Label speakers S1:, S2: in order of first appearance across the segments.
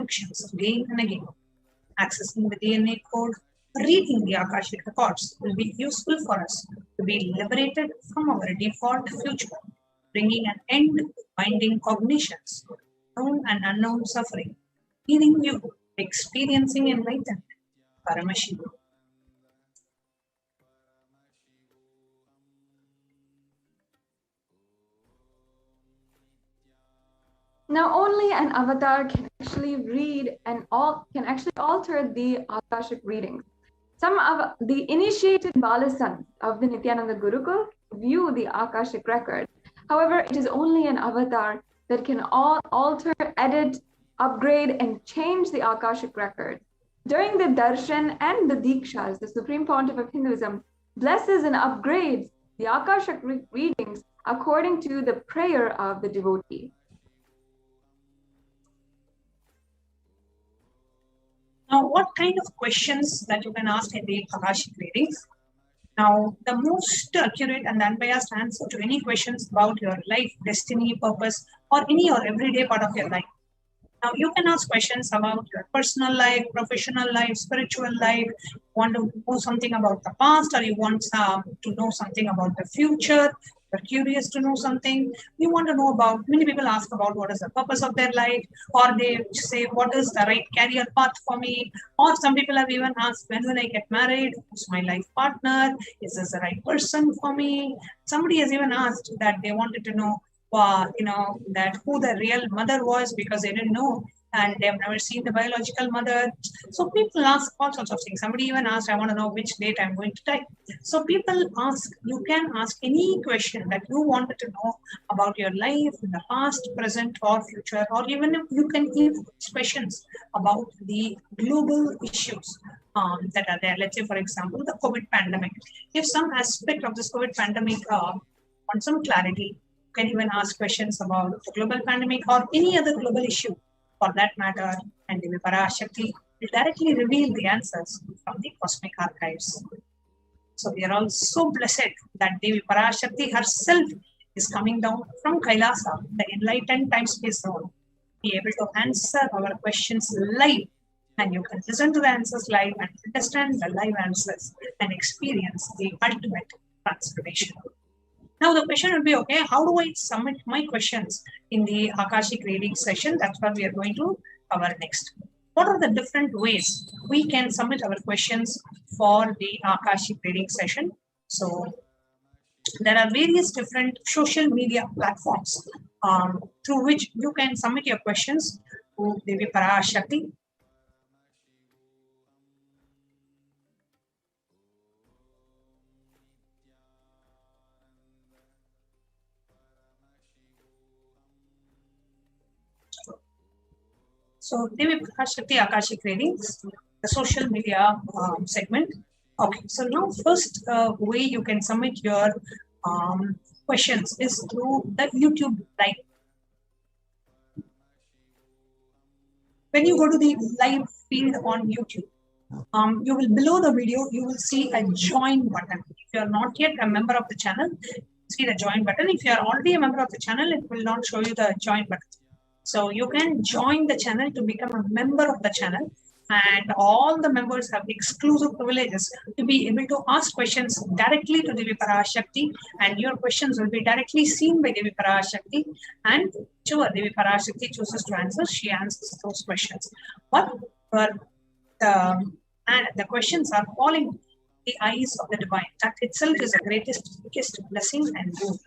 S1: functions again and again. Accessing the DNA code, reading the Akashic records will be useful for us to be liberated from our default future, bringing an end to binding cognitions, known and unknown suffering, leading you to experiencing enlightenment. Paramashivoham.
S2: Now, only an avatar can actually read and can actually alter the Akashic readings. Some of the initiated Balasans of the Nithyananda Gurukul view the Akashic record. However, it is only an avatar that can alter, edit, upgrade, and change the Akashic record. During the darshan and the dikshas, the Supreme Pontiff of Hinduism blesses and upgrades the Akashic readings according to the prayer of the devotee.
S1: Now, what kind of questions that you can ask in the Akashic readings? Now, the most accurate and unbiased answer to any questions about your life, destiny, purpose, or any or everyday part of your life. Now, you can ask questions about your personal life, professional life, spiritual life. You want to know something about the past, or you want to know something about the future. You're curious to know something. You want to know about, many people ask about what is the purpose of their life, or they say, what is the right career path for me? Or some people have even asked, when will I get married? Who's my life partner? Is this the right person for me? Somebody has even asked that they wanted to know, that who the real mother was, because they didn't know and they've never seen the biological mother. So people ask all sorts of things. Somebody even asked, I want to know which date I'm going to die. So people ask, you can ask any question that you wanted to know about your life in the past, present, or future, or even if you can even ask questions about the global issues that are there. Let's say, for example, the COVID pandemic. If some aspect of this COVID pandemic wants some clarity, you can even ask questions about the global pandemic or any other global issue for that matter, and Devi Parashakti will directly reveal the answers from the cosmic archives. So we are all so blessed that Devi Parashakti herself is coming down from Kailasa, the enlightened time-space zone, be able to answer our questions live, and you can listen to the answers live and understand the live answers and experience the ultimate transformation. Now the question will be, okay, how do I submit my questions in the Akashic reading session? That's what we are going to cover next. What are the different ways we can submit our questions for the Akashic reading session? So there are various different social media platforms through which you can submit your questions to Devi Parashakti. So Devi Parashakti Akashic readings, the social media segment. Okay, so now first way you can submit your questions is through the YouTube live. When you go to the live feed on YouTube, you will, below the video, you will see a join button. If you are not yet a member of the channel, see the join button. If you are already a member of the channel, it will not show you the join button. So you can join the channel to become a member of the channel, and all the members have exclusive privileges to be able to ask questions directly to Devi Parashakti, and your questions will be directly seen by Devi Parashakti, and whichever Devi Parashakti chooses to answer, she answers those questions. But the questions are falling in the eyes of the divine. That itself is the biggest blessing and boon.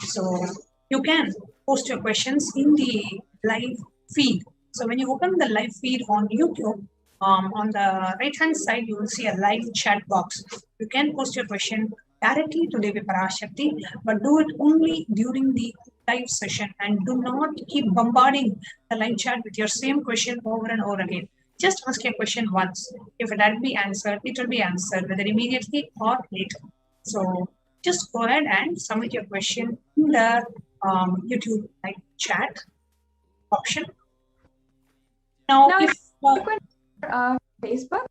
S1: So you can post your questions in the live feed. So when you open the live feed on YouTube, on the right hand side, you will see a live chat box. You can post your question directly to Devi Parashakti, but do it only during the live session, and do not keep bombarding the live chat with your same question over and over again. Just ask your question once. If it had be answered, it will be answered, whether immediately or later. So just go ahead and submit your question in the YouTube live chat option. Now if
S2: Facebook,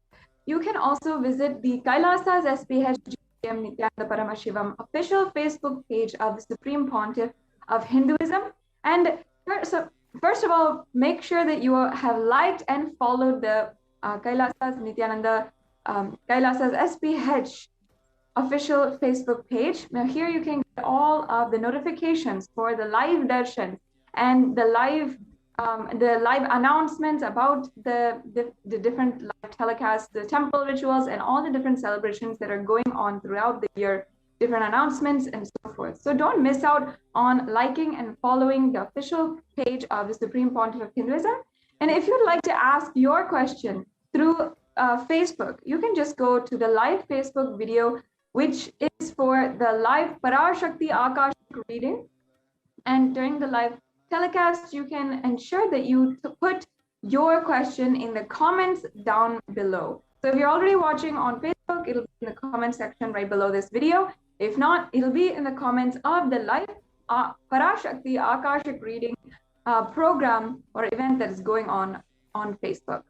S2: you can also visit the Kailasa's HDH Nithyananda Paramashivam official Facebook page of the Supreme Pontiff of Hinduism. And so First of all, make sure that you have liked and followed the Kailasa's Nithyananda, Kailasa's SPH official Facebook page. Now here you can get all of the notifications for the live darshan and the live announcements about the different live telecasts, the temple rituals, and all the different celebrations that are going on throughout the year, different announcements and so forth. So don't miss out on liking and following the official page of the Supreme Pontiff of Hinduism. And if you'd like to ask your question through Facebook, you can just go to the live Facebook video, which is for the live Parashakti Akashik reading. And during the live telecast, you can ensure that you put your question in the comments down below. So if you're already watching on Facebook, it'll be in the comment section right below this video. If not, it'll be in the comments of the live Parashakti Akashik reading program or event that is going on Facebook.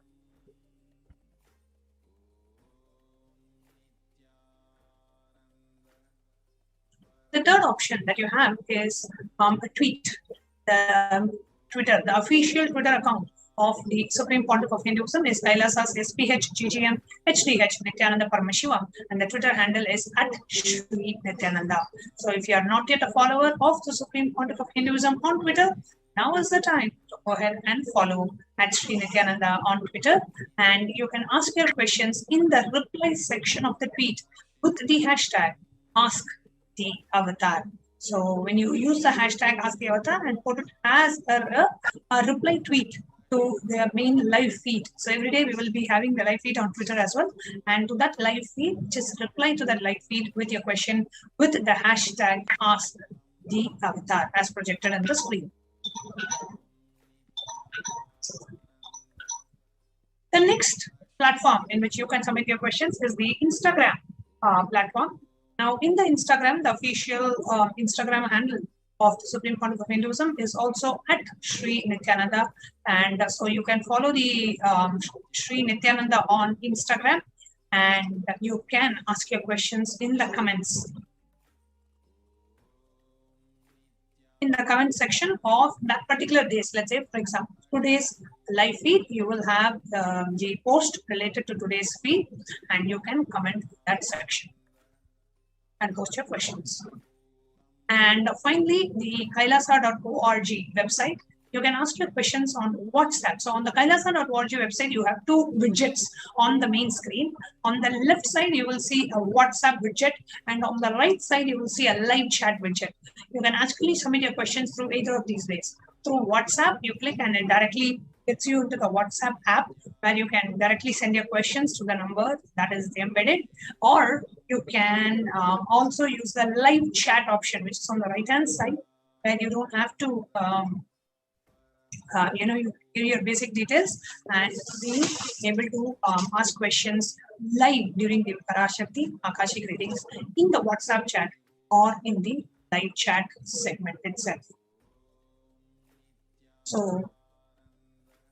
S1: The third option that you have is a tweet. The Twitter, the official Twitter account of the Supreme Pontiff of Hinduism is Kailasa's SPH GGM HDH Nithyananda Paramashivam, and the Twitter handle is @Shri Nithyananda. So if you are not yet a follower of the Supreme Pontiff of Hinduism on Twitter, now is the time to go ahead and follow @Shri Nithyananda on Twitter, and you can ask your questions in the reply section of the tweet with the hashtag Ask the Avatar. So when you use the hashtag Ask the Avatar and put it as a reply tweet to their main live feed. So every day we will be having the live feed on Twitter as well. And to that live feed, just reply to that live feed with your question with the hashtag Ask the Avatar as projected on the screen. The next platform in which you can submit your questions is the Instagram platform. Now, in the Instagram, the official Instagram handle of the Supreme Pontiff of Hinduism is also @Shri Nithyananda, and so you can follow the Shri Nithyananda on Instagram, and you can ask your questions in the comments. In the comment section of that particular days, let's say, for example, today's live feed, you will have the post related to today's feed, and you can comment that section and post your questions. And finally, the kailasa.org website, you can ask your questions on WhatsApp. So on the kailasa.org website, you have two widgets on the main screen. On the left side, you will see a WhatsApp widget, and on the right side, you will see a live chat widget. You can actually submit your questions through either of these ways. Through WhatsApp, you click and it directly gets you into the WhatsApp app where you can directly send your questions to the number that is embedded, or you can also use the live chat option, which is on the right hand side, where you don't have to you give your basic details and be able to ask questions live during the Parashakti Akashik readings in the WhatsApp chat or in the live chat segment itself. So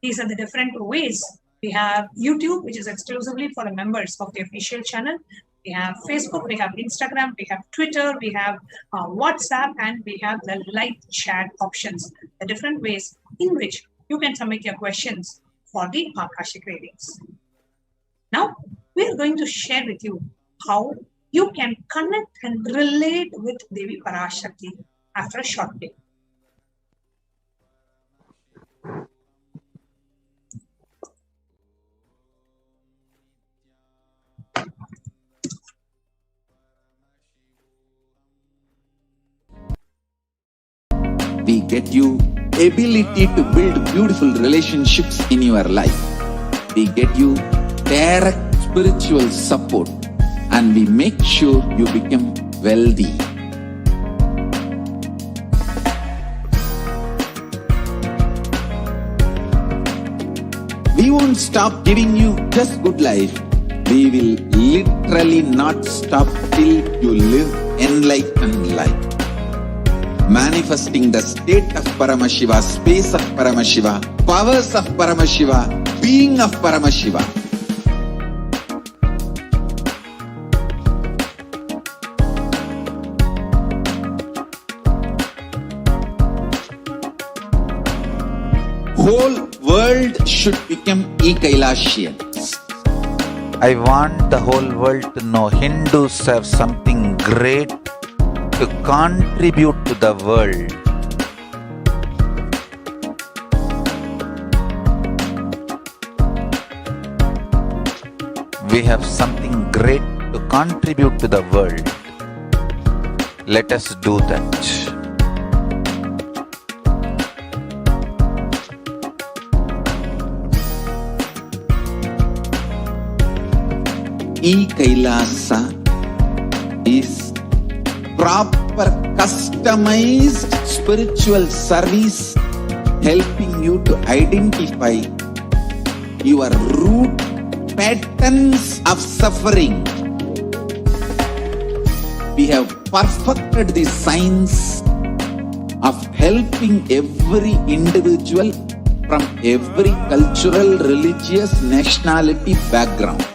S1: these are the different ways. We have YouTube, which is exclusively for the members of the official channel. We have Facebook, we have Instagram, we have Twitter, we have WhatsApp, and we have the live chat options. The different ways in which you can submit your questions for the Akashik readings. Now, we are going to share with you how you can connect and relate with Devi Parashakti after a short break.
S3: We get you ability to build beautiful relationships in your life. We get you direct spiritual support, and we make sure you become wealthy. We won't stop giving you just good life. We will literally not stop till you live enlightened life. Manifesting the state of Paramashiva, space of Paramashiva, powers of Paramashiva, being of Paramashiva. should become Kailasians.
S4: I want the whole world to know Hindus have something great to contribute to the world. We have something great to contribute to the world. Let us do that.
S3: Kailasa is proper customized spiritual service helping you to identify your root patterns of suffering. We have perfected the science of helping every individual from every cultural, religious, nationality background.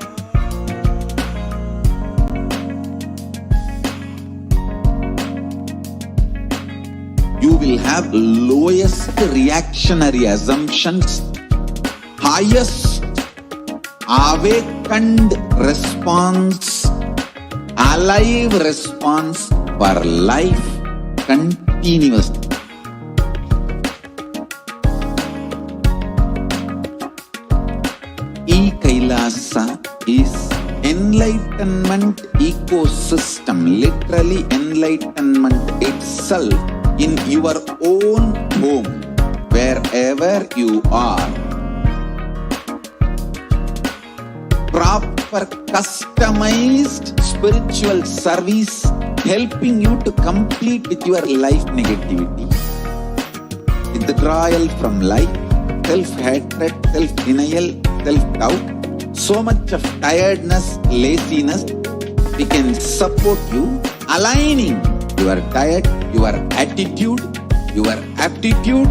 S3: You will have lowest reactionary assumptions, highest awakened response, alive response for life continuously. Kailasa is enlightenment ecosystem, literally enlightenment itself in your own home, wherever you are. Proper customized spiritual service helping you to complete with your life negativity, withdrawal from life, self-hatred, self-denial, self-doubt, so much of tiredness, laziness. We can support you aligning your diet, your attitude, your aptitude,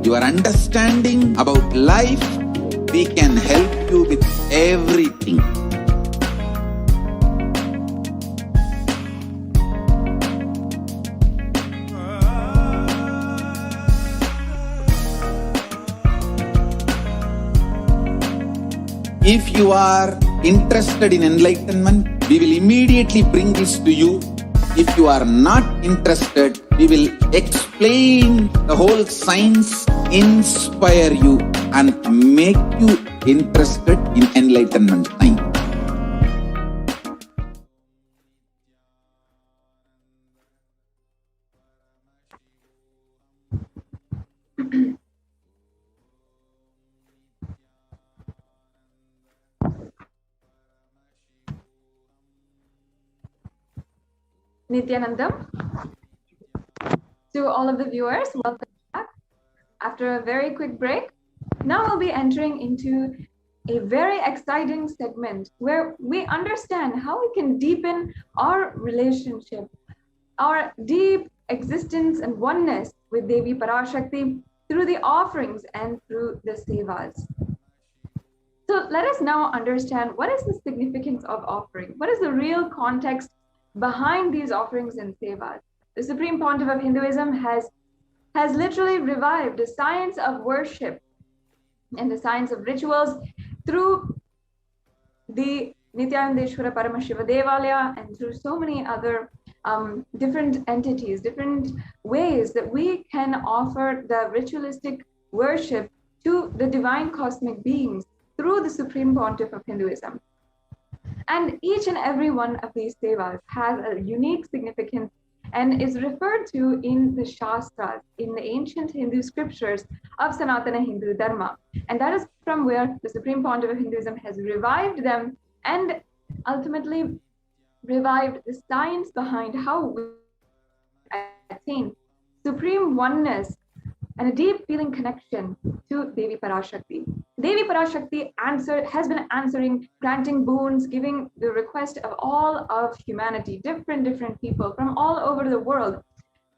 S3: your understanding about life. We can help you with everything. If you are interested in enlightenment, we will immediately bring this to you. If you are not interested, we will explain the whole science, inspire you and make you interested in enlightenment time.
S2: Nithyanandam. To all of the viewers, welcome back. After a very quick break, now we'll be entering into a very exciting segment where we understand how we can deepen our relationship, our deep existence and oneness with Devi Parashakti through the offerings and through the sevas. So let us now understand what is the significance of offering. What is the real context behind these offerings and sevas? The Supreme Pontiff of Hinduism has literally revived the science of worship and the science of rituals through the Nithyananda Paramashivam Devalaya and through so many other different entities, different ways that we can offer the ritualistic worship to the divine cosmic beings through the Supreme Pontiff of Hinduism. And each and every one of these sevas has a unique significance and is referred to in the Shastras, in the ancient Hindu scriptures of Sanatana Hindu Dharma. And that is from where the Supreme Pontiff of Hinduism has revived them and ultimately revived the science behind how we attain supreme oneness and a deep feeling connection to Devi Parashakti. Devi Parashakti has been answering, granting boons, giving the request of all of humanity, different people from all over the world.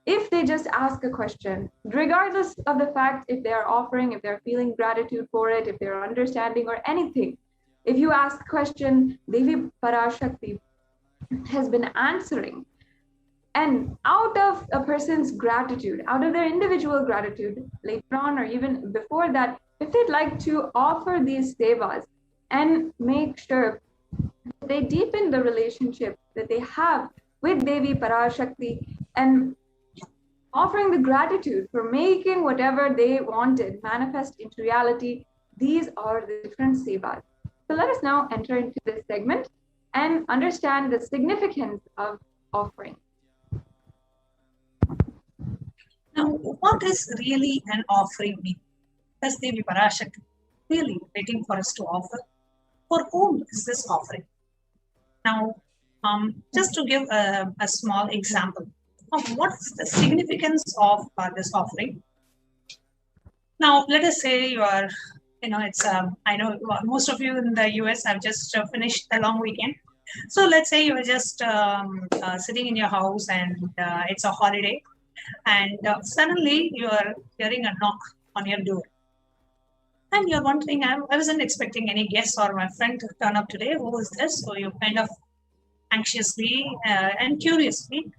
S2: If they just ask a question, regardless of the fact if they are offering, if they're feeling gratitude for it, if they're understanding or anything, if you ask a question, Devi Parashakti has been answering. And out of a person's gratitude, out of their individual gratitude, later on or even before that, if they'd like to offer these sevas and make sure that they deepen the relationship that they have with Devi Parashakti and offering the gratitude for making whatever they wanted manifest into reality, these are the different sevas. So let us now enter into this segment and understand the significance of offering.
S1: Now, what is really an offering mean? Does Devi Parashakti really waiting for us to offer? For whom is this offering? Now, just to give a small example of what is the significance of this offering. Now, let us say you are, it's, I know most of you in the US have just finished the long weekend. So let's say you are just sitting in your house and it's a holiday, and suddenly you are hearing a knock on your door. And you're wondering, I wasn't expecting any guests or my friend to turn up today. Who is this? So you kind of anxiously and curiously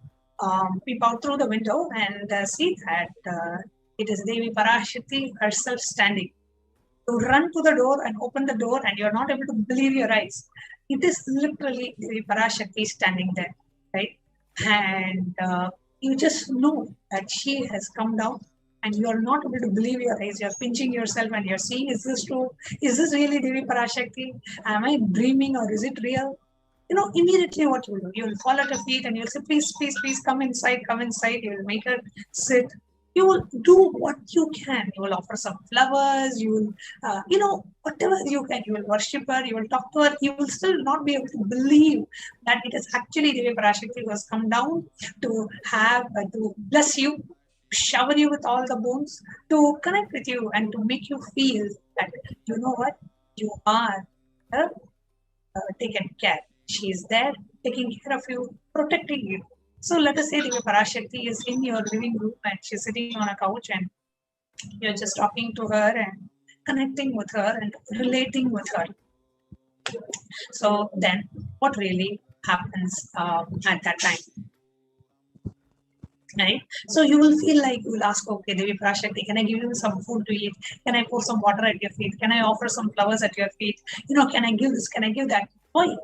S1: peep out through the window and see that it is Devi Parashakti herself standing. You run to the door and open the door, and you're not able to believe your eyes. It is literally Devi Parashakti standing there, right? And you just know that she has come down, and you're not able to believe your eyes. You're pinching yourself and you're seeing, is this true? Is this really Devi Parashakti? Am I dreaming or is it real? Immediately what you will do, you will fall at her feet and you'll say, please, please, please come inside, come inside. You will make her sit. You will do what you can. You will offer some flowers. You will, whatever you can. You will worship her. You will talk to her. You will still not be able to believe that it is actually Devi Parashakti who has come down to to bless you, shower you with all the boons, to connect with you and to make you feel that, you know what, you are taken care. She is there taking care of you, protecting you. So let us say Devi Parashakti is in your living room and she's sitting on a couch and you're just talking to her and connecting with her and relating with her. So then what really happens at that time? Right? So you will feel like, you will ask, okay, Devi Parashakti, can I give you some food to eat? Can I pour some water at your feet? Can I offer some flowers at your feet? Can I give this? Can I give that? Why?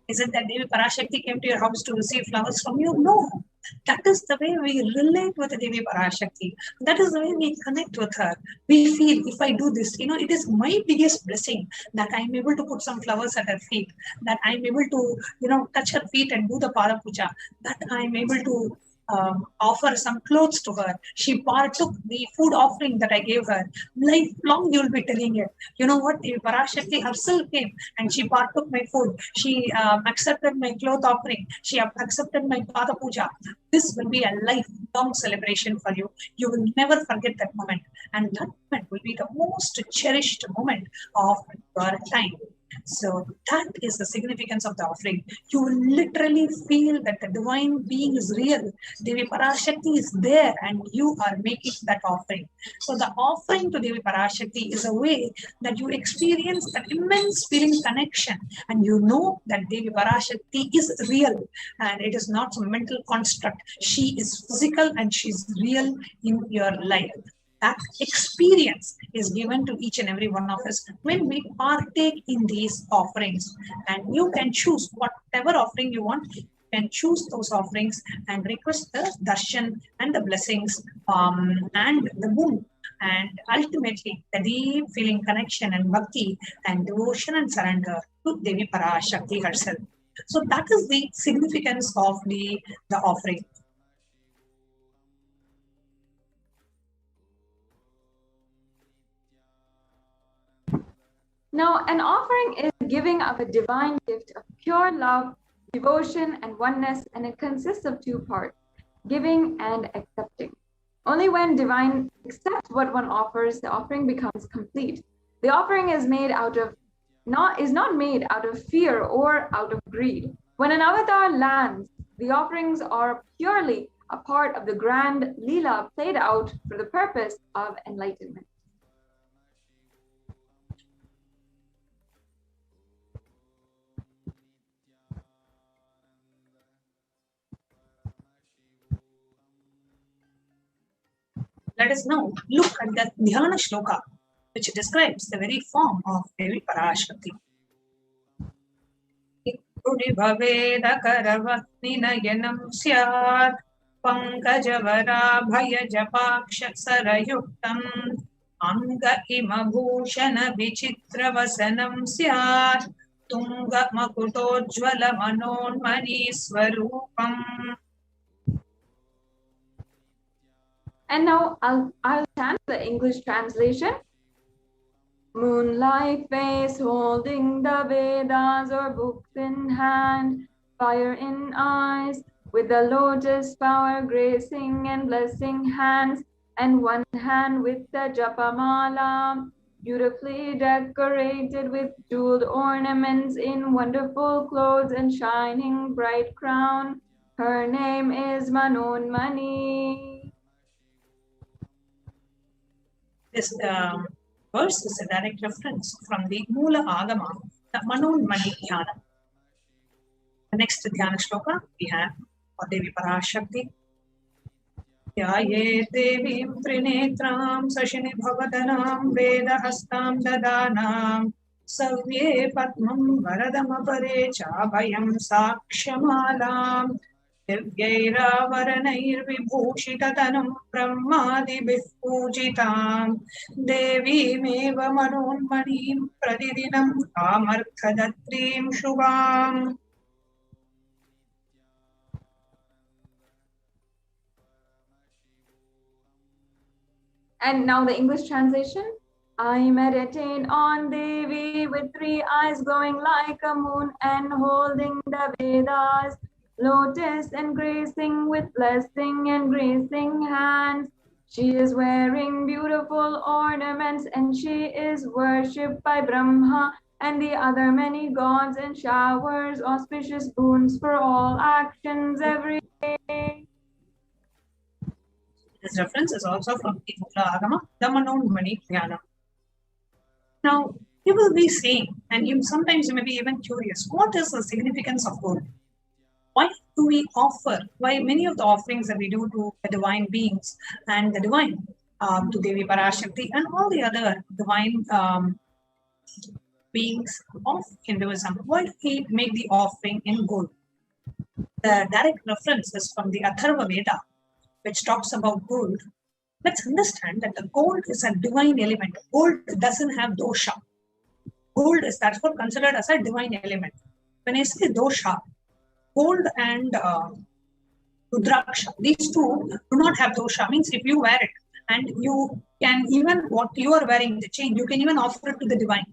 S1: Is it that Devi Parashakti came to your house to receive flowers from you? No. That is the way we relate with the Devi Parashakti. That is the way we connect with her. We feel, if I do this, it is my biggest blessing that I'm able to put some flowers at her feet, that I'm able to, touch her feet and do the Para Puja, that I'm able to offer some clothes to her. She partook the food offering that I gave her. Lifelong you will be telling it. You know what? Parashakti herself came and she partook my food. She accepted my cloth offering. She accepted my Pada Puja. This will be a lifelong celebration for you. You will never forget that moment. And that moment will be the most cherished moment of your time. So that is the significance of the offering. You will literally feel that the divine being is real. Devi Parashakti is there and you are making that offering. So the offering to Devi Parashakti is a way that you experience that immense feeling connection and you know that Devi Parashakti is real and it is not some mental construct. She is physical and she is real in your life. That experience is given to each and every one of us when we partake in these offerings. And you can choose whatever offering you want. You can choose those offerings and request the darshan and the blessings and the boon. And ultimately, the deep feeling connection and bhakti and devotion and surrender to Devi Parashakti herself. So that is the significance of the offering.
S2: Now, an offering is giving of a divine gift of pure love, devotion, and oneness, and it consists of two parts, giving and accepting. Only when divine accepts what one offers, the offering becomes complete. The offering is not made out of fear or out of greed. When an avatar lands, the offerings are purely a part of the grand Leela played out for the purpose of enlightenment.
S1: Let us now look at the Dhyana Shloka, which describes the very form of Devi Parashakti. Bhaveda syat Pankajavara Bhayajapaksha Sarayuktam Anga Imabhushana Vichitra Vasanam Syat Tunga Makutojvala Manonmani Swarupam.
S2: And now I'll chant the English translation. Moonlight face holding the Vedas or books in hand, fire in eyes, with the lotus flower gracing and blessing hands, and one hand with the Japamala, beautifully decorated with jeweled ornaments in wonderful clothes and shining bright crown. Her name is Manonmani.
S1: This verse is a direct reference from the Mula Agama, the Manonmani Dhyana. The next Dhyana Shloka we have for Devi Parashakti. Dhyaye Devim Trinetram Sashini Bhavadanam Vedahastam Dadanam Savye Patmam Varadamapare Chabhayam Sakshamalam Divyairavaranayir Vibhushitatanam Brahmadibhih Pujitam Devimeva Manonmanim Pradidinam Kamarthadatrim Shubham.
S2: And now the English translation. I meditate on Devi with 3 eyes glowing like a moon and holding the Vedas, lotus and gracing with blessing and gracing hands. She is wearing beautiful ornaments and she is worshipped by Brahma and the other many gods and showers auspicious boons for all actions every day.
S1: This reference is also from the Mula Agama, the Manonmani Dhyana. Now, you will be saying, and sometimes you may be even curious, what is the significance of gold? Why do we offer, why many of the offerings that we do to the divine beings and the divine, to Devi Parashakti and all the other divine beings of Hinduism, why do we make the offering in gold? The direct reference is from the Atharva Veda, which talks about gold. Let's understand that the gold is a divine element. Gold doesn't have dosha. Gold is therefore considered as a divine element. When I say dosha, gold and rudraksha, these two do not have dosha. Means if you wear it and you can even what you are wearing, the chain, you can even offer it to the divine.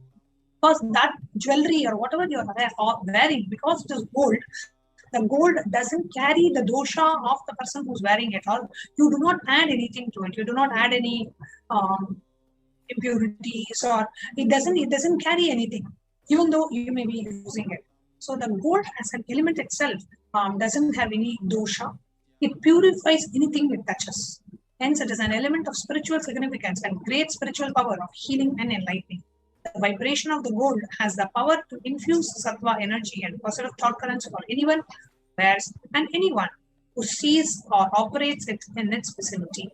S1: Because that jewelry or whatever you are wearing, because it is gold, the gold doesn't carry the dosha of the person who's wearing it, or you do not add anything to it. You do not add any impurities, or it doesn't carry anything, even though you may be using it. So the gold as an element itself doesn't have any dosha. It purifies anything it touches. Hence, it is an element of spiritual significance and great spiritual power of healing and enlightening. The vibration of the gold has the power to infuse sattva energy and positive thought currents for anyone who wears and anyone who sees or operates it in its vicinity.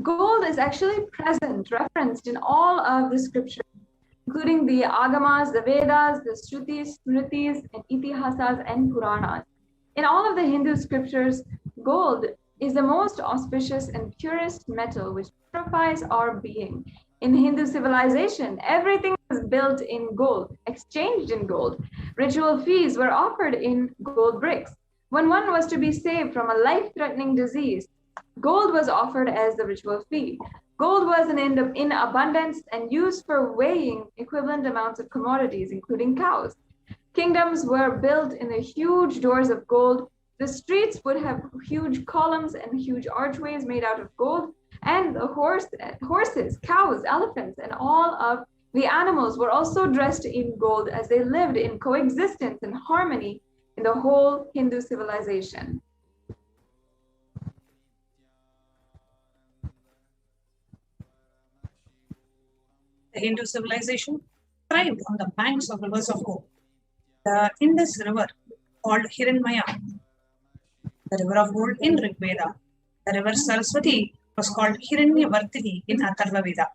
S2: Gold is actually present, referenced in all of the scriptures, including the Agamas, the Vedas, the Shrutis, Smritis, and Itihasas and Puranas. In all of the Hindu scriptures, gold is the most auspicious and purest metal which purifies our being. In Hindu civilization, everything was built in gold, exchanged in gold. Ritual feasts were offered in gold bricks. When one was to be saved from a life-threatening disease, gold was offered as the ritual fee. Gold was in abundance and used for weighing equivalent amounts of commodities, including cows. Kingdoms were built in the huge doors of gold. The streets would have huge columns and huge archways made out of gold, and the horses, cows, elephants, and all of the animals were also dressed in gold as they lived in coexistence and harmony in the whole Hindu civilization.
S1: The Hindu civilization thrived on the banks of rivers of gold. The Indus River, called Hiranmaya, the river of gold in Rig Veda, the river Saraswati, was called Hiranyavardhini in Atharva Veda.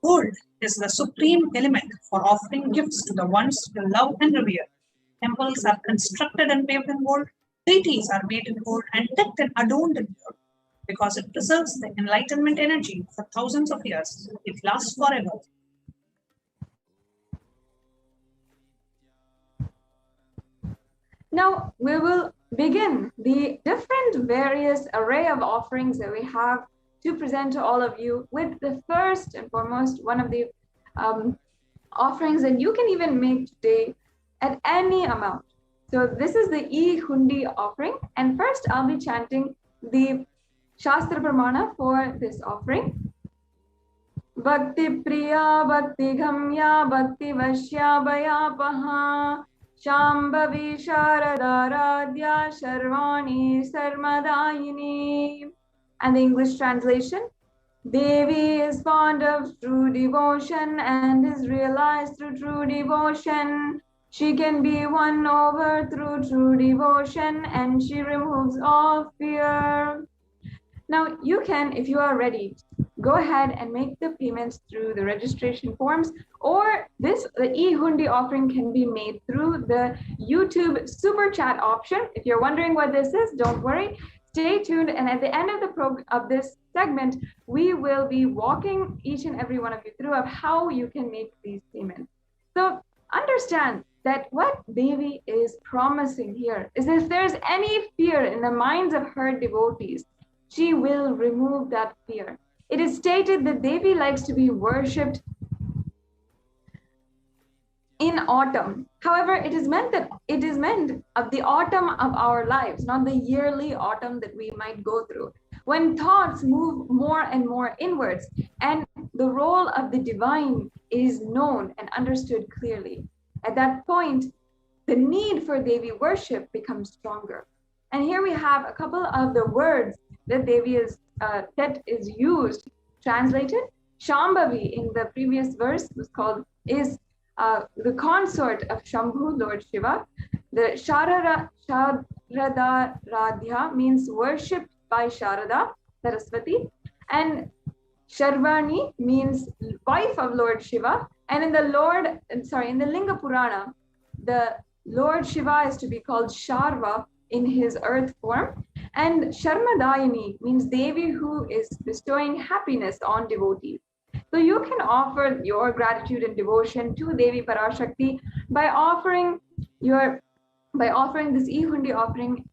S1: Gold is the supreme element for offering gifts to the ones you love and revere. Temples are constructed and paved in gold, deities are made in gold and decked and adorned in gold, because it preserves the enlightenment energy for thousands of years. It lasts forever.
S2: Now we will begin the different various array of offerings that we have to present to all of you with the first and foremost one of the offerings that you can even make today at any amount. So this is the E-Hundi offering, and first I'll be chanting the Shastra Pramana for this offering. Bhakti Priya Bhakti Ghamya Bhakti Vashya Bhayapaha Shambhavi Sharada Radhya Sharvani Sarmadayini. And the English translation: Devi is fond of true devotion and is realized through true devotion. She can be won over through true devotion, and she removes all fear. Now you can, if you are ready, go ahead and make the payments through the registration forms, or the E-Hundi offering can be made through the YouTube super chat option. If you're wondering what this is, don't worry. Stay tuned, and at the end of this segment, we will be walking each and every one of you through of how you can make these payments. So understand that what Devi is promising here is if there's any fear in the minds of her devotees, she will remove that fear. It is stated that Devi likes to be worshipped in autumn. However, it is meant of the autumn of our lives, not the yearly autumn that we might go through, when thoughts move more and more inwards and the role of the divine is known and understood clearly. At that point, the need for Devi worship becomes stronger. And here we have a couple of the words that Devi that is used, translated. Shambhavi in the previous verse is the consort of Shambhu, Lord Shiva. The Sharada Radhya means worshipped by Sharada, Saraswati. And Sharvani means wife of Lord Shiva. And in the Linga Purana, the Lord Shiva is to be called Sharva in his earth form. And Sharmadayini means Devi who is bestowing happiness on devotees. So you can offer your gratitude and devotion to Devi Parashakti by offering this E-Hundi offering,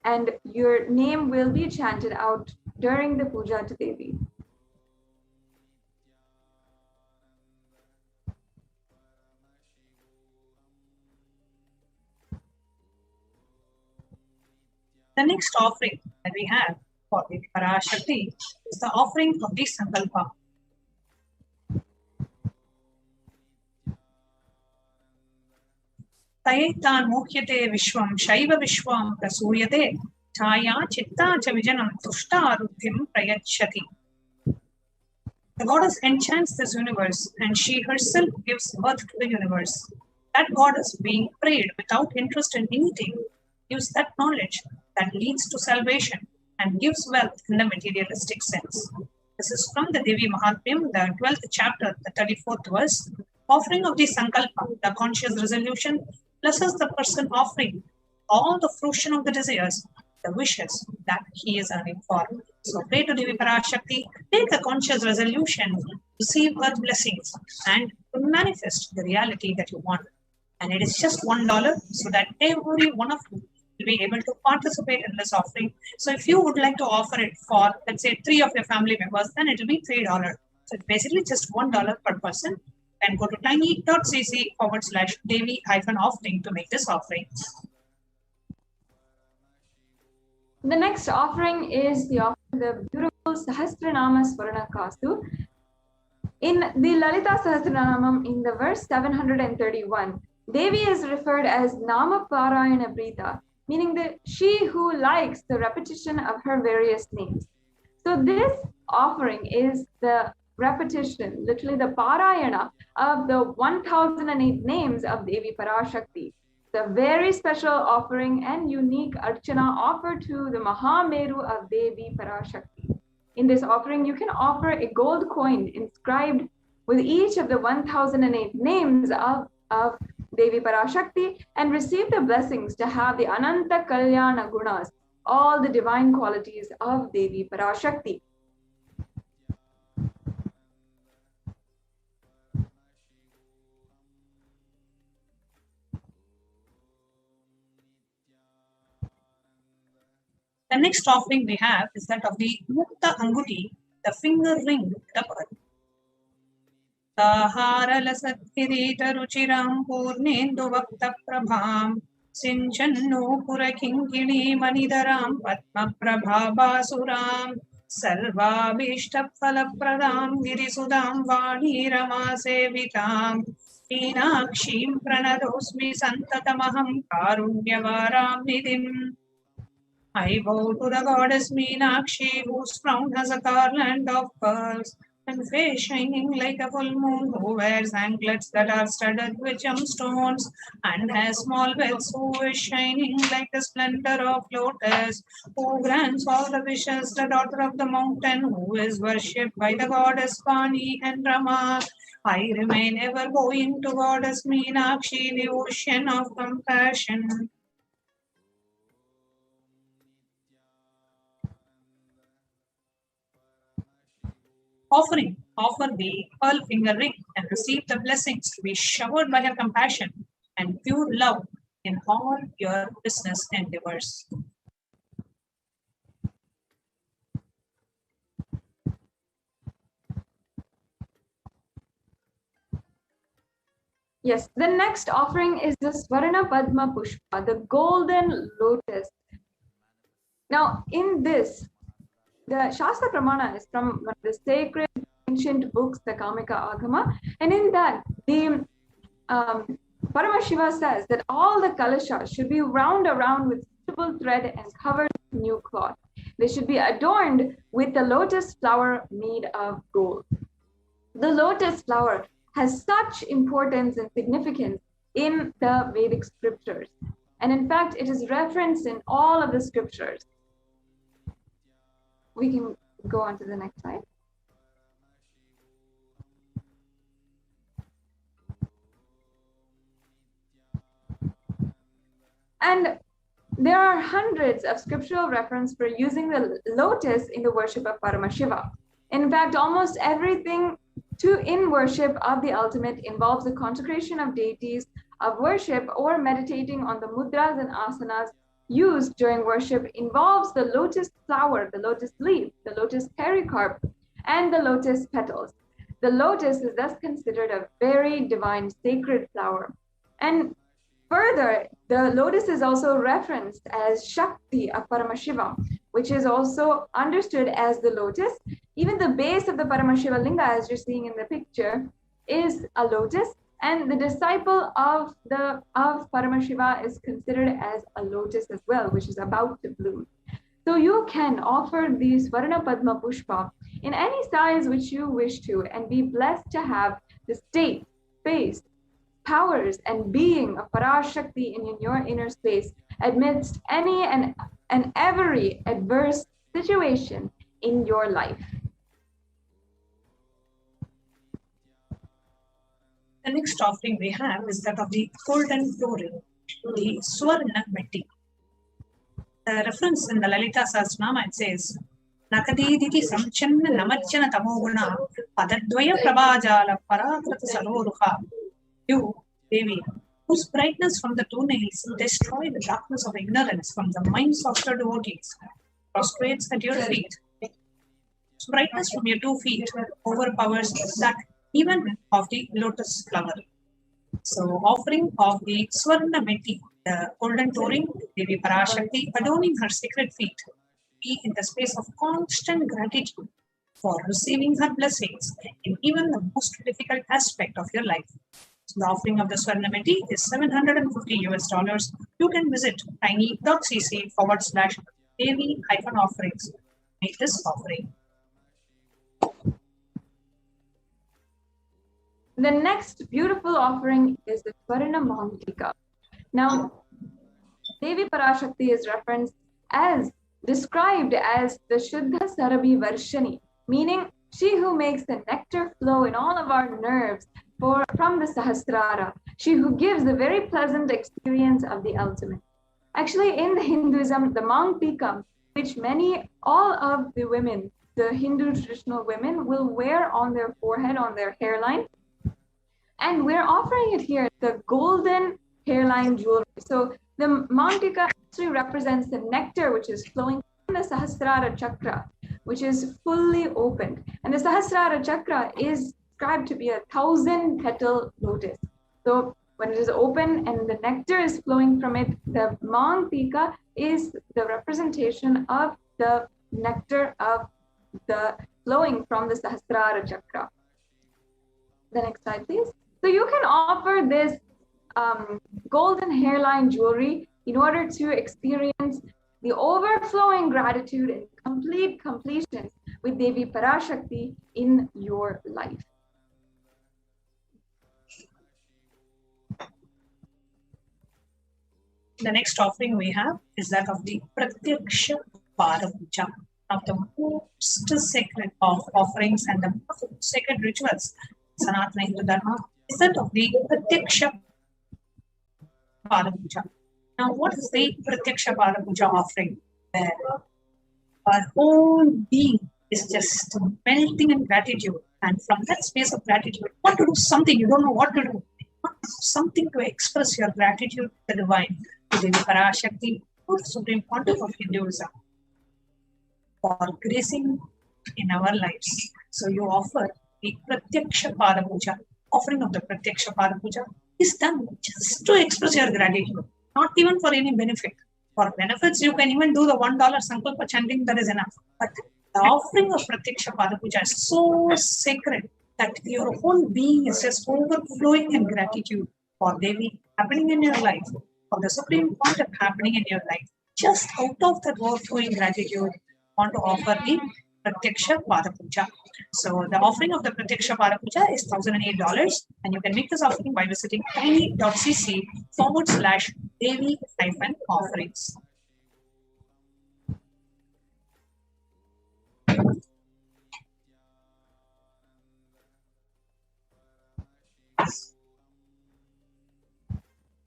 S2: and your name will be chanted out during the puja to Devi.
S1: The next offering that we have for Devi Parashakti is the offering of the Sankalpa. Tayetan Mokhyate Vishwam Shaiva Vishwam Prasuyate Chaya Chitta Chavijanam Tushta Arudhim Prayachati. The goddess enchants this universe, and she herself gives birth to the universe. That goddess, being prayed without interest in anything, gives that knowledge that leads to salvation and gives wealth in the materialistic sense. This is from the Devi Mahatmyam, the 12th chapter, the 34th verse. Offering of the Sankalpa, the conscious resolution, blesses the person offering all the fruition of the desires, the wishes that he is earning for. So pray to Devi Parashakti, take a conscious resolution, receive her blessings, and manifest the reality that you want. And it is just $1, so that every one of you will be able to participate in this offering. So if you would like to offer it for, let's say, 3 of your family members, then it will be $3. So it's basically just $1 per person. And go to tiny.cc/Devi-offering to make this offering.
S2: The next offering is the offering of the beautiful Sahasranama Swaranakastu. In the Lalita Sahasranamam, in the verse 731, Devi is referred as Nama Parayana Prita, meaning that she who likes the repetition of her various names. So this offering is the repetition, literally the Parayana of the 1008 names of Devi Parashakti. the very special offering and unique archana offered to the Mahameru of Devi Parashakti. In this offering, you can offer a gold coin inscribed with each of the 1008 names of Devi Parashakti and receive the blessings to have the Ananta Kalyana Gunas, all the divine qualities of Devi Parashakti.
S1: The next offering we have is that of the Mukta Anguti, the finger ring with the pearl. Taharalasatkirita ruchiram purnendu vakta prabham sinchannu purakinkini manidaram padma prabhabasuram sarvabhishta phalapradam girisudam vani ramasevitam meenakshim pranadosmi santatamaham karunyavaram nidhim. I bow to the goddess Meenakshi, whose crown has a garland of pearls, and face shining like a full moon, who wears anklets that are studded with gemstones, and has small bells, who is shining like the splendor of lotus, who grants all the wishes, the daughter of the mountain, who is worshipped by the goddess Vani and Rama. I remain ever going to goddess Meenakshi, the ocean of compassion. Offering, offer the pearl finger ring and receive the blessings to be showered by her compassion and pure love in all your business endeavors.
S2: Yes, the next offering is the Swarna Padma Pushpa, the golden lotus. Now, in this, the Shastra Pramana is from one of the sacred ancient books, the Kamika Agama, and in that, the Paramashiva says that all the kalashas should be wound around with suitable thread and covered with new cloth. They should be adorned with the lotus flower made of gold. The lotus flower has such importance and significance in the Vedic scriptures. And in fact, it is referenced in all of the scriptures. We can go on to the next slide. And there are hundreds of scriptural references for using the lotus in the worship of Paramashiva. In fact, almost everything in worship of the ultimate involves the consecration of deities, of worship, or meditating on the mudras and asanas used during worship involves the lotus flower, the lotus leaf, the lotus pericarp, and the lotus petals. The lotus is thus considered a very divine, sacred flower. And further, the lotus is also referenced as Shakti of Paramashiva, which is also understood as the lotus. Even the base of the Paramashiva Linga, as you're seeing in the picture, is a lotus. And the disciple of Paramashiva is considered as a lotus as well, which is about to bloom. So you can offer the Swarna Padma Pushpa in any size which you wish to and be blessed to have the state, space, powers, and being of Parashakti in your inner space amidst any and every adverse situation in your life.
S1: The next offering we have is that of the golden florin, the Swarna Metti. The reference in the Lalita Sahasranama, it says, Nakadiditi Samchanna Namachana Tamoguna Padadvaya Prabhajala Parakrata Saroruha. You, Devi, whose brightness from the two nails destroy the darkness of ignorance from the minds of your devotees, prostrates at your feet. Whose brightness from your 2 feet overpowers that even of the lotus flower. So, offering of the Swarna Metti, the golden touring, Devi Parashakti, adorning her sacred feet, be in the space of constant gratitude for receiving her blessings in even the most difficult aspect of your life. So the offering of the Swarna Metti is $750. You can visit tiny.cc/Devi-offerings. Make this offering.
S2: The next beautiful offering is the Swarna Mangalika. Now, Devi Parashakti is referenced as, described as the Shuddha Sarabhi Varshani, meaning she who makes the nectar flow in all of our nerves from the Sahasrara, she who gives the very pleasant experience of the ultimate. Actually, in Hinduism, the Mangtika, which all of the women, the Hindu traditional women, will wear on their forehead, on their hairline, and we're offering it here, the golden hairline jewelry. So the Mangtika actually represents the nectar which is flowing from the Sahasrara Chakra, which is fully opened. And the Sahasrara Chakra is described to be 1,000-petal lotus. So when it is open and the nectar is flowing from it, the Mangtika is the representation of the nectar of the flowing from the Sahasrara Chakra. The next slide, please. So you can offer this golden hairline jewelry in order to experience the overflowing gratitude and complete completion with Devi Parashakti in your life.
S1: The next offering we have is that of the Pratyaksha Parapuja, of the most sacred of offerings and the most sacred rituals Sanatana Hindu Dharma is that of the Pratyaksha Parapuja. Now, what is the Pratyaksha Parapuja offering? Where our whole being is just melting in gratitude, and from that space of gratitude, you want to do something, you don't know what to do. Something to express your gratitude to the divine, to Devi Parashakti, to the Supreme Pontiff of Hinduism, for gracing in our lives. So you offer the Pratyaksha Parapuja. Offering of the Pratyaksha Parapuja is done just to express your gratitude, not even for any benefit. For benefits, you can even do the $1 Sankalpa chanting, that is enough. But the offering of Pratyaksha Parapuja is so sacred that your whole being is just overflowing in gratitude for Devi happening in your life, for the Supreme Pontiff happening in your life. Just out of that overflowing gratitude, want to offer the Pratyaksha Parapuja. So the offering of the Pratyaksha Parapuja is $1,008, and you can make this offering by visiting tiny.cc/Devi-offerings.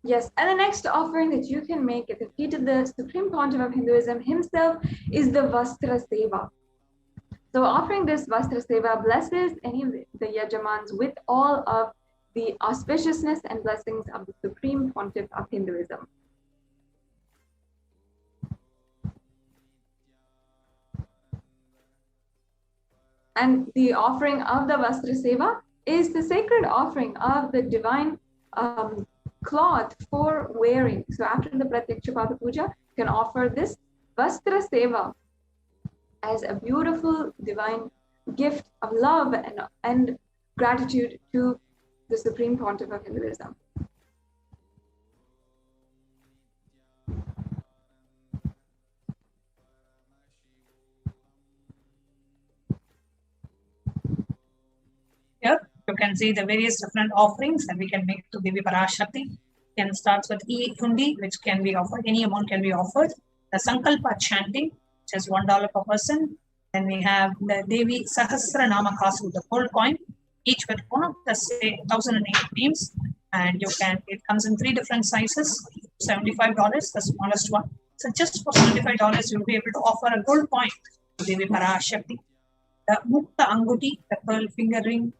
S2: Yes, and the next offering that you can make at the feet of the Supreme Pontiff of Hinduism himself is the Vastra Seva. So offering this Vastra Seva blesses any of the Yajamans with all of the auspiciousness and blessings of the Supreme Pontiff of Hinduism. And the offering of the Vastra Seva is the sacred offering of the divine cloth for wearing. So after the Pratyaksha Parapuja, you can offer this Vastra Seva as a beautiful divine gift of love and gratitude to the Supreme Pontiff of Hinduism.
S1: Here you can see the various different offerings that we can make to Devi Parashakti. Can start with E-Hundi, which can be offered, any amount can be offered. The Sankalpa chanting, which is $1 per person. Then we have the Devi Sahasra Nama Kasu, the gold coin, each with one of the 1,008 names. And it comes in 3 different sizes, $75, the smallest one. So just for $75, you'll be able to offer a gold coin to Devi Parashakti. The Mukta Anguti, the pearl finger ring,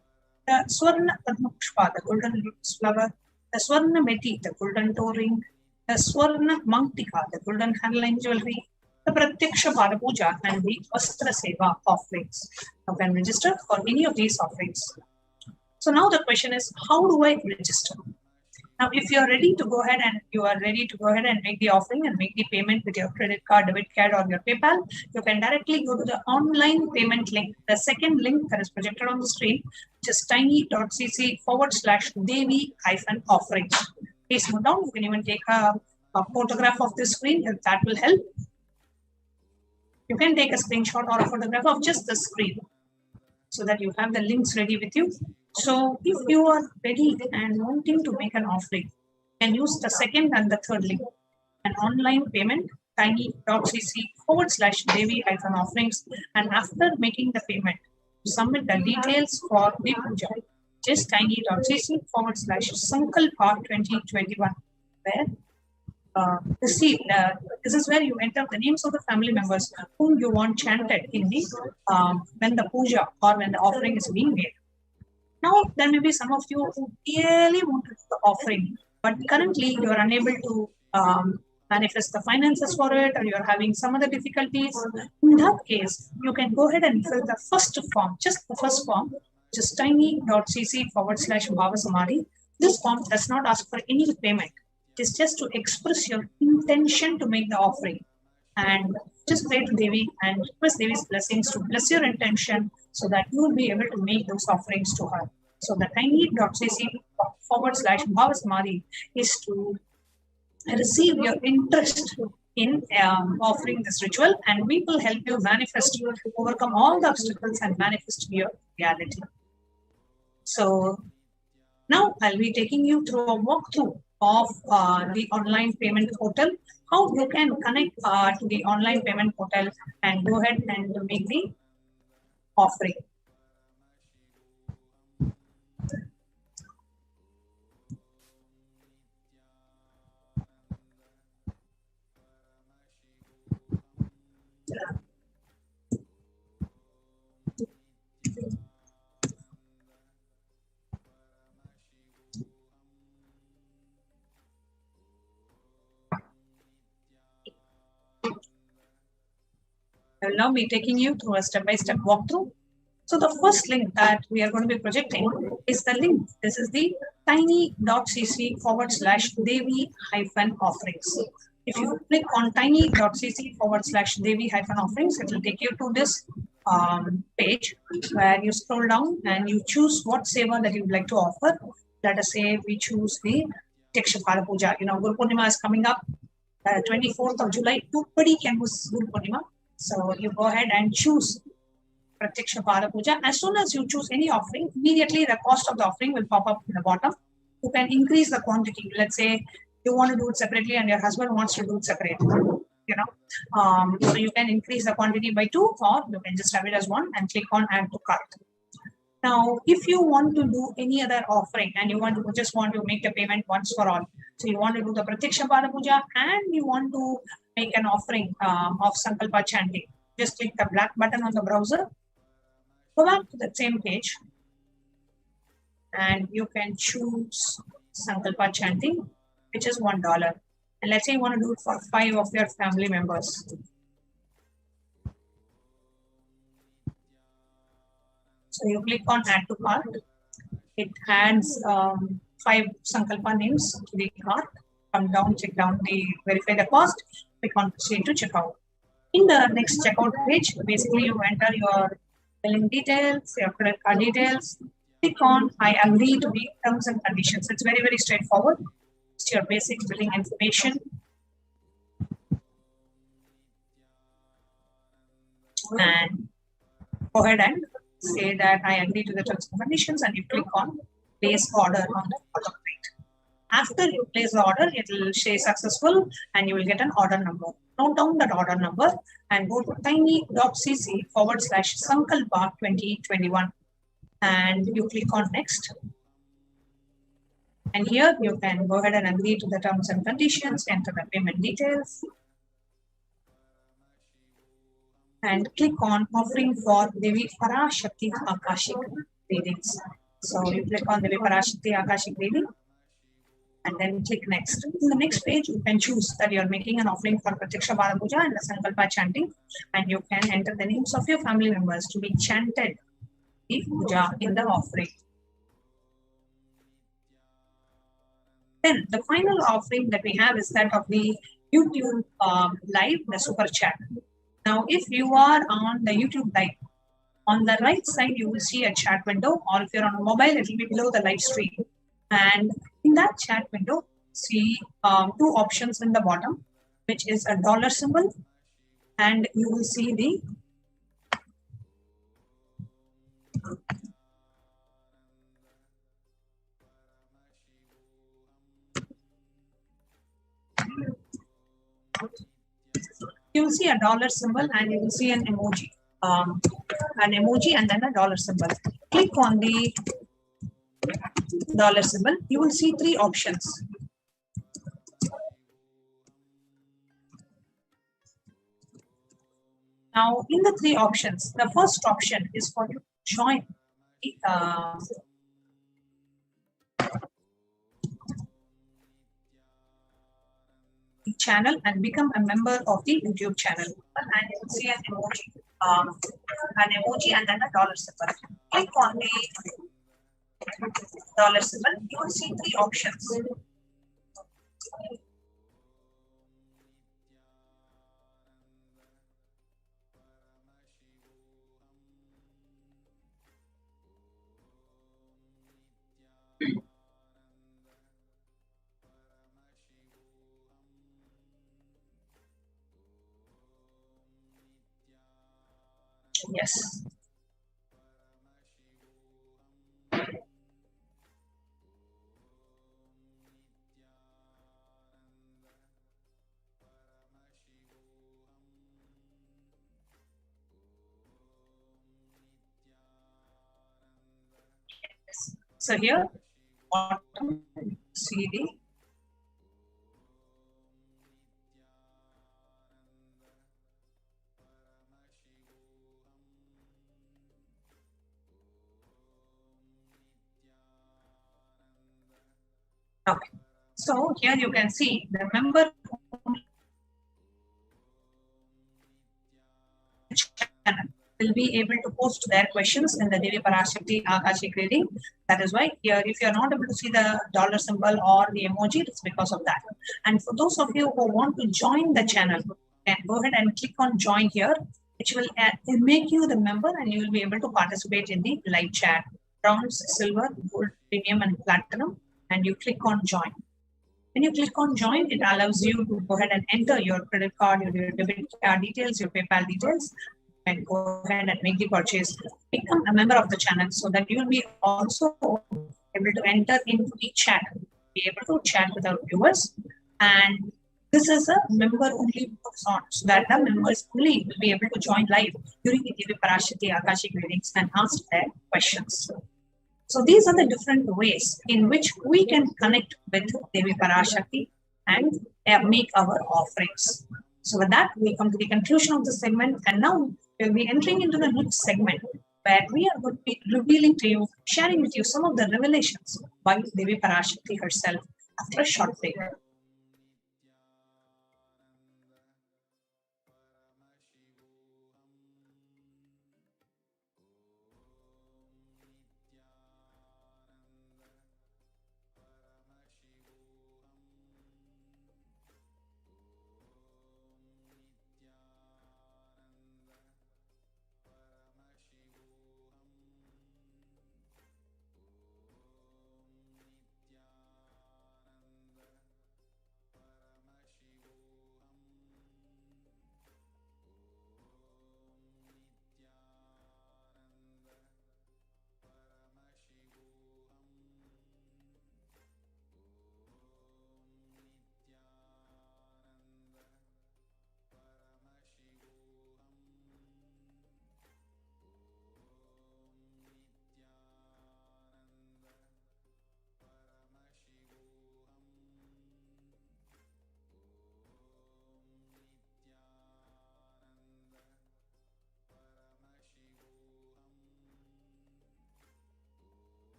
S1: the Swarna Padmapushpa, the golden lotus flower, the Swarna Meti, the golden toe ring, the Swarna Mangtika, the golden handline jewelry, the Pratyaksha Parapuja, and the Vastra Seva offerings. You can register for any of these offerings. So now the question is, how do I register? Now, if you are ready to go ahead and make the offering and make the payment with your credit card, debit card, or your PayPal, you can directly go to the online payment link, the second link that is projected on the screen, which is tiny.cc/Devi-offerings. Please note down. You can even take a photograph of the screen if that will help. You can take a screenshot or a photograph of just the screen so that you have the links ready with you. So if you are ready and wanting to make an offering, can use the second and the third link. An online payment, tiny.cc/Devi-offerings, and after making the payment, submit the details for the puja. Just tiny.cc/Sankalpa 2021, where this is where you enter the names of the family members whom you want chanted in the when the puja or when the offering is being made. Now, there may be some of you who really want to do the offering, but currently you are unable to manifest the finances for it, or you're having some other difficulties. In that case, you can go ahead and fill the first form, just the first form, just tiny.cc/Bhavasamadhi. This form does not ask for any payment. It is just to express your intention to make the offering. And just pray to Devi and request Devi's blessings to bless your intention so that you will be able to make those offerings to her. So the tiny.cc/Bhavasamadhi is to receive your interest in offering this ritual, and we will help you manifest, overcome all the obstacles and manifest your reality. So now I'll be taking you through a walkthrough of the online payment portal, how you can connect to the online payment portal and go ahead and make the offering. I will now be taking you through a step-by-step walkthrough. So the first link that we are going to be projecting is the link. This is the tiny.cc/Devi-offerings. If you click on tiny.cc/Devi-offerings, it will take you to this page where you scroll down and you choose what seva that you would like to offer. Let us say we choose the Pratyakshapara Puja. Guru Purnima is coming up, 24th of July. Nobody can use Guru Purnima. So you go ahead and choose Pratyakshapara Puja. As soon as you choose any offering, immediately the cost of the offering will pop up in the bottom. You can increase the quantity. Let's say you want to do it separately and your husband wants to do it separately. So you can increase the quantity by 2, or you can just have it as 1 and click on add to cart. Now, if you want to do any other offering and you just want to make the payment once for all, so you want to do the Pratyakshapara Puja and you want to make an offering of Sankalpa chanting, just click the black button on the browser, go back to the same page, and you can choose Sankalpa chanting, which is $1. And let's say you want to do it for 5 of your family members. So you click on add to cart. It adds 5 Sankalpa names to the cart. Come down, check down verify the cost, click on proceed to checkout. In the next checkout page, basically you enter your billing details, your credit card details, click on I agree to the terms and conditions. It's very, very straightforward. It's your basic billing information. And go ahead and say that I agree to the terms and conditions, and you click on place order on the bottom right. After you place the order, it will say successful and you will get an order number. Note down that order number and go to tiny.cc/Sankalpa 2021 and you click on next. And here you can go ahead and agree to the terms and conditions, enter the payment details, and click on offering for Devi Parashakti Akashik readings. So you click on Devi Parashakti Akashik reading and then click next. In the next page, you can choose that you're making an offering for Pratyakshapara Puja and the Sankalpa chanting, and you can enter the names of your family members to be chanted the puja in the offering. Then the final offering that we have is that of the YouTube live, the super chat. Now, if you are on the YouTube live, on the right side, you will see a chat window, or if you're on a mobile, it will be below the live stream. And in that chat window, see 2 options in the bottom, which is a dollar symbol, and you will see the You will see a dollar symbol and you will see an emoji. And then a dollar symbol. Click on the dollar symbol. You will see 3 options. Now, in the 3 options, the first option is for you to join the channel and become a member of the YouTube channel. And you will see an emoji and then a dollar symbol. Click on the dollar symbol. You will see 3 options. Yes. So here, bottom, see the okay. So here you can see the member channel will be able to post their questions in the Devi Parashakti Akashik reading. That is why here, if you are not able to see the dollar symbol or the emoji, it's because of that. And for those of you who want to join the channel, then go ahead and click on join here, which will make you the member and you will be able to participate in the live chat. Bronze, silver, gold, premium, and platinum. And you click on join. When you click on join, it allows you to go ahead and enter your credit card, your debit card details, your PayPal details, and go ahead and make the purchase. Become a member of the channel so that you will be also able to enter into the chat, be able to chat with our viewers. And this is a member-only zone, so that the members only will be able to join live during the Devi Parashakti Akashik readings and ask their questions. So these are the different ways in which we can connect with Devi Parashakti and make our offerings. So with that, we come to the conclusion of the segment, and now we'll be entering into the next segment where we are going to be revealing to you, sharing with you some of the revelations by Devi Parashakti herself after a short break.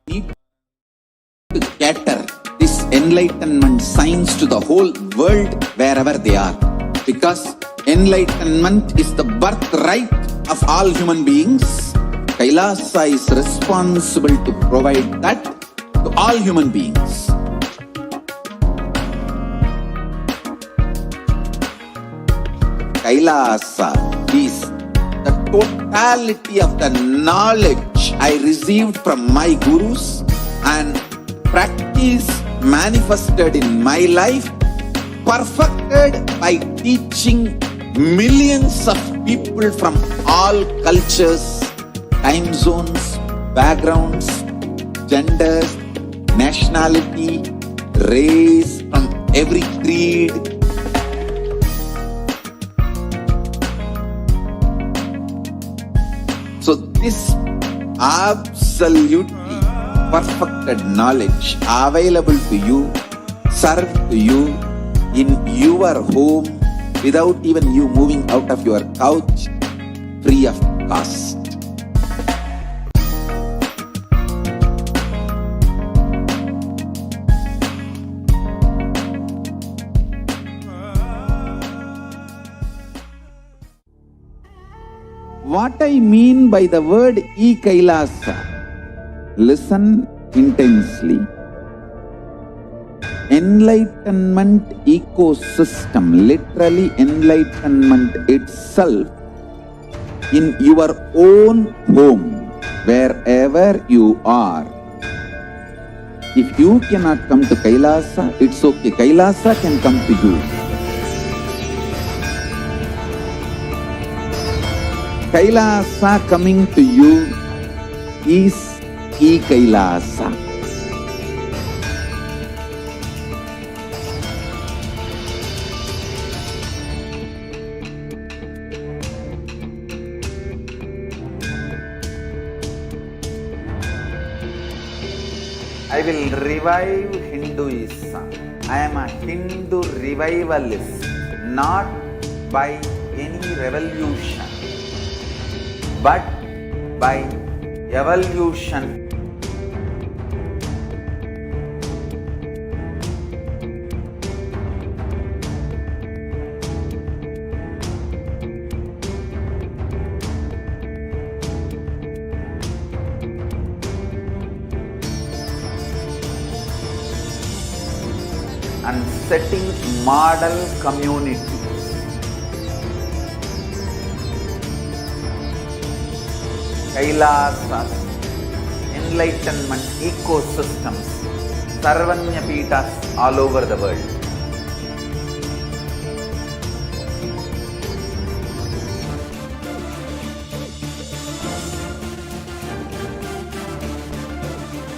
S3: Need to cater this enlightenment signs to the whole world wherever they are, because enlightenment is the birthright of all human beings. Kailasa is responsible to provide that to all human beings. Kailasa is the totality of the knowledge I received from my gurus and practice manifested in my life, perfected by teaching millions of people from all cultures, time zones, backgrounds, genders, nationality, race, from every creed. So this absolutely perfected knowledge available to you, served to you in your home without even you moving out of your couch, free of cost. What I mean by the word Kailasa, listen intensely. Enlightenment ecosystem, literally enlightenment itself in your own home, wherever you are. If you cannot come to Kailasa, it's okay. Kailasa can come to you. Kailasa coming to you is Kailasa. I will revive Hinduism. I am a Hindu revivalist, not by any revolution, but by evolution. And setting model communities. Kailasas, enlightenment ecosystems, Sarvanya Pitas all over the world.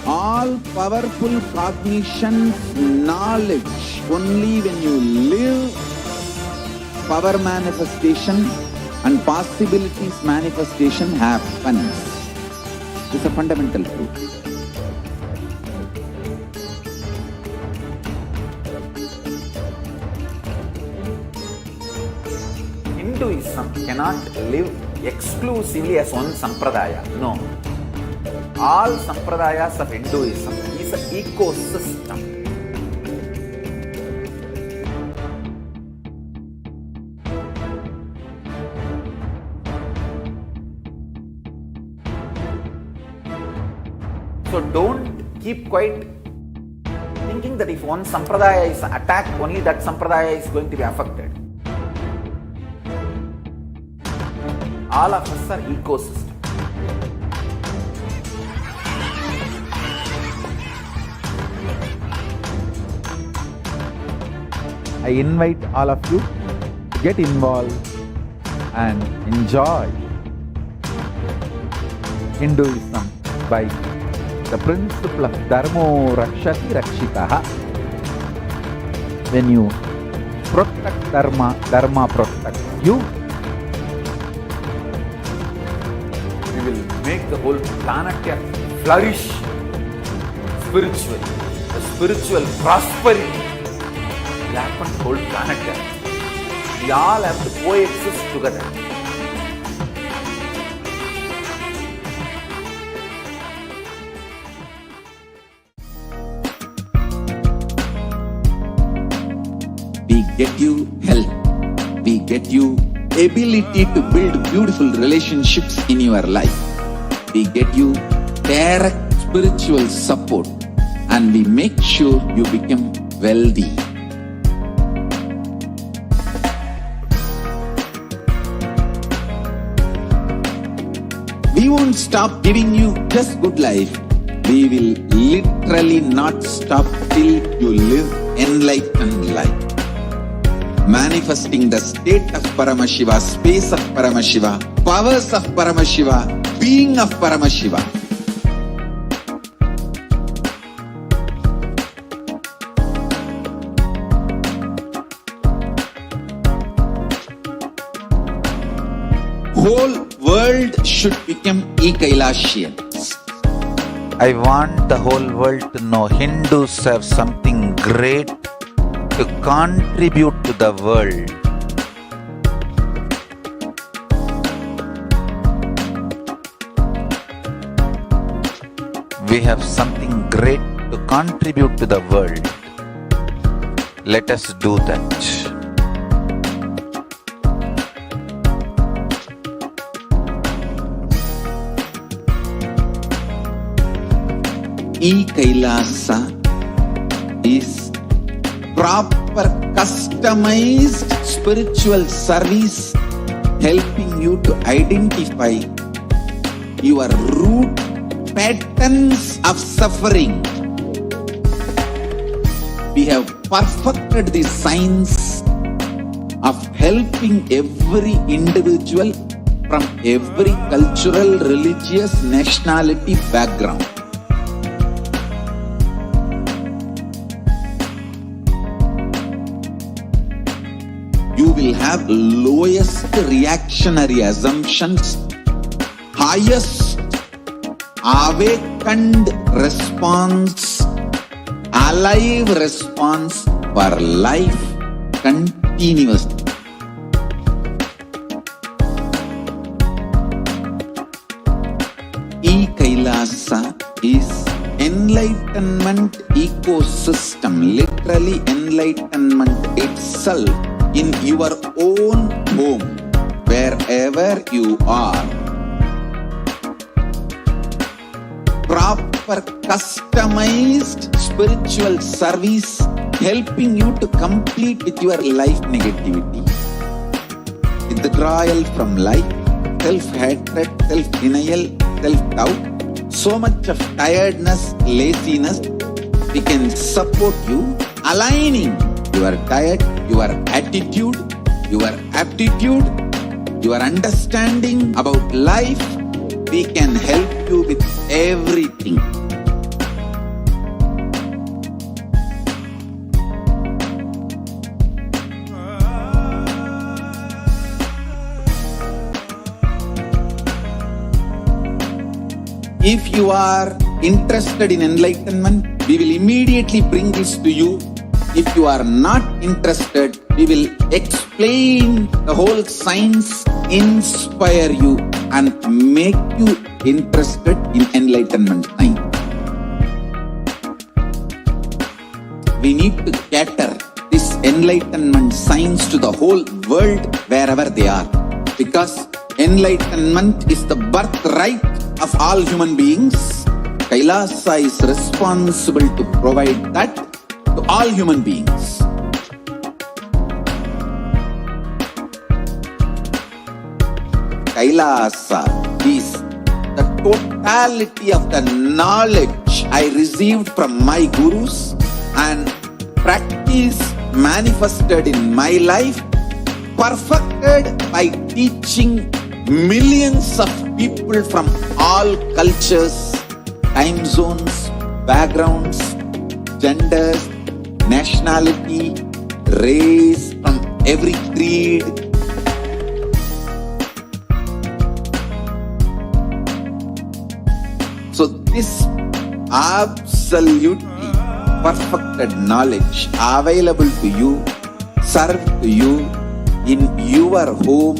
S3: All powerful cognition, knowledge, only when you live, power manifestation and possibilities manifestation happens. This is a fundamental truth. Hinduism cannot live exclusively as one sampradaya. No. All sampradayas of Hinduism is an ecosystem. So don't keep quiet thinking that if one sampradaya is attacked, only that sampradaya is going to be affected. All of us are ecosystems. I invite all of you to get involved and enjoy Hinduism by the principle of Dharmo Rakshati Rakshitaha. When you protect Dharma, Dharma protects you. We will make the whole planet flourish spiritually. The spiritual prosperity will happen to the whole planet. We all have to coexist together. We get you health. We get you ability to build beautiful relationships in your life. We get you direct spiritual support, and we make sure you become wealthy. We won't stop giving you just good life. We will literally not stop till you live enlightened life. manifesting the state of Paramashiva, space of Paramashiva, powers of Paramashiva, being of Paramashiva. Whole world should become Kailasian.
S4: I want the whole world to know Hindus have something great to contribute to the world. We have something great to contribute to the world. Let us do that.
S3: Kailasa is proper customized spiritual service helping you to identify your root patterns of suffering. We have perfected the science of helping every individual from every cultural, religious, nationality background. You will have lowest reactionary assumptions, highest awakened response, alive response for life continuously. Kailasa is enlightenment ecosystem, literally enlightenment itself in your own home, wherever you are. Proper customized spiritual service helping you to complete with your life negativity, withdrawal from life, self-hatred, self-denial, self-doubt, so much of tiredness, laziness. We can support you aligning your diet, your attitude, your aptitude, your understanding about life. We can help you with everything. If you are interested in enlightenment, we will immediately bring this to you. If you are not interested, we will explain the whole science, inspire you and make you interested in enlightenment science. We need to cater this enlightenment science to the whole world wherever they are, because enlightenment is the birthright of all human beings. Kailasa is responsible to provide that to all human beings. Kailasa is the totality of the knowledge I received from my gurus and practice manifested in my life, perfected by teaching millions of people from all cultures, time zones, backgrounds, genders, nationality, race, from every creed. So this absolutely perfected knowledge available to you, served to you in your home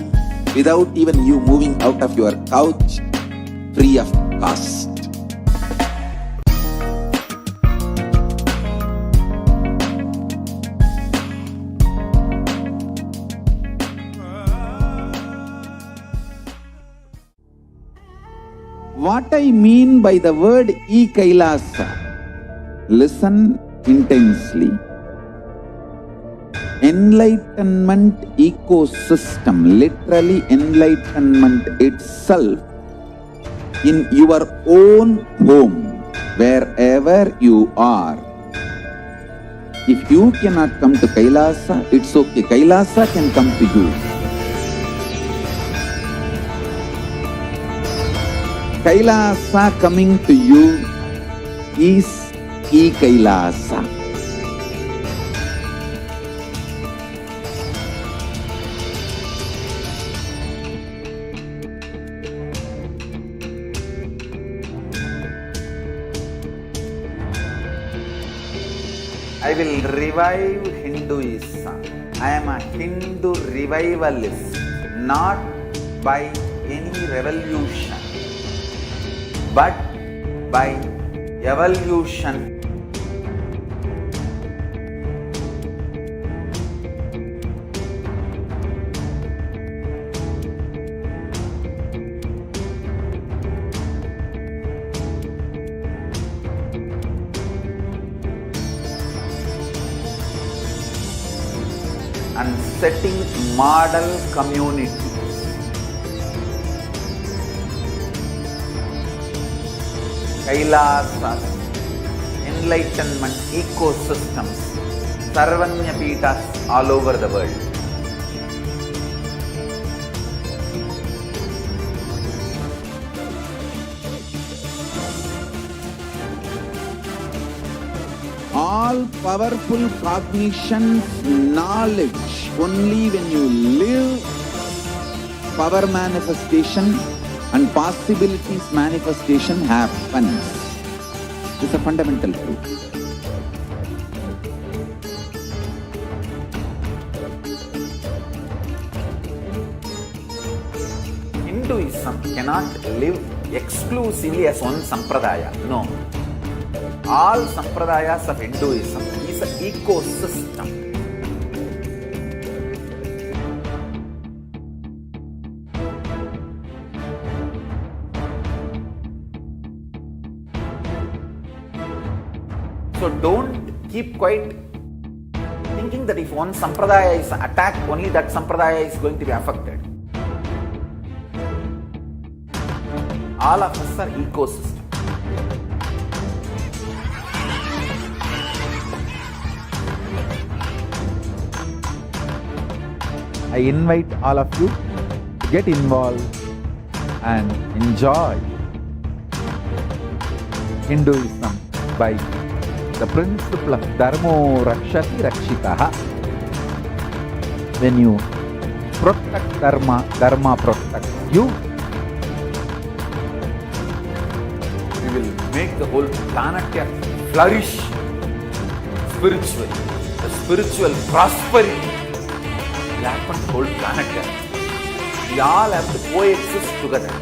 S3: without even you moving out of your couch, free of cost. What I mean by the word Kailasa, listen intensely. Enlightenment ecosystem, literally enlightenment itself in your own home, wherever you are. If you cannot come to Kailasa, it's okay. Kailasa can come to you. Kailasa coming to you is Kailasa. I will revive Hinduism. I am a Hindu revivalist, not by any revolution, but by evolution. And setting model community. Kailasa, enlightenment ecosystems, Sarvanya Peethas all over the world. All powerful cognition, knowledge, only when you live, power manifestation and possibilities manifestation happens. It's a fundamental truth. Hinduism cannot live exclusively as one sampradaya. No. All sampradayas of Hinduism is an ecosystem. So don't keep quiet thinking that if one sampradaya is attacked, only that sampradaya is going to be affected. All of us are ecosystems. I invite all of you to get involved and enjoy Hinduism by the principle of Dharmo Rakshati Rakshitaha. When you protect Dharma, Dharma protects you. We will make the whole planet flourish spiritually. The spiritual prosperity will happen to the whole planet Earth. We all have to coexist together.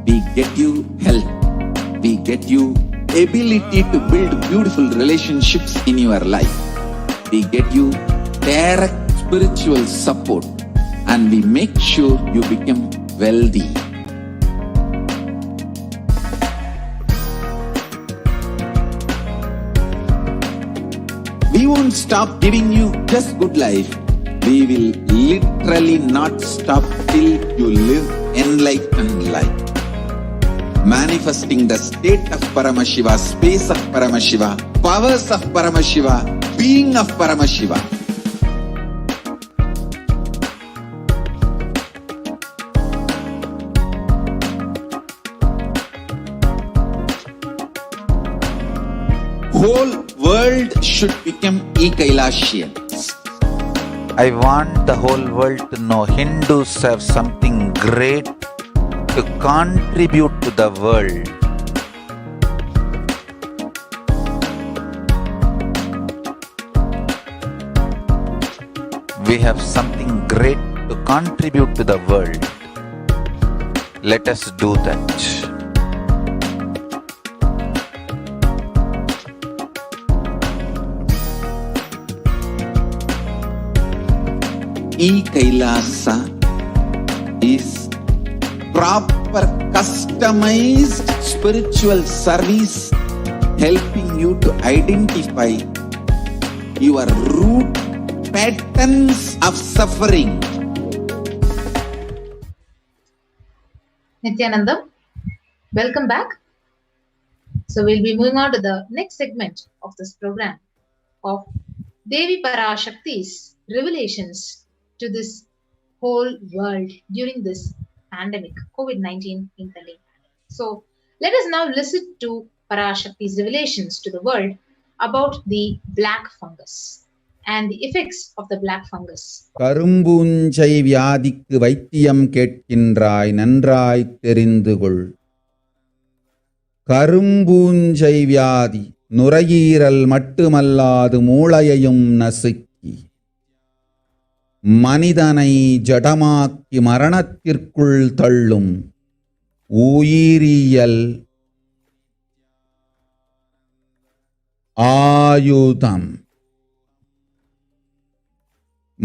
S3: We get you health. We get you ability to build beautiful relationships in your life. We get you direct spiritual support, and we make sure you become wealthy. We won't stop giving you just good life. We will literally not stop till you live enlightened life. Manifesting the state of Paramashiva, space of Paramashiva, powers of Paramashiva, being of Paramashiva. Whole world should become Kailasians.
S4: I want the whole world to know Hindus have something great to contribute to the world. We have something great to contribute to the world. Let us do that.
S3: Kailasa is proper customized spiritual service helping you to identify your root patterns of suffering
S5: Nithyanandam, welcome back. So we'll be moving on to the next segment of this program of Devi Parashakti's revelations to this whole world during this pandemic, COVID-19 pandemic. So let us now listen to Parashakti's revelations to the world about the black fungus and the effects of the black fungus.
S6: கரும்பூஞ்சை வியாதிக்கு வைத்தியம் கேட்கின்றாய், நன்றாய் தெரிந்து கொள். கரும்பூஞ்சை வியாதி நுரையீரல் மட்டுமல்லாது மூளையையும் நசுக்கி மனிதனை ஜடமாக்கி மரணத்திற்குள் தள்ளும் உயிரியல் ஆயுதம்.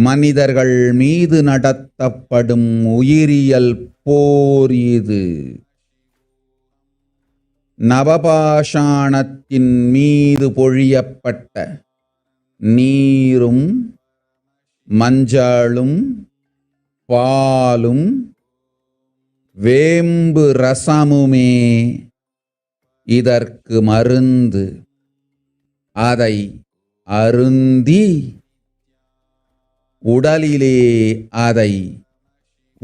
S6: மனிதர்கள் மீது நடத்தப்படும் உயிரியல் போர் இது. நவபாஷாணத்தின் மீது பொழியப்பட்ட நீரும் மஞ்சளும் பாலும் வேம்பு ரசமுமே இதற்கு மருந்து. அதை அருந்தி உடலிலே அதை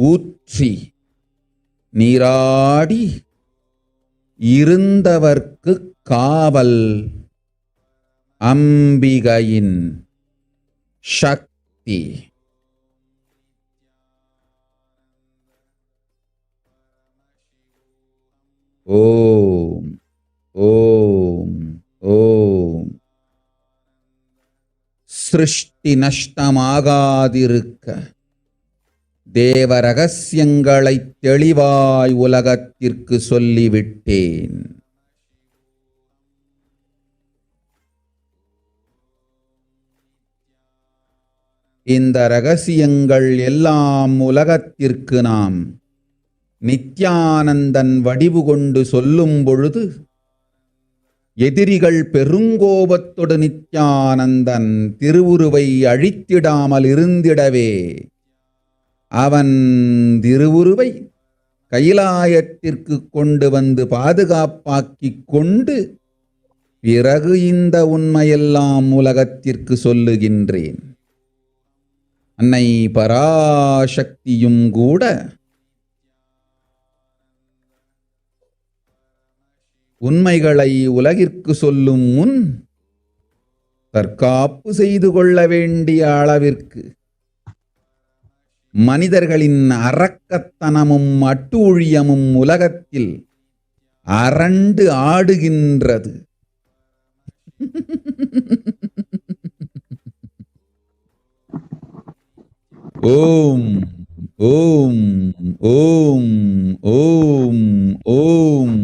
S6: ஊற்றி நீராடி இருந்தவர்க்கு காவல் அம்பிகையின் சக்தி. ஓம் ஓம் ஓம். சிருஷ்டி நஷ்டமாகாதிருக்க தேவ ரகசியங்களை தெளிவாய் உலகத்திற்கு சொல்லிவிட்டேன். இந்த ரகசியங்கள் எல்லாம் உலகத்திற்கு நாம் நித்யானந்தன் வடிவு கொண்டு சொல்லும் பொழுது எதிரிகள் பெருங்கோபத்தொடு நித்யானந்தன் திருவுருவை அழித்திடாமல் இருந்திடவே அவன் திருவுருவை கைலாயத்திற்கு கொண்டு வந்து பாதுகாப்பாக்கிக் கொண்டு பிறகு இந்த உண்மையெல்லாம் உலகத்திற்கு சொல்லுகின்றேன். அன்னை பராசக்தியும் கூட உண்மைகளை உலகிற்கு சொல்லும் முன் தற்காப்பு செய்து கொள்ள வேண்டிய அளவிற்கு மனிதர்களின் அரக்கத்தனமும் அட்டூழியமும் உலகத்தில் அரண்டு ஆடுகின்றது. ஓம் ஓம் ஓம் ஓம் ஓம்.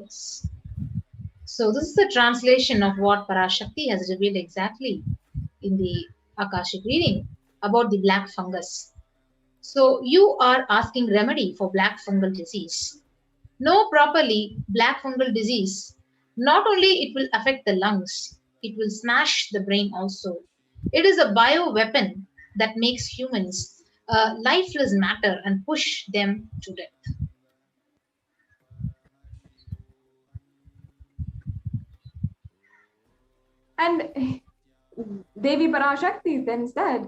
S5: Yes. So this is the translation of what Parashakti has revealed exactly in the Akashik reading about the black fungus. So you are asking remedy for black fungal disease. Know properly black fungal disease. Not only it will affect the lungs, it will smash the brain also. It is a bio weapon that makes humans lifeless matter and push them to death.
S2: And Devi Parashakti then said,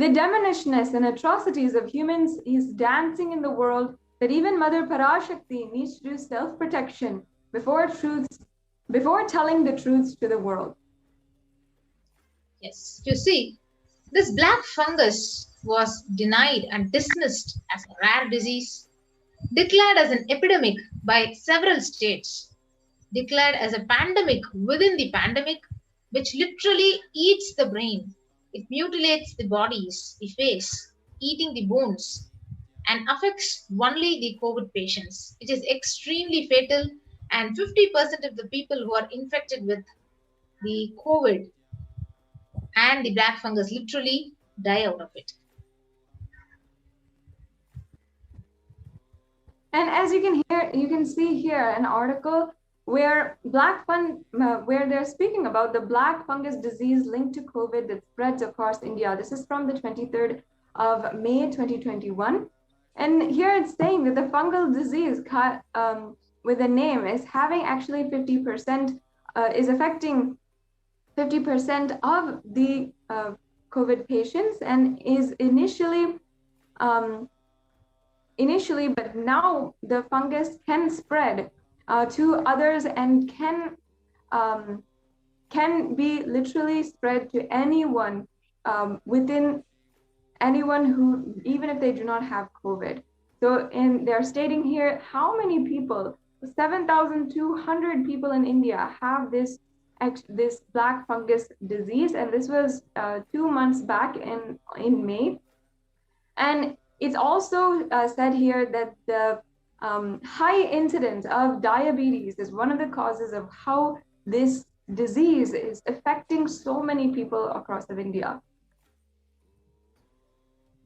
S2: the demonishness and atrocities of humans is dancing in the world that even Mother Parashakti needs to do self-protection before telling the truths to the world.
S5: Yes, you see, this black fungus was denied and dismissed as a rare disease, declared as an epidemic by several states, declared as a pandemic within the pandemic, which literally eats the brain. It mutilates the bodies, the face, eating the bones, and affects only the COVID patients. It is extremely fatal, and 50% of the people who are infected with the COVID and the black fungus literally die out of it.
S2: And as you can see here an article where they're speaking about the black fungus disease linked to COVID that spreads across India. This is from the 23rd of May 2021. And here it's saying that the fungal disease with a name is having actually 50%, is affecting 50% of the COVID patients, and is initially, but now the fungus can spread to others and can be literally spread to anyone within anyone who, even if they do not have COVID. So they're stating here how many people, 7,200 people in India have this black fungus disease, and this was 2 months back in May. And it's also said here that the high incidence of diabetes is one of the causes of how this disease is affecting so many people across India.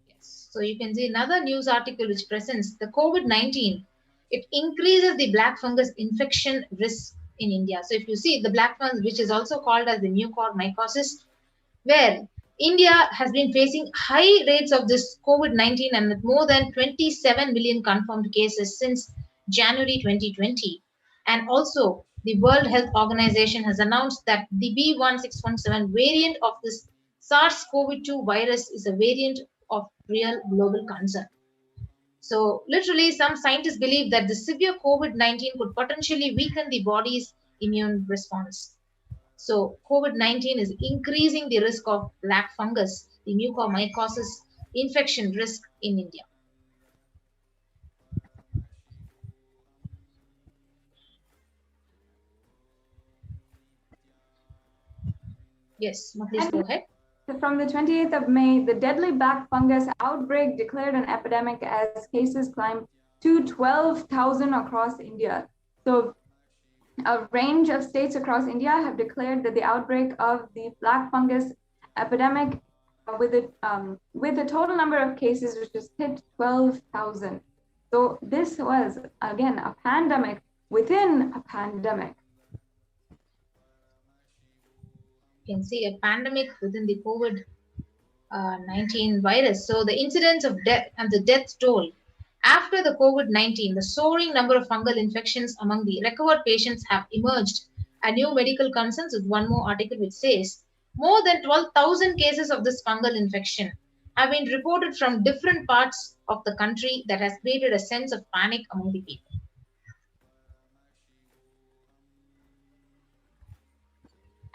S5: Yes. So you can see another news article which presents the COVID-19. It increases the black fungus infection risk in India. So if you see the black fungus, which is also called as the mucormycosis, where India has been facing high rates of this COVID-19 and with more than 27 million confirmed cases since January 2020. And also, the World Health Organization has announced that the B1617 variant of this SARS-CoV-2 virus is a variant of real global concern. So, literally, some scientists believe that the severe COVID-19 could potentially weaken the body's immune response. So COVID-19 is increasing the risk of black fungus, the mucormycosis infection risk in India. Yes, please go ahead.
S2: From the 28th of May, the deadly black fungus outbreak declared an epidemic as cases climbed to 12,000 across India. So a range of states across India have declared that the outbreak of the black fungus epidemic with a total number of cases which has hit 12,000. So this was, again, a pandemic within a pandemic.
S5: You can see a pandemic within the COVID-19 virus. So the incidence of death and the death toll after the COVID-19, the soaring number of fungal infections among the recovered patients have emerged. A new medical concerns with one more article which says more than 12,000 cases of this fungal infection have been reported from different parts of the country that has created a sense of panic among the people.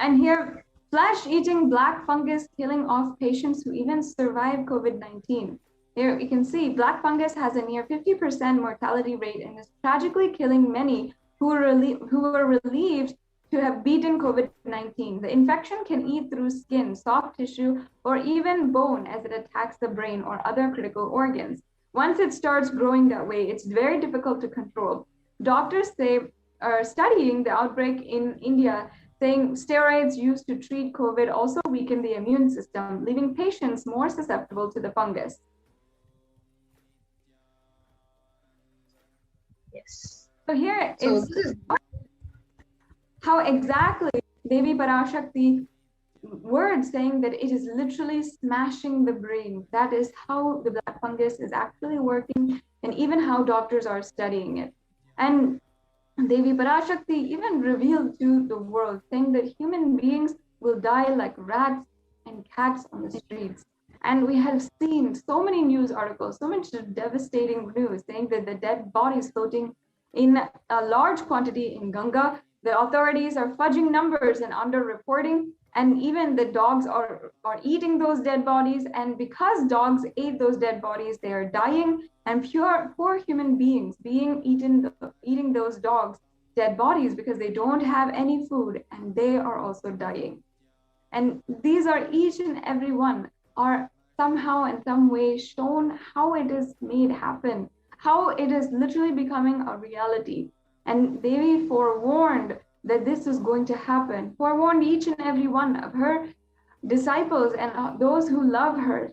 S2: And here, flesh-eating black fungus killing off patients who even survived COVID-19. Here you can see black fungus has a near 50% mortality rate and is tragically killing many who were relieved to have beaten COVID-19. The infection can eat through skin, soft tissue, or even bone as it attacks the brain or other critical organs. Once it starts growing that way, it's very difficult to control. Doctors are studying the outbreak in India, saying steroids used to treat COVID also weaken the immune system, leaving patients more susceptible to the fungus.
S5: Yes.
S2: So here is how exactly Devi Parashakti words saying that it is literally smashing the brain. That is how the black fungus is actually working, and even how doctors are studying it. And Devi Parashakti even revealed to the world, saying that human beings will die like rats and cats on the streets. And we have seen so many news articles, so much devastating news saying that the dead bodies floating in a large quantity in Ganga. The authorities are fudging numbers and under-reporting, and even the dogs are eating those dead bodies. And because dogs ate those dead bodies, they are dying, and poor human beings eating those dogs' dead bodies because they don't have any food, and they are also dying. And these are each and every one are somehow in some way shown how it is made happen, how it is literally becoming a reality. And Devi forewarned that this is going to happen, forewarned each and every one of her disciples and those who love her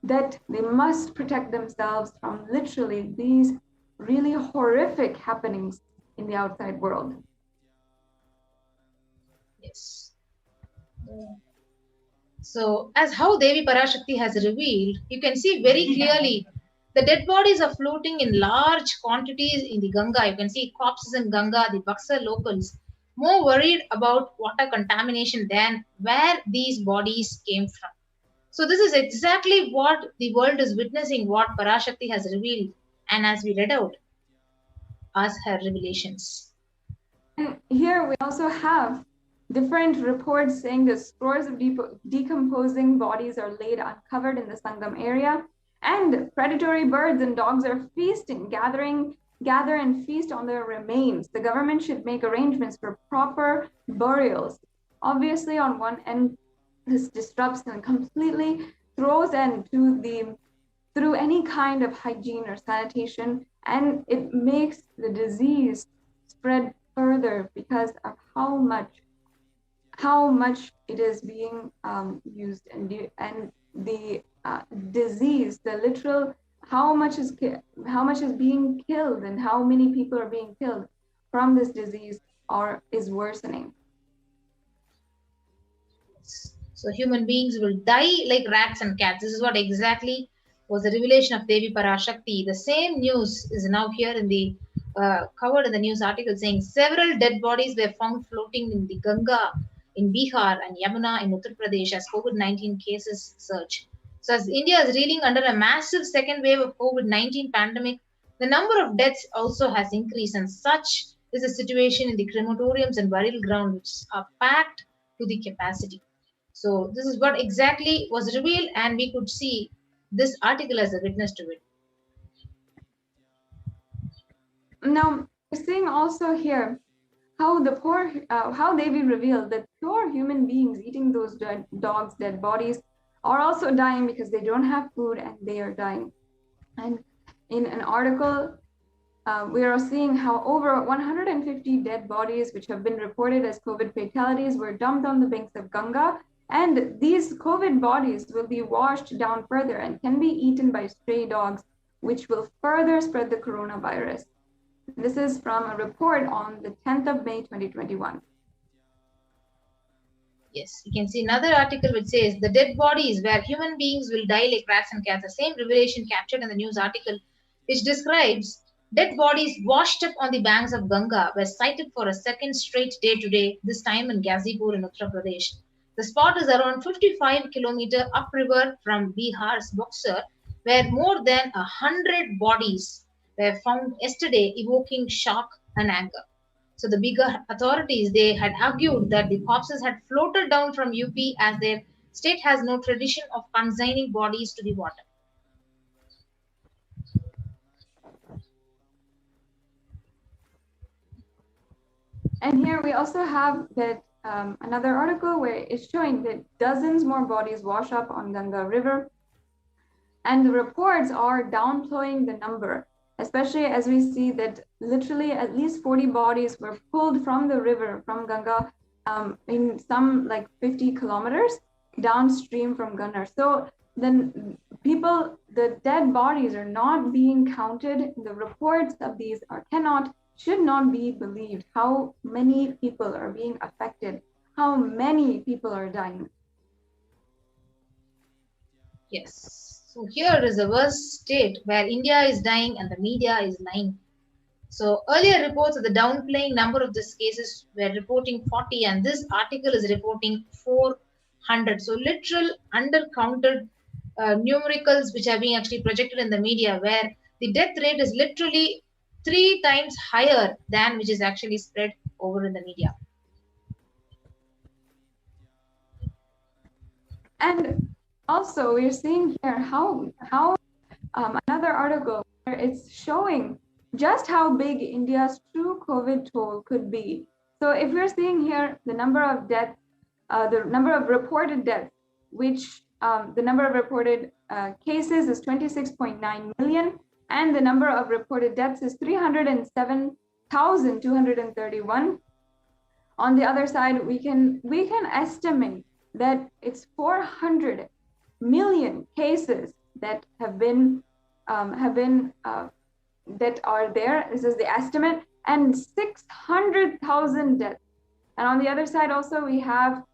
S2: that they must protect themselves from literally these really horrific happenings in the outside world.
S5: Yes. So, as how Devi Parashakti has revealed, you can see very clearly the dead bodies are floating in large quantities in the Ganga. You can see corpses in Ganga, the Buxar locals, more worried about water contamination than where these bodies came from. So, this is exactly what the world is witnessing, what Parashakti has revealed, and as we read out as her revelations.
S2: And here we also have different reports saying that scores of decomposing bodies are laid uncovered in the Sangam area, and predatory birds and dogs are feasting, gather and feast on their remains. The government should make arrangements for proper burials. Obviously, on one end, this disrupts and completely throws end to through any kind of hygiene or sanitation, and it makes the disease spread further because of how much it is being used, and the disease, the literal how much is being killed and how many people are being killed from this disease is worsening.
S5: So human beings will die like rats and cats. This is what exactly was the revelation of Devi Parashakti. The same news is now here in the covered in the news article, saying several dead bodies were found floating in the Ganga in Bihar and Yamuna in Uttar Pradesh as COVID-19 cases surge. So as India is reeling under a massive second wave of COVID-19 pandemic, the number of deaths also has increased, and such is the situation in the crematoriums and burial grounds, which are packed to the capacity. So this is what exactly was revealed, and we could see this article as a witness to it.
S2: Now, we're seeing also here how how Devi revealed that poor human beings eating those dogs' dead bodies are also dying because they don't have food and they are dying. And in an article, we are seeing how over 150 dead bodies, which have been reported as COVID fatalities, were dumped on the banks of Ganga. And these COVID bodies will be washed down further and can be eaten by stray dogs, which will further spread the coronavirus. This is from a report on the 10th of May, 2021.
S5: Yes, you can see another article which says the dead bodies where human beings will die like rats and cats. The same revelation captured in the news article, which describes dead bodies washed up on the banks of Ganga were sighted for a second straight day today, this time in Ghazipur in Uttar Pradesh. The spot is around 55 kilometers upriver from Bihar's Buxar, where more than 100 bodies were found yesterday, evoking shock and anger. So the bigger authorities, they had argued that the corpses had floated down from UP as their state has no tradition of consigning bodies to the water.
S2: And here we also have that another article where it's showing that dozens more bodies wash up on Ganga River, and the reports are downplaying the number, especially as we see that literally at least 40 bodies were pulled from the river, from Ganga, in some like 50 kilometers downstream from Gunnar. So then the dead bodies are not being counted. The reports of these should not be believed. How many people are being affected? How many people are dying?
S5: Yes. So here is a worst state where India is dying and the media is lying. So earlier reports of the downplaying number of these cases were reporting 40, and this article is reporting 400. So literal undercounted numericals which are being actually projected in the media, where the death rate is literally 3 times higher than which is actually spread over in the media.
S2: And also we're seeing here how another article where it's showing just how big India's true COVID toll could be. So if we're seeing here the number of deaths, the number of reported deaths, which the number of reported cases is 26.9 million, and the number of reported deaths is 307,231. On the other side, we can estimate that it's 400 million cases that have been that are there. This is the estimate, and 600,000 deaths And on the other side also, we have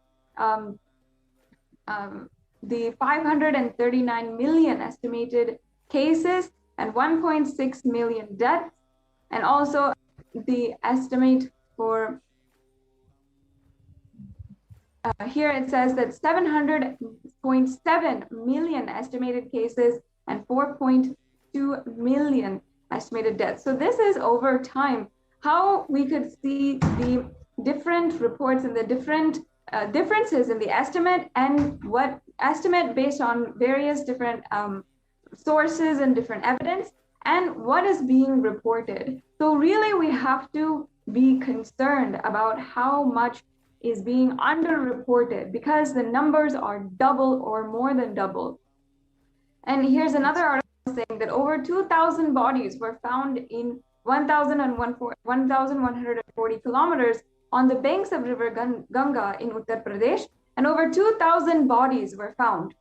S2: the 539 million estimated cases and 1.6 million deaths, and also the estimate for here it says that 700.7 million estimated cases and 4.2 million estimated deaths. So this is over time how we could see the different reports and the different differences in the estimate, and what estimate based on various different sources and different evidence, and what is being reported. So really we have to be concerned about how much is being underreported, because the numbers are double or more than double. And here's another article saying that over 2,000 bodies were found in 1,140 kilometers on the banks of River Ganga in Uttar Pradesh, and over 2,000 bodies were found.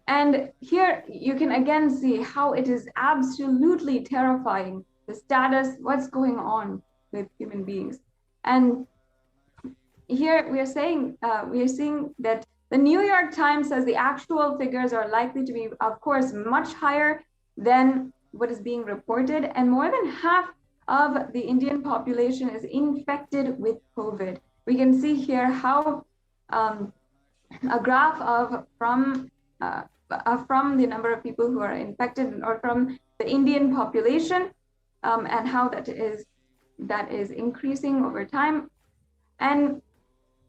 S2: And here you can again see how it is absolutely terrifying, the status, what's going on with human beings. And here we are seeing that the New York Times says the actual figures are likely to be, of course, much higher than what is being reported, and more than half of the Indian population is infected with COVID. We can see here how a graph of from the number of people who are infected, or from the Indian population, and how that is increasing over time. And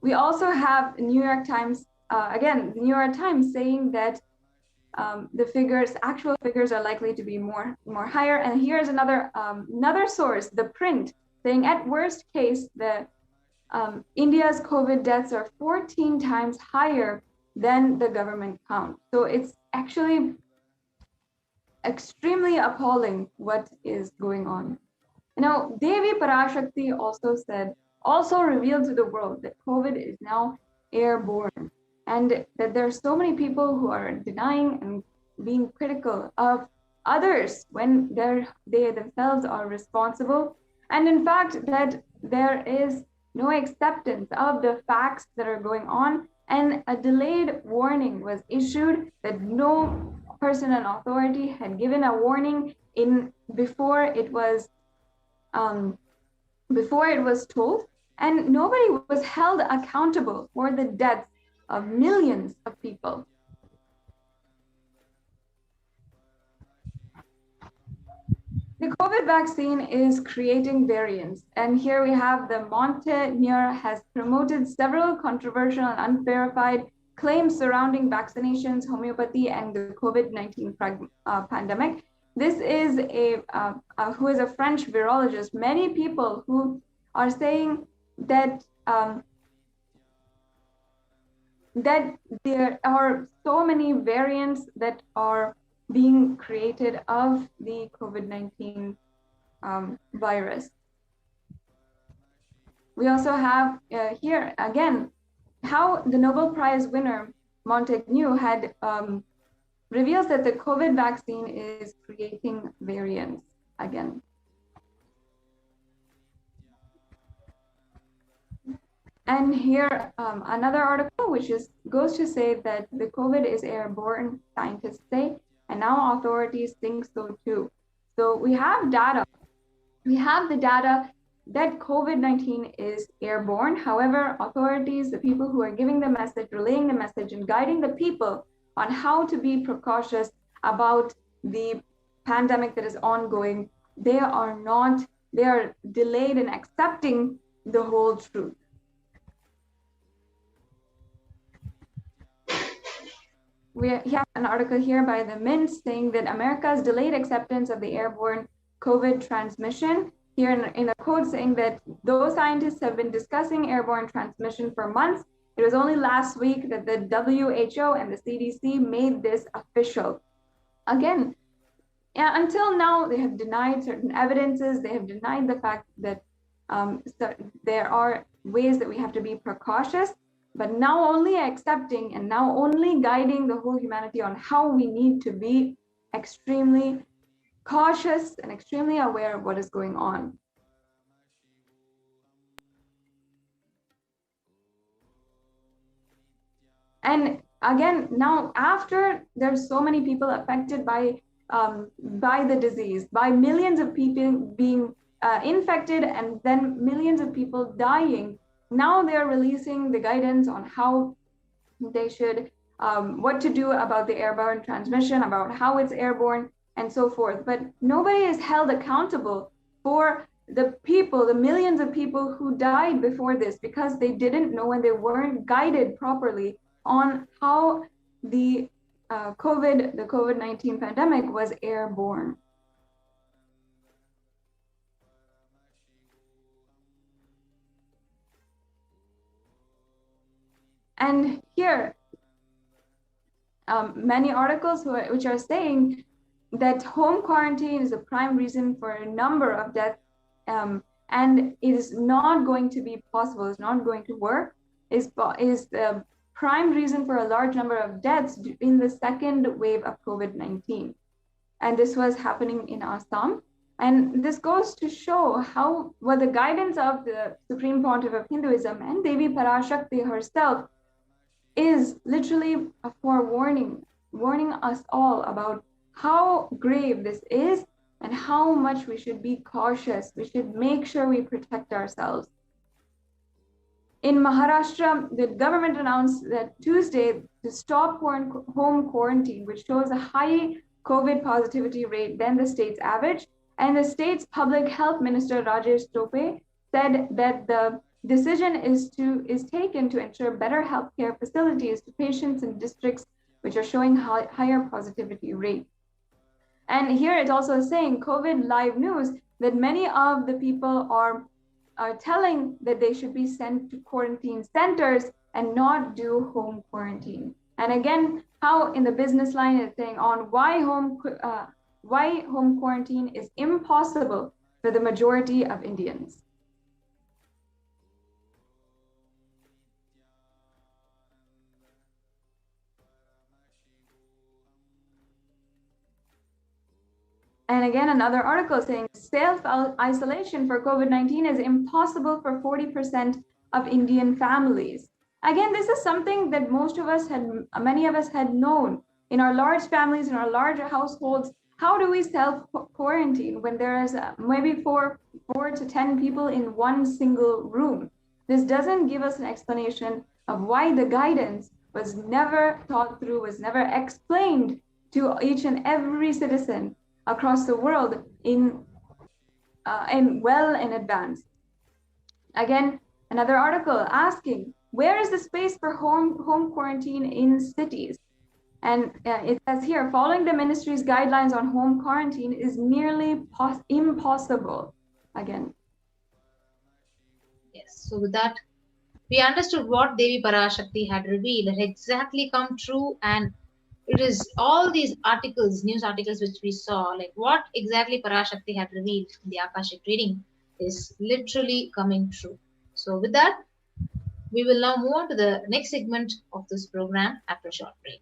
S2: we also have the New York Times, again, the New York Times saying that the actual figures are likely to be more higher. And here's another source, The Print, saying at worst case, India's COVID deaths are 14 times higher than the government count. So it's actually extremely appalling what is going on. Now, Devi Parashakti also revealed to the world that COVID is now airborne, and that there are so many people who are denying and being critical of others when they themselves are responsible. And in fact, that there is no acceptance of the facts that are going on, and a delayed warning was issued that no person in authority had given a warning before it was told, and nobody was held accountable for the deaths of millions of people. The COVID vaccine is creating variants, and here we have the Montenegro has promoted several controversial and unverified claims surrounding vaccinations, homeopathy, and the COVID-19 pandemic. This is who is a French virologist. Many people who are saying that that there are so many variants that are being created of the COVID-19 virus. We also have here again how the Nobel Prize winner Montaigne had reveals that the COVID vaccine is creating variants again. And here another article which goes to say that the COVID is airborne, scientists say, and now authorities think so too. So we have data. We have the data that COVID-19 is airborne. However, authorities, the people who are giving the message, relaying the message, and guiding the people on how to be precautious about the pandemic that is ongoing, they are delayed in accepting the whole truth. We have an article here by the Mint saying that America's delayed acceptance of the airborne COVID transmission. Here in a quote saying that though scientists have been discussing airborne transmission for months, it was only last week that the WHO and the CDC made this official. Again, until now, they have denied certain evidences. They have denied the fact that there are ways that we have to be precautious, but now only accepting and now only guiding the whole humanity on how we need to be extremely cautious and extremely aware of what is going on. And again, now after there's so many people affected by the disease, by millions of people being infected and then millions of people dying, now they're releasing the guidance on how they should, what to do about the airborne transmission, about how it's airborne and so forth. But nobody is held accountable for the people, the millions of people who died before this, because they didn't know and they weren't guided properly on how the COVID-19 pandemic was airborne. And here, many articles which are saying that home quarantine is a prime reason for a number of deaths, and it is not going to be possible, it's not going to work, is the prime reason for a large number of deaths in the second wave of COVID-19. And this was happening in Assam. And this goes to show what the guidance of the Supreme Pontiff of Hinduism and Devi Parashakti herself is literally a forewarning, warning us all about how grave this is and how much we should be cautious. We should make sure we protect ourselves. In Maharashtra, the government announced that Tuesday to stop home quarantine, which shows a high COVID positivity rate than the state's average. And the state's public health minister, Rajesh Tope, said that the decision is taken to ensure better healthcare facilities to patients in districts which are showing higher positivity rate. And here it's also saying, COVID Live News, that many of the people are telling that they should be sent to quarantine centers and not do home quarantine. And again, how in the business line it's saying on why home quarantine is impossible for the majority of Indians. And again, another article saying self-isolation for COVID-19 is impossible for 40% of Indian families. Again, this is something that many of us had known in our large families, in our large households. How do we self-quarantine when there is maybe four to 10 people in one single room? This doesn't give us an explanation of why the guidance was never thought through, was never explained to each and every citizen across the world in advance. Again, another article asking, where is the space for home quarantine in cities? And it says here, following the ministry's guidelines on home quarantine is nearly impossible. Again.
S5: Yes, so with that, we understood what Devi Parashakti had revealed had exactly come true, and it is all these articles, news articles which we saw, like what exactly Parashakti had revealed in the Akashik reading is literally coming true. So with that, we will now move on to the next segment of this program after a short break.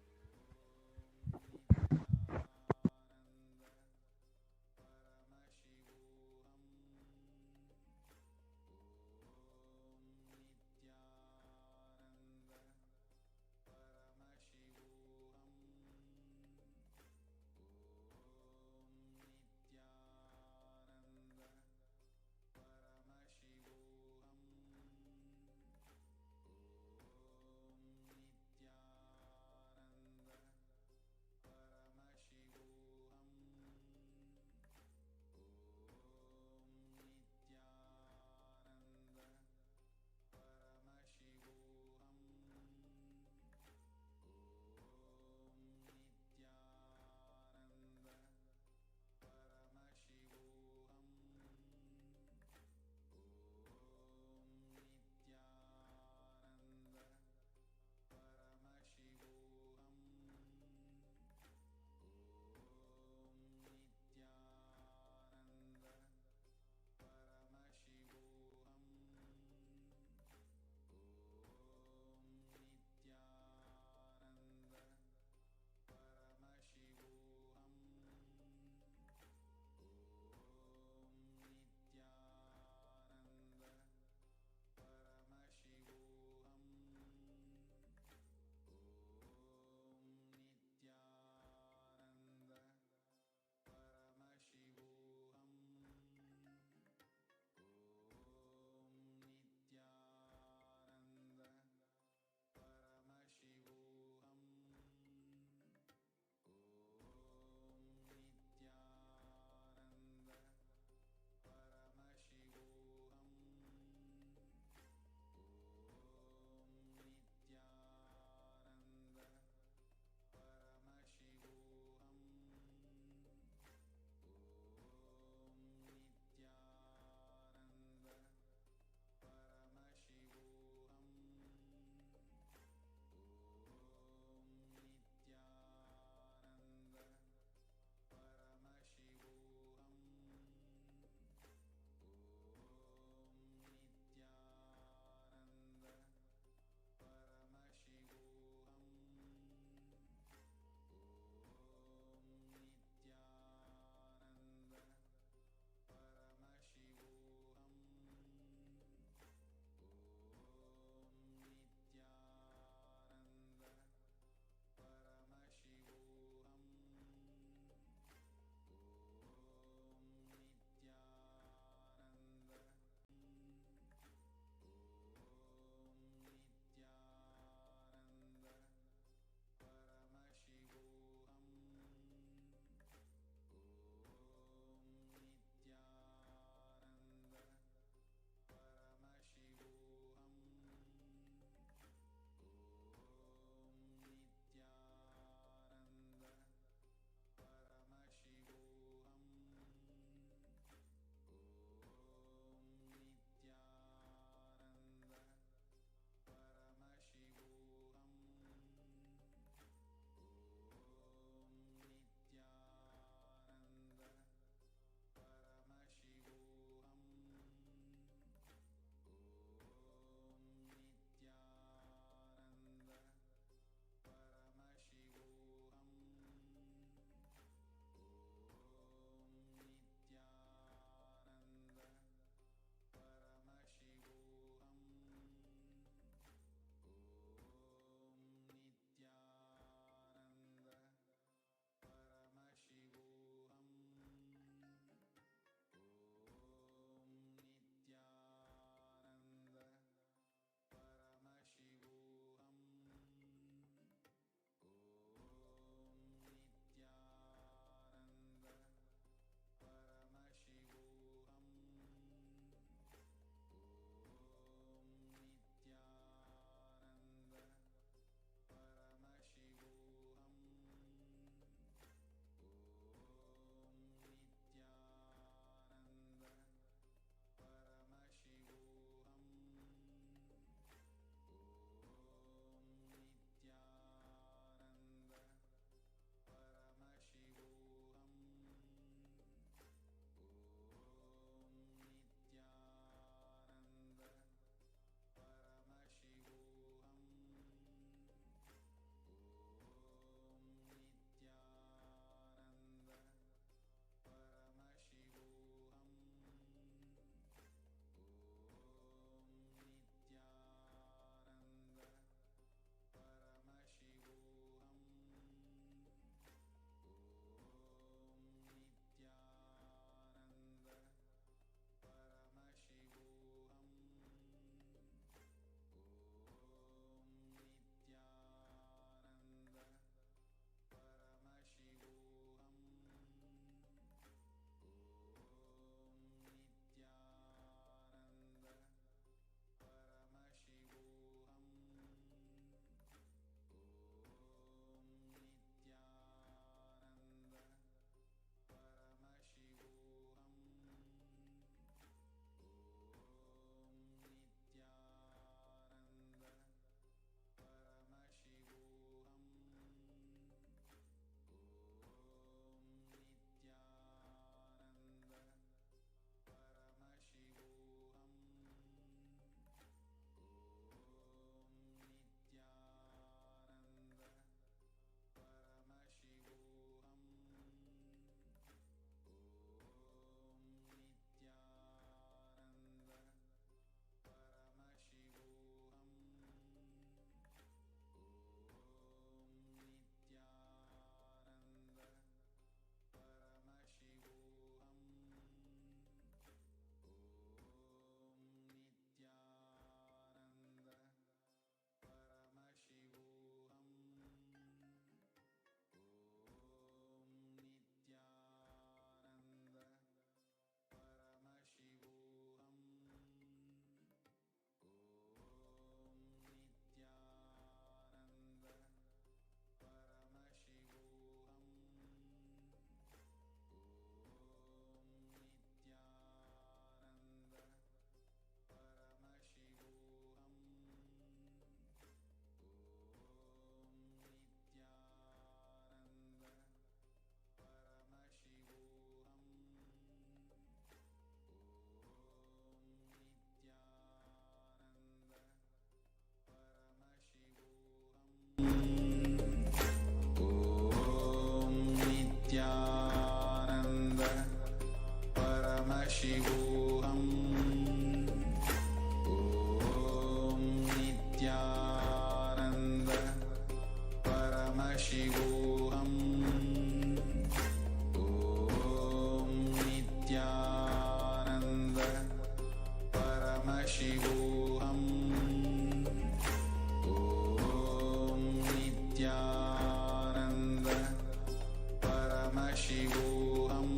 S3: Paramashivoham.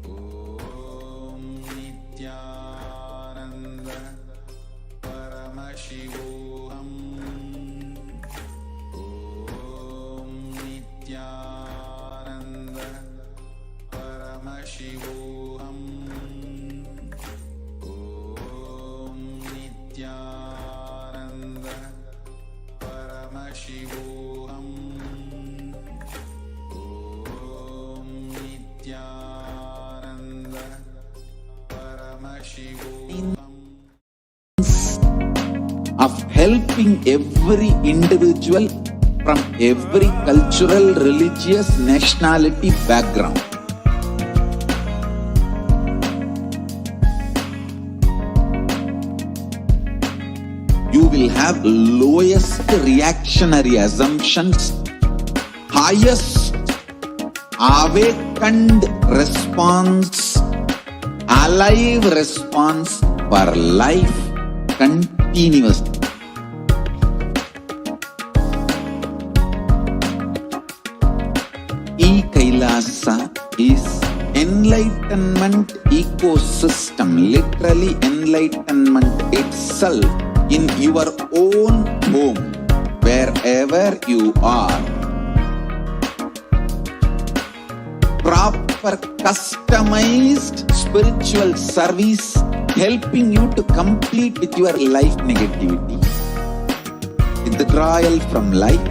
S3: Om Nithyananda Paramashivoham. Om Nithyananda Paramashivoham. Om Nithyananda Paramashivoham. Om Nithyananda Paramashivoham. Of helping every individual from every cultural, religious, nationality background. You will have lowest reactionary assumptions, highest awakened response, alive response for life continuously. Kailasa is enlightenment ecosystem, literally enlightenment itself in your own home, wherever you are. Proper customized spiritual service helping you to complete with your life negativity, withdrawal from life,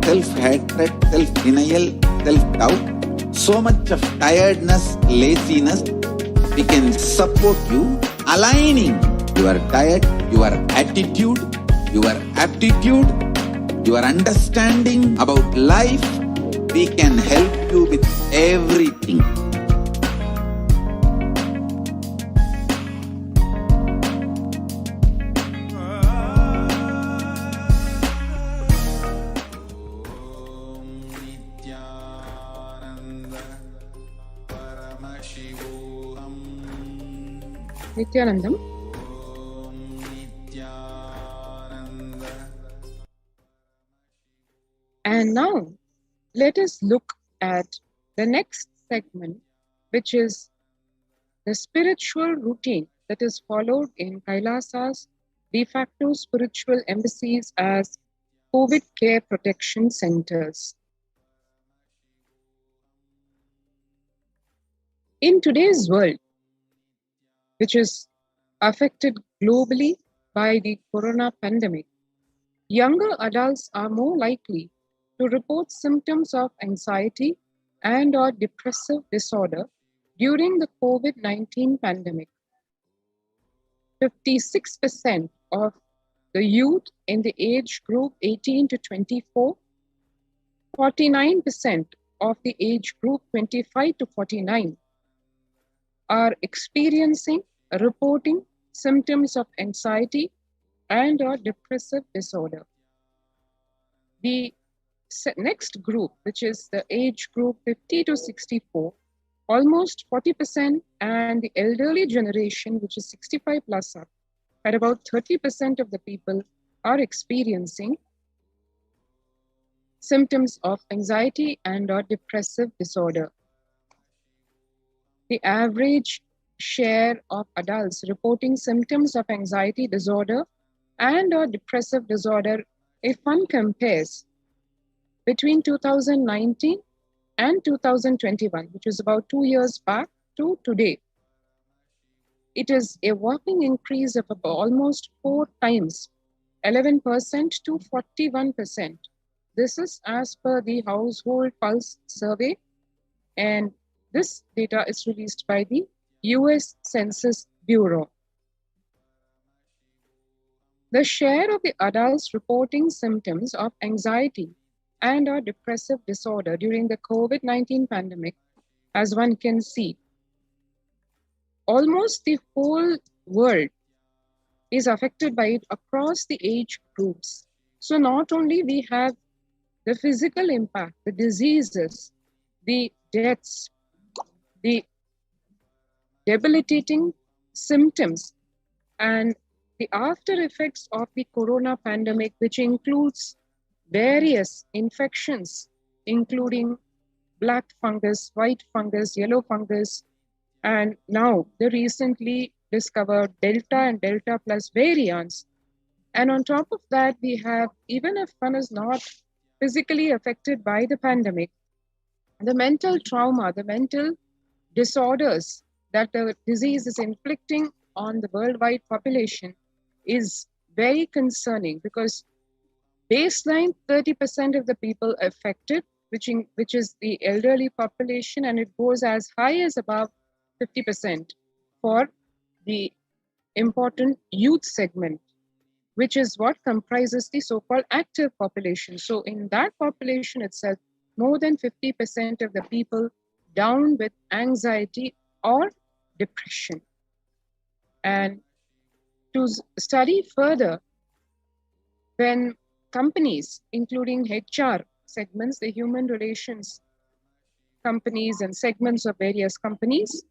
S3: self-hatred, self-denial, self-doubt, so much of tiredness, laziness. We can support you aligning your diet, your attitude, your aptitude, your understanding about life. We can help you with everything.
S7: Nithyanandam. And now let us look at the next segment, which is the spiritual routine that is followed in Kailasa's de facto spiritual embassies as COVID care protection centers. In today's world, which is affected globally by the corona pandemic, younger adults are more likely to report symptoms of anxiety and/or depressive disorder during the COVID-19 pandemic. 56% of the youth in the age group 18 to 24, 49% of the age group 25 to 49 are experiencing, reporting symptoms of anxiety and/or depressive disorder. The next group, which is the age group 50 to 64, almost 40%, and the elderly generation, which is 65 plus up, at about 30% of the people are experiencing symptoms of anxiety and/or depressive disorder. The average share of adults reporting symptoms of anxiety disorder and/or depressive disorder, if one compares between 2019 and 2021, which is about 2 years back to today, it is a whopping increase of about almost 4 times, 11% to 41%. This is as per the Household Pulse survey, and this data is released by the US Census Bureau. The share of the adults reporting symptoms of anxiety and/or depressive disorder during the COVID-19 pandemic, as one can see, almost the whole world is affected by it across the age groups. So not only we have the physical impact, the diseases, the deaths, the debilitating symptoms, and the after effects of the corona pandemic, which includes various infections, including black fungus, white fungus, yellow fungus, and now the recently discovered Delta and Delta plus variants. And on top of that, we have, even if one is not physically affected by the pandemic, the mental trauma, the mental disorders that the disease is inflicting on the worldwide population is very concerning, because baseline 30% of the people affected, which is the elderly population, and it goes as high as above 50% for the important youth segment, which is what comprises the so-called active population. So in that population itself, more than 50% of the people down with anxiety or depression. And to study further, when companies, including HR segments, the human relations companies and segments of various companies,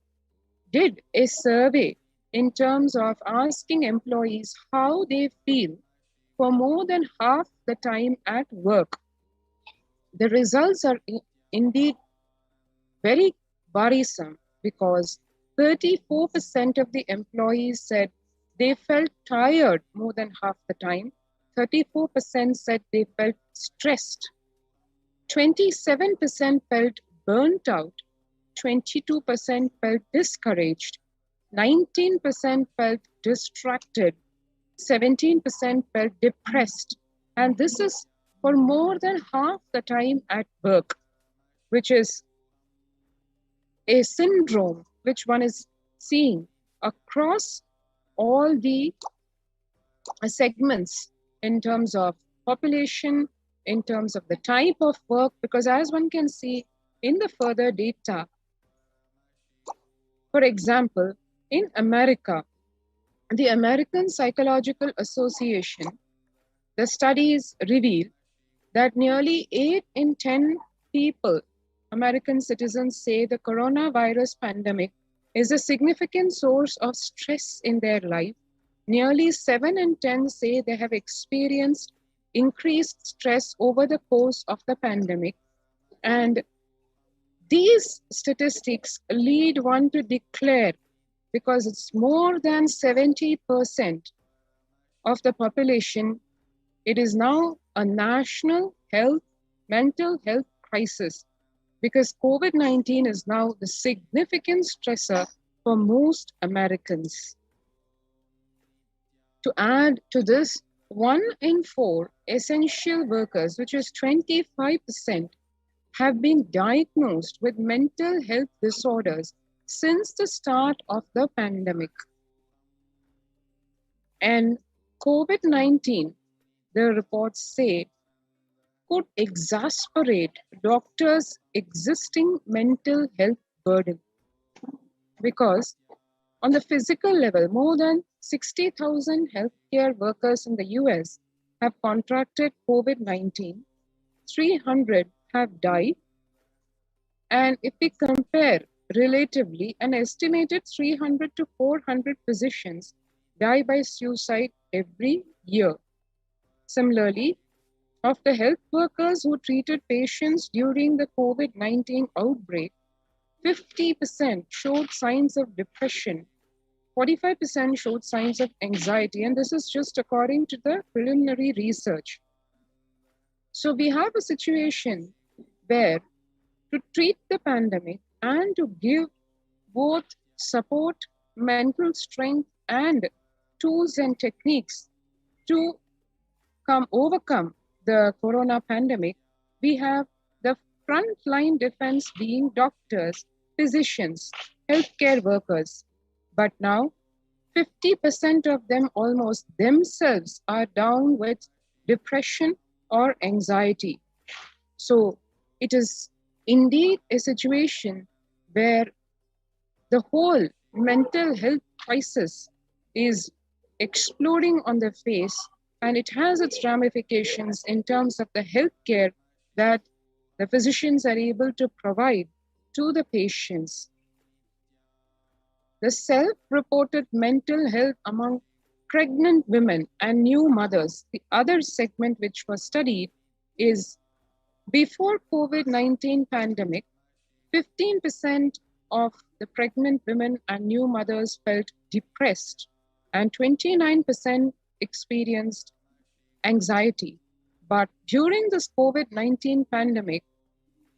S7: did a survey in terms of asking employees how they feel for more than half the time at work, the results are indeed very worrisome, because 34% of the employees said they felt tired more than half the time. 34% said they felt stressed. 27% felt burnt out. 22% felt discouraged. 19% felt distracted. 17% felt depressed. And this is for more than half the time at work, which is a syndrome which one is seeing across all the segments in terms of population, in terms of the type of work, because as one can see in the further data, for example, in America, the American Psychological Association, the studies reveal that nearly 8 in 10 people, American citizens, say the coronavirus pandemic is a significant source of stress in their life. Nearly 7 in 10 say they have experienced increased stress over the course of the pandemic. And these statistics lead one to declare, because it's more than 70% of the population, it is now a national mental health crisis, because COVID-19 is now the significant stressor for most Americans. To add to this, 1 in 4 essential workers, which is 25%, have been diagnosed with mental health disorders since the start of the pandemic. And COVID-19, the reports say, could exacerbate doctors' existing mental health burden. Because on the physical level, more than 60,000 healthcare workers in the US have contracted COVID-19, 300 have died, and if we compare relatively, an estimated 300 to 400 physicians die by suicide every year. Similarly, of the health workers who treated patients during the COVID-19 outbreak, 50% showed signs of depression, 45% showed signs of anxiety, and this is just according to the preliminary research. So we have a situation where to treat the pandemic and to give both support, mental strength, and tools and techniques to overcome the corona pandemic, we have the frontline defense being doctors, physicians, healthcare workers. But now 50% of them almost themselves are down with depression or anxiety. So it is indeed a situation where the whole mental health crisis is exploding on the face, and it has its ramifications in terms of the healthcare that the physicians are able to provide to the patients. The self-reported mental health among pregnant women and new mothers, the other segment which was studied, is before COVID-19 pandemic, 15% of the pregnant women and new mothers felt depressed, and 29% experienced anxiety. But during this COVID-19 pandemic,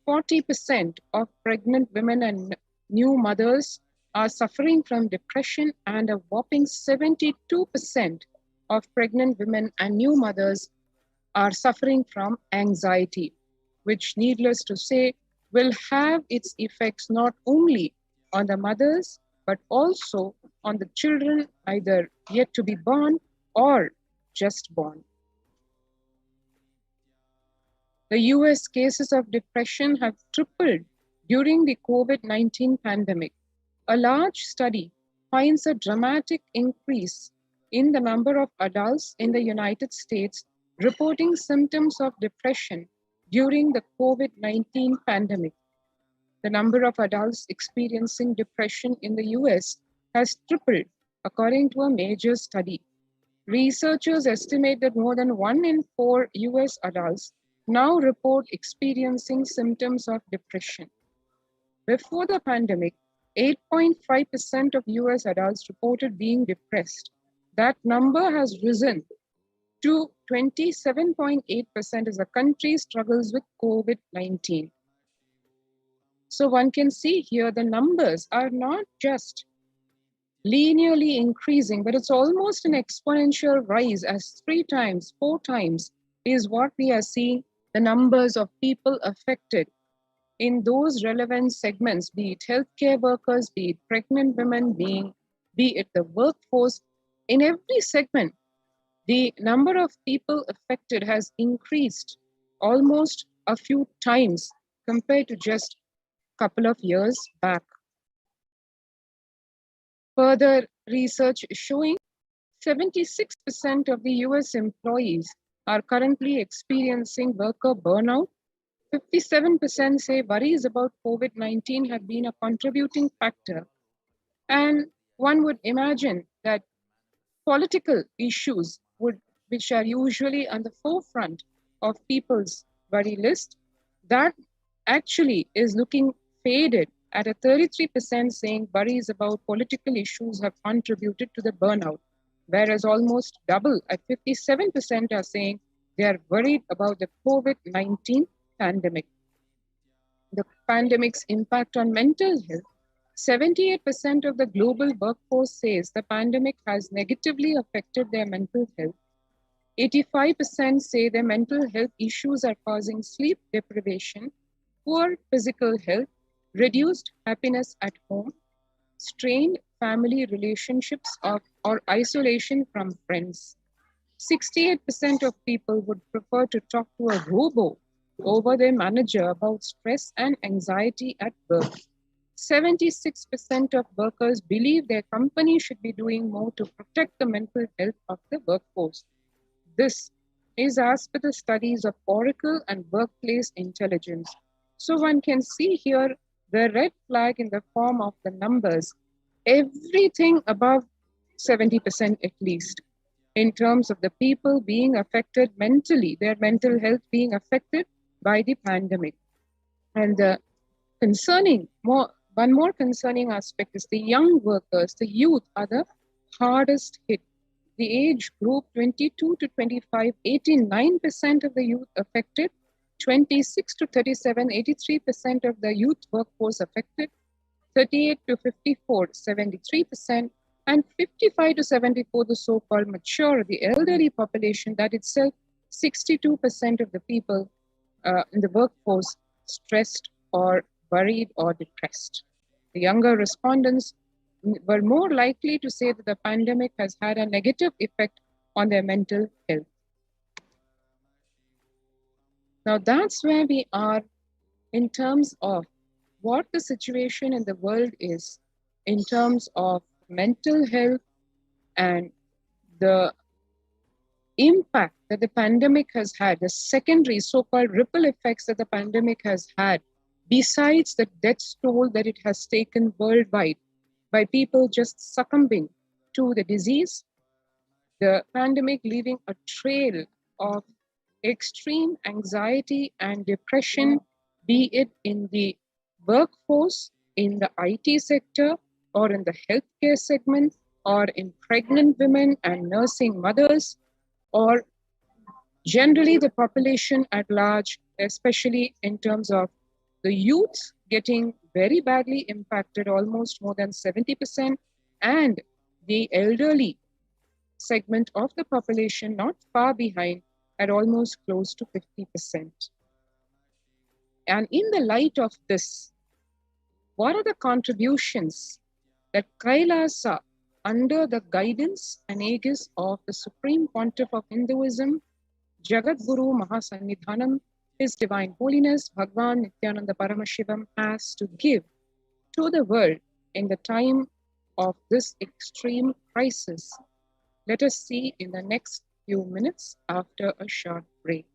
S7: 40% of pregnant women and new mothers are suffering from depression, and a whopping 72% of pregnant women and new mothers are suffering from anxiety, which, needless to say, will have its effects not only on the mothers, but also on the children either yet to be born or just born. The US cases of depression have tripled during the COVID-19 pandemic. A large study finds a dramatic increase in the number of adults in the United States reporting symptoms of depression during the COVID-19 pandemic. The number of adults experiencing depression in the US has tripled, according to a major study. Researchers estimate that more than 1 in 4 US adults now report experiencing symptoms of depression. Before the pandemic, 8.5% of US adults reported being depressed. That number has risen to 27.8% as the country struggles with COVID-19. So one can see here the numbers are not just linearly increasing, but it's almost an exponential rise, as 3 times, 4 times is what we are seeing the numbers of people affected in those relevant segments, be it healthcare workers, be it pregnant women, be it the workforce. In every segment, the number of people affected has increased almost a few times compared to just a couple of years back. Further research is showing 76% of the US employees are currently experiencing worker burnout. 57% say worries about COVID-19 have been a contributing factor. And one would imagine that political issues, which are usually on the forefront of people's worry list, that actually is looking faded at a 33% saying worries about political issues have contributed to the burnout, whereas almost double at 57% are saying they are worried about the COVID-19 pandemic. The pandemic's impact on mental health. 78% of the global workforce says the pandemic has negatively affected their mental health. 85% say their mental health issues are causing sleep deprivation, poor physical health, reduced happiness at home, strained family relationships, or isolation from friends. 68% of people would prefer to talk to a robo over their manager about stress and anxiety at work. 76% of workers believe their company should be doing more to protect the mental health of the workforce. This is as per the studies of Oracle and Workplace Intelligence. So one can see here the red flag in the form of the numbers, everything above 70% at least, in terms of the people being affected mentally, their mental health being affected by the pandemic. And the one more concerning aspect is the young workers, the youth are the hardest hit. The age group 22 to 25, 89% of the youth affected, 26 to 37, 83% of the youth workforce affected, 38 to 54, 73%, and 55 to 74, the so-called mature, the elderly population, that itself 62% of the people in the workforce stressed or worried or depressed. The younger respondents were more likely to say that the pandemic has had a negative effect on their mental health. Now that's where we are in terms of what the situation in the world is in terms of mental health and the impact that the pandemic has had, the secondary so-called ripple effects that the pandemic has had, besides the death toll that it has taken worldwide by people just succumbing to the disease, the pandemic leaving a trail of extreme anxiety and depression, be it in the workforce in the IT sector or in the healthcare segment or in pregnant women and nursing mothers, or generally the population at large, especially in terms of the youth getting very badly impacted, almost more than 70%, and the elderly segment of the population not far behind at almost close to 50%. And in the light of this, what are the contributions that Kailasa, under the guidance and aegis of the Supreme Pontiff of Hinduism, Jagat Guru Mahasannidhanam, His Divine Holiness Bhagwan Nithyananda Paramashivam, has to give to the world in the time of this extreme crisis? Let us see in the next few minutes after a short break.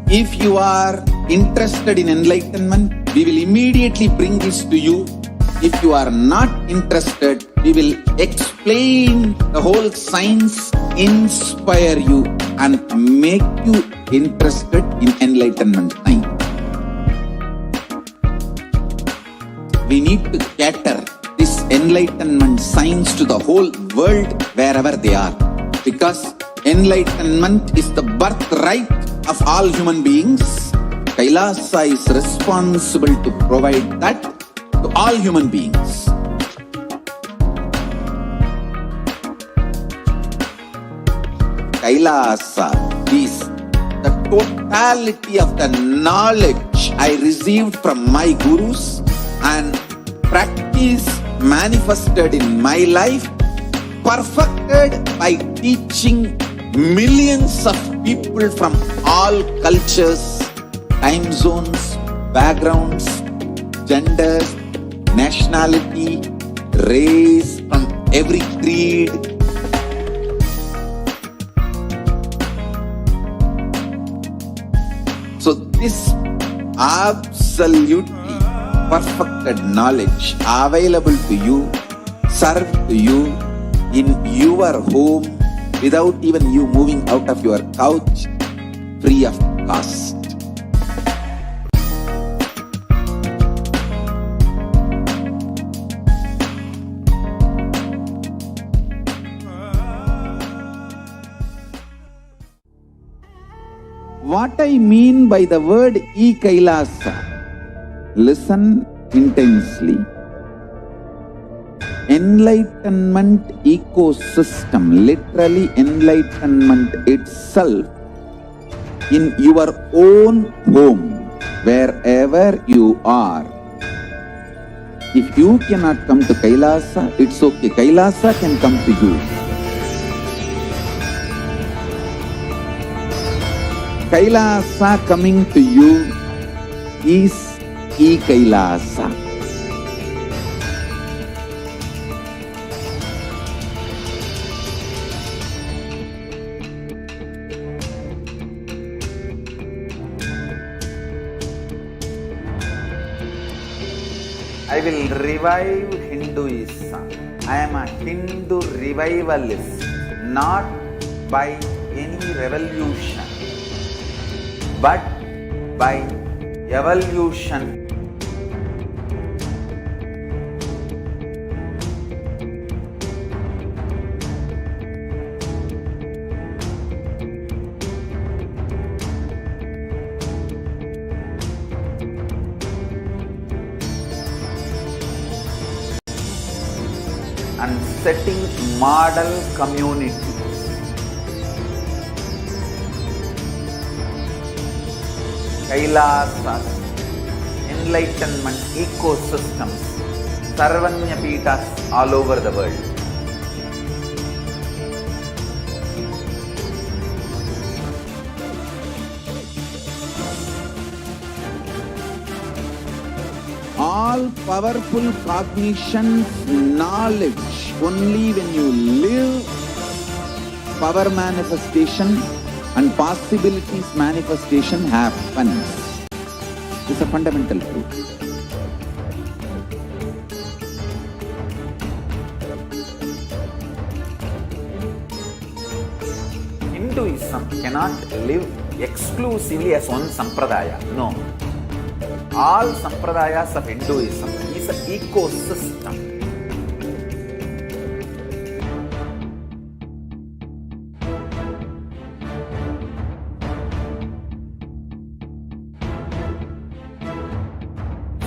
S3: If you are interested in enlightenment, we will immediately bring this to you. If you are not interested, we will explain the whole science, inspire you and make you interested in enlightenment time. We need to cater this enlightenment science to the whole world wherever they are, because enlightenment is the birthright of all human beings. Kailasa is responsible to provide that to all human beings. Kailasa is the totality of the knowledge I received from my gurus and practice manifested in my life, perfected by teaching millions of people from all cultures, time zones, backgrounds, genders, nationality, race, from every creed. So this absolutely perfected knowledge available to you, served to you in your home, without even you moving out of your couch, free of cost. What I mean by the word Kailasa, listen intensely. Enlightenment ecosystem, literally enlightenment itself, in your own home, wherever you are. If you cannot come to Kailasa, it's okay. Kailasa can come to you. Kailasa coming to you is Kailasa. I will revive Hinduism. I am a Hindu revivalist, not by any revolution, but by evolution. And setting model communities. Kailasas, enlightenment ecosystems, Sarvanya Pitas all over the world. All powerful cognition, knowledge only when you live, power manifestation and possibilities manifestation happens. It's a fundamental truth. Hinduism cannot live exclusively as one sampradaya. No. All sampradayas of Hinduism is an ecosystem.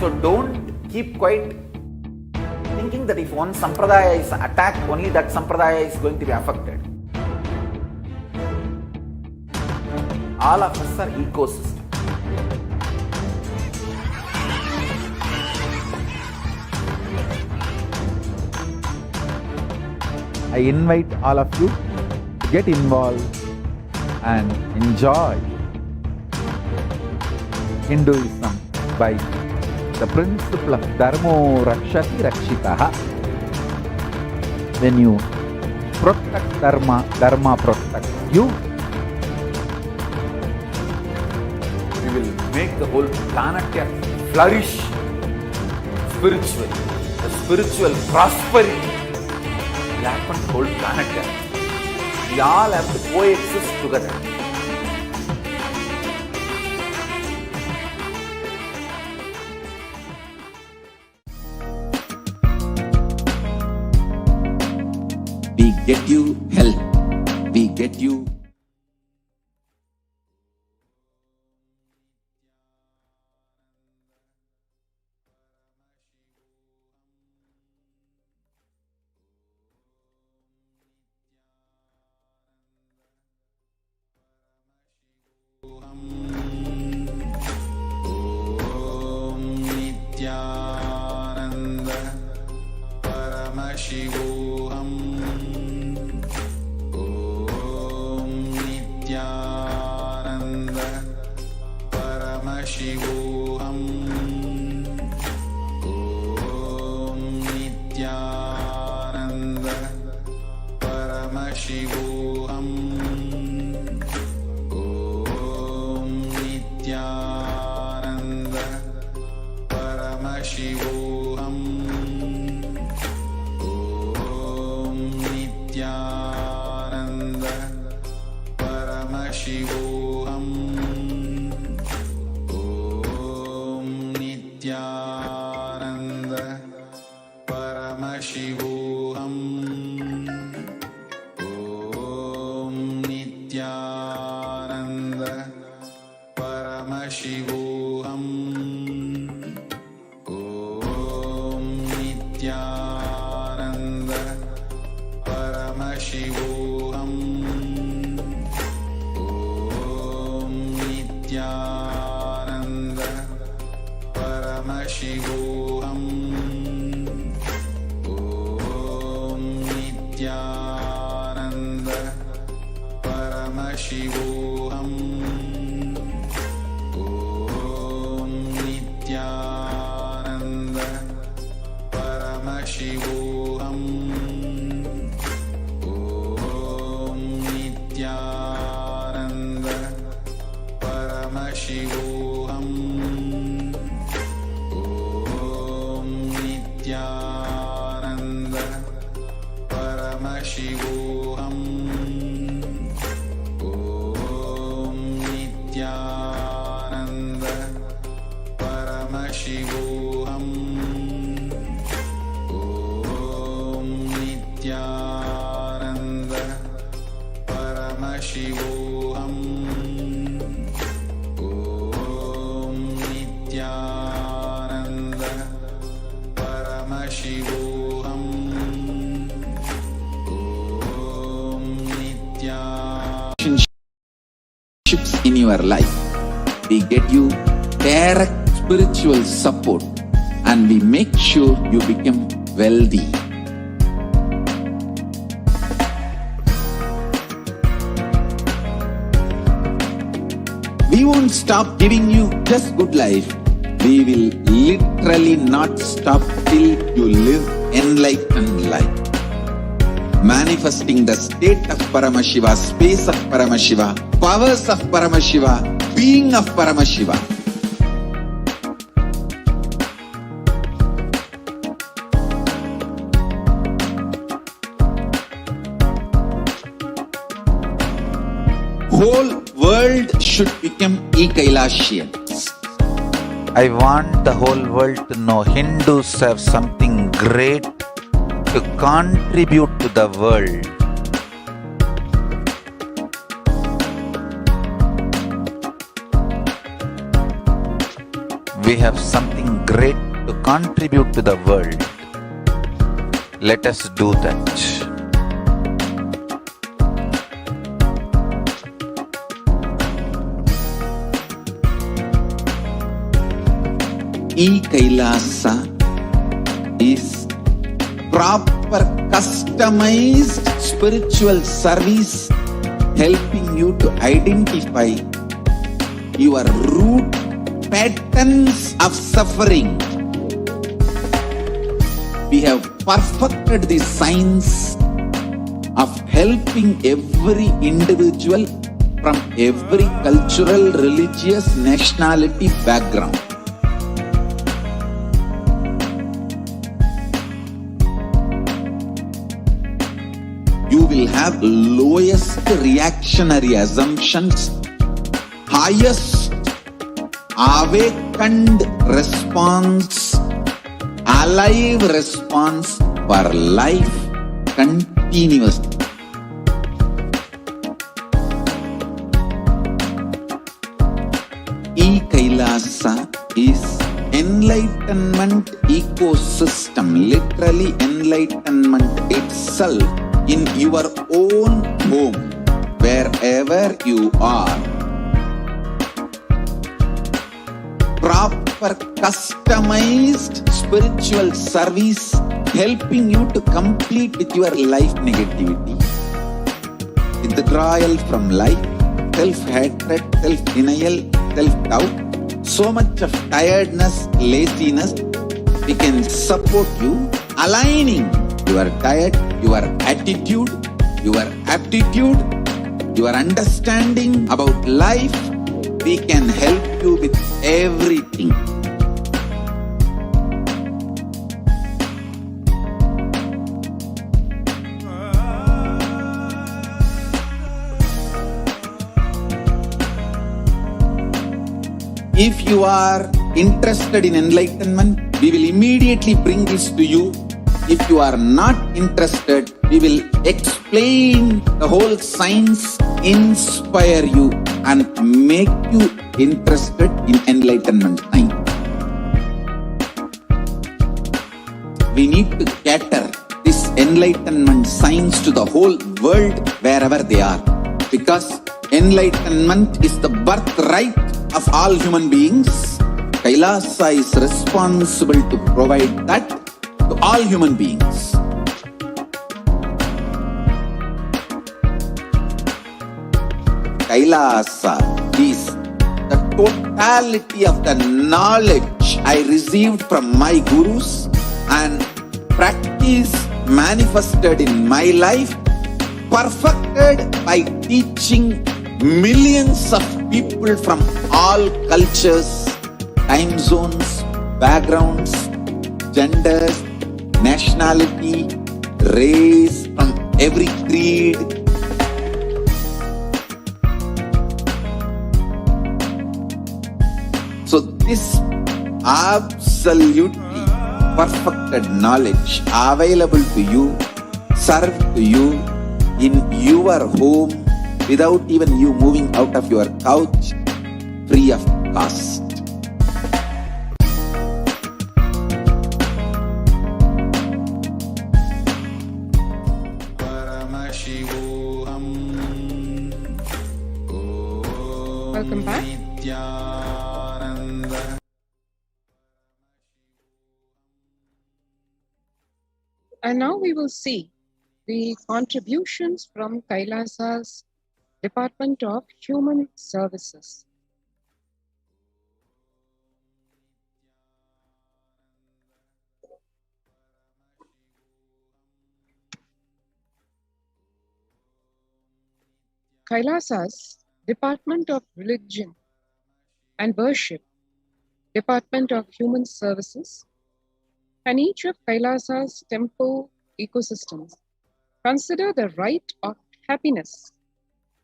S3: So don't keep quiet thinking that if one sampradaya is attacked, only that sampradaya is going to be affected. All of us are ecosystem. I invite all of you to get involved and enjoy Hinduism by the principle of Dharmo Rakshati Rakshitaha. When you protect Dharma, Dharma protects you. We will make the whole planet flourish spiritually. The spiritual prosperity will happen to the whole planet. We all have to coexist together. We get you help. We get you. Nithyananda Paramashivoham. Om Nithyananda Paramashivoham. Om Nithyananda Paramashivoham. Om Nithyananda Paramashivoham. Om Nithyananda Paramashivoham. Om Nithyananda Paramashivoham. Om Nithyananda Paramashivoham. Om Nithyananda Paramashivoham. Om Nithyananda Paramashivoham. Om Nithyananda Paramashivoham. Om Nithyananda Paramashivoham. Om Nithyananda Paramashivoham. Om Nithyananda Paramashivoham. Om Nithyananda Paramashivoham. Om Nithyananda Paramashivoham. Om Nithyananda Paramashivoham. Om Relationships in your life. We get you direct spiritual support and we make sure you become wealthy. We won't stop giving you just good life. We will literally not stop till you live enlightened life. manifesting the state of Paramashiva, space of Paramashiva, powers of Paramashiva, being of Paramashiva. Whole world should become Kailasians.
S4: I want the whole world to know Hindus have something great to contribute to the world. We have something great to contribute to the world. Let us do that.
S3: Kailasa is proper customized spiritual service helping you to identify your root patterns of suffering. We have perfected the science of helping every individual from every cultural, religious, nationality background. You will have lowest reactionary assumptions, highest awakened response, alive response for life continuously. Kailasa is enlightenment ecosystem, literally enlightenment itself in your own home, wherever you are. Proper customized spiritual service helping you to complete with your life negativity, withdrawal from life, self-hatred, self-denial, self-doubt, so much of tiredness, laziness. We can support you aligning your diet, your attitude, your aptitude, your understanding about life. We can help you with everything. If you are interested in enlightenment, we will immediately bring this to you. If you are not interested, we will explain the whole science, inspire you and make you interested in enlightenment science. We need to cater this enlightenment science to the whole world wherever they are, because enlightenment is the birthright of all human beings. Kailasa is responsible to provide that to all human beings. Kailasa is the totality of the knowledge I received from my gurus and practice manifested in my life, perfected by teaching millions of people from all cultures, time zones, backgrounds, genders, nationality, race, from every creed. So this absolutely perfected knowledge available to you, served to you in your home without even you moving out of your couch, free of cost. Paramashivoham.
S7: Welcome back. And now we will see the contributions from Kailasa's Department of Human Services. Kailasa's Department of Religion and Worship, Department of Human Services, and each of Kailasa's temple ecosystems consider the right of happiness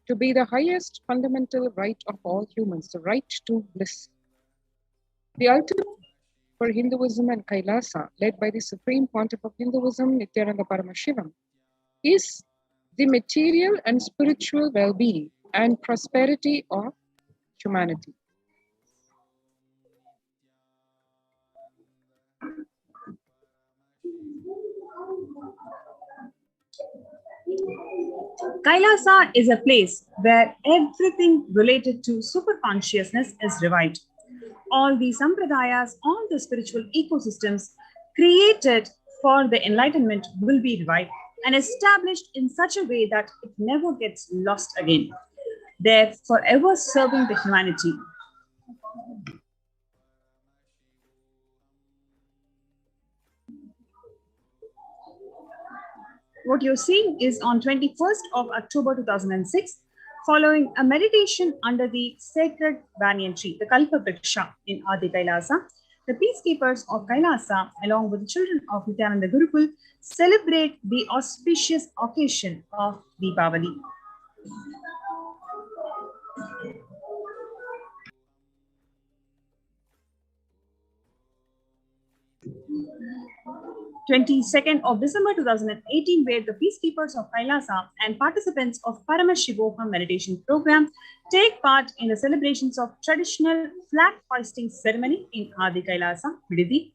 S7: to be the highest fundamental right of all humans, the right to bliss. The ultimate for Hinduism and Kailasa, led by the Supreme Pontiff of Hinduism, Nithyananda Paramashivam, is the material and spiritual well-being and prosperity of humanity.
S8: Kailasa is a place where everything related to superconsciousness is revived. All the sampradayas, all the spiritual ecosystems created for the enlightenment will be revived and established in such a way that it never gets lost again. They're forever serving the humanity. What you're seeing is on 21st of October 2006, following a meditation under the sacred banyan tree, the Kalpa Vriksha in Adi Kailasa, the peacekeepers of Kailasa, along with the children of Nithyananda Gurukul, celebrate the auspicious occasion of Deepavali. (22nd of December 2018), where the peacekeepers of Kailasa and participants of Paramashivoham meditation program take part in the celebrations of traditional flag hoisting ceremony in Adi Kailasa, Vididi.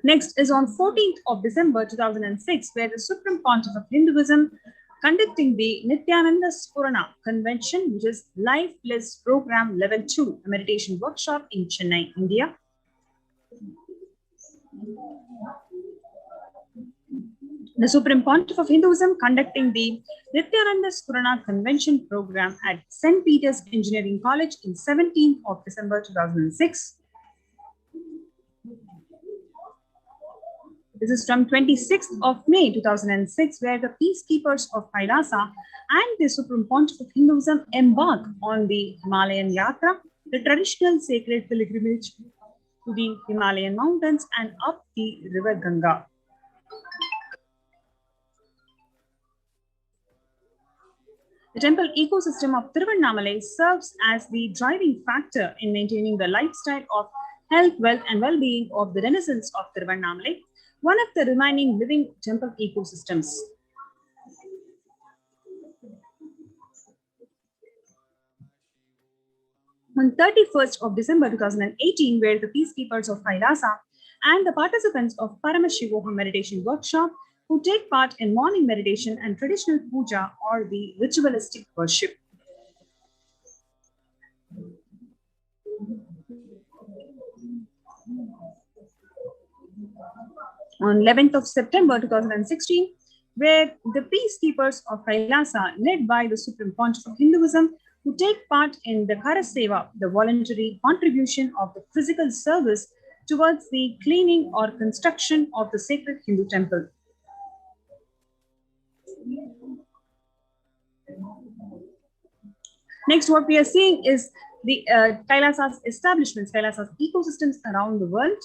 S8: Next is on 14th of December 2006, where the Supreme Pontiff of Hinduism conducting the Nithyananda Spurana Convention, which is Life Bliss Program Level 2, a meditation workshop in Chennai, India. The Supreme Pontiff of Hinduism conducting the Nithyananda Spurana Convention program at St. Peter's Engineering College in 17th of December 2006. This is from 26th of May 2006, where the peacekeepers of Kailasa and the Supreme Pontiff of Hinduism embark on the Himalayan Yatra, the traditional sacred pilgrimage to the Himalayan mountains and up the river Ganga. The temple ecosystem of Tiruvannamalai serves as the driving factor in maintaining the lifestyle of health, wealth, and well-being of the denizens of Tiruvannamalai, one of the remaining living temple ecosystems. On 31st of December 2018, where the peacekeepers of Kailasa and the participants of Paramashivoham meditation workshop who take part in morning meditation and traditional puja or the ritualistic worship. On 11th of September 2016, where the peacekeepers of Kailasa, led by the Supreme Pontiff of Hinduism, who take part in the Karaseva, the voluntary contribution of the physical service towards the cleaning or construction of the sacred Hindu temple. Next, what we are seeing is the Kailasa's establishments, Kailasa's ecosystems around the world.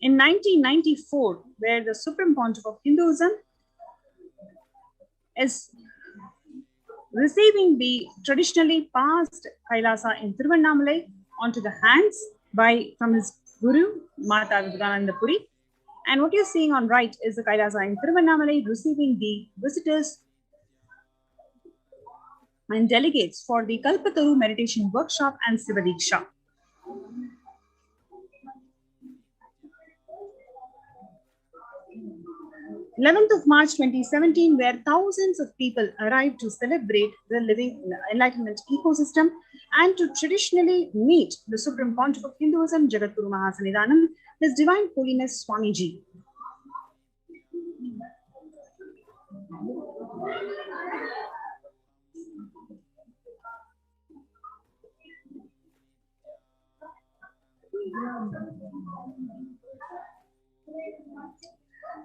S8: In 1994, where the Supreme Pontiff of Hinduism is receiving the traditionally passed Kailasa in Tiruvannamalai onto the hands from his Guru, Mata Vivekananda Puri. And what you're seeing on right is the Kailasa in Tiruvannamalai receiving the visitors and delegates for the Kalpataru meditation workshop and Sivadiksha. 11th of March 2017, where thousands of people arrived to celebrate the living enlightenment ecosystem and to traditionally meet the Supreme Pontiff of Hinduism, Jagadguru Mahasannidhanam, His Divine Holiness Swamiji.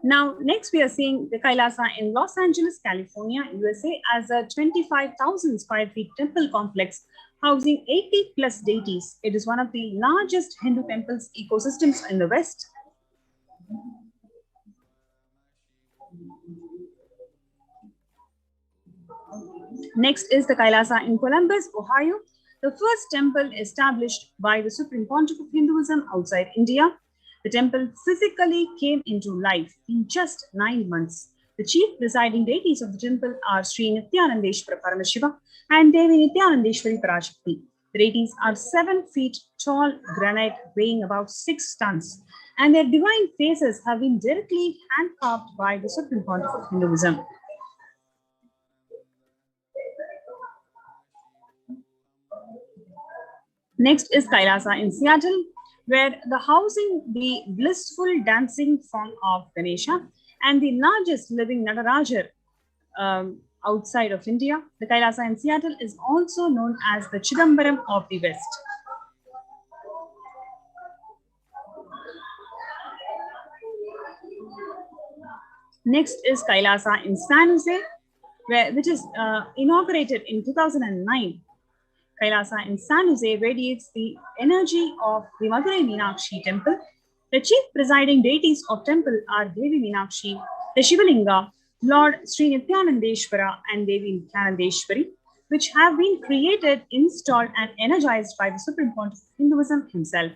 S8: Now, next we are seeing the Kailasa in Los Angeles, California, USA, as a 25,000 square feet temple complex housing 80 plus deities. It is one of the largest Hindu temples ecosystems in the West. Next is the Kailasa in Columbus, Ohio, the first temple established by the Supreme Pontiff of Hinduism outside India. The temple physically came into life in just 9 months. The chief presiding deities of the temple are Sri Nithyananda Paramashivam and Devi Nithyanandeshwari Parashakti. The deities are 7 feet tall granite weighing about 6 tons, and their divine faces have been directly hand-carved by the Supreme Pontiff of Hinduism. Next is Kailasa in Seattle, where the housing the blissful dancing form of Ganesha and the largest living Nataraja outside of India. The Kailasa in Seattle is also known as the Chidambaram of the West. Next is Kailasa in San Jose, which is inaugurated in 2009. Kailasa in San Jose radiates the energy of the Madurai Meenakshi temple. The chief presiding deities of temple are Devi Meenakshi, the Shivalinga, Lord Sri Nithyanandeshwara and Devi Nithyanandeshwari, which have been created, installed and energized by the Supreme Pontiff of Hinduism himself.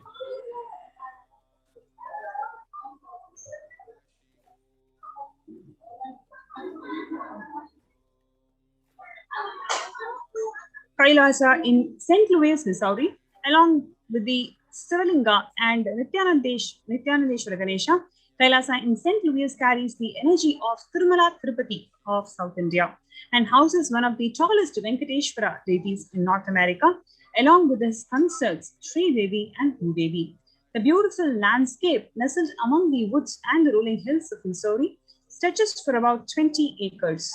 S8: Kailasa in St. Louis, Missouri, along with the Sivalinga and Nithyanandeshwara Ganesha. Kailasa in St. Louis carries the energy of Tirumala Tirupati of South India and houses one of the tallest Venkateshwara deities in North America, along with his consorts Sri Devi and Bhudevi. The beautiful landscape nestled among the woods and the rolling hills of Missouri stretches for about 20 acres.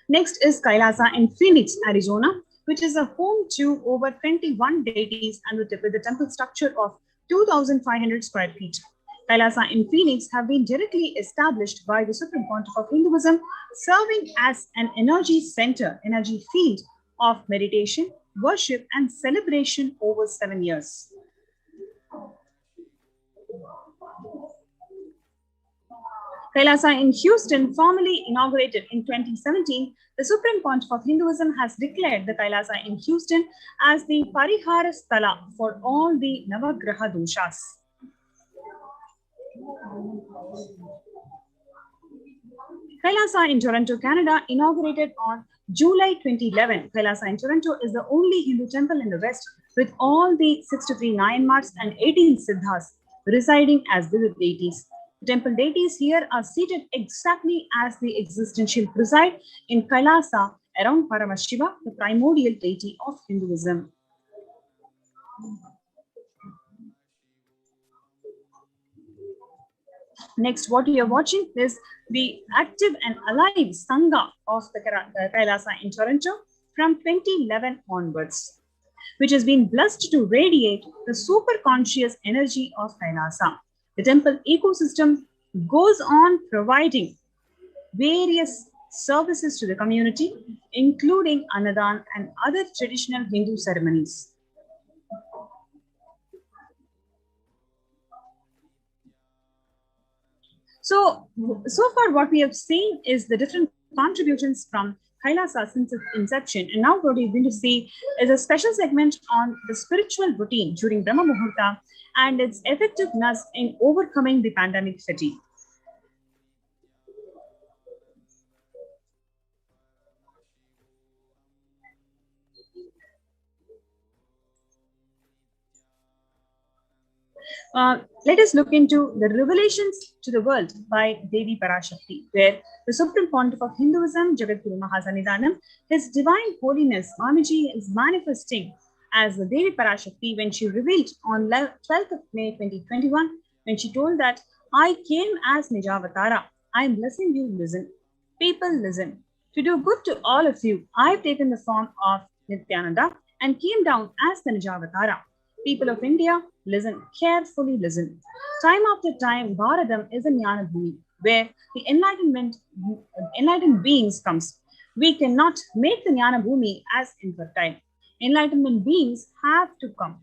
S8: Next is Kailasa in Phoenix, Arizona, which is a home to over 21 deities and with a temple structure of 2,500 square feet. Kailasa in Phoenix have been directly established by the Supreme Pontiff of Hinduism, serving as an energy center, energy field of meditation, worship, and celebration over 7 years. Kailasa in Houston, formally inaugurated in 2017, the Supreme Pontiff of Hinduism has declared the Kailasa in Houston as the Parihara Sthala for all the Navagraha doshas. Kailasa in Toronto, Canada, inaugurated on July 2011. Kailasa in Toronto is the only Hindu temple in the West with all the 63 Nayanmars and 18 Siddhas residing as vivid deities. The temple deities here are seated exactly as the existential preside in Kailasa around Paramashiva, the primordial deity of Hinduism. Next, what we are watching is the active and alive Sangha of the Kailasa in Toronto from 2011 onwards, which has been blessed to radiate the super conscious energy of Kailasa. The temple ecosystem goes on providing various services to the community, including Annadan and other traditional Hindu ceremonies. So far what we have seen is the different contributions from Kailasa since its inception. And now what we're going to see is a special segment on the spiritual routine during Brahma Muhurta and its effectiveness in overcoming the pandemic fatigue. Let us look into the revelations to the world by Devi Parashakti, where the Supreme Pontiff of Hinduism, Jagadguru Mahasannidhanam, His Divine Holiness Swamiji is manifesting as the Devi Parashakti when she revealed on 12th of May 2021, when she told that, I came as Nijavatara. I am blessing you, listen. People listen. To do good to all of you, I've taken the form of Nithyananda and came down as the Nijavatara. People of India, listen, carefully listen. Time after time, Bharadam is a Jnana Bhumi, where the enlightened beings comes. We cannot make the Jnana Bhumi as infertile. Enlightenment beings have to come.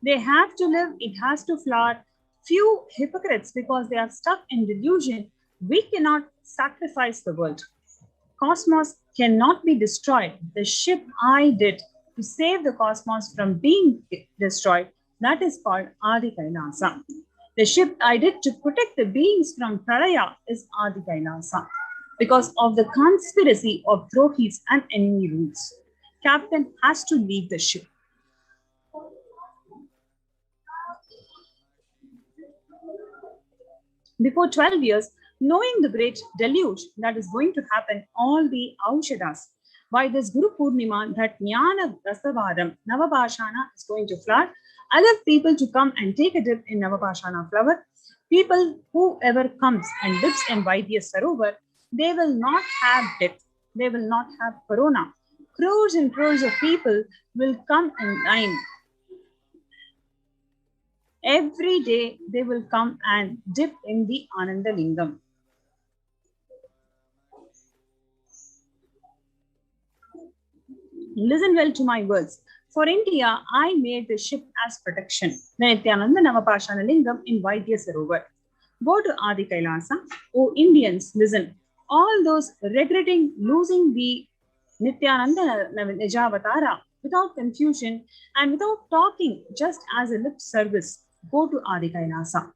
S8: They have to live, it has to flower. Few hypocrites, because they are stuck in delusion, we cannot sacrifice the world. Cosmos cannot be destroyed. The ship I did to save the cosmos from being destroyed, that is called Adi Kailasa. The ship I did to protect the beings from Pralaya is Adi Kailasa. Because of the conspiracy of Drohis and enemy rules, captain has to leave the ship. Before 12 years, knowing the great deluge that is going to happen, all the Aushadas, by this Guru Purnima, that Jnana Rasavadam, Navabhashana is going to flower. I love people to come and take a dip in Navabhashana flower. People, whoever comes and dips in Vaidya Sarovar, they will not have death. They will not have corona. Crores and crores of people will come and line. Every day they will come and dip in the Ananda Lingam. Listen well to my words. For India, I made the ship as protection. The Nithyananda Navapashana Lingam in Vaidya Sarovar. Go to Adi Kailasa. O Indians, listen. All those regretting losing the Nithyananda Nijavatara without confusion and without talking, just as a lip service, go to Adi Kailasa.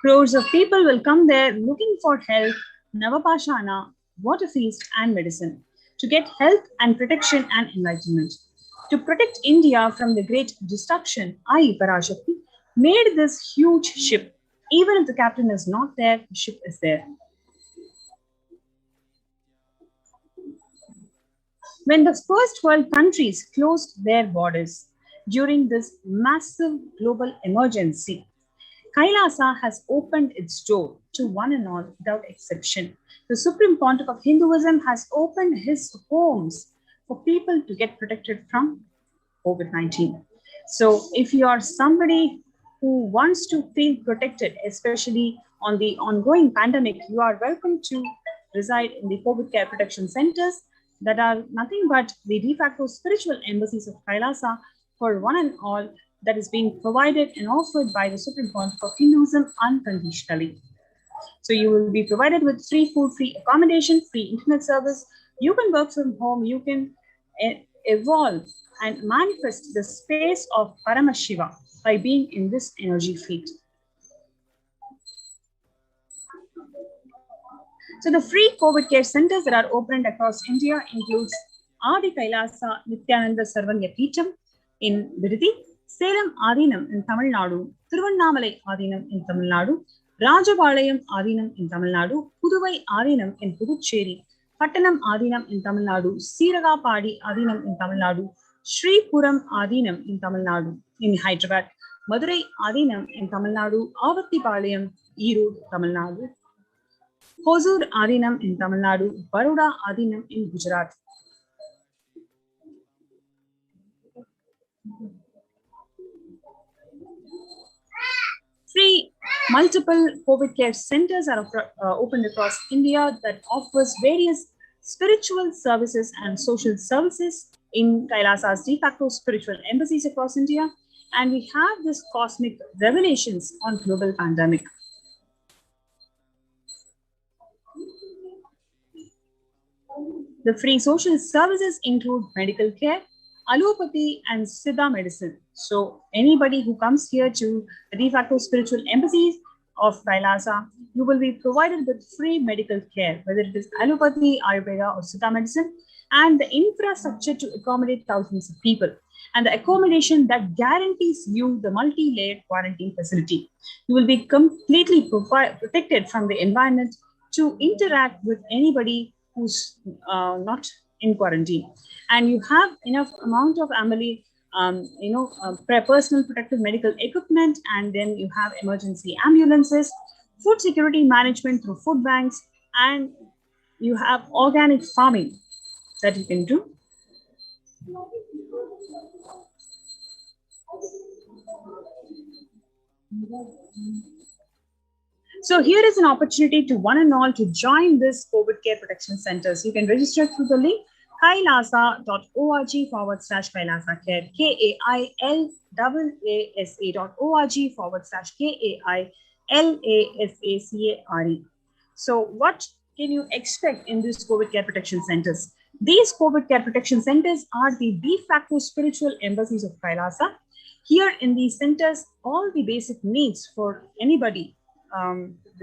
S8: Crores of people will come there looking for health, Navapashana, water feast and medicine to get health and protection and enlightenment. To protect India from the great destruction, I, Parashakti, made this huge ship. Even if the captain is not there, the ship is there. When the first world countries closed their borders during this massive global emergency, Kailasa has opened its door to one and all without exception. The Supreme Pontiff of Hinduism has opened his homes for people to get protected from COVID-19. So if you are somebody who wants to feel protected, especially on the ongoing pandemic, you are welcome to reside in the COVID care protection centers that are nothing but the de facto spiritual embassies of Kailasa for one and all, that is being provided and offered by the Supreme Pontiff of Hinduism unconditionally. So you will be provided with free food, free accommodation, free internet service. You can work from home. You can evolve and manifest the space of Paramashiva by being in this energy field. So the free COVID care centers that are opened across India includes Adi Kailasa Nithyananda Sarvanya Peetham in Viridi, Salem Adinam in Tamil Nadu, Thiruvannamalai Adinam in Tamil Nadu, Rajapalayam Adinam in Tamil Nadu, Puduvai Adinam in Puducherry, Pattanam Adinam in Tamil Nadu, Siragapadi Adinam in Tamil Nadu, Sri Puram Adinam in Tamil Nadu, in Hyderabad, Madurai Adinam in Tamil Nadu, Avattipalayam, Erode, Tamil Nadu, Hosur Adinam in Tamil Nadu, Baroda Adinam in Gujarat. Free multiple COVID care centers are opened across India that offers various spiritual services and social services in Kailasa's de facto spiritual embassies across India. And we have this cosmic revelations on global pandemic. The free social services include medical care, allopathy, and Siddha medicine. So anybody who comes here to the de facto spiritual embassies of Kailasa, you will be provided with free medical care, whether it is allopathy, Ayurveda, or Siddha medicine, and the infrastructure to accommodate thousands of people, and the accommodation that guarantees you the multi-layered quarantine facility. You will be completely protected from the environment to interact with anybody who's not in quarantine. And you have enough amount of personal protective medical equipment, and then you have emergency ambulances, food security management through food banks, and you have organic farming that you can do. So here is an opportunity to one and all to join this COVID care protection centers. You can register through the link kailasa.org/Kailasa care, KAILASA.org/KAILASACARE. So what can you expect in these COVID care protection centers? These COVID care protection centers are the de facto spiritual embassies of Kailasa. Here in these centers, all the basic needs for anybody,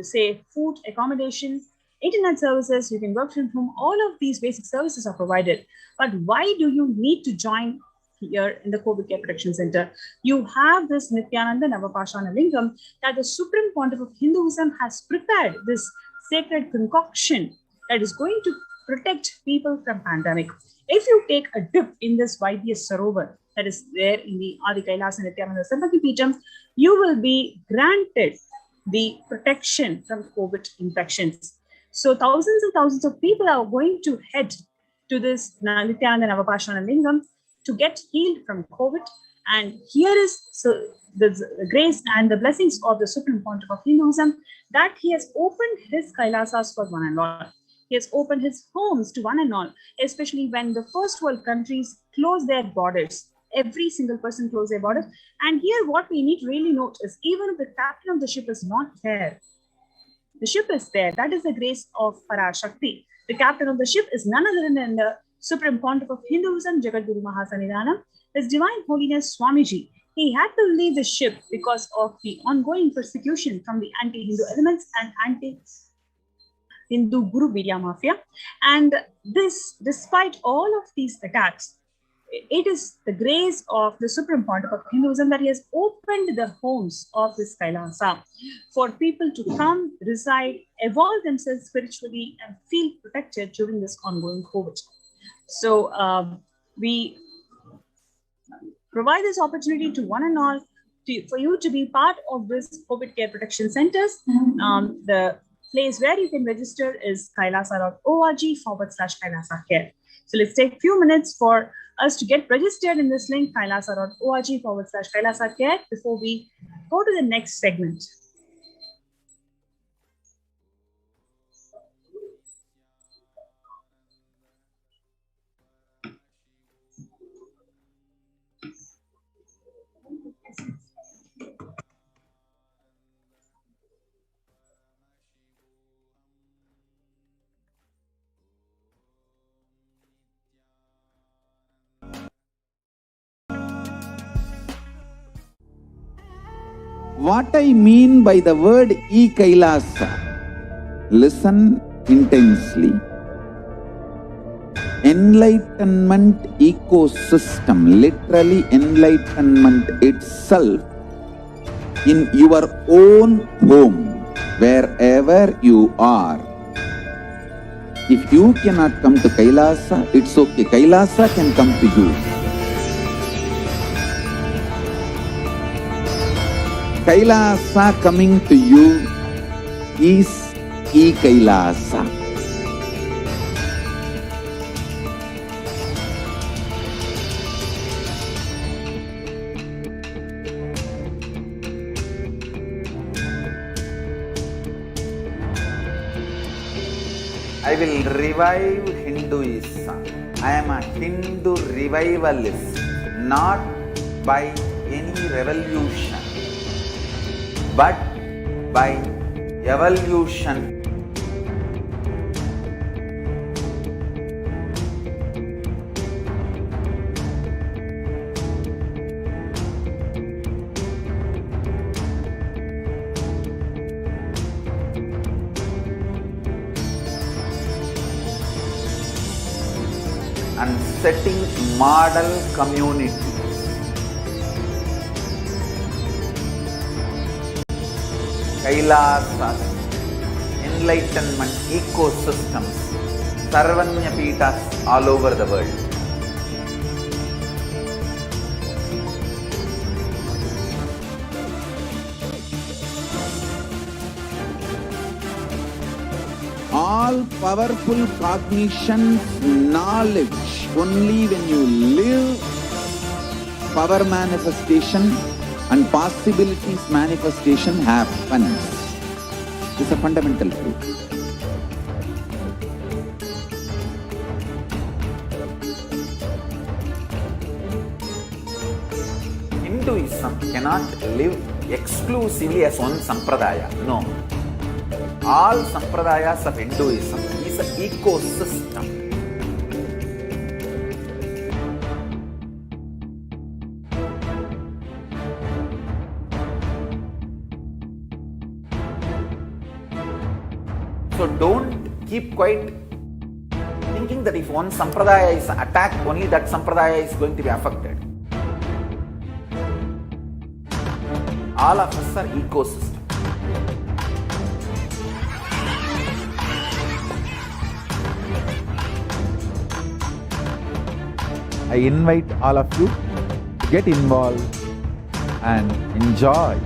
S8: say food, accommodation, internet services, you can work from home, all of these basic services are provided. But why do you need to join here in the COVID Care Protection Center? You have this Nithyananda Navapashana Lingam that the Supreme Pontiff of Hinduism has prepared this sacred concoction that is going to protect people from pandemic. If you take a dip in this Vaidya Sarovar that is there in the Adi Kailasa Nithyananda Sarvati Peetham, you will be granted the protection from COVID infections. So thousands and thousands of people are going to head to this Nithyananda Navapashana Lingam to get healed from COVID. And here is the grace and the blessings of the Supreme Pontiff of Hinduism that he has opened his Kailasas for one and all. He has opened his homes to one and all, especially when the first world countries close their borders. Every single person close their borders. And here what we need to really note is even if the captain of the ship is not there, the ship is there. That is the grace of Parashakti. The captain of the ship is none other than the Supreme Pontiff of Hinduism, Jagadguru Mahasannidhanam, His Divine Holiness Swamiji. He had to leave the ship because of the ongoing persecution from the anti-Hindu elements and anti-Hindu Guru Vidya Mafia. And this, despite all of these attacks, it is the grace of the Supreme Pontiff of Hinduism that he has opened the homes of this Kailasa for people to come, reside, evolve themselves spiritually, and feel protected during this ongoing COVID. So we provide this opportunity to one and all for you to be part of this COVID care protection centers. The place where you can register is kailasa.org/Kailasa care. So let's take a few minutes for us to get registered in this link, kailasa.org/Kailasa care, before we go to the next segment.
S3: What I mean by the word Kailasa, listen intensely. Enlightenment ecosystem, literally enlightenment itself, in your own home, wherever you are. If you cannot come to Kailasa, it's okay. Kailasa can come to you. Kailasa coming to you is Kailasa. I will revive Hinduism. I am a Hindu revivalist, not by any revolution, but by evolution. And setting model communities. Kailasas, enlightenment ecosystems, Sarvanya Peethas all over the world. all powerful cognition, knowledge. Only when you live, power manifestation and possibilities manifestation happens. This is a fundamental truth. Hinduism cannot live exclusively as one sampradaya. No. All sampradayas of Hinduism is an ecosystem. So don't keep quiet thinking that if one sampradaya is attacked, only that sampradaya is going to be affected. All of us are ecosystem. I invite all of you to get involved and enjoy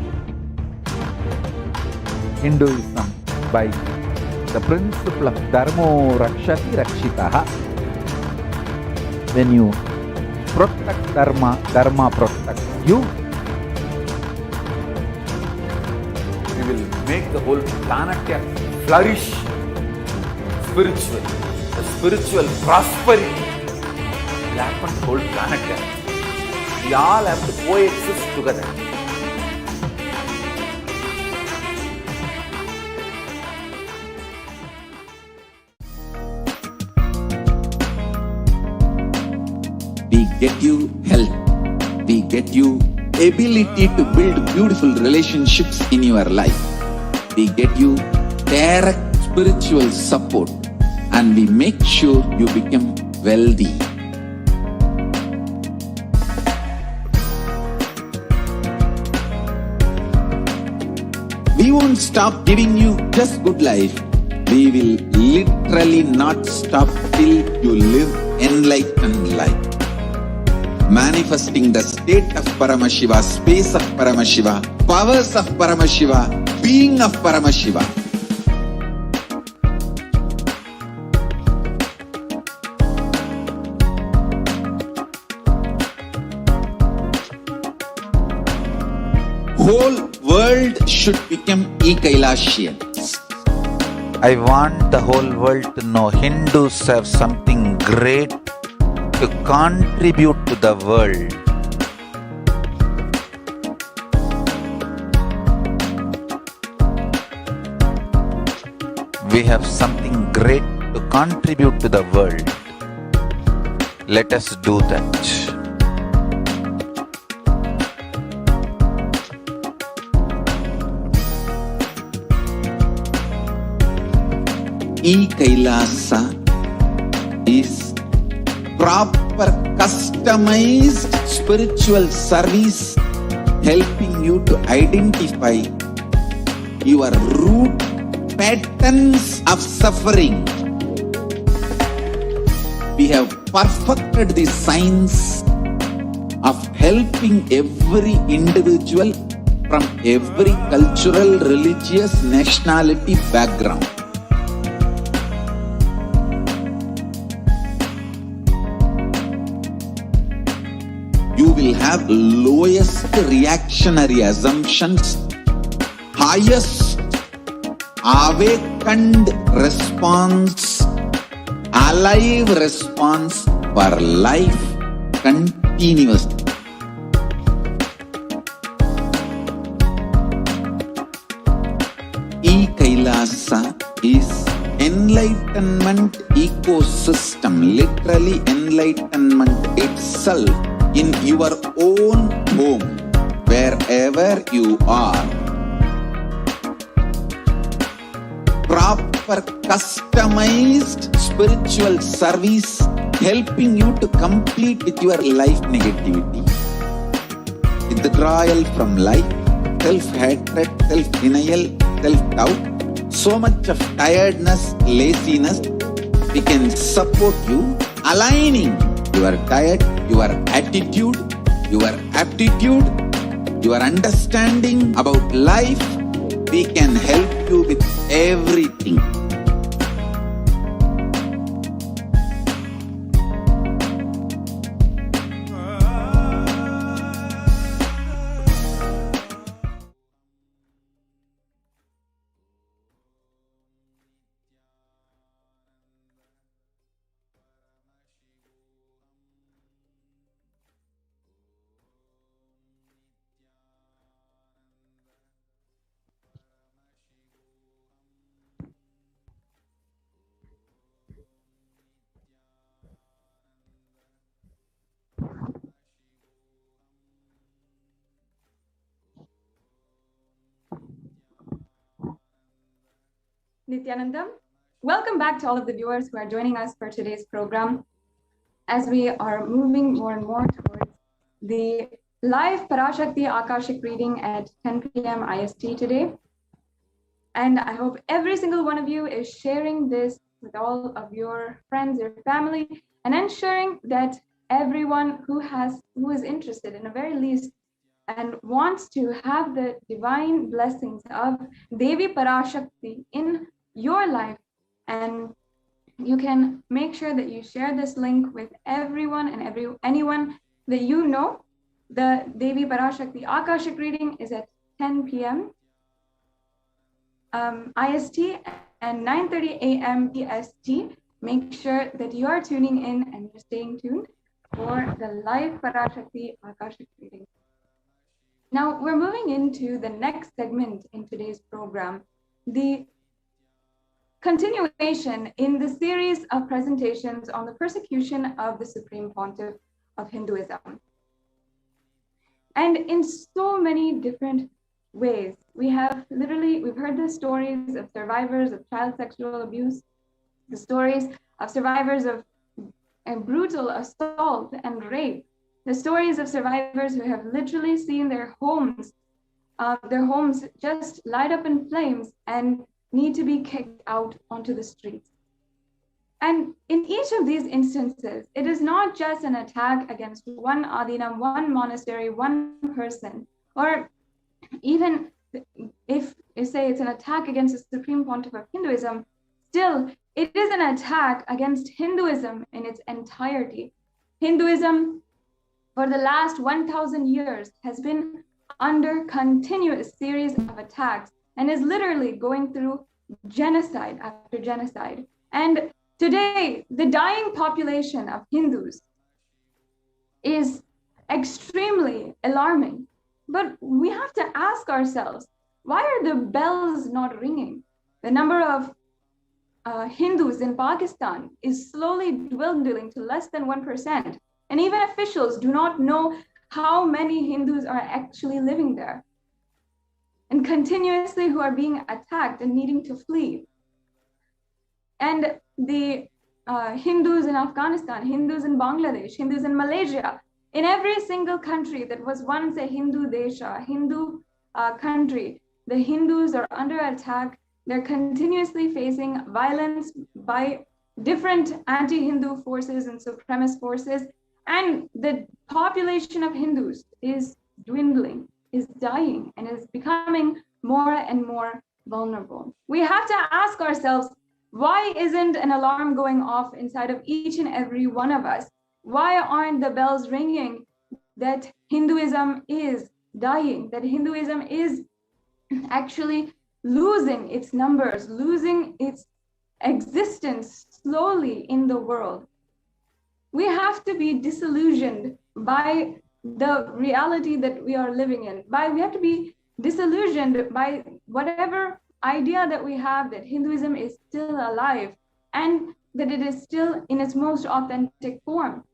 S3: Hinduism by the principle of Dharmo Rakshati Rakshitaha. When you protect Dharma, Dharma protects you. We will make the whole planet flourish spiritually. The spiritual prosperity will happen to the whole planet. We all have to coexist together. We get you health. We get you ability to build beautiful relationships in your life. We get you direct spiritual support, and we make sure you become wealthy. We won't stop giving you just good life. We will literally not stop till you live enlightened life. Manifesting the state of Paramashiva, space of Paramashiva, powers of Paramashiva, being of Paramashiva. Whole world should become Kailasians.
S4: I want the whole world to know Hindus have something great to contribute to the world. We have something great to contribute to the world. Let us do that.
S3: Kailasa is proper customized spiritual service helping you to identify your root patterns of suffering. We have perfected the science of helping every individual from every cultural, religious, nationality background. You will have lowest reactionary assumptions, highest awakened response, alive response for life continuously. Kailasa is enlightenment ecosystem, literally enlightenment itself in your own home, wherever you are. Proper customized spiritual service helping you to complete with your life negativity, withdrawal from life, self-hatred, self-denial, self-doubt, so much of tiredness, laziness. We can support you aligning your diet, your attitude, your aptitude, your understanding about life. We can help you with everything.
S2: Nithyanandam. Welcome back to all of the viewers who are joining us for today's program as we are moving more and more towards the live Parashakti Akashik reading at 10 p.m. IST today. And I hope every single one of you is sharing this with all of your friends, your family, and ensuring that everyone who is interested in the very least and wants to have the divine blessings of Devi Parashakti in your life, and you can make sure that you share this link with everyone and anyone that you know. The Devi Parashakti Akashik reading is at 10 p.m. IST and 9:30 a.m. EST. Make sure that you are tuning in and you're staying tuned for the live Parashakti Akashik reading. Now we're moving into the next segment in today's program, the continuation in the series of presentations on the persecution of the Supreme Pontiff of Hinduism. And in so many different ways, we've heard the stories of survivors of child sexual abuse, the stories of survivors of brutal assault and rape, the stories of survivors who have literally seen their homes just light up in flames and need to be kicked out onto the streets. And in each of these instances, it is not just an attack against one adina, one monastery, one person, or even if you say it's an attack against the Supreme Pontiff of Hinduism, still it is an attack against Hinduism in its entirety. Hinduism for the last 1,000 years has been under continuous series of attacks and is literally going through genocide after genocide. And today, the dying population of Hindus is extremely alarming. But we have to ask ourselves, why are the bells not ringing? The number of Hindus in Pakistan is slowly dwindling to less than 1%. And even officials do not know how many Hindus are actually living there and continuously who are being attacked and needing to flee. And the Hindus in Afghanistan, Hindus in Bangladesh, Hindus in Malaysia, in every single country that was once a Hindu desha, Hindu country, the Hindus are under attack. They're continuously facing violence by different anti-Hindu forces and supremacist forces. And the population of Hindus is dwindling, is dying, and is becoming more and more vulnerable. We have to ask ourselves, why isn't an alarm going off inside of each and every one of us? Why aren't the bells ringing that Hinduism is dying, that Hinduism is actually losing its numbers, losing its existence slowly in the world? We have to be disillusioned by the reality that we are living in. We have to be disillusioned by whatever idea that we have that Hinduism is still alive and that it is still in its most authentic form.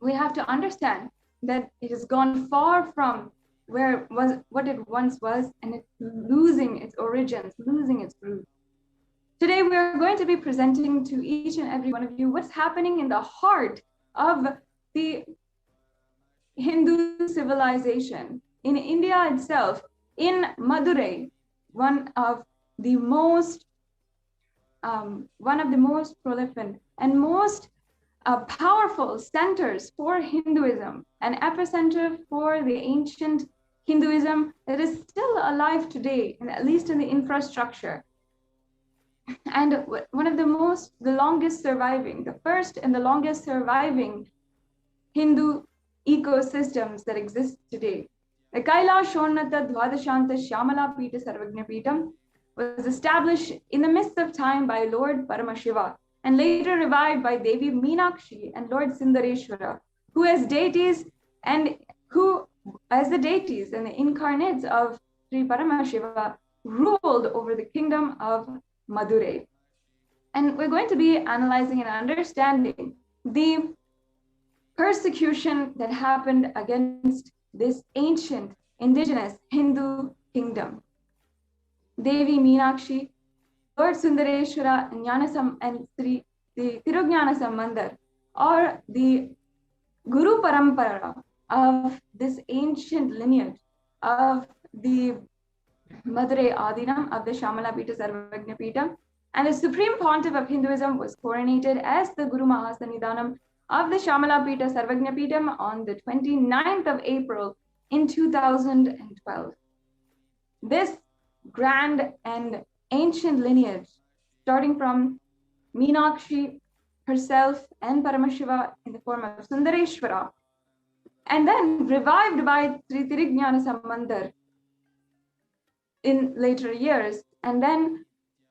S2: We have to understand that it has gone far from what it once was, and it's losing its origins, losing its roots. Today, we are going to be presenting to each and every one of you what's happening in the heart of the Hindu civilization in India itself, in Madurai, one of the most prolific and most powerful centers for Hinduism, an epicenter for the ancient Hinduism that is still alive today, and at least in the infrastructure. And one of the longest surviving, the first and the longest surviving Hindu ecosystems that exist today. The Kailasa Dvadashanta Shyamala Pita Sarvagna Pitam was established in the midst of time by Lord Paramashiva and later revived by Devi Meenakshi and Lord Sundareshwara, who as deities and the incarnates of Sri Paramashiva ruled over the kingdom of Madurai. And we're going to be analyzing and understanding the persecution that happened against this ancient indigenous Hindu kingdom. Devi Meenakshi Lord Sundareshwara and the Tirujnana Sambandar, or the Guru Parampara of this ancient lineage of the Madurai Adinam of the Shamala Pita Sarvagna Pita, and the Supreme Pontiff of Hinduism was coronated as the Guru Mahasannidhanam of the Shamala Pita Sarvagna Pitam on the 29th of April in 2012. This grand and ancient lineage, starting from Meenakshi herself and Paramashiva in the form of Sundareshwara, and then revived by Sri Tirujnana Sambandar in later years, and then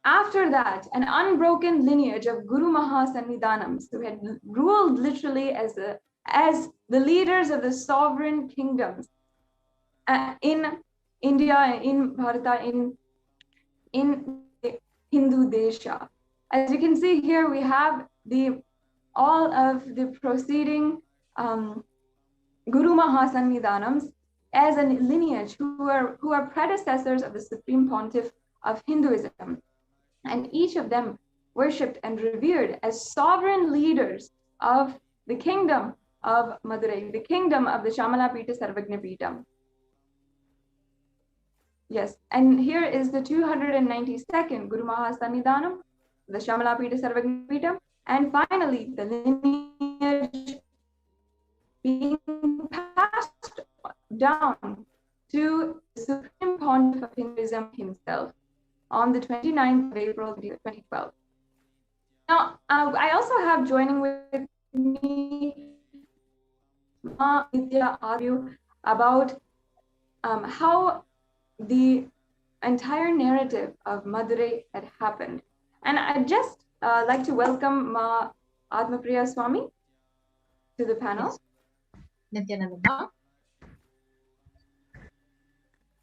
S2: after that, an unbroken lineage of Guru Mahasannidhanams who had ruled literally as the leaders of the sovereign kingdoms in India, in Bharata, in the Hindu Desha. As you can see here, we have all of the preceding Guru Mahasannidhanams as a lineage who are predecessors of the Supreme Pontiff of Hinduism. And each of them worshipped and revered as sovereign leaders of the kingdom of Madurai, the kingdom of the Shamala Pita Sarvagna Pita. Yes, and here is the 292nd Guru Mahasannidhanam, the Shamala Pita Sarvagna Pita, and finally the lineage being passed down to the Supreme Pontiff of Hinduism himself on the 29th of April 2012. Now, I also have joining with me Ma Nithya argue about how the entire narrative of Madurai had happened. And I'd just like to welcome Ma Atmapriya Swami to the panel.
S5: Nithyananda.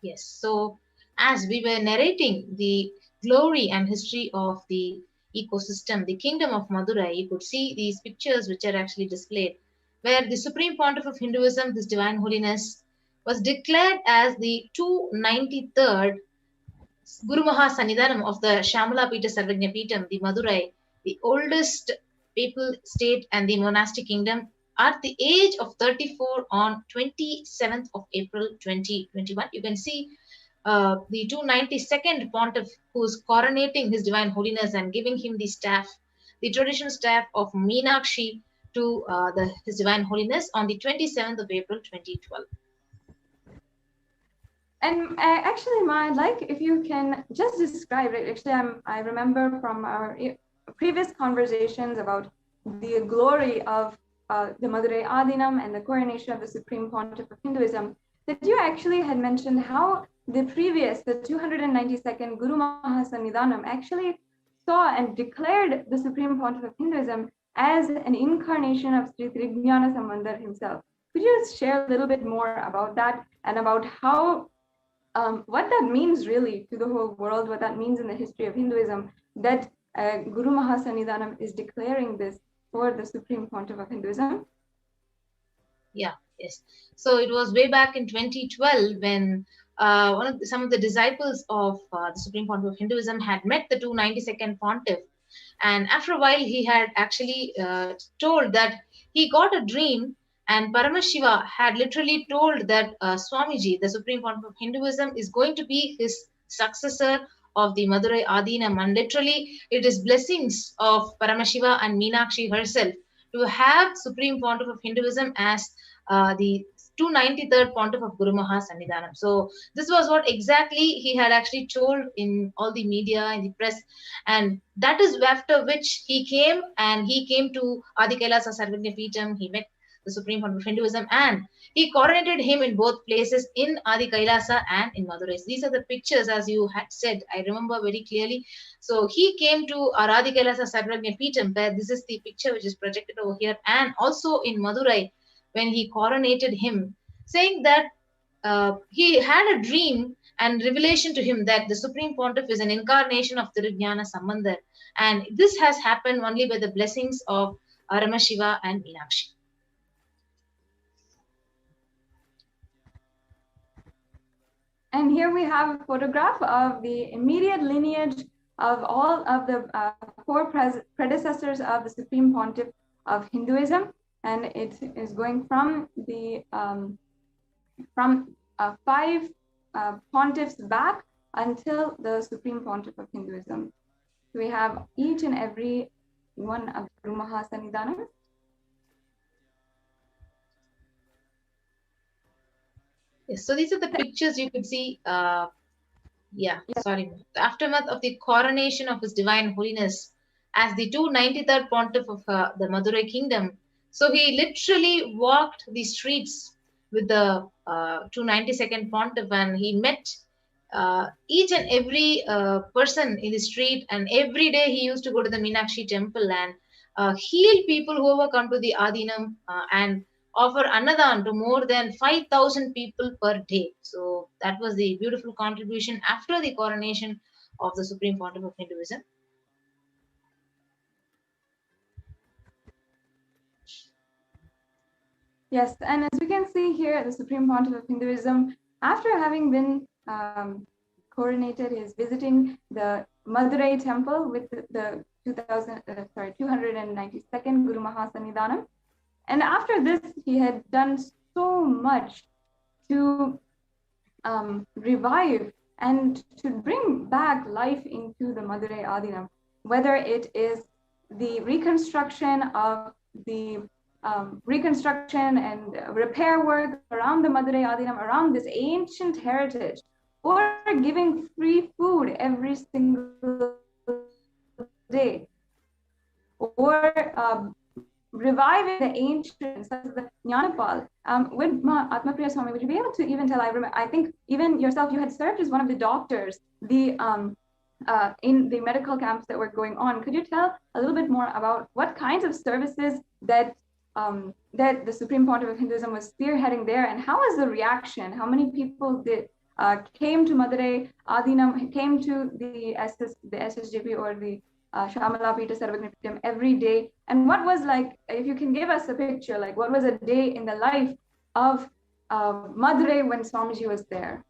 S5: Yes, so as we were narrating the glory and history of the ecosystem, the kingdom of Madurai, you could see these pictures which are actually displayed, where the Supreme Pontiff of Hinduism, His Divine Holiness, was declared as the 293rd Guru Mahasannidhanam of the Shamala Pita Sarvagna Pitam, the Madurai, the oldest papal state and the monastic kingdom, at the age of 34 on 27th of April 2021. You can see the 292nd Pontiff who is coronating His Divine Holiness and giving him the staff, the traditional staff of Meenakshi to His Divine Holiness on the 27th of April 2012.
S2: And actually, Ma, I'd like if you can just describe it. Actually, I remember from our previous conversations about the glory of the Madurai Adinam and the coronation of the Supreme Pontiff of Hinduism, that you actually had mentioned how the 292nd Guru Mahasannidhanam actually saw and declared the Supreme Pontiff of Hinduism as an incarnation of Sri Tirujnana Sambandar himself. Could you just share a little bit more about that and about how, what that means really to the whole world, what that means in the history of Hinduism, that Guru Mahasannidhanam is declaring this for the Supreme Pontiff of Hinduism?
S5: Yeah, yes. So it was way back in 2012 when some of the disciples of the Supreme Pontiff of Hinduism had met the 292nd Pontiff. And after a while, he had actually told that he got a dream, and Paramashiva had literally told that Swamiji, the Supreme Pontiff of Hinduism, is going to be his successor of the Madurai Adinam. And literally, it is blessings of Paramashiva and Meenakshi herself to have Supreme Pontiff of Hinduism as the 293rd Pontiff of Guru Mahasannidhanam. So this was what exactly he had actually told in all the media, in the press, and that is after which he came to Adi Kailasa Sarvagna Pitam. He met the Supreme Pontiff of Hinduism and he coronated him in both places, in Adi Kailasa and in Madurai. These are the pictures, as you had said, I remember very clearly. So he came to Adi Kailasa Sarvagna Pitam, where this is the picture which is projected over here, and also in Madurai when he coronated him, saying that he had a dream and revelation to him that the Supreme Pontiff is an incarnation of Tirujnana Sambandar, and this has happened only by the blessings of Paramashiva and Meenakshi.
S2: And here we have a photograph of the immediate lineage of all of the four predecessors of the Supreme Pontiff of Hinduism, and it is going from the five pontiffs back until the Supreme Pontiff of Hinduism. So we have each and every one of the Guru Mahasanidhanam.
S5: Yes, so these are the pictures you could see. Sorry. The aftermath of the coronation of His Divine Holiness as the 293rd Pontiff of the Madurai Kingdom. So he literally walked the streets with the 292nd Pontiff, and he met each and every person in the street, and every day he used to go to the Meenakshi temple and heal people who ever come to the Adinam and offer annadan to more than 5,000 people per day. So that was the beautiful contribution after the coronation of the Supreme Pontiff of Hinduism.
S2: Yes, and as we can see here, the Supreme Pontiff of Hinduism, after having been coronated, is visiting the Madurai temple with the 292nd Guru Mahasanidhanam. And after this, he had done so much to revive and to bring back life into the Madurai Adinam, whether it is the reconstruction of the reconstruction and repair work around the Madurai Adinam, around this ancient heritage, or giving free food every single day, or reviving the ancients, such as the Jnanapal. With Atmapriya Swami, would you be able to even tell, I think even yourself, you had served as one of the doctors in the medical camps that were going on. Could you tell a little bit more about what kinds of services that that the Supreme Pontiff of Hinduism was spearheading there, and how was the reaction? How many people came to Madurai Adinam, came to the SSJP or the Shamala Pita Sarvagna Pitam every day? And what was, like, if you can give us a picture, like what was a day in the life of Madurai when Swamiji was there?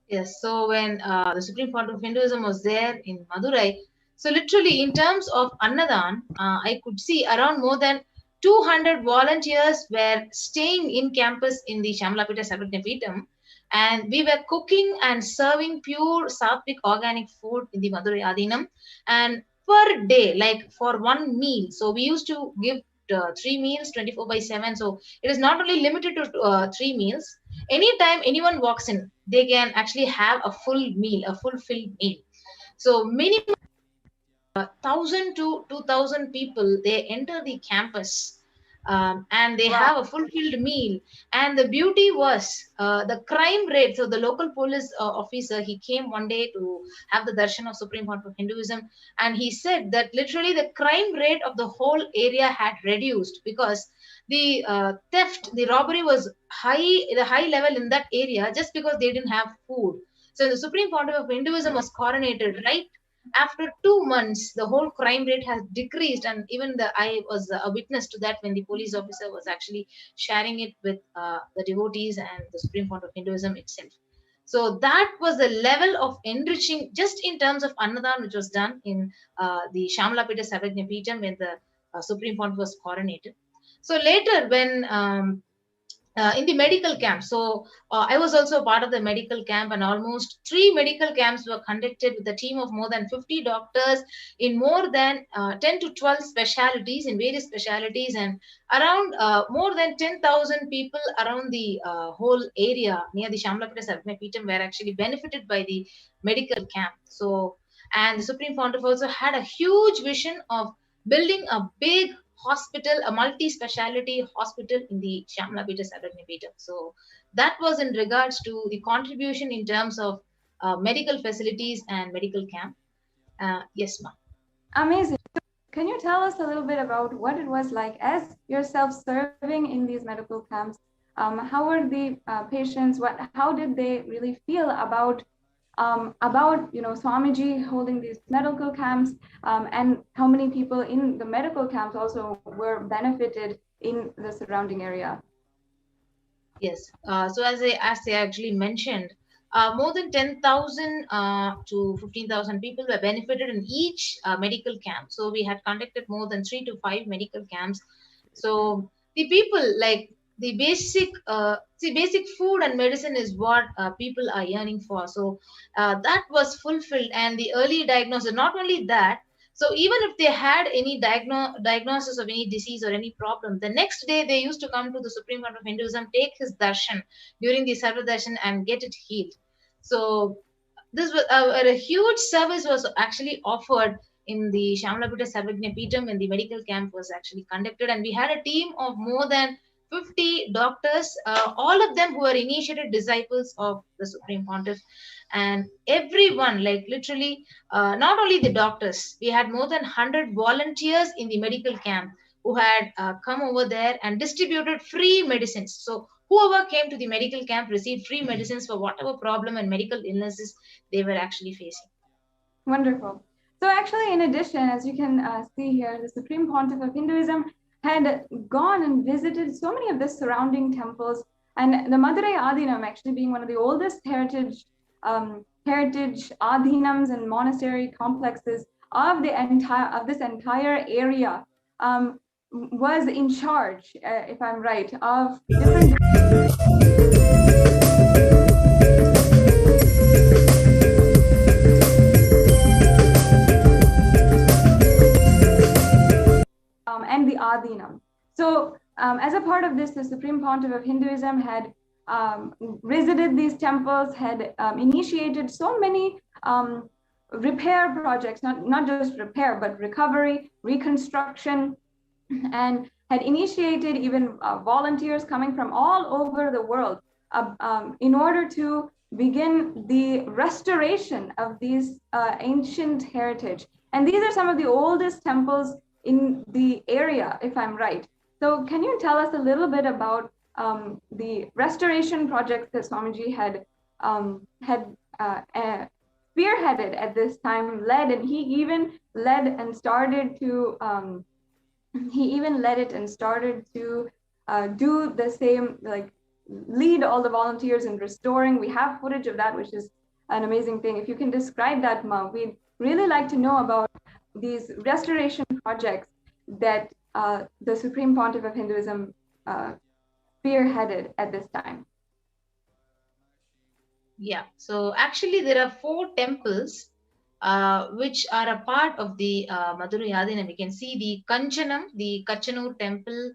S5: Yes, so when the Supreme Pontiff of Hinduism was there in Madurai, so literally in terms of Annadan, I could see around more than 200 volunteers were staying in campus in the Shamalapita Sarvagna Pitam, and we were cooking and serving pure sattvic organic food in the Madurai Adinam, and per day, like for one meal. So we used to give 3 meals 24/7. So it is not only limited to 3 meals. Anytime anyone walks in, they can actually have a full meal, a fulfilled meal. So minimum 1,000 to 2,000 people, they enter the campus and they have a fulfilled meal. And the beauty was the crime rate. So the local police officer, he came one day to have the darshan of Supreme Pontiff of Hinduism, and he said that literally the crime rate of the whole area had reduced because the theft, the robbery was the high level in that area just because they didn't have food. So the Supreme Pontiff of Hinduism was coronated right after 2 months. The whole crime rate has decreased, and even I was a witness to that when the police officer was actually sharing it with the devotees and the Supreme Pontiff of Hinduism itself. So that was the level of enriching just in terms of Annadan which was done in the Shamalapita Sarvagna Pitam when the Supreme Pontiff was coronated. So later when in the medical camp. So I was also part of the medical camp, and almost 3 medical camps were conducted with a team of more than 50 doctors in more than 10 to 12 specialties, in various specialties, and around more than 10,000 people around the whole area near the Shamalapita Sarvagna Pitam were actually benefited by the medical camp. So, and the Supreme Pontiff also had a huge vision of building a big hospital, a multi-speciality hospital in the Shamalapita Sarvagna Pitam. So that was in regards to the contribution in terms of medical facilities and medical camp. Yes, ma'am.
S2: Amazing. Can you tell us a little bit about what it was like as yourself serving in these medical camps? How were the patients? How did they really feel about Swamiji holding these medical camps, and how many people in the medical camps also were benefited in the surrounding area?
S5: Yes. So as I actually mentioned, more than 10,000 to 15,000 people were benefited in each medical camp. So we had conducted more than 3 to 5 medical camps. So the people, like basic food and medicine is what people are yearning for. So that was fulfilled, and the early diagnosis. Not only that, so even if they had any diagnosis of any disease or any problem, the next day they used to come to the Supreme Court of Hinduism, take his darshan during the Sarva darshan and get it healed. So this was a huge service was actually offered in the Shamlapita Sarvajna Peetham when the medical camp was actually conducted, and we had a team of more than 50 doctors, all of them who were initiated disciples of the Supreme Pontiff, and everyone, like literally, not only the doctors, we had more than 100 volunteers in the medical camp who had come over there and distributed free medicines. So whoever came to the medical camp received free medicines for whatever problem and medical illnesses they were actually facing.
S2: Wonderful. So actually, in addition, as you can see here, the Supreme Pontiff of Hinduism had gone and visited so many of the surrounding temples, and the Madurai Adhinam, actually being one of the oldest heritage adhinams and monastery complexes of this entire area, was in charge, if I'm right, of different. And the Adhinam. So as a part of this, the Supreme Pontiff of Hinduism had visited these temples, had initiated so many repair projects, not just repair, but recovery, reconstruction, and had initiated even volunteers coming from all over the world in order to begin the restoration of these ancient heritage. And these are some of the oldest temples in the area, if I'm right. So can you tell us a little bit about the restoration projects that Swamiji had spearheaded at this time, led, and he even led and started to do the same, like lead all the volunteers in restoring. We have footage of that, which is an amazing thing. If you can describe that, Ma, we'd really like to know about these restoration projects that the Supreme Pontiff of Hinduism spearheaded at this time.
S5: Yeah, so actually there are 4 temples which are a part of the Madurai Adhinam. We can see the Kanchanam, the Kachanur temple,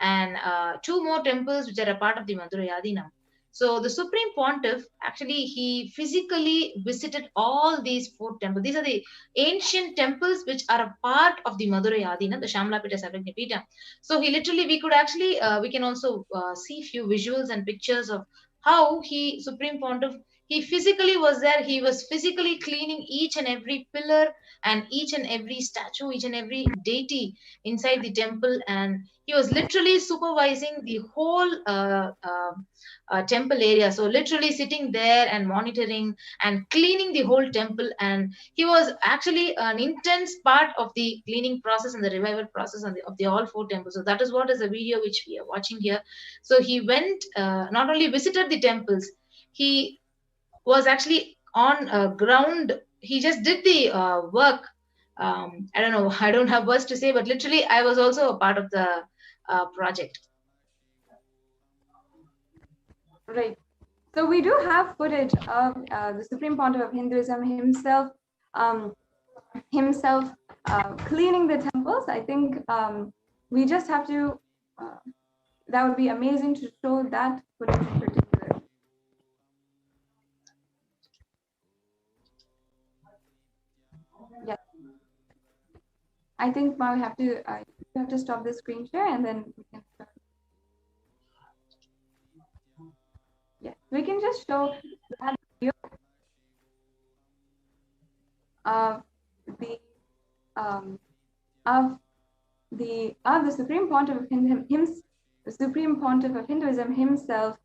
S5: and 2 more temples which are a part of the Madurai Adhinam. So the Supreme Pontiff, actually, he physically visited all these 4 temples. These are the ancient temples which are a part of the Madurai Adhinam, the Shamlapita Sarvajna Peetham. So he literally, we could actually, we can also see few visuals and pictures of how Supreme Pontiff, he physically was there. He was physically cleaning each and every pillar and each and every statue, each and every deity inside the temple, and he was literally supervising the whole temple area. So literally sitting there and monitoring and cleaning the whole temple, and he was actually an intense part of the cleaning process and the revival process of the all 4 temples. So that is what is the video which we are watching here. So he went, not only visited the temples, he was actually on ground. He just did the work. I don't know, I don't have words to say, but literally I was also a part of the project.
S2: Right. So we do have footage of the Supreme Pontiff of Hinduism himself cleaning the temples. I think we just have to, that would be amazing to show that footage in particular. Yeah. I think now we have to stop the screen share and then we can start. Yeah, we can just show that video of the Supreme Pontiff of the Supreme Pontiff of Hinduism himself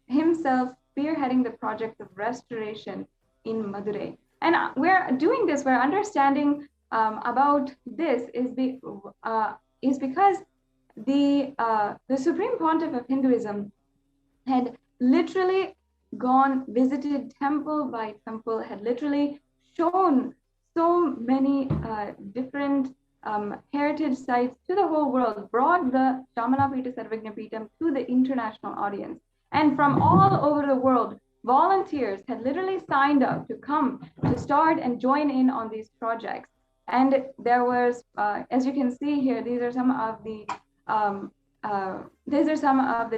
S2: spearheading the project of restoration in Madurai. And we're doing this, we're understanding about this is because the Supreme Pontiff of Hinduism had literally gone, visited temple by temple, had literally shown so many different heritage sites to the whole world, brought the Shamalapita Sarvagnapitam to the international audience. And from all over the world, volunteers had literally signed up to come to start and join in on these projects. And there was, as you can see here, these are some of the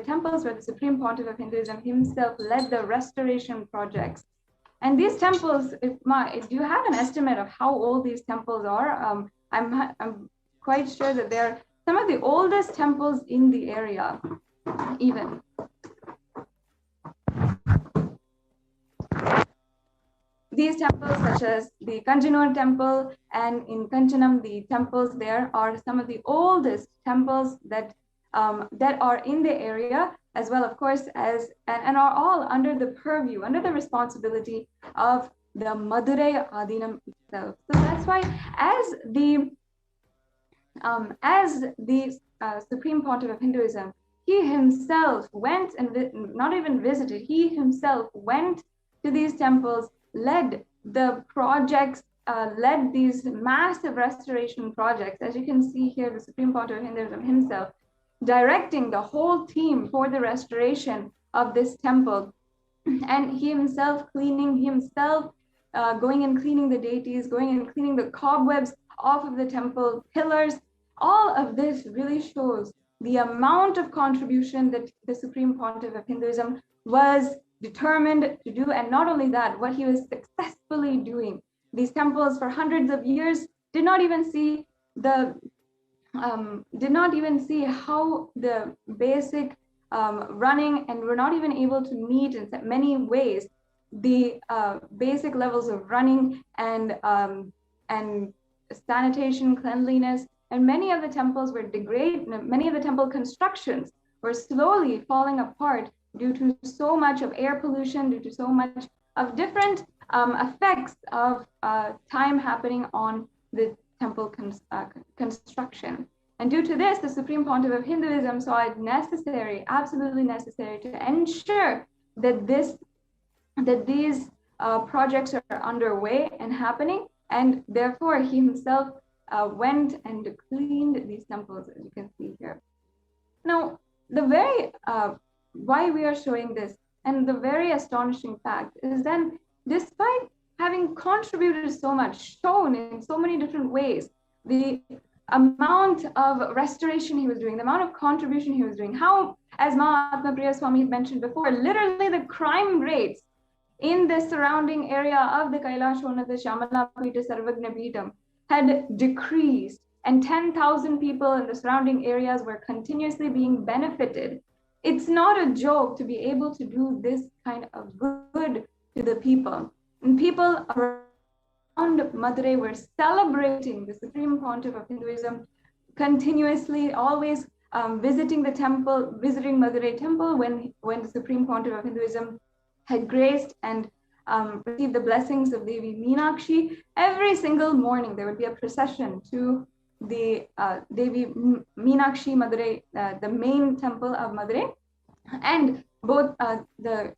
S2: temples where the Supreme Pontiff of Hinduism himself led the restoration projects. And these temples, if you have an estimate of how old these temples are, I'm quite sure that they're some of the oldest temples in the area, even. These temples, such as the Kanjanur temple and in Kanchanam, the temples there are some of the oldest temples that are in the area, as well, of course, as and are all under the purview, under the responsibility of the Madurai Adinam itself. So that's why, as the Supreme Pontiff of Hinduism, he himself went and not even visited, he himself went to these temples, led the projects, led these massive restoration projects. As you can see here, the Supreme Pontiff of Hinduism himself directing the whole team for the restoration of this temple. And he himself cleaning, going and cleaning the deities, going and cleaning the cobwebs off of the temple pillars. All of this really shows the amount of contribution that the Supreme Pontiff of Hinduism was determined to do. And not only that, what he was successfully doing. These temples for hundreds of years did not even see how the basic running, and were not even able to meet in many ways the basic levels of running and sanitation, cleanliness. And many of the temples were many of the temple constructions were slowly falling apart due to so much of air pollution, due to so much of different effects of time happening on the temple construction. And due to this, the Supreme Pontiff of Hinduism saw it necessary, absolutely necessary, to ensure that these projects are underway and happening, and therefore he himself went and cleaned these temples, as you can see here. Now, the very why we are showing this, and the very astonishing fact is then, despite having contributed so much, shown in so many different ways, the amount of restoration he was doing, the amount of contribution he was doing, how, as Mahatma Priya Swami had mentioned before, literally the crime rates in the surrounding area of the Kailasa Shamalapita Sarvagnapitam had decreased, and 10,000 people in the surrounding areas were continuously being benefited. It's not a joke to be able to do this kind of good to the people. And people around Madurai were celebrating the Supreme Pontiff of Hinduism continuously, always visiting the temple, visiting Madurai temple when the Supreme Pontiff of Hinduism had graced and received the blessings of Devi Meenakshi. Every single morning there would be a procession to the Devi Meenakshi Madurai, the main temple of Madurai, and both the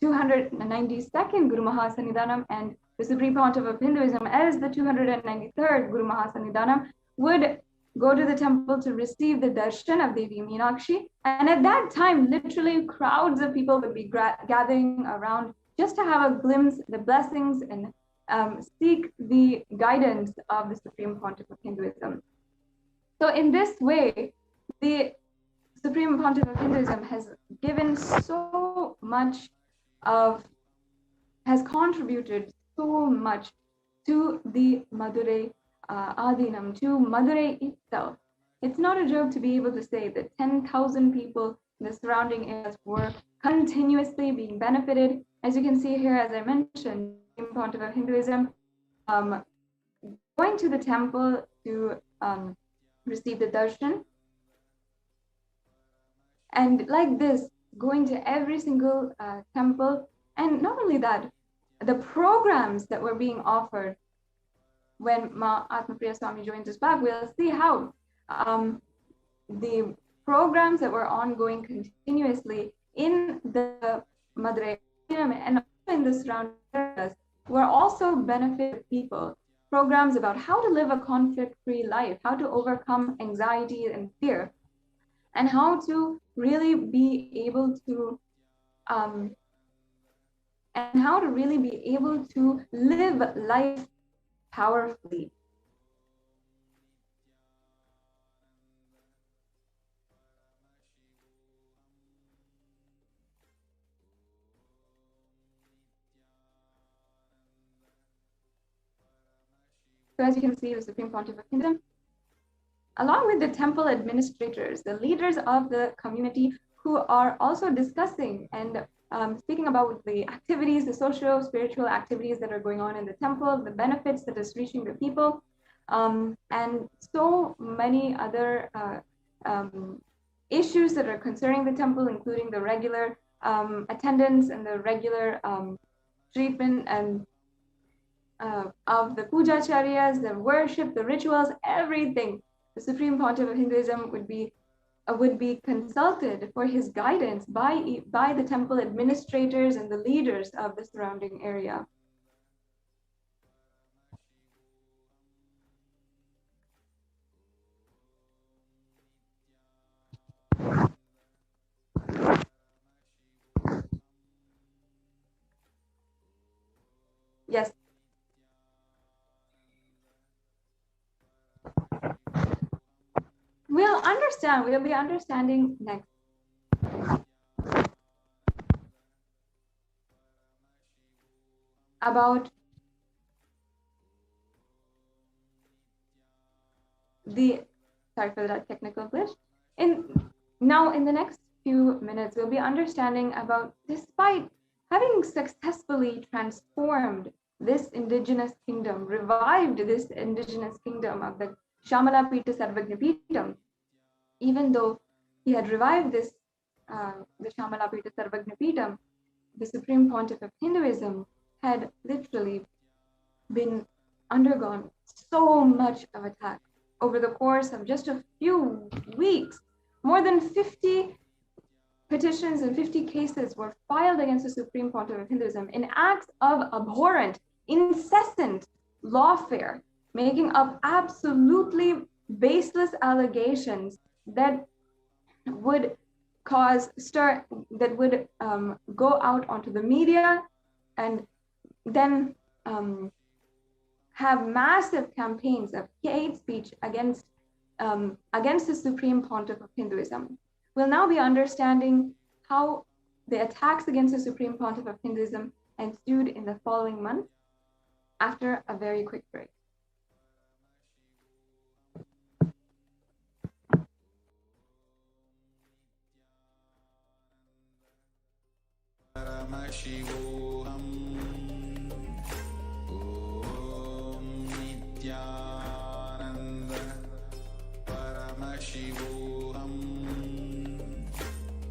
S2: 292nd Guru Mahasanidhanam and the Supreme Pontiff of Hinduism as the 293rd Guru Mahasanidhanam would go to the temple to receive the darshan of Devi Meenakshi. And at that time, literally crowds of people would be gathering around just to have a glimpse, the blessings, and seek the guidance of the Supreme Pontiff of Hinduism. So in this way, the Supreme Pontiff of Hinduism has given so much has contributed so much to the Madurai Adinam, to Madurai itself. It's not a joke to be able to say that 10,000 people in the surrounding areas were continuously being benefited. As you can see here, as I mentioned, the Supreme Pontiff of Hinduism going to the temple to receive the darshan. And like this, going to every single temple. And not only that, the programs that were being offered when Mahatma Priya Swami joins us back, we'll see how the programs that were ongoing continuously in the Madurai and also in the surrounding areas were also benefit people. Programs about how to live a conflict-free life, how to overcome anxiety and fear, and how to really be able to live life powerfully. So as you can see, the Supreme Pontiff of Hinduism, along with the temple administrators, the leaders of the community, who are also discussing and speaking about the activities, the socio-spiritual activities that are going on in the temple, the benefits that is reaching the people, and so many other issues that are concerning the temple, including the regular attendance and the regular treatment and of the pujacharyas, the worship, the rituals, everything. The Supreme Pontiff of Hinduism would be consulted for his guidance by the temple administrators and the leaders of the surrounding area. Yes. We'll be understanding next. About sorry for that technical glitch. Now in the next few minutes, we'll be understanding about, despite having successfully transformed this indigenous kingdom, revived this indigenous kingdom of the Shamala Pita Sarvagna Pitam, even though he had revived this, the Shamala Pita Sarvagna Pitam, the Supreme Pontiff of Hinduism had literally been undergone so much of attack over the course of just a few weeks. More than 50 petitions and 50 cases were filed against the Supreme Pontiff of Hinduism in acts of abhorrent, incessant lawfare, making up absolutely baseless allegations that would go out onto the media and then have massive campaigns of hate speech against the Supreme Pontiff of Hinduism. We'll now be understanding how the attacks against the Supreme Pontiff of Hinduism ensued in the following month after a very quick break.
S3: Paramashivoham, Om Nithyananda Paramashivoham,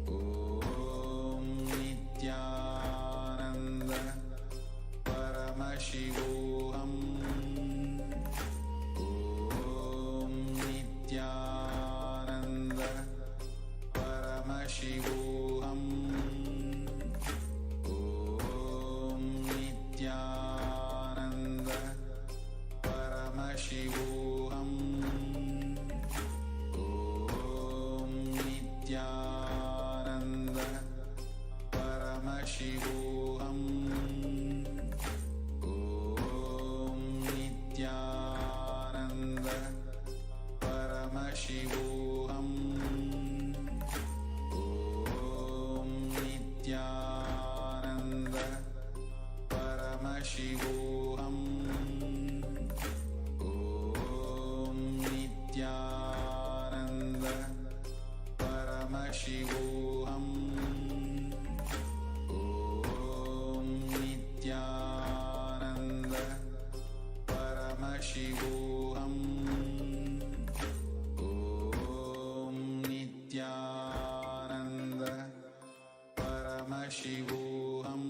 S3: Om Nithyananda Paramashivoham, Om Nithyananda Paramashivoham. Paramashivoham, Om Nithyananda Paramashivoham, Om Nithyananda Paramashivoham, Om Nithyananda Paramashivoham. Nithyananda Paramashivoham, Om Nithyananda Paramashivoham, Om Nithyananda Paramashivoham.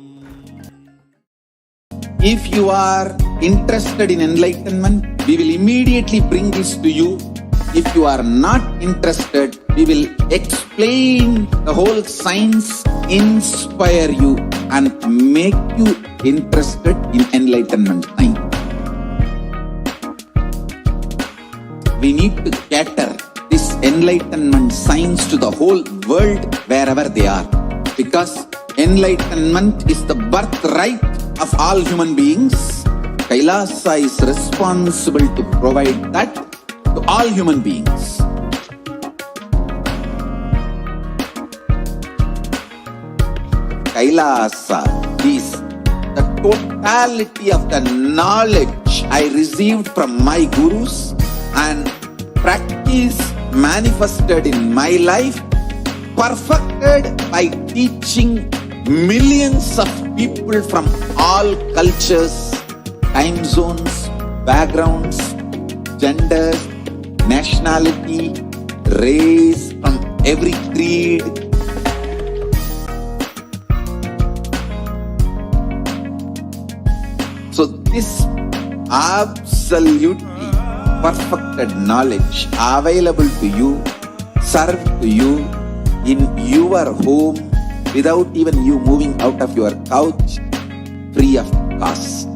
S3: If you are interested in enlightenment, we will immediately bring this to you. If you are not interested, We will explain the whole science, inspire you and make you interested in enlightenment science. We need to cater this enlightenment science to the whole world wherever they are. Because enlightenment is the birthright of all human beings. Kailasa is responsible to provide that to all human beings. Kailasa is the totality of the knowledge I received from my gurus and practice manifested in my life, perfected by teaching millions of people from all cultures, time zones, backgrounds, genders, nationality, race, from every creed. So this absolutely perfected knowledge available to you, served to you in your home without even you moving out of your couch, free of cost.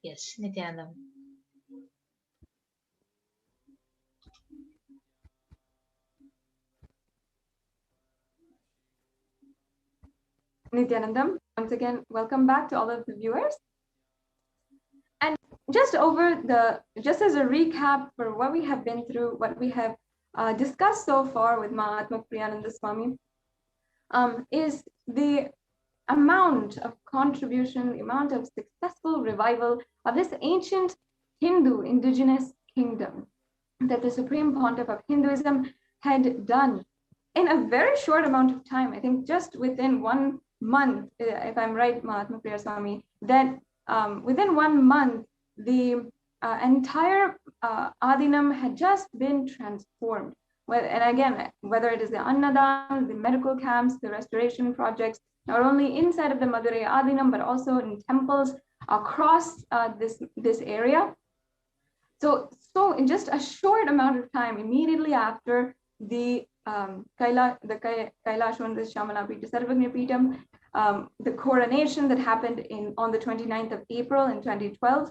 S5: Yes, Nithyananda.
S2: Nithyanandam, once again, welcome back to all of the viewers. And just as a recap for what we have been through, what we have discussed so far with Mahatma Priyananda Swami, is the amount of contribution, the amount of successful revival of this ancient Hindu indigenous kingdom that the Supreme Pontiff of Hinduism had done in a very short amount of time. I think just within 1 month, if I'm right, Mahatma Priya Swami, that within 1 month, the entire Adinam had just been transformed. Well, and again, whether it is the Annadan, the medical camps, the restoration projects, not only inside of the Madurai Adinam, but also in temples across this area. So in just a short amount of time, immediately after the Kailasa Shamanapita Sarvagnapitam, the coronation that happened on the 29th of April in 2012,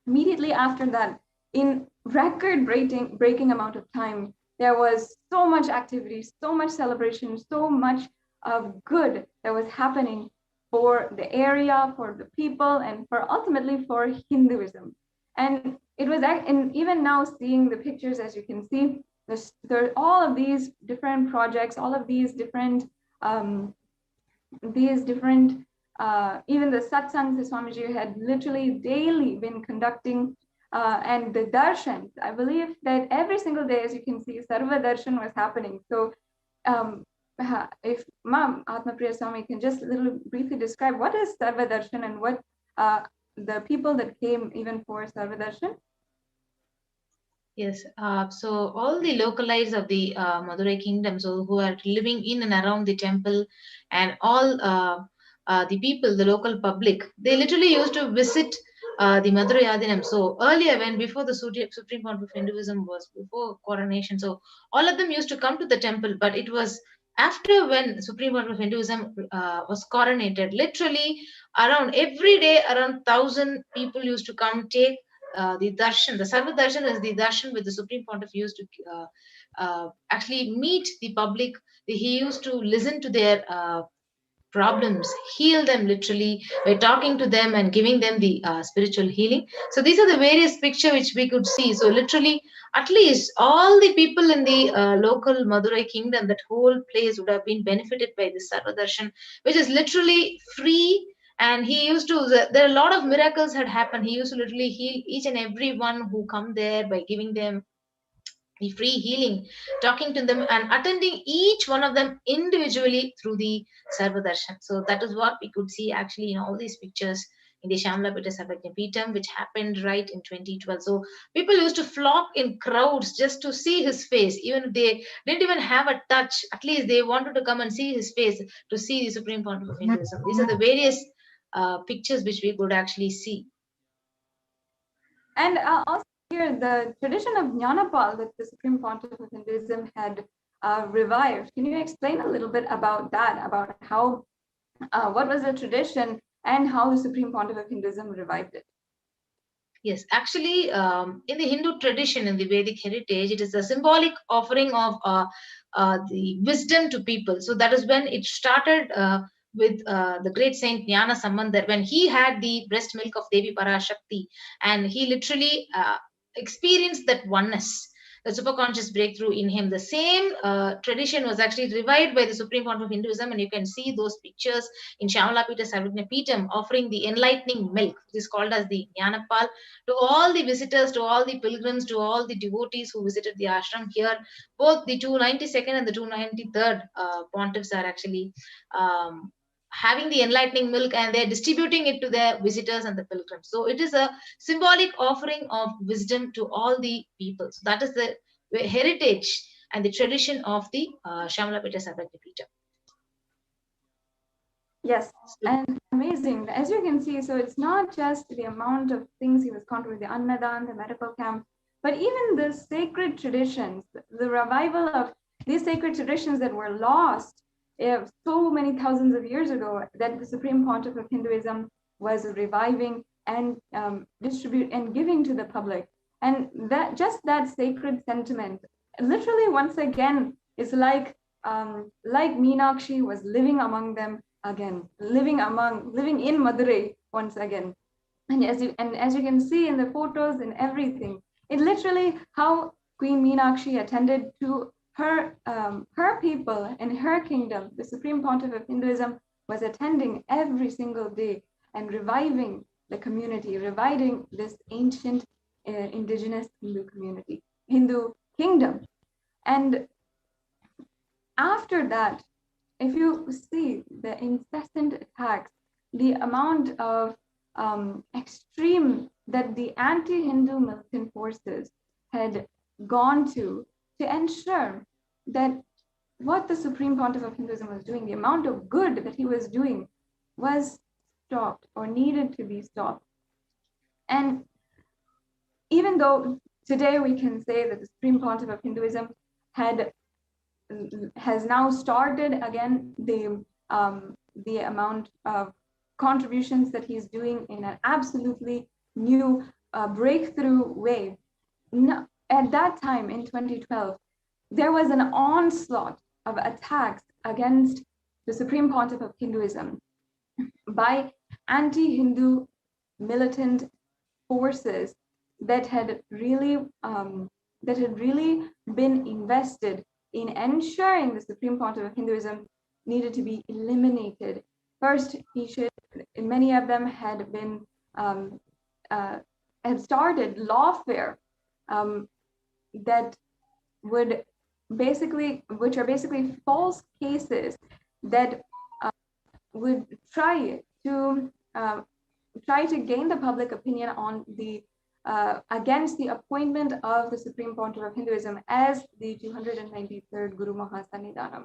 S2: immediately after that, in record-breaking amount of time, there was so much activity, so much celebration, so much of good that was happening for the area, for the people, and ultimately for Hinduism. And it was, and even now seeing the pictures, as you can see, there are all of these different projects, all of these different, even the satsangs that Swamiji had literally daily been conducting, and the darshans. I believe that every single day, as you can see, Sarva Darshan was happening. So if Atma Priya Swami can just briefly describe what is Sarva Darshan and what the people that came even for Sarva Darshan.
S5: Yes, so all the localites of the Madurai kingdom, so who are living in and around the temple, and all the people, the local public, they literally used to visit the Madurai Adinam. So earlier, before the Supreme Court of Hinduism was before coronation, so all of them used to come to the temple, but it was after when Supreme Court of Hinduism was coronated, literally around every day, around 1,000 people used to come take the darshan. The Sarva Darshan is the darshan with the Supreme Pontiff used to actually meet the public. He used to listen to their problems, heal them literally by talking to them and giving them the spiritual healing. So these are the various picture which we could see. So literally, at least all the people in the local Madurai kingdom, that whole place would have been benefited by this Sarva Darshan, which is literally free. And he used to, there are a lot of miracles had happened. He used to literally heal each and every one who come there by giving them the free healing, talking to them and attending each one of them individually through the Sarva Darshan. So that is what we could see actually in all these pictures. in the Shamlapita Sarvajnapeetham, which happened right in 2012. So people used to flock in crowds just to see his face, even if they didn't even have a touch. At least they wanted to come and see his face to see the Supreme Pontiff of Hinduism. These are the various pictures which we could actually see.
S2: And also here, the tradition of Jnanapal that the Supreme Pontiff of Hinduism had revived. Can you explain a little bit about that, about how, what was the tradition and how the Supreme Pontiff of Hinduism revived it?
S5: Yes, actually, in the Hindu tradition, in the Vedic heritage, it is a symbolic offering of the wisdom to people. So that is when it started with the great saint Jnana Sambandar, when he had the breast milk of Devi Parashakti, and he literally experienced that oneness, the superconscious breakthrough in him. The same tradition was actually revived by the Supreme Pontiff of Hinduism, and you can see those pictures in Shamalapita Sarvajnapeetham offering the enlightening milk, which is called as the Jnanapal, to all the visitors, to all the pilgrims, to all the devotees who visited the ashram here. Both the 292nd and the 293rd pontiffs are actually having the enlightening milk, and they're distributing it to their visitors and the pilgrims. So it is a symbolic offering of wisdom to all the people. So that is the heritage and the tradition of the Shamalapita Sarvajnapeetham.
S2: Yes, and amazing. As you can see, so it's not just the amount of things he was conquering, the Annadan, the medical camp, but even the sacred traditions, the revival of these sacred traditions that were lost so many thousands of years ago, that the Supreme Pontiff of Hinduism was reviving and distribute and giving to the public. And that just that sacred sentiment, literally once again, is like Meenakshi was living among them again, living in Madurai once again. And as you can see in the photos and everything, it literally how Queen Meenakshi attended to her people in her kingdom. The Supreme Pontiff of Hinduism was attending every single day and reviving the community, reviving this ancient indigenous Hindu community, Hindu kingdom. And after that, if you see the incessant attacks, the amount of extreme that the anti-Hindu militant forces had gone to ensure that what the Supreme Pontiff of Hinduism was doing, the amount of good that he was doing, was stopped or needed to be stopped. And even though today we can say that the Supreme Pontiff of Hinduism has now started again the amount of contributions that he's doing in an absolutely new breakthrough way. No, at that time in 2012, there was an onslaught of attacks against the Supreme Pontiff of Hinduism by anti-Hindu militant forces that had really been invested in ensuring the Supreme Pontiff of Hinduism needed to be eliminated. First, many of them had been had started lawfare that would which are basically false cases that would try to gain the public opinion on the against the appointment of the Supreme Pontiff of Hinduism as the 293rd Guru Mahasannidhanam.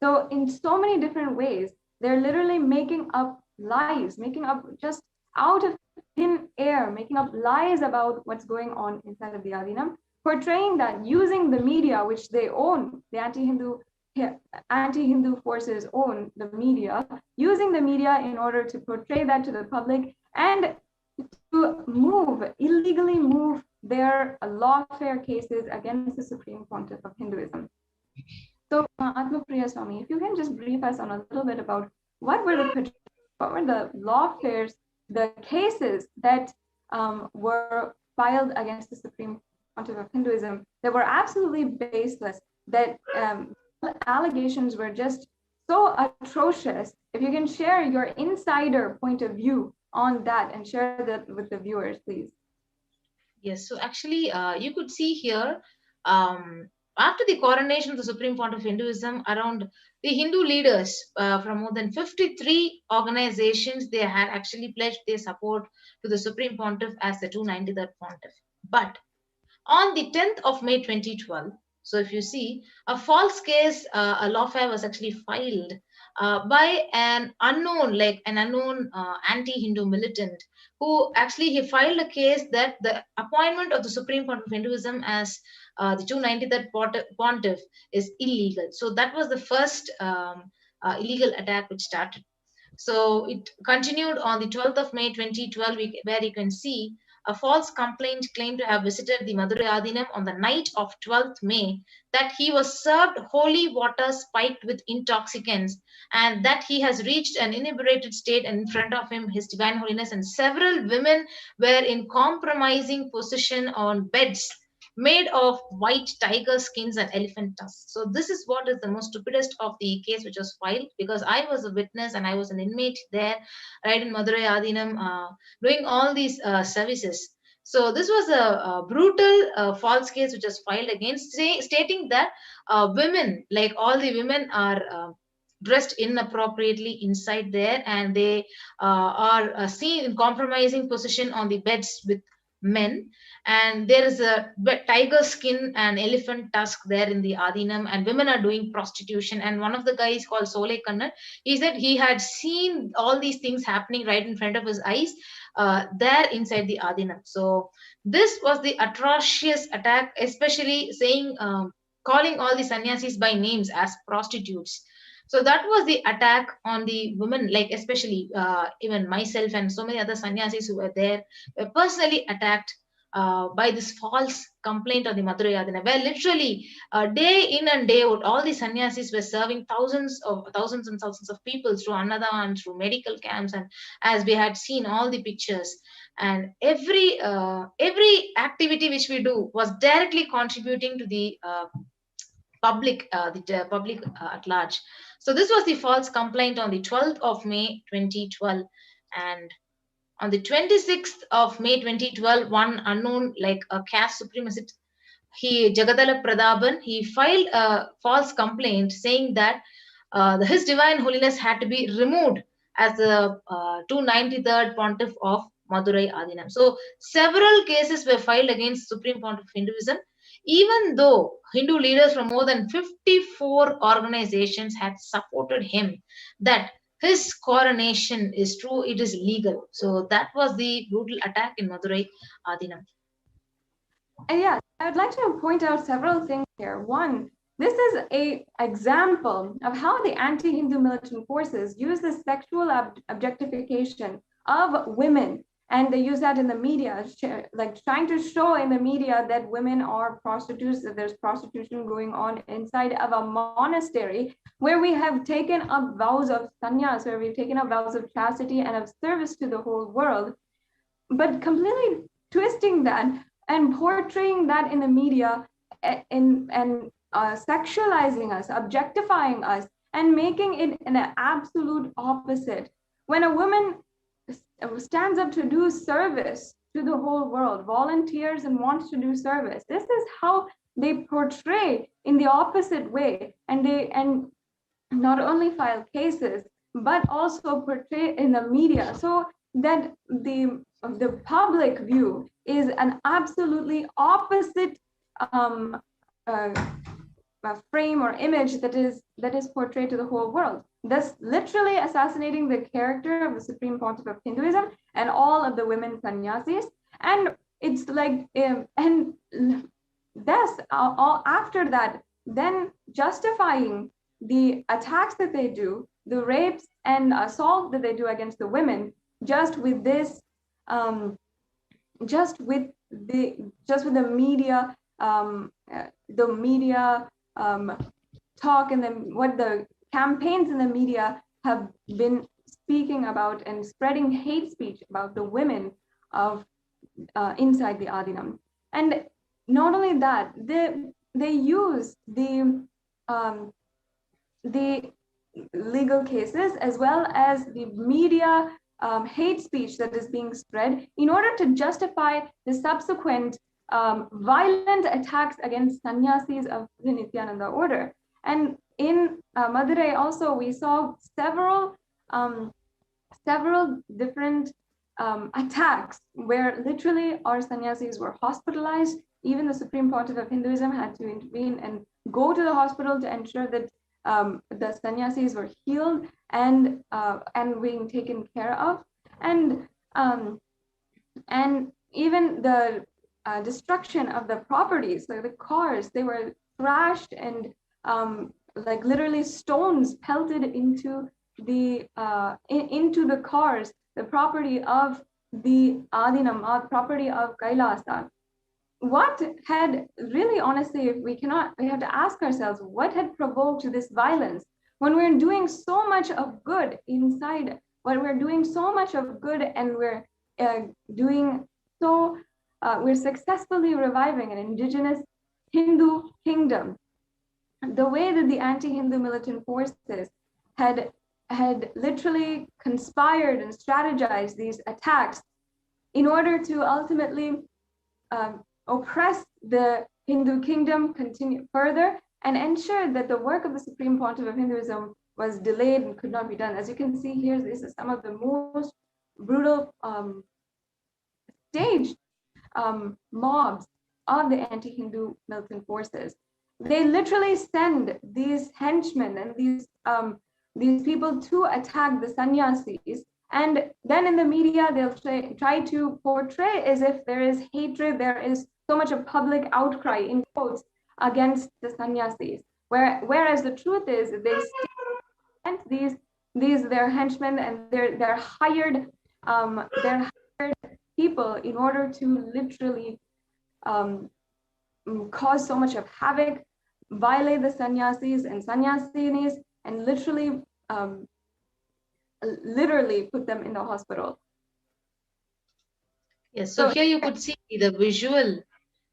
S2: So in so many different ways, they're literally making up lies, making up just out of thin air, making up lies about what's going on inside of the Adinam, portraying that using the media, which they own, the anti-Hindu forces own the media, using the media in order to portray that to the public and to illegally move their lawfare cases against the Supreme Pontiff of Hinduism. So, Atmapriya Swami, if you can just brief us on a little bit about what were the lawfares, the cases that were filed against the Supreme Pontiff of Hinduism that were absolutely baseless, that allegations were just so atrocious. If you can share your insider point of view on that and share that with the viewers, please.
S5: Yes, so actually you could see here after the coronation of the Supreme Pontiff of Hinduism, around the Hindu leaders from more than 53 organizations, they had actually pledged their support to the Supreme Pontiff as the 293rd Pontiff. But on the 10th of May 2012, so if you see, a false case, a lawfare was actually filed by an unknown anti-Hindu militant who actually he filed a case that the appointment of the Supreme Pontiff of Hinduism as the 293rd Pontiff is illegal. So that was the first illegal attack which started. So it continued on the 12th of May 2012, where you can see a false complaint claimed to have visited the Madurai Adinam on the night of 12th May, that he was served holy water spiked with intoxicants, and that he has reached an inebriated state, and in front of him His Divine Holiness and several women were in compromising position on beds made of white tiger skins and elephant tusks. So this is what is the most stupidest of the case which was filed, because I was a witness and I was an inmate there, right in Madurai Adinam, doing all these services. So this was a brutal false case which was filed against, stating that women, like all the women, are dressed inappropriately inside there, and they are seen in compromising position on the beds with men, and there is a tiger skin and elephant tusk there in the Adinam, and women are doing prostitution. And one of the guys called Sole Kannan, he said he had seen all these things happening right in front of his eyes there inside the Adinam. So this was the atrocious attack, especially saying calling all the sannyasis by names as prostitutes. So that was the attack on the women, like especially even myself and so many other sannyasis who were there were personally attacked by this false complaint on the Madurai Adinam, where literally day in and day out, all the sannyasis were serving thousands and thousands of people through Annada and through medical camps, and as we had seen all the pictures. And every activity which we do was directly contributing to the public at large. So this was the false complaint on the 12th of May 2012. And on the 26th of May 2012, one unknown, like a caste supremacist, Jagadala Pradaban, he filed a false complaint saying that His Divine Holiness had to be removed as the 293rd Pontiff of Madurai Adinam. So several cases were filed against Supreme Pontiff of Hinduism, even though Hindu leaders from more than 54 organizations had supported him, that his coronation is true, it is legal. So that was the brutal attack in Madurai Adinam.
S2: Yeah, I would like to point out several things here. One, this is an example of how the anti-Hindu militant forces use the sexual objectification of women, and they use that in the media, like trying to show in the media that women are prostitutes, that there's prostitution going on inside of a monastery where we have taken up vows of sannyas, where we've taken up vows of chastity and of service to the whole world, but completely twisting that and portraying that in the media and sexualizing us, objectifying us, and making it an absolute opposite. When a woman stands up to do service to the whole world, volunteers and wants to do service, this is how they portray in the opposite way, and not only file cases but also portray in the media, so that the public view is an absolutely opposite frame or image that is portrayed to the whole world, thus literally assassinating the character of the Supreme Pontiff of Hinduism and all of the women sannyasis. And it's like, and thus after that, then justifying the attacks that they do, the rapes and assault that they do against the women, just with this, just with the media, talk, and what the campaigns in the media have been speaking about and spreading hate speech about the women of inside the Adinam. And not only that, they use the legal cases as well as the media hate speech that is being spread in order to justify the subsequent violent attacks against sannyasis of the Nithyananda order. And in Madurai also, we saw several different attacks where literally our sannyasis were hospitalized. Even the Supreme Pontiff of Hinduism had to intervene and go to the hospital to ensure that the sannyasis were healed and being taken care of. And even the destruction of the properties, like the cars, they were thrashed and like literally stones pelted into the cars, the property of the Adinam, property of Kailasa. What had really, honestly, we have to ask ourselves, what had provoked this violence when we're doing so much of good inside, when we're doing so much of good and we're we're successfully reviving an indigenous Hindu kingdom. The way that the anti-Hindu militant forces had literally conspired and strategized these attacks in order to ultimately oppress the Hindu kingdom, continue further, and ensure that the work of the Supreme Pontiff of Hinduism was delayed and could not be done. As you can see here, this is some of the most brutal staged mobs of the anti-Hindu militant forces. They literally send these henchmen and these people to attack the sannyasis, and then in the media they'll try to portray as if there is hatred, there is so much of public outcry in quotes against the sannyasis, whereas the truth is they sent their henchmen and they're hired people in order to literally cause so much of havoc, violate the sannyasis and sannyasinis, and literally put them in the hospital.
S5: Yes, so here you could see the visual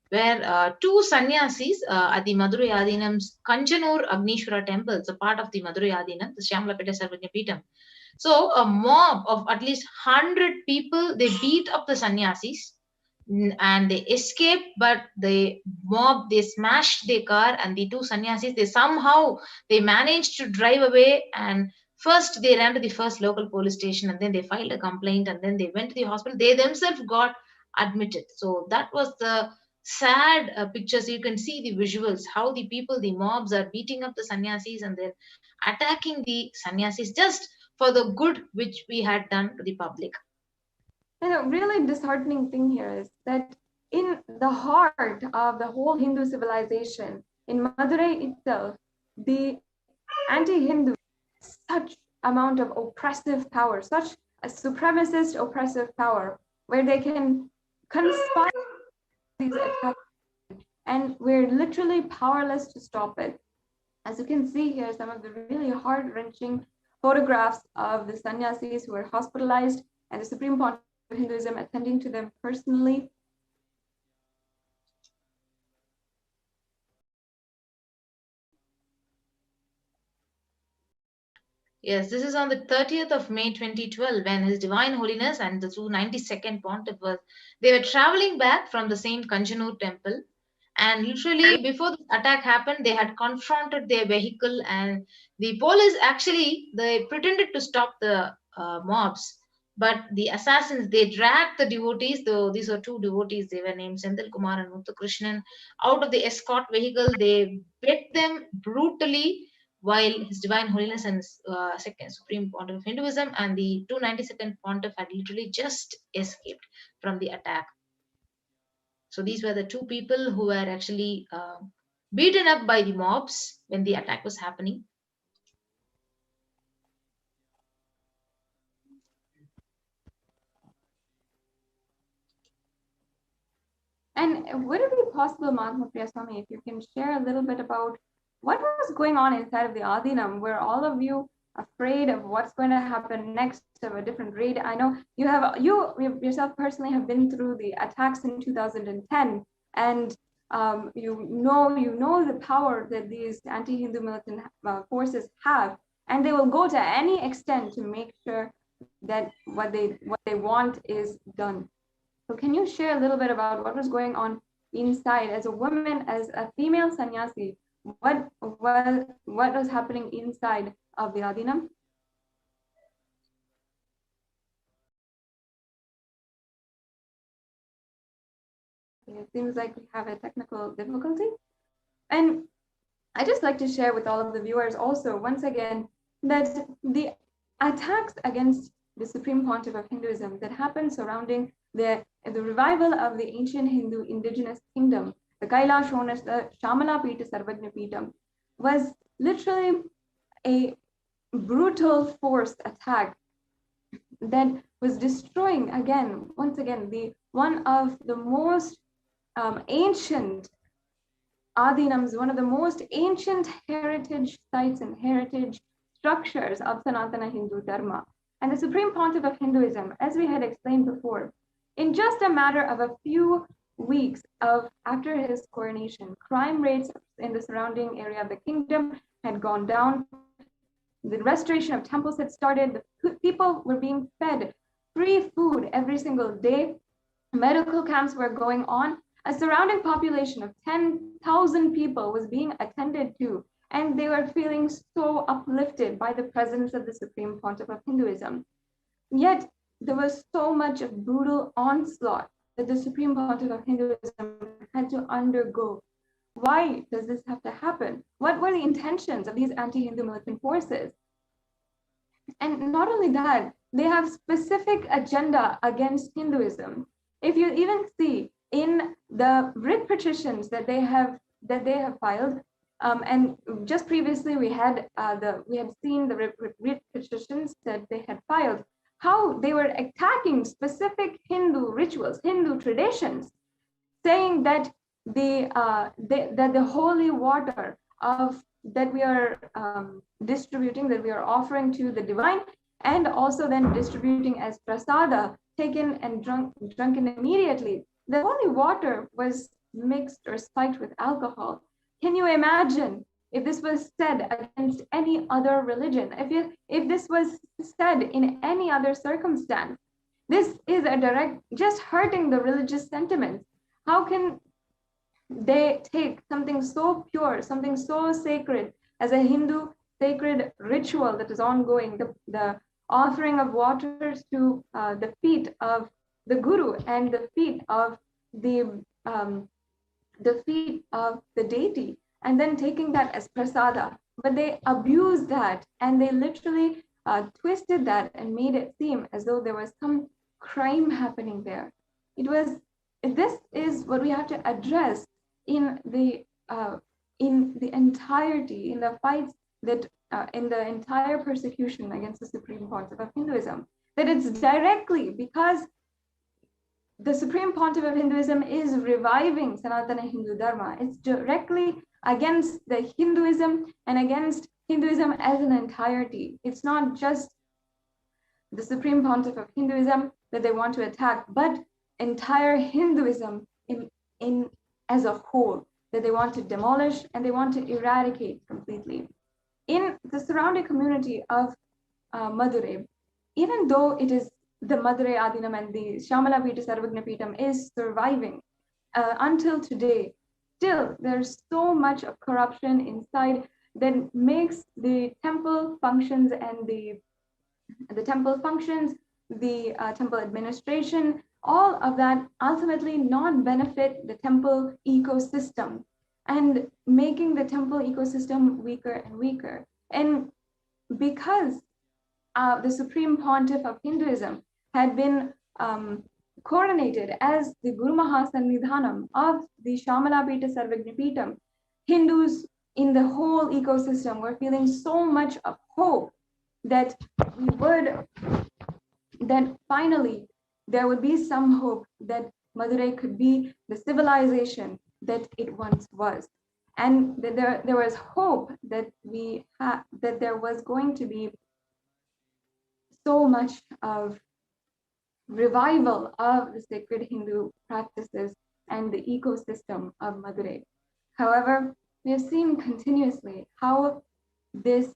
S5: where two sannyasis at the Madurai Adinam's Kanjanur Agnishwara temple, it's a part of the Madurai Adinam, the Shyamlapeta Sarvajna Peetham. So a mob of at least 100 people, they beat up the sannyasis and they escaped, but the mob, they smashed their car, and the two sannyasis, they managed to drive away. And first they ran to the first local police station, and then they filed a complaint, and then they went to the hospital. They themselves got admitted. So that was the sad pictures. You can see the visuals, how the people, the mobs are beating up the sannyasis and then attacking the sannyasis just for the good which we had done to the public.
S2: And a really disheartening thing here is that in the heart of the whole Hindu civilization, in Madurai itself, the anti-Hindu, such amount of oppressive power, such a supremacist oppressive power, where they can conspire these attacks, and we're literally powerless to stop it. As you can see here, some of the really heart-wrenching photographs of the sannyasis who were hospitalized and the Supreme Pontiff of Hinduism attending to them personally.
S5: Yes, this is on the 30th of May 2012 when His Divine Holiness and the 92nd Pontiff they were traveling back from the same Kanjanur temple, and literally before the attack happened, they had confronted their vehicle, and the police actually, they pretended to stop the mobs, but the assassins, they dragged the devotees, though these are two devotees, they were named Senthil Kumar and Muthu Krishnan, out of the escort vehicle. They beat them brutally, while His Divine Holiness and Second Supreme Pontiff of Hinduism and the 292nd Pontiff had literally just escaped from the attack. So these were the two people who were actually beaten up by the mobs when the attack was happening.
S2: And would it be possible, Mahatma Priyaswami, if you can share a little bit about what was going on inside of the Adinam? Were all of you afraid of what's going to happen next, of a different raid? I know you yourself personally have been through the attacks in 2010, and you know the power that these anti-Hindu militant forces have, and they will go to any extent to make sure that what they want is done. So can you share a little bit about what was going on inside, as a woman, as a female sannyasi, what was happening inside of the Adinam? It seems like we have a technical difficulty. And I just like to share with all of the viewers also, once again, that the attacks against the Supreme Pontiff of Hinduism that happened surrounding the revival of the ancient Hindu indigenous kingdom, the Kailasa known as the Shamala Pita Sarvagna Pitam, was literally a brutal forced attack that was destroying once again, one of the most ancient Adinams, one of the most ancient heritage sites and heritage structures of Sanatana Hindu Dharma. And the Supreme Pontiff of Hinduism, as we had explained before, in just a matter of a few weeks after his coronation, crime rates in the surrounding area of the kingdom had gone down. The restoration of temples had started. The people were being fed free food every single day. Medical camps were going on. A surrounding population of 10,000 people was being attended to, and they were feeling so uplifted by the presence of the Supreme Pontiff of Hinduism. Yet there was so much of brutal onslaught that the Supreme Pontiff of Hinduism had to undergo. Why does this have to happen? What were the intentions of these anti-Hindu militant forces? And not only that, they have specific agenda against Hinduism. If you even see in the writ petitions that they have filed, and just previously we had seen the writ petitions that they had filed, how they were attacking specific Hindu rituals, Hindu traditions, saying that the holy water that we are distributing, that we are offering to the divine, and also then distributing as prasada, taken and drunken immediately, the holy water was mixed or spiked with alcohol. Can you imagine if this was said against any other religion? If this was said in any other circumstance, this is a direct, just hurting the religious sentiments. How can they take something so pure, something so sacred as a Hindu sacred ritual that is ongoing, the offering of waters to the feet of the Guru and the feet of the deity, and then taking that as prasada? But they abused that, and they literally twisted that and made it seem as though there was some crime happening there. This is what we have to address in the entirety, in the fights that in the entire persecution against the Supreme Pontiff of Hinduism, that it's directly because the Supreme Pontiff of Hinduism is reviving Sanatana Hindu Dharma. It's directly against the Hinduism and against Hinduism as an entirety. It's not just the Supreme Pontiff of Hinduism that they want to attack, but entire Hinduism in as a whole, that they want to demolish and they want to eradicate completely. In the surrounding community of Madurai, even though it is the Madurai Adinam and the Shamala Pita Sarvagna Pitam is surviving until today, still there's so much of corruption inside that makes the temple functions and the temple functions, the temple administration, all of that ultimately not benefit the temple ecosystem, and making the temple ecosystem weaker and weaker. And because the Supreme Pontiff of Hinduism had been coronated as the Guru Mahasannidhanam of the Shamala Pita Sarvagna Pitam, Hindus in the whole ecosystem were feeling so much of hope that finally there would be some hope that Madurai could be the civilization that it once was. And that there was hope that that there was going to be so much of revival of the sacred Hindu practices and the ecosystem of Madurai. However, we have seen continuously how this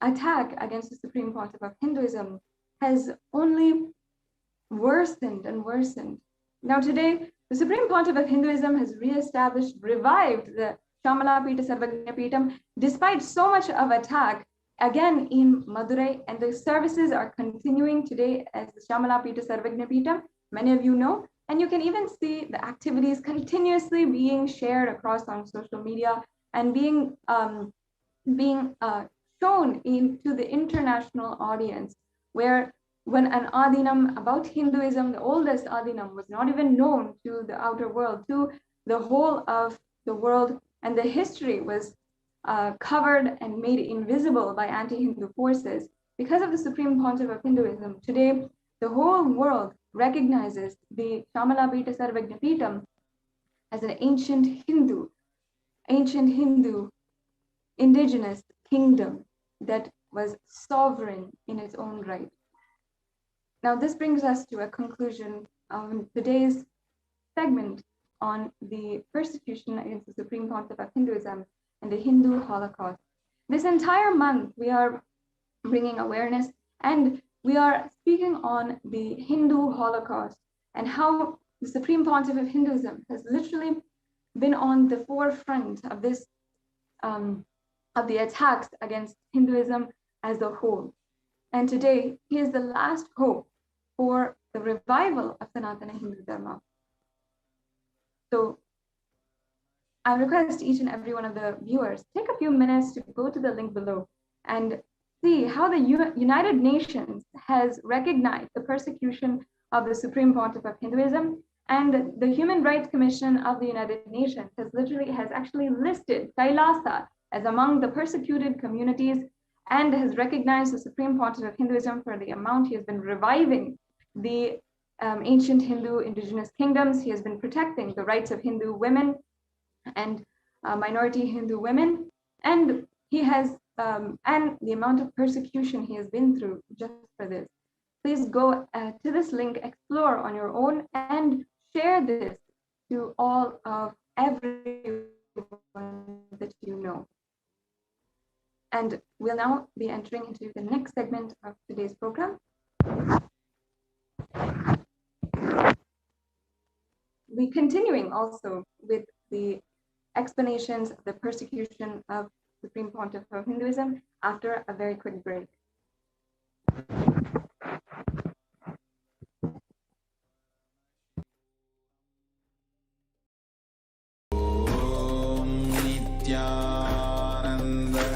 S2: attack against the Supreme Pontiff of Hinduism has only worsened and worsened. Now today, the Supreme Pontiff of Hinduism has revived the Shamala Pita Sarvagna Pitam despite so much of attack, again in Madurai, and the services are continuing today as the Shamala Pita Sarvagna Pitam, many of you know, and you can even see the activities continuously being shared across on social media and being shown into the international audience, where when an Adinam about Hinduism, the oldest Adinam, was not even known to the outer world, to the whole of the world, and the history was covered and made invisible by anti-Hindu forces. Because of the Supreme Pontiff of Hinduism, today the whole world recognizes the Shamala Pita Sarvagna Pitam as an ancient Hindu indigenous kingdom that was sovereign in its own right. Now, this brings us to a conclusion of today's segment on the persecution against the Supreme Pontiff of Hinduism and the Hindu Holocaust. This entire month, we are bringing awareness and we are speaking on the Hindu Holocaust and how the Supreme Pontiff of Hinduism has literally been on the forefront of this, of the attacks against Hinduism as a whole. And today, he is the last hope for the revival of Sanatana Hindu Dharma. So I request each and every one of the viewers, take a few minutes to go to the link below and see how the United Nations has recognized the persecution of the Supreme Pontiff of Hinduism, and the Human Rights Commission of the United Nations has actually listed Kailasa as among the persecuted communities and has recognized the Supreme Pontiff of Hinduism for the amount he has been reviving the ancient Hindu indigenous kingdoms. He has been protecting the rights of Hindu women and minority Hindu women, and he has and the amount of persecution he has been through just for this. Please go to this link, explore on your own, and share this to all of everyone that you know. And we'll now be entering into the next segment of today's program. We're continuing also with the explanations of the persecution of Supreme Pontiff of Hinduism after a very quick break.
S3: Nithyananda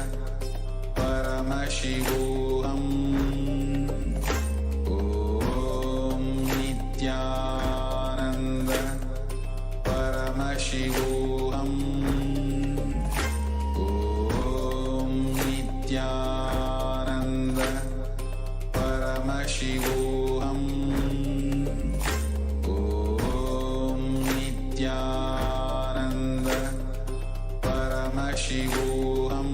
S3: Paramashivoham. Om Nithyananda Paramashivoham. Om Nithyananda Paramashivoham. Om Nithyananda Paramashivoham.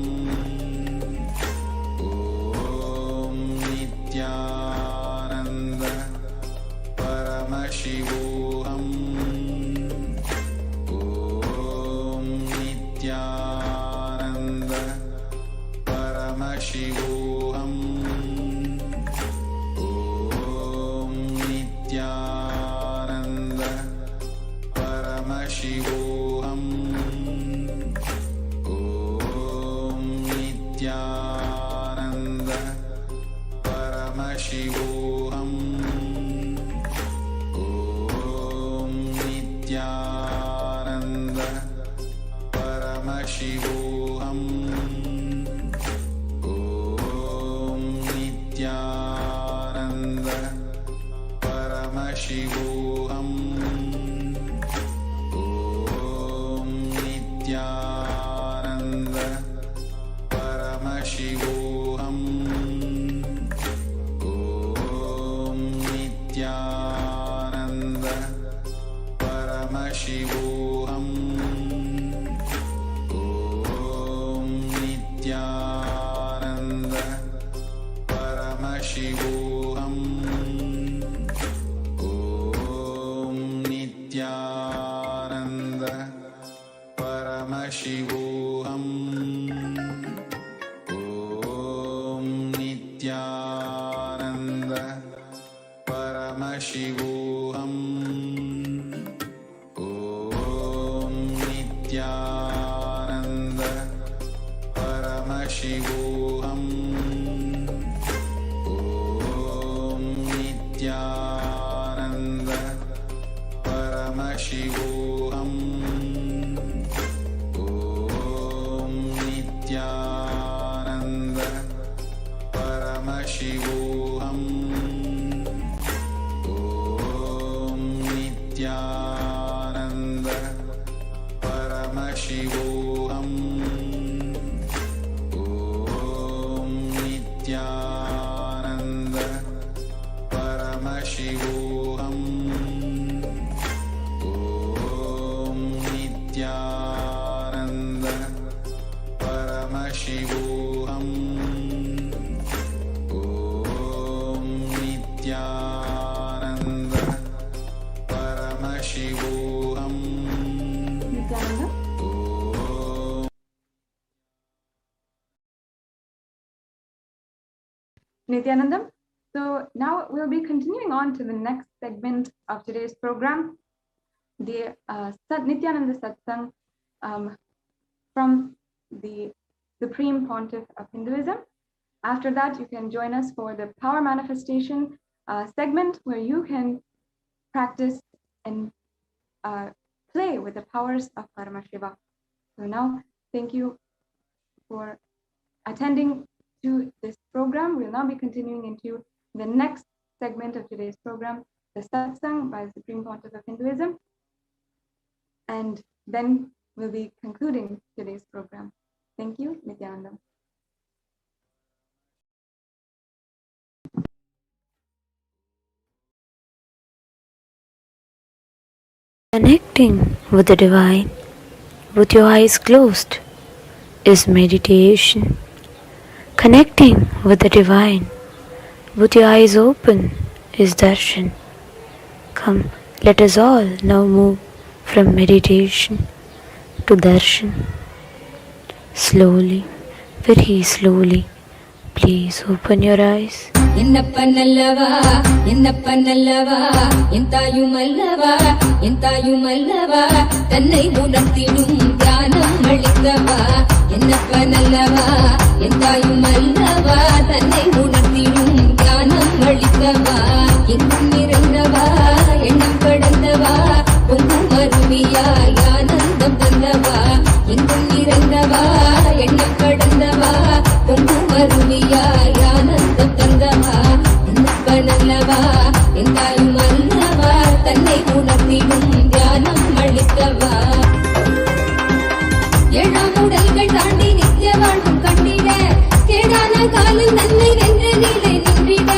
S3: Om Nithyananda Paramashivoham. Om Nithyananda Paramashivoham. Om Nithyananda Paramashivoham. Om Nithyananda Paramashivoham. Om Nithyananda Paramashivoham. Om Nithyananda Paramashivoham. Om Nithyananda Paramashivoham. Om Nithyananda Paramashivoham. Om Nithyananda Paramashivoham. Om Nithyananda Paramashivoham. Om Nithyananda Paramashivoham. Paramashivoham. Om Nithyananda Paramashivoham. Om Nithyananda Paramashivoham. Om Nithyananda Paramashivoham. Om Nithyananda Paramashivoham.
S2: Nithyananda? Nithyanandam. So now we'll be continuing on to the next segment of today's program, the Nithyananda Satsang from the Supreme Pontiff of Hinduism. After that, you can join us for the Power Manifestation segment, where you can practice and play with the powers of Paramashiva. So now, thank you for attending to this program. We'll now be continuing into the next segment of today's program, the Satsang by the Supreme Pontiff of Hinduism. And then we'll be concluding today's program. Thank you, Nithyananda.
S9: Connecting with the divine with your eyes closed is meditation. Connecting with the divine with your eyes open is darshan. Come, let us all now move from meditation to darshan. Slowly, very slowly, please open your eyes.
S10: என்னப்ப நல்லவா எந்தாயும் அல்லவா தன்னை உணர்த்திடும் தியானம் அளிக்கவா என்னப்ப நல்லவா எந்தாயும் அல்லவா தன்னை உணர்த்திடும் தியானம் அளிக்கவா எங்கும் நிறைந்தவா எண்ணம் கடந்தவா பொங்கும் அருவியாய் ஆனந்தம் தந்தவா எங்கும் நிறைந்தவா எண்ணம் கடந்தவா பொங்கும் அருவியாய் ஆனந்தம் தந்தவா என்னப்ப நல்லவா எந்தாயும் அல்லவா தன்னை உணர்த்திடும் தியானம் அளிக்கவா ஏழாம் உடல்கள் தாண்டி நித்திய வாழ்வும் கண்டிட கேடான காலில் நன்மை வென்று நிலை நின்றிட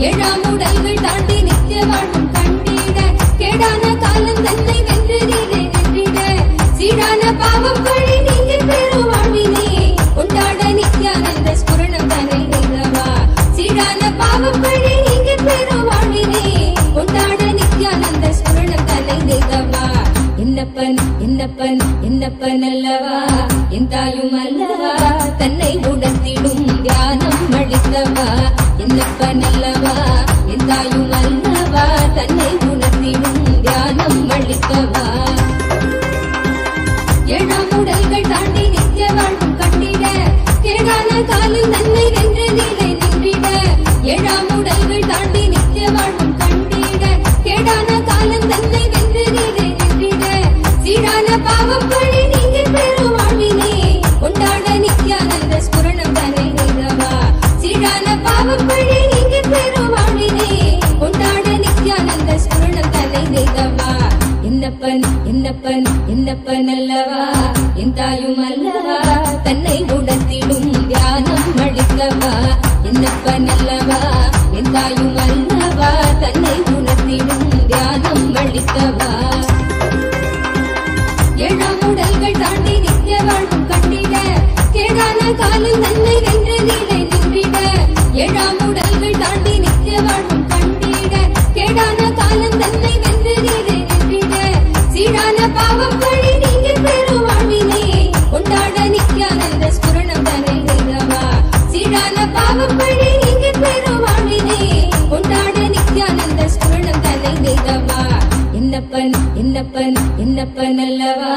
S10: ஏழாம் உடல்கள் தாண்டி நித்திய வாழ்வும் கண்டிட கேடான காலம் தன்னை வென்று நிலை நின்றிட சீடான பாவம் வழி நீங்க பெரும் வாழ்வினே கொண்டாட நித்யானந்த ஸ்புரணம் தன்னை நிகவா சீடான பாவம் வழி நீங்க பெரும் வாழ்வினே கொண்டாட நித்யானந்த ஸ்புரணம் தன்னை நிகவா என்னப்பன் அல்லவா எந்தாயும் அல்லவா தன்னை உணர்த்திடும் தியானம் அளிக்கவா என்னப்பன் அல்லவா எந்தாயும் அல்லவா தன்னை உணர்த்திடும் தியானம் அளிக்கவா ஏழாம் உடல்கள் தாண்டி நித்திய வாழ்வும் கண்டிட கேடான காலில் நன்மை வென்று நிலை நின்றிட ஏழாம் உடல்கள் தாண்டி நித்திய வாழ்வும் கண்டிட கேடான காலம் தன்னை வென்று நிலை நின்றிட சீடான பாவம் வழி நீங்க பெரும் வாழ்வினே கொண்டாட நித்யானந்த ஸ்புரணம் தன்னை நிகவா சீடான பாவம் வழி நீங்க பெரும் வாழ்வினே கொண்டாட நித்யானந்த ஸ்புரணம் தன்னை நிகவா என்னப்பன் அல்லவா எந்தாயும் அல்லவா தன்னை உணர்த்திடும் தியானம் அளிக்கவா என்னப்பன் அல்லவா எந்தாயும் அல்லவா தன்னை உணர்த்திடும் தியானம் அளிக்கவா ஏழாம் உடல்கள் தாண்டி நித்திய வாழ்வும் கண்டிட கேடான காலில் நன்மை வென்று நிலை நின்றிட ஏழாம் உடல்கள் தாண்டி நித்திய வாழ்வும் கண்டிட கேடான காலம் தன்னை வென்று நிலை நின்றிட சீடான பாவம் வழி நீங்க பெரும் வாழ்வினே கொண்டாட நித்யானந்த ஸ்புரணம் தன்னை நிகவா சீடான பாவம் வழி நீங்க பெரும் வாழ்வினே கொண்டாட நித்யானந்த ஸ்புரணம் தன்னை நிகவா என்னப்பன் அல்லவா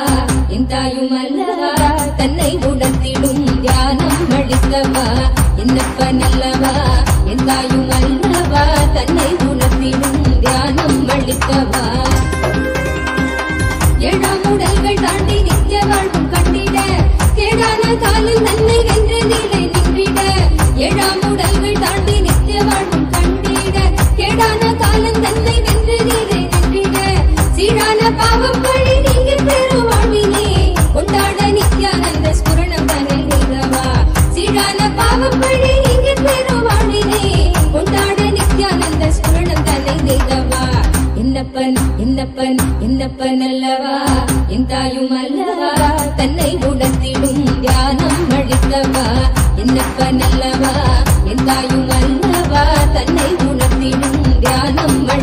S10: எந்தாயும் அல்லவா தன்னை உணர்த்திடும் தியானம் அளிக்கவா என்னப்பன் அல்லவா எந்தாயும் அல்லவா தன்னை உணர்த்திடும் தியானம் அளிக்கவா ஏழாம் உடல்கள் தாண்டி நித்திய வாழ்வும் கண்டிட கேடான காலில் நன்மை வென்று நிலை நின்றிட ஏழாம் உடல்கள் தாண்டி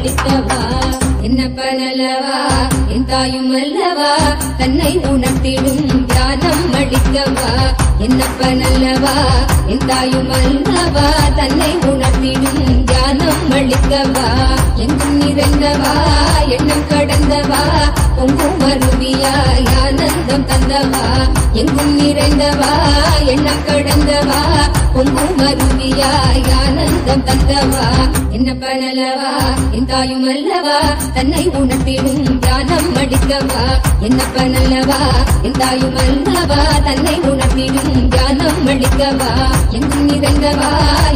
S10: அளிக்கவா என்னப்பனல்லவா என் தாயும் அல்லவா தன்னை உணர்த்திடும் ஞானம் அளிக்கவா என்னப்பனல்லவா என் தாயும் அல்லவா தன்னை உணர்த்திடும் ஞானம் அளிக்கவா எங்கும் நிறைந்தவா எண்ணம் கடந்தவா பொங்கும் அருவியாய் ஆனந்தம் தந்தவா எங்கும் நிறைந்தவா எண்ணம் கடந்தவா பொங்கும் அருவியாய் ஆனந்தம் தந்தவா என்னப்பனல்லவா என் தாயும் அல்லவா தன்னை உணர்த்திடும் ஞானம் அளிக்கவா என்னப்பனல்லவா என் தாயும் அல்லவா தன்னை உணர்த்திடும் ஞானம் அளிக்கவா எங்கும் நிறைந்தவா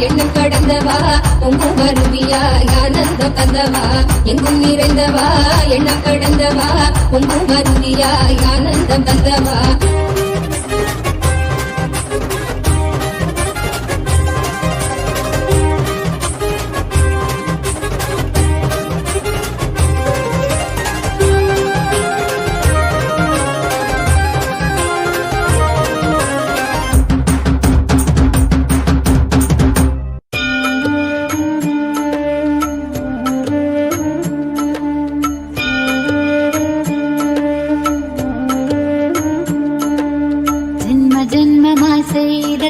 S10: எண்ணம் கடந்தவா பொங்கும் அருவியாய் ஆனந்தம் தந்தவா எங்கும் நிறைந்தவா எண்ணம் கடந்தவா பொங்கும் அருவியாய் ஆனந்தம் தந்தவா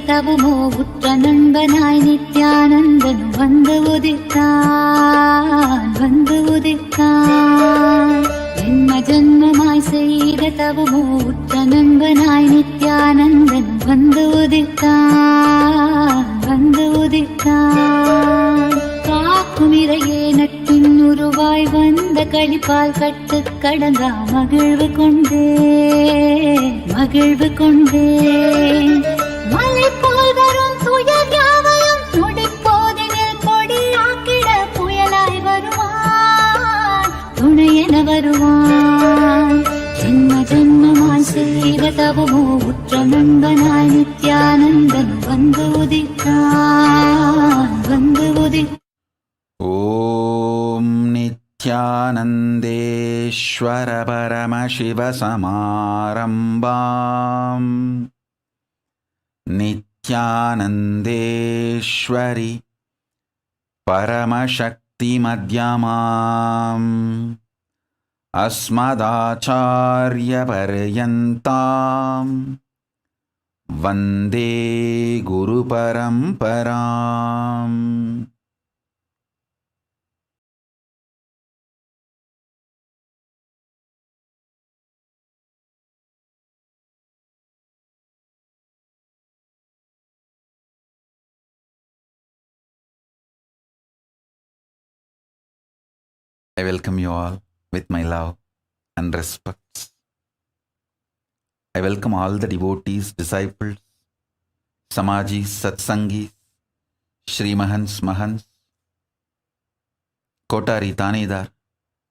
S11: தவமோ உற்ற நண்பனாய் நித்யானந்தன் வந்து உதித்தான் ஜென்ம ஜென்மமாய் செய்த தவமோ உற்ற நண்பனாய் நித்யானந்தன் வந்து உதித்தான் காக்கும் இறையே நட்பின் உருவாய் வந்த களிப்பால் கட்டு கடந்தா மகிழ்வு கொண்டே மலை போல் வரும் துயர் யாவையும் நொடிப்போதினில் கொடியாக்கிட புயலாய் வருவான் துணையென வருவான் ஜென்ம ஜென்மமாய் செய்த தவமோ உற்ற நண்பனாய் நித்யானந்தன் வந்து உதித்தான்
S4: ஓம் நித்யானந்தேஸ்வர பரமசிவ சமாரம்பாம் நித்யானந்தேஸ்வரி பரமசக்தி மத்யமாம் அஸ்மதாச்சார்ய பர்யந்தாம் வந்தே குரு பரம்பராம். I welcome you all with my love and respect. I welcome all the devotees, disciples, Samajis, Satsangis, Shri Mahans, Mahans, Kotari Tanidar,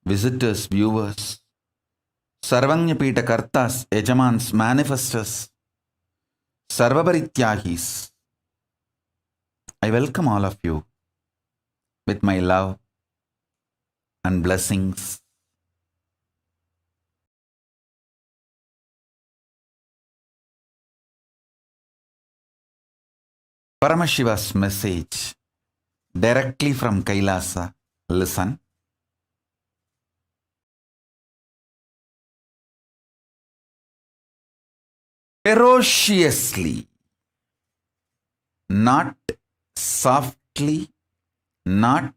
S4: visitors, viewers, Sarvanyapita Kartas, Ejamans, Manifestors, Sarvaparityagis. I welcome all of you with my love and blessings. Paramashiva's message directly from Kailasa. Listen. Ferociously, not softly, not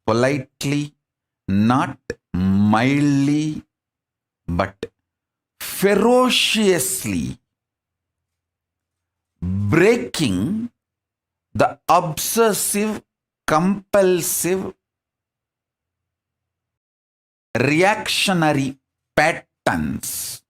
S4: politely, not mildly, but ferociously breaking the obsessive, compulsive, reactionary patterns.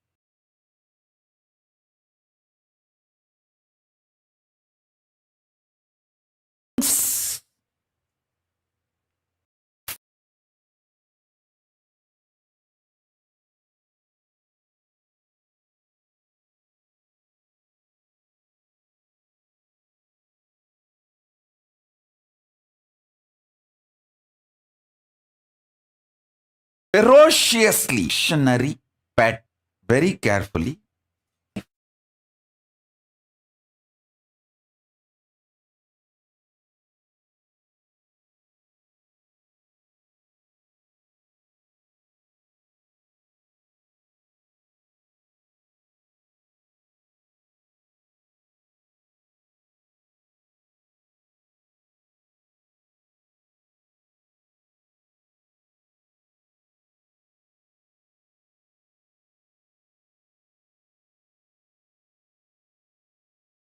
S4: Ferociously, reactionary pattern. Very carefully.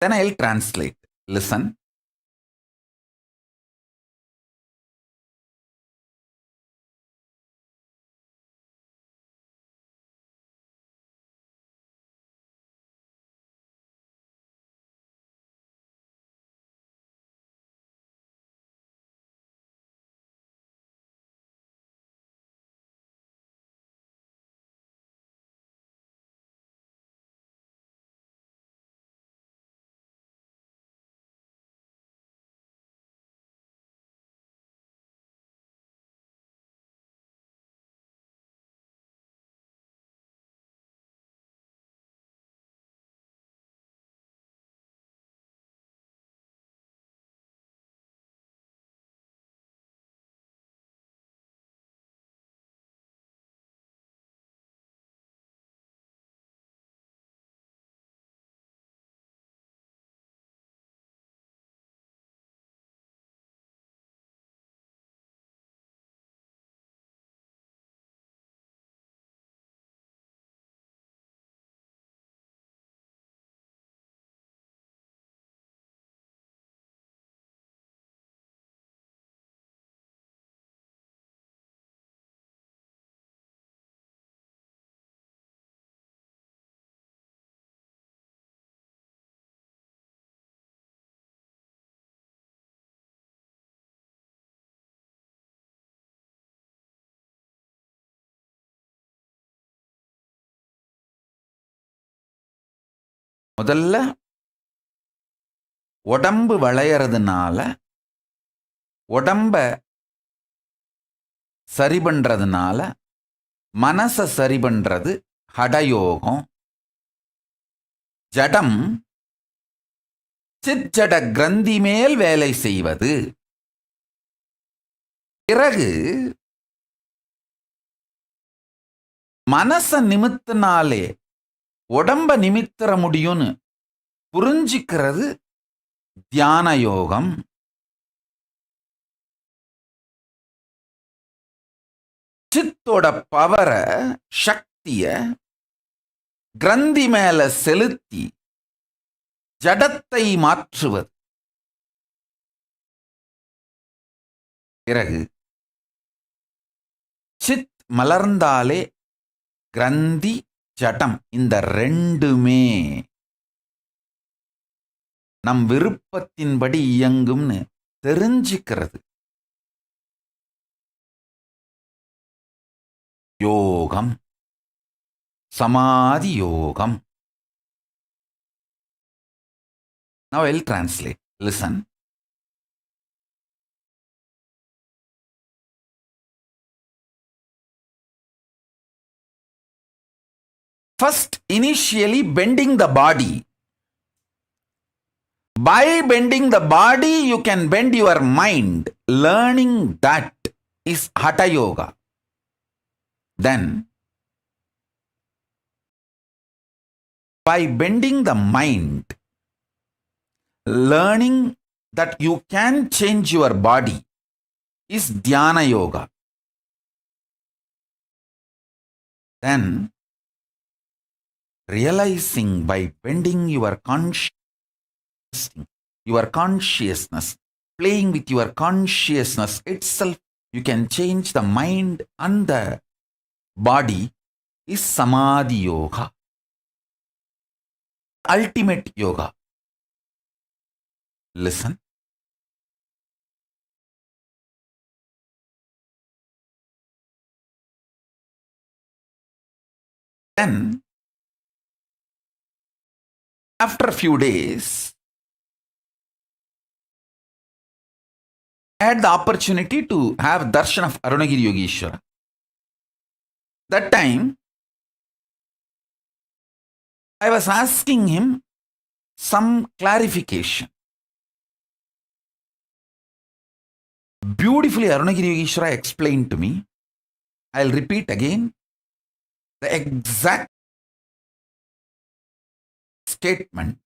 S4: Then I'll translate. Listen. முதல்ல உடம்பு வளையறதுனால உடம்ப சரி பண்றதுனால மனசை சரி பண்றது ஹடயோகம். ஜடம் சிற்ஜட கிரந்தி மேல் வேலை செய்வது. பிறகு மனச நிமித்தினாலே உடம்ப நிமித்திர முடியும்னு புரிஞ்சிக்கிறது தியான யோகம். சித்தோட பவரை சக்திய கிரந்தி மேல செலுத்தி ஜடத்தை மாற்றுவது. பிறகு சித் மலர்ந்தாலே கிரந்தி ஜடம் இந்த ரெண்டுமே நம் விருப்பத்தின்படி இயங்கும்னு தெரிஞ்சுக்கிறது யோகம், சமாதி யோகம். Now I'll translate. Listen. First, initially bending the body. By bending the body, you can bend your mind. Learning that is Hatha Yoga. Then, by bending the mind, learning that you can change your body is Dhyana Yoga. Then, realizing by bending your consciousness, playing with your consciousness itself, you can change the mind and the body is Samadhi Yoga. Ultimate yoga. Listen. Then, after a few days, I had the opportunity to have darshan of Arunagiri Yogeshwara. That time, I was asking him some clarification. Beautifully, Arunagiri Yogeshwara explained to me. I'll repeat again the exact statement.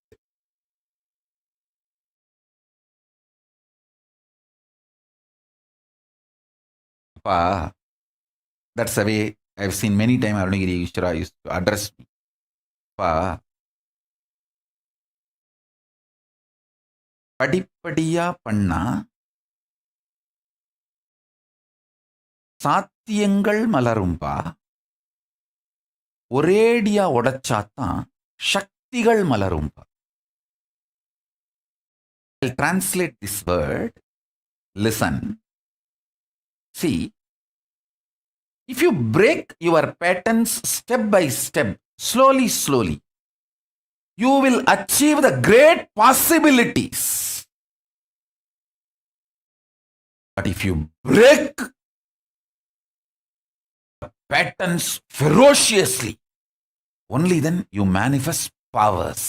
S4: That's the way I've seen many times Arunagiri Yogeshwara used to address me. படிப்படியா பண்ணா சாத்தியங்கள் மலரும்பா. ஒரேடியா உடைச்சாதான் சக்திகள் மலரும்பா. I'll translate this word. Listen. See, if you break your patterns step by step, slowly, you will achieve the great possibilities. But if you break the patterns ferociously, only then you manifest powers.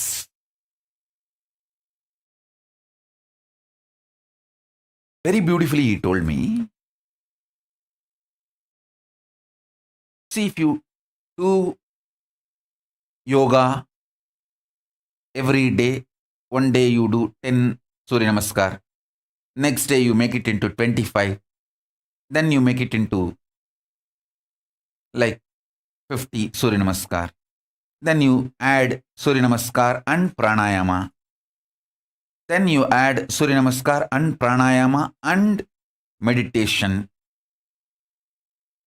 S4: Very beautifully he told me. See, if you do yoga every day, one day you do 10 Surya Namaskar, next day you make it into 25, then you make it into like 50 Surya Namaskar, then you add Surya Namaskar and Pranayama, then you add Surya Namaskar and Pranayama and meditation.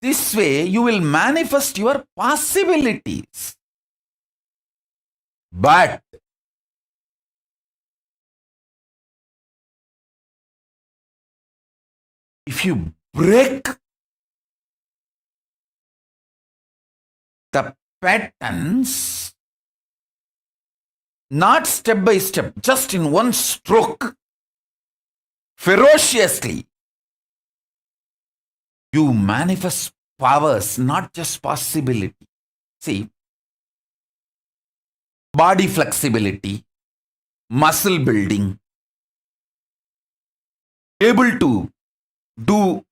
S4: This way you will manifest your possibilities. But if you break the patterns, not step by step, just in one stroke, ferociously, you manifest powers, not just possibility. See, body flexibility, muscle building, able to do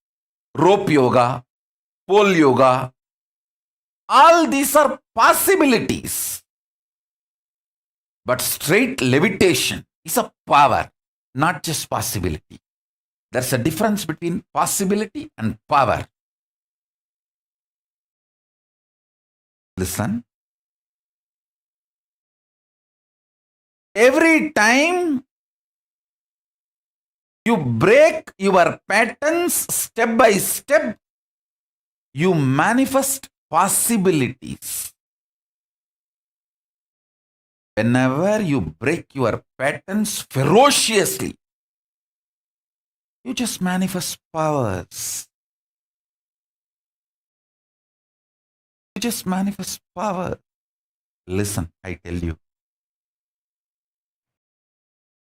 S4: rope yoga, pole yoga, all these are possibilities. But straight levitation is a power, not just possibility. There's a difference between possibility and power. Listen. Every time you break your patterns step by step, you manifest possibilities. Whenever you break your patterns ferociously, you just manifest powers. You just manifest power. Listen, I tell you.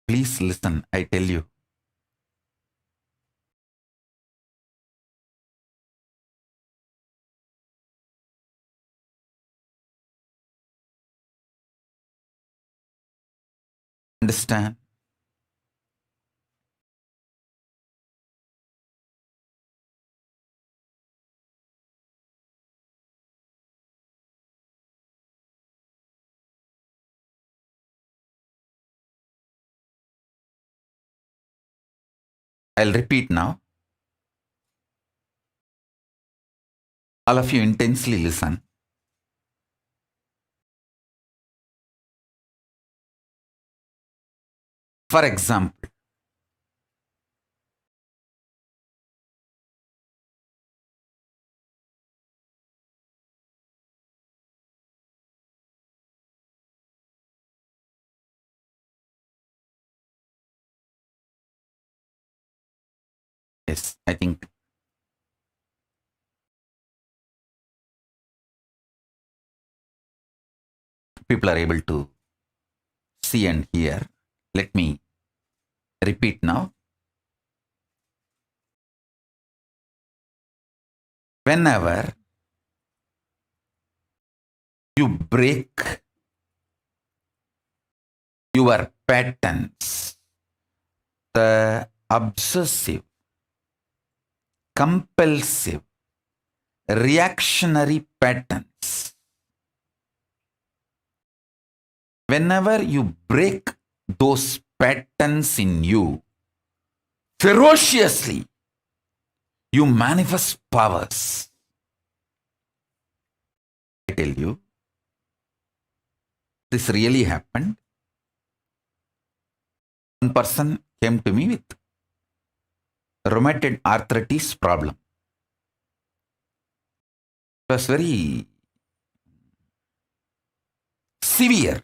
S4: Please listen, I tell you. Understand? I'll repeat now. All of you intensely listen. For example, yes, I think people are able to see and hear. Let me repeat now. Whenever you break your patterns, the obsessive, compulsive, reactionary patterns, whenever you break those patterns in you ferociously, you manifest powers. I tell you, this really happened. One person came to me with rheumatoid arthritis problem. It was very severe.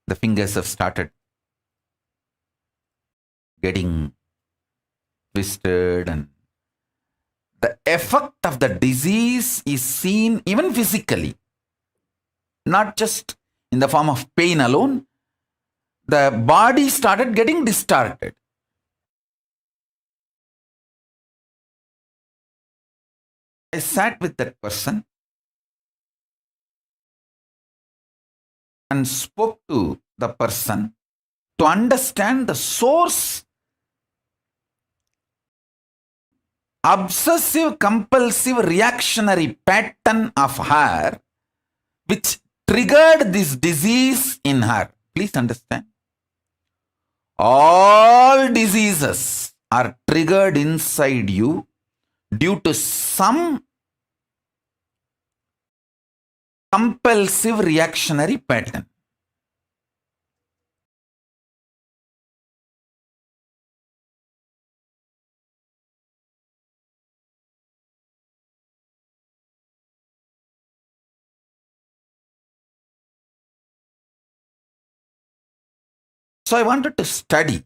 S4: The fingers have started getting twisted, and the effect of the disease is seen even physically, not just in the form of pain alone. The body started getting distorted. I sat with that person and spoke to the person to understand the source. Obsessive compulsive reactionary pattern of her which triggered this disease in her. Please understand. All diseases are triggered inside you due to some compulsive reactionary pattern. So I wanted to study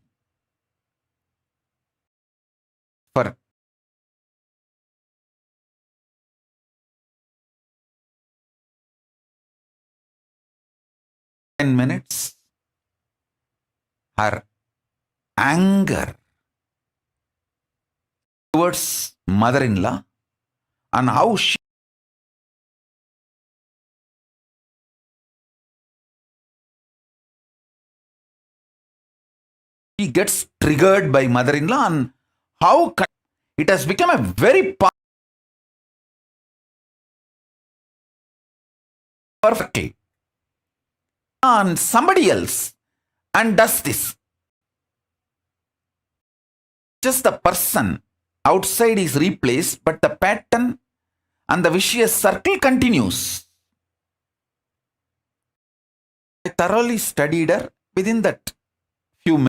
S4: for minutes her anger towards mother-in-law and how she gets triggered by mother-in-law and how it has become a very perfectly on somebody else and does this. Just the person outside is replaced, but the pattern and the vicious circle continues. I thoroughly studied her within that few minutes.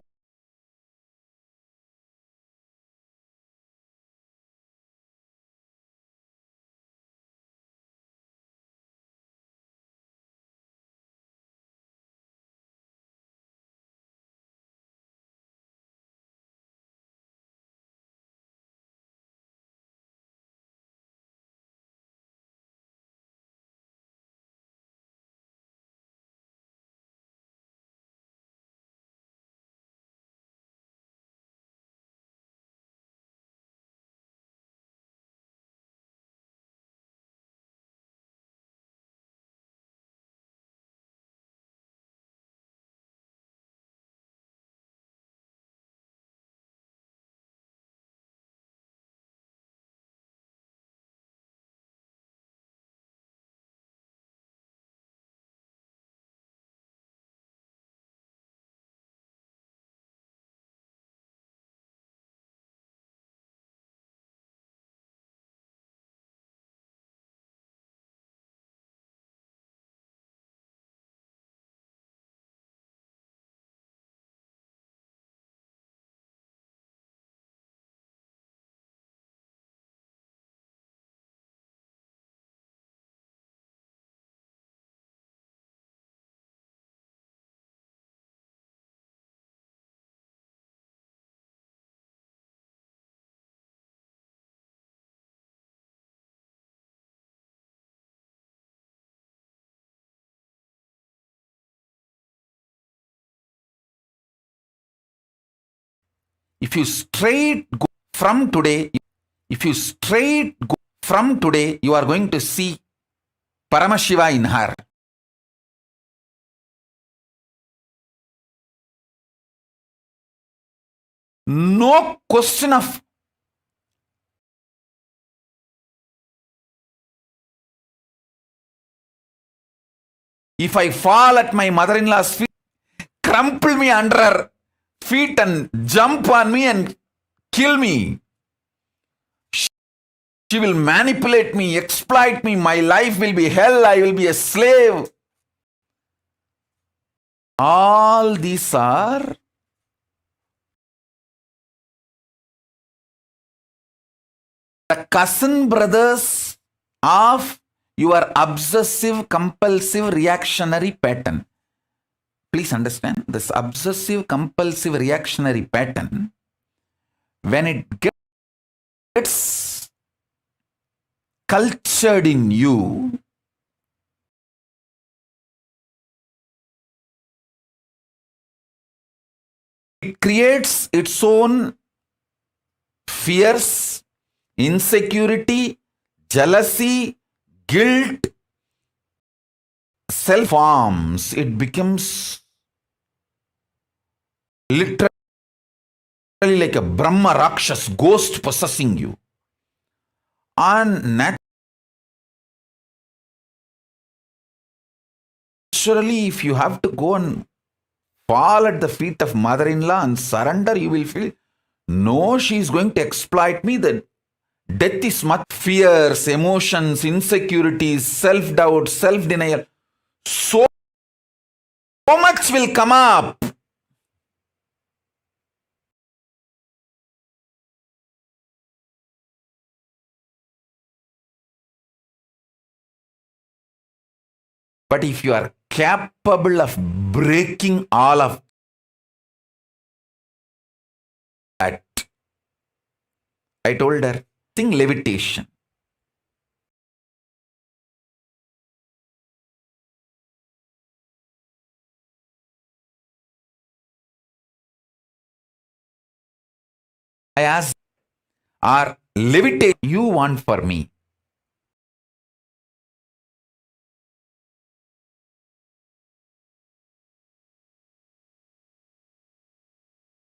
S4: If you straight go from today, you are going to see Paramashiva in her. No question of if I fall at my mother-in-law's feet, crumple me under her feet and jump on me and kill me. She will manipulate me, exploit me. My life will be hell. I will be a slave. All these are the cousin brothers of your obsessive compulsive reactionary pattern. Please understand, this obsessive compulsive reactionary pattern, when it gets cultured in you, it creates its own fears, insecurity, jealousy, guilt, self-harms. It becomes literally like a Brahma Rakshas, ghost possessing you. And naturally, if you have to go and fall at the feet of mother-in-law and surrender, you will feel, no, she is going to exploit me. The death is much fears, emotions, insecurities, self-doubt, self-denial. So much will come up. But if you are capable of breaking all of that, I told her, think levitation. I asked, or levitate you want for me?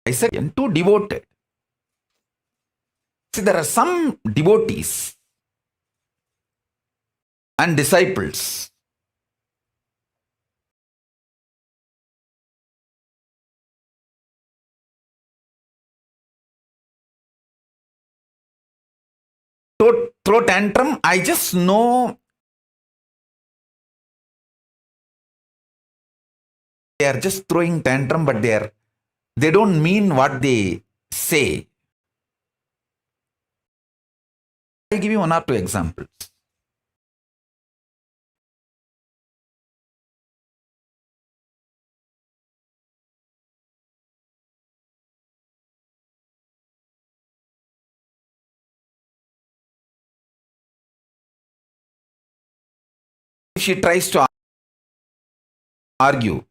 S4: I said, I'm too devoted. See, there are some devotees and disciples throw tantrum. I just know they are just throwing tantrum, but they don't mean what they say. I'll give you one or two examples. If she tries to argue,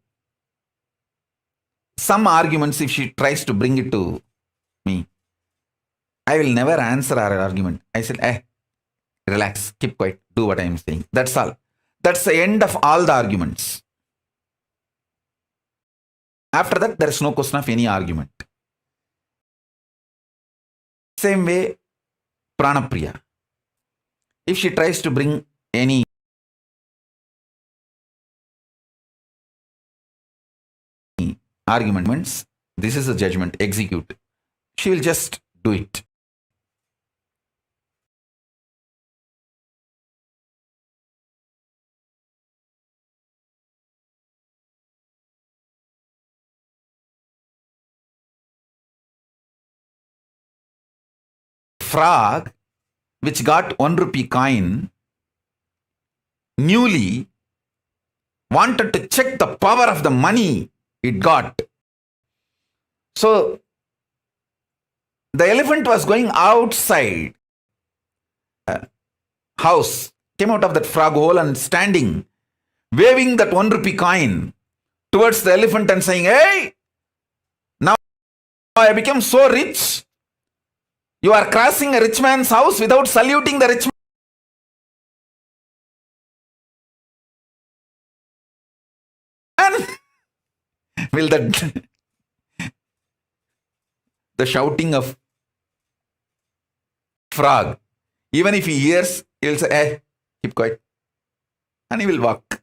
S4: some arguments, if she tries to bring it to me, I will never answer her argument. I said, relax, keep quiet, do what I am saying. That's all. That's the end of all the arguments. After that, there is no question of any argument. Same way, Pranapriya. If she tries to bring any arguments, this is a judgment, execute. She will just do it. Frog, which got 1 rupee coin, newly wanted to check the power of the money it got. So the elephant was going outside house, came out of that frog hole and standing, waving that 1 rupee coin towards the elephant and saying, hey, now I became so rich. You are crossing a rich man's house without saluting the rich man. Will the shouting of frog, even if he hears, he will say, hey, keep quiet. And he will walk.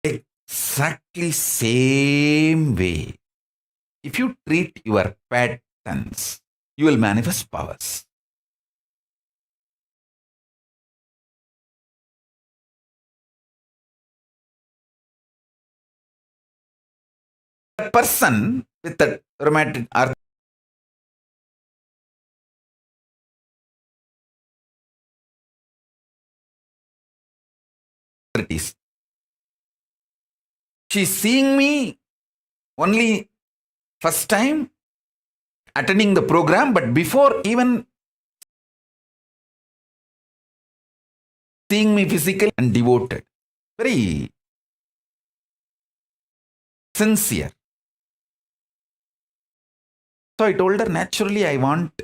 S4: Exactly same way. If you treat your patterns, you will manifest powers. That person with that rheumatoid arthritis, she's seeing me only first time attending the program, but before even seeing me physically and devoted, very sincere. So I told her, naturally, I want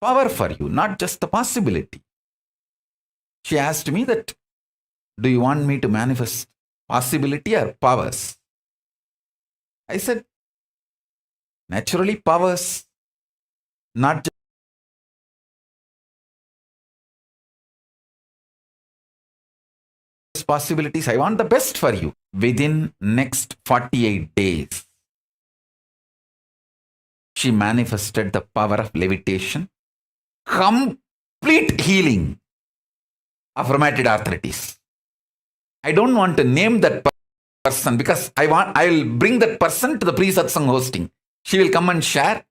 S4: power for you, not just the possibility. She asked me that, do you want me to manifest possibility or powers? I said, naturally, powers, not just possibilities. I want the best for you. Within next 48 days, she manifested the power of levitation, complete healing of rheumatoid arthritis. I don't want to name that person because I will bring that person to the pre-satsang hosting. She will come and share.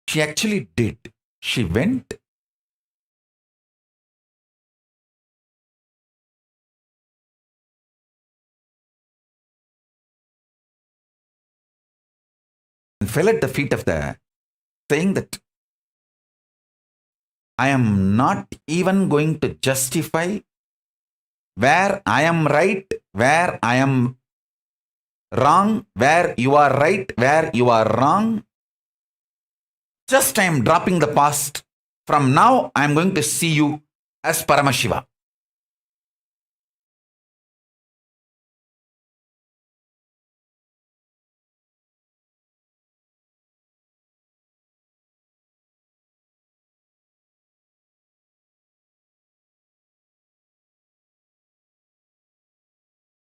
S4: She actually did. She went. And fell at the feet of the, saying that I am not even going to justify where I am right, where I am wrong, where you are right, where you are wrong. Just I am dropping the past. From now, I am going to see you as Paramashiva.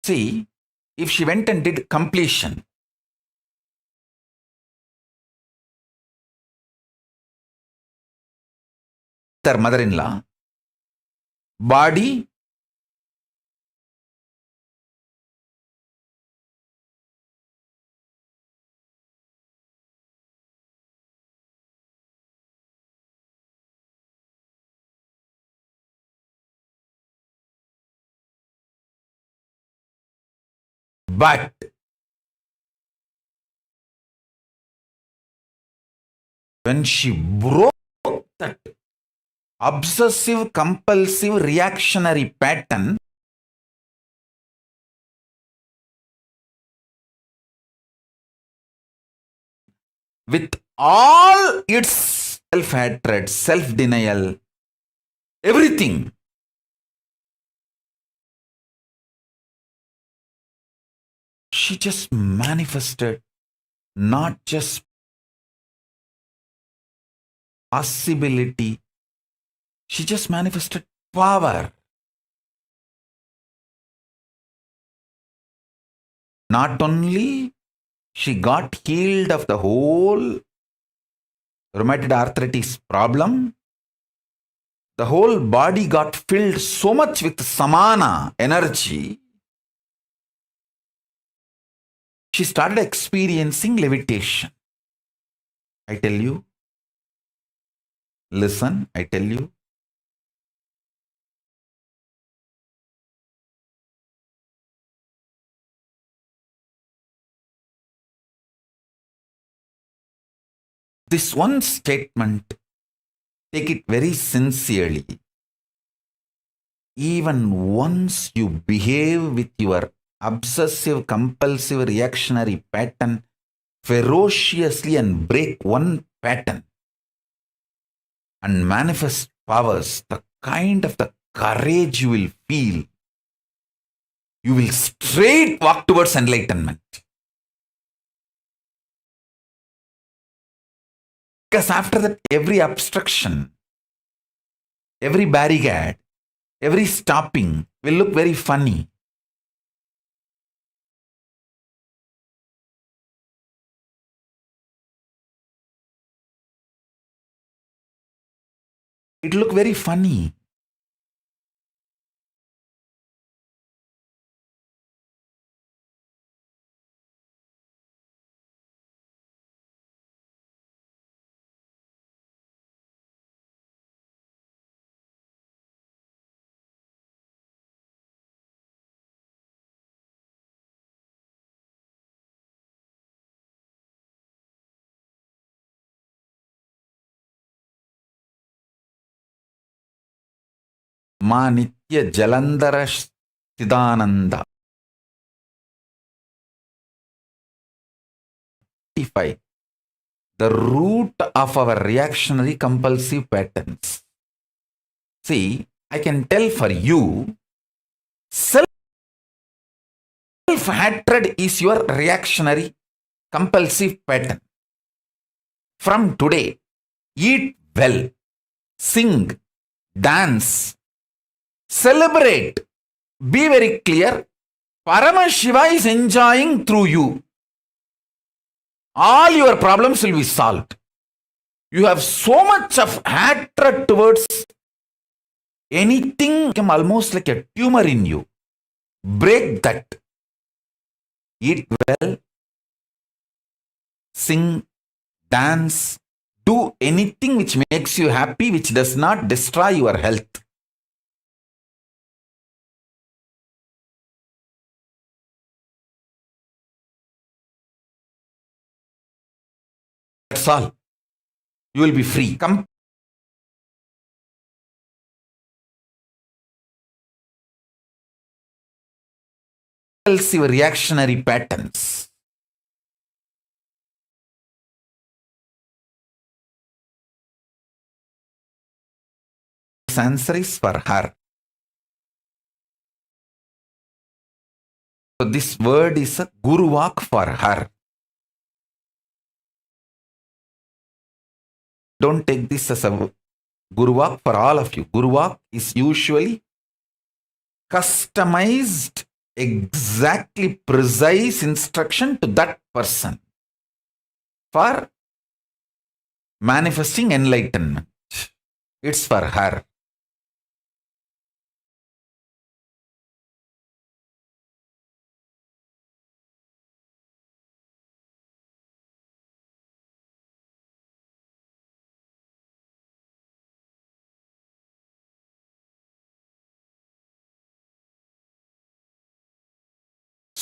S4: See, if she went and did completion, her mother-in-law, body, but when she broke that obsessive compulsive reactionary pattern, with all its self-hatred, self-denial, everything, she just manifested not just possibility, she just manifested power. Not only she got healed of the whole rheumatoid arthritis problem, the whole body got filled so much with samana energy, she started experiencing levitation. I tell you, listen, I tell you, this one statement, take it very sincerely. Even once you behave with your obsessive compulsive reactionary pattern ferociously and break one pattern and manifest powers, the kind of the courage you will feel, you will straight walk towards enlightenment. Because after that, every obstruction, every barricade, every stopping will look very funny. It look very funny. Ma Nitya Jalandhara Siddhananda. 55. The root of our reactionary compulsive patterns. See, I can tell for you, self-hatred is your reactionary compulsive pattern. From today, eat well, sing, dance, celebrate. Be very clear. Paramashiva is enjoying through you. All your problems will be solved. You have so much of hatred towards anything, almost like a tumor in you. Break that. Eat well, sing, dance, do anything which makes you happy, which does not destroy your health. That's all. You will be free. Compulsive reactionary patterns. This answer is for her. So this word is a guru walk for her. Don't take this as a guru walk for all of you. Guru walk is usually customized, exactly precise instruction to that person for manifesting enlightenment. It's for her.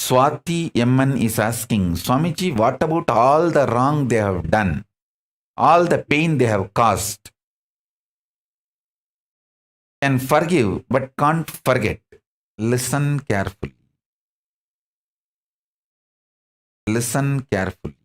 S4: Swati Yamman is asking, Swamiji, what about all the wrong they have done? All the pain they have caused? Can forgive but can't forget. Listen carefully. Listen carefully.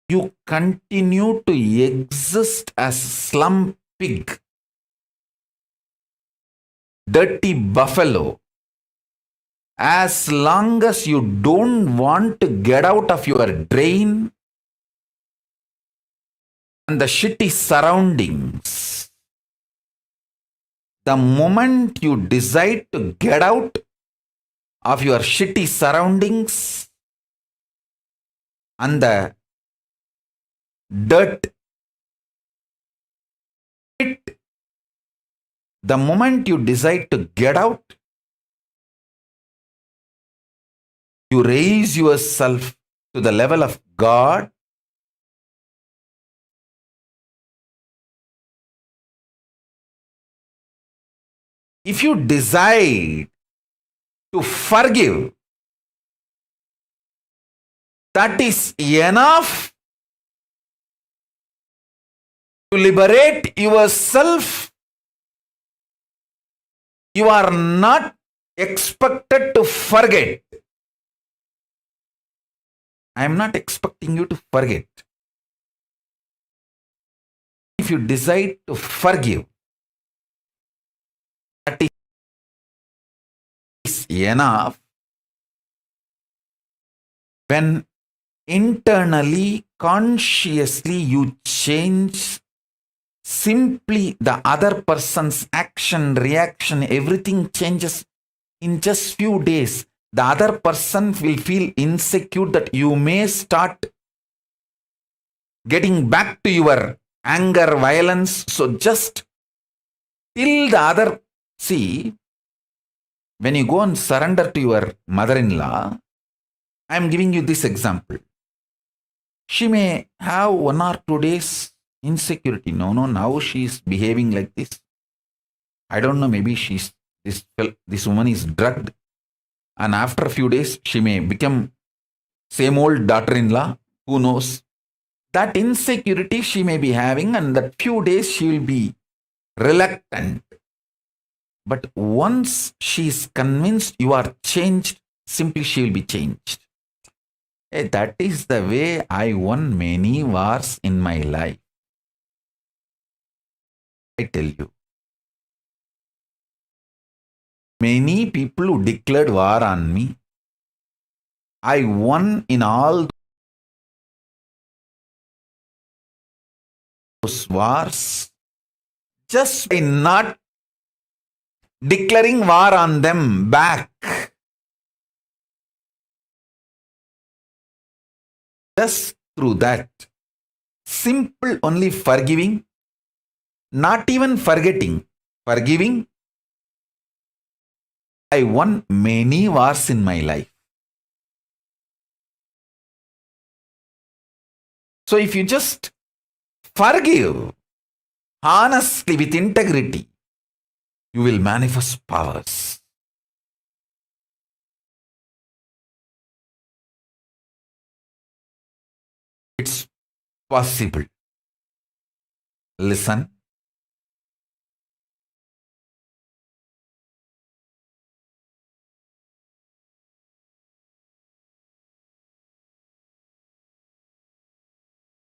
S4: You continue to exist as slum pig, dirty buffalo, as long as you don't want to get out of your drain and the shitty surroundings. The moment you decide to get out of your shitty surroundings and the dirt pit, the moment you decide to get out, you raise yourself to the level of God. If you decide to forgive, that is enough to liberate yourself. You are not expected to forget. I am not expecting you to forget. If you decide to forgive, that is enough. When internally, consciously you change, simply the other person's action, reaction, everything changes in just few days. The other person will feel insecure that you may start getting back to your anger, violence. So just till the other, see, when you go and surrender to your mother-in-law, I am giving you this example. She may have 1 or 2 days insecurity. No, now she is behaving like this. I don't know, maybe this woman is drugged. And after a few days, she may become same old daughter-in-law. Who knows? That insecurity she may be having, and that few days she will be reluctant. But once she is convinced you are changed, simply she will be changed. That is the way I won many wars in my life. I tell you. Many people who declared war on me, I won in all those wars just by not declaring war on them back. Just through that. Simple only forgiving, not even forgetting. Forgiving. I won many wars in my life. So if you just forgive honestly with integrity, you will manifest powers. It's possible. Listen.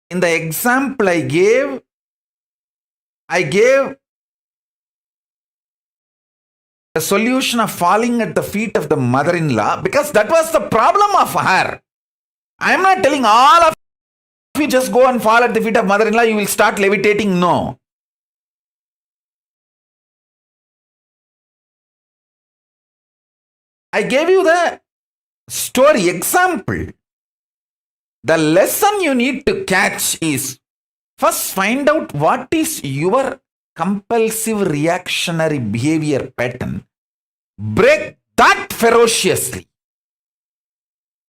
S4: In the example I gave the solution of falling at the feet of the mother-in-law because that was the problem of her. I am not telling all of you just go and fall at the feet of mother-in-law, you will start levitating. No. I gave you the story example. The lesson you need to catch is first find out what is your compulsive reactionary behavior pattern. Break that ferociously.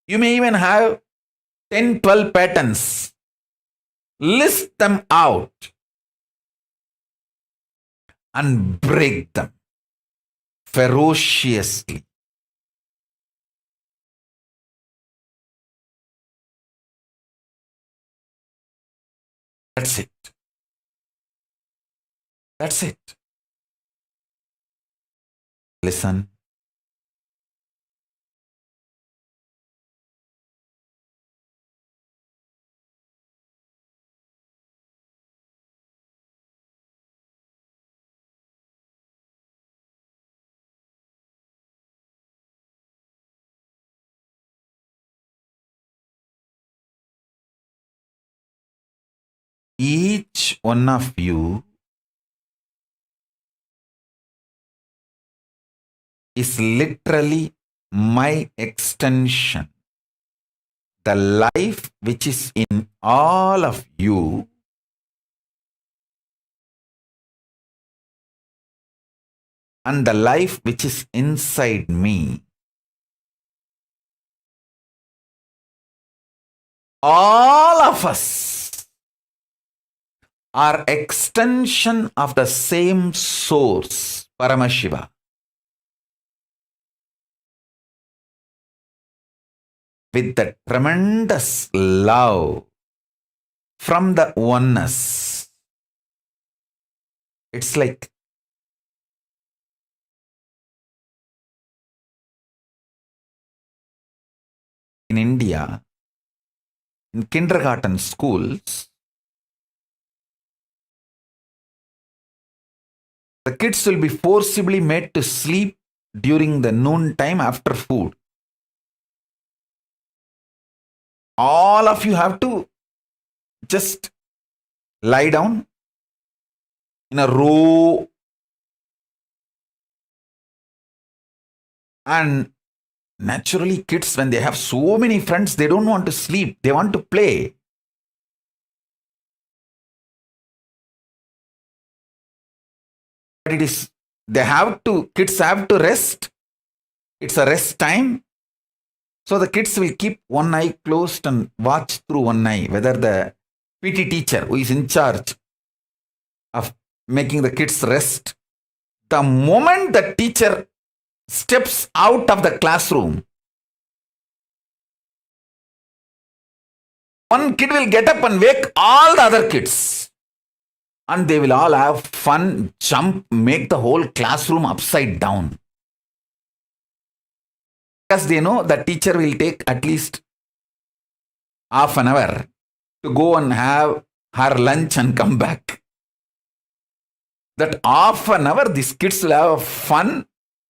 S4: You may even have 10, 12 patterns. List them out and break them ferociously. That's it. That's it. Listen. Each one of you is literally my extension. The life which is in all of you and the life which is inside me, all of us are extension of the same source, Paramashiva. With the tremendous love from the oneness. It's like in India, in kindergarten schools, the kids will be forcibly made to sleep during the noon time after food. All of you have to just lie down in a row and naturally kids, when they have so many friends, they don't want to sleep. They want to play. But kids have to rest. It's a rest time. So the kids will keep one eye closed and watch through one eye whether the PT teacher who is in charge of making the kids rest, the moment the teacher steps out of the classroom, One kid will get up and wake all the other kids. And they will all have fun, jump, make the whole classroom upside down. Because they know the teacher will take at least half an hour to go and have her lunch and come back. That half an hour, these kids will have fun,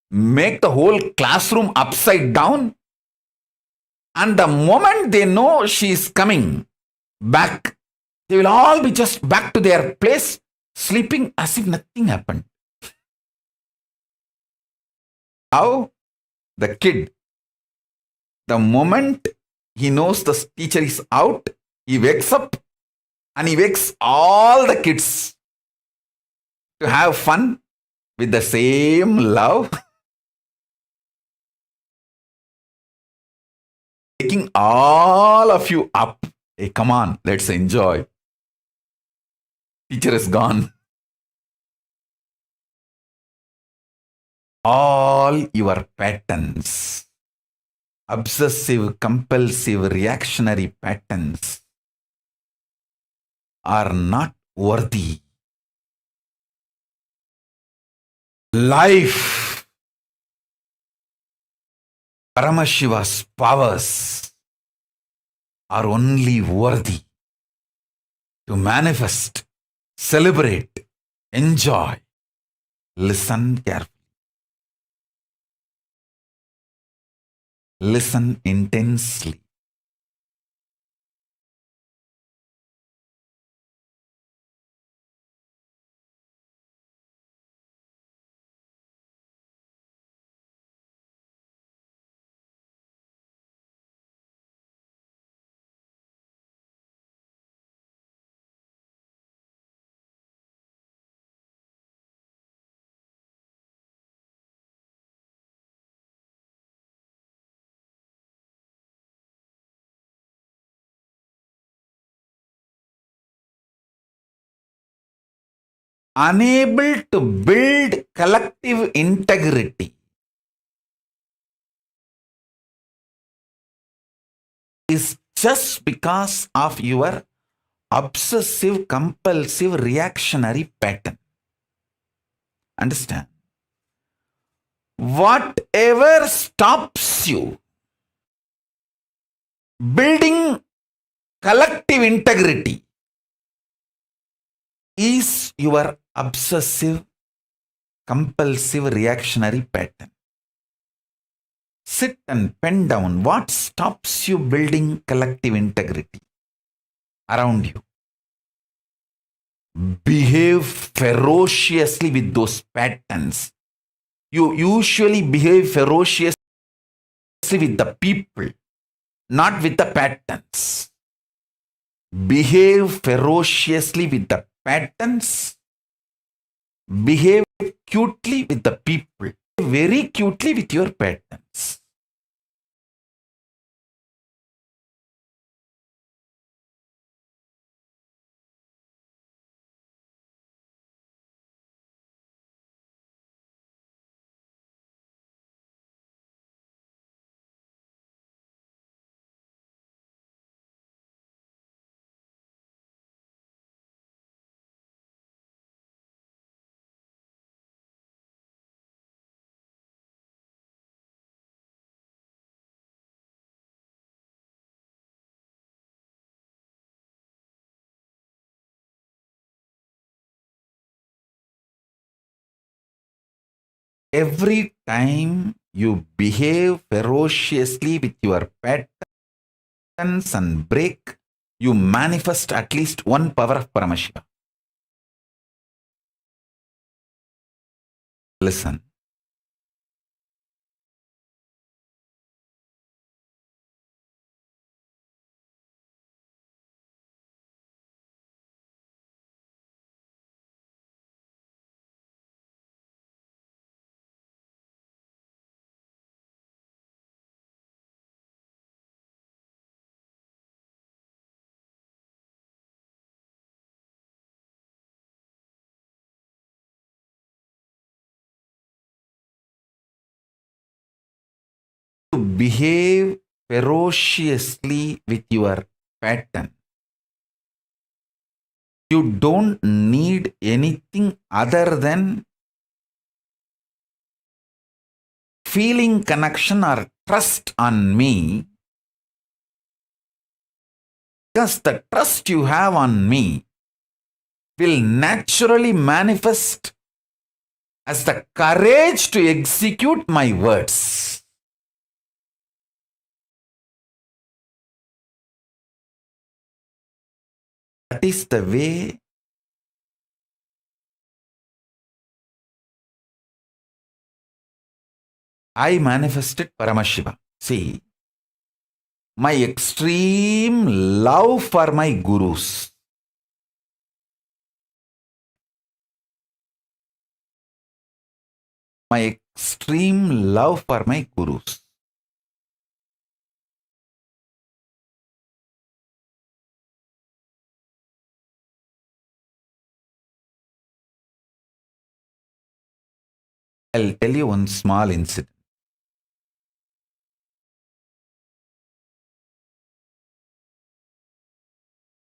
S4: make the whole classroom upside down. And the moment they know she is coming back, they will all be just back to their place, sleeping as if nothing happened. How? The kid, the moment he knows the teacher is out, he wakes up and he wakes all the kids to have fun with the same love. Taking all of you up. Hey, come on, let's enjoy. Teacher is gone. All your patterns, obsessive, compulsive, reactionary patterns, are not worthy. Life, Paramashiva's powers are only worthy to manifest, celebrate, enjoy. Listen carefully. Listen intensely. Unable to build collective integrity is just because of your obsessive, compulsive, reactionary pattern. Understand? Whatever stops you building collective integrity is your obsessive, compulsive, reactionary pattern. Sit and pen down what stops you building collective integrity around you. Behave ferociously with those patterns. You usually behave ferociously with the people, not with the patterns. Behave ferociously with the patterns. Behave cutely with the people. Very cutely with your patterns. Every time you behave ferociously with your patterns and break, you manifest at least one power of Paramashiva. Listen. To behave ferociously with your pattern. You don't need anything other than feeling connection or trust on me, because the trust you have on me will naturally manifest as the courage to execute my words. That is the way I manifested Paramashiva. See, my extreme love for my gurus. My extreme love for my gurus. I'll tell you one small incident.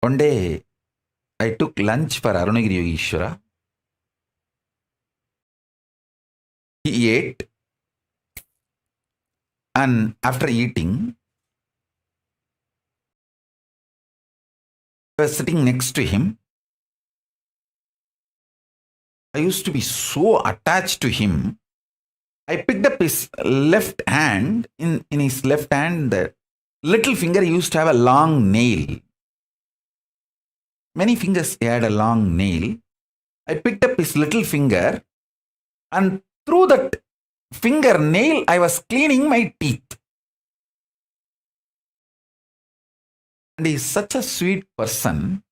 S4: One day, I took lunch for Arunagiri Yogeshwara. He ate, and after eating, I was sitting next to him. I used to be so attached to him. I picked up his left hand. In his left hand, the little finger used to have a long nail. Many fingers had a long nail. I picked up his little finger, and through that fingernail, I was cleaning my teeth. And he is such a sweet person.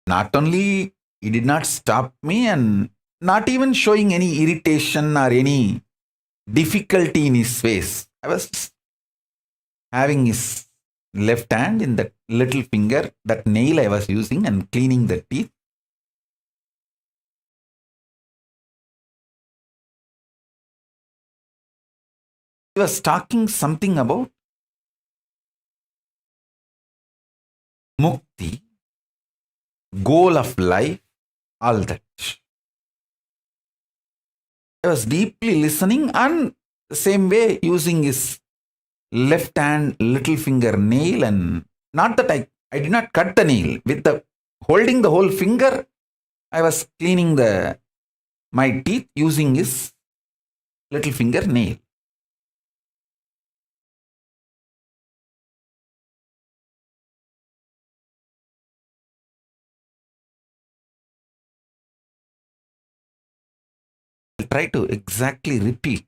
S4: Not only he did not stop me, and not even showing any irritation or any difficulty in his face. I was just having his left hand in that little finger, that nail I was using, and cleaning the teeth. He was talking something about mukti, goal of life, all that. I was deeply listening, and the same way using his left hand little finger nail, and not that I did not cut the nail. With the holding the whole finger, I was cleaning my teeth using his little finger nail. I'll try to exactly repeat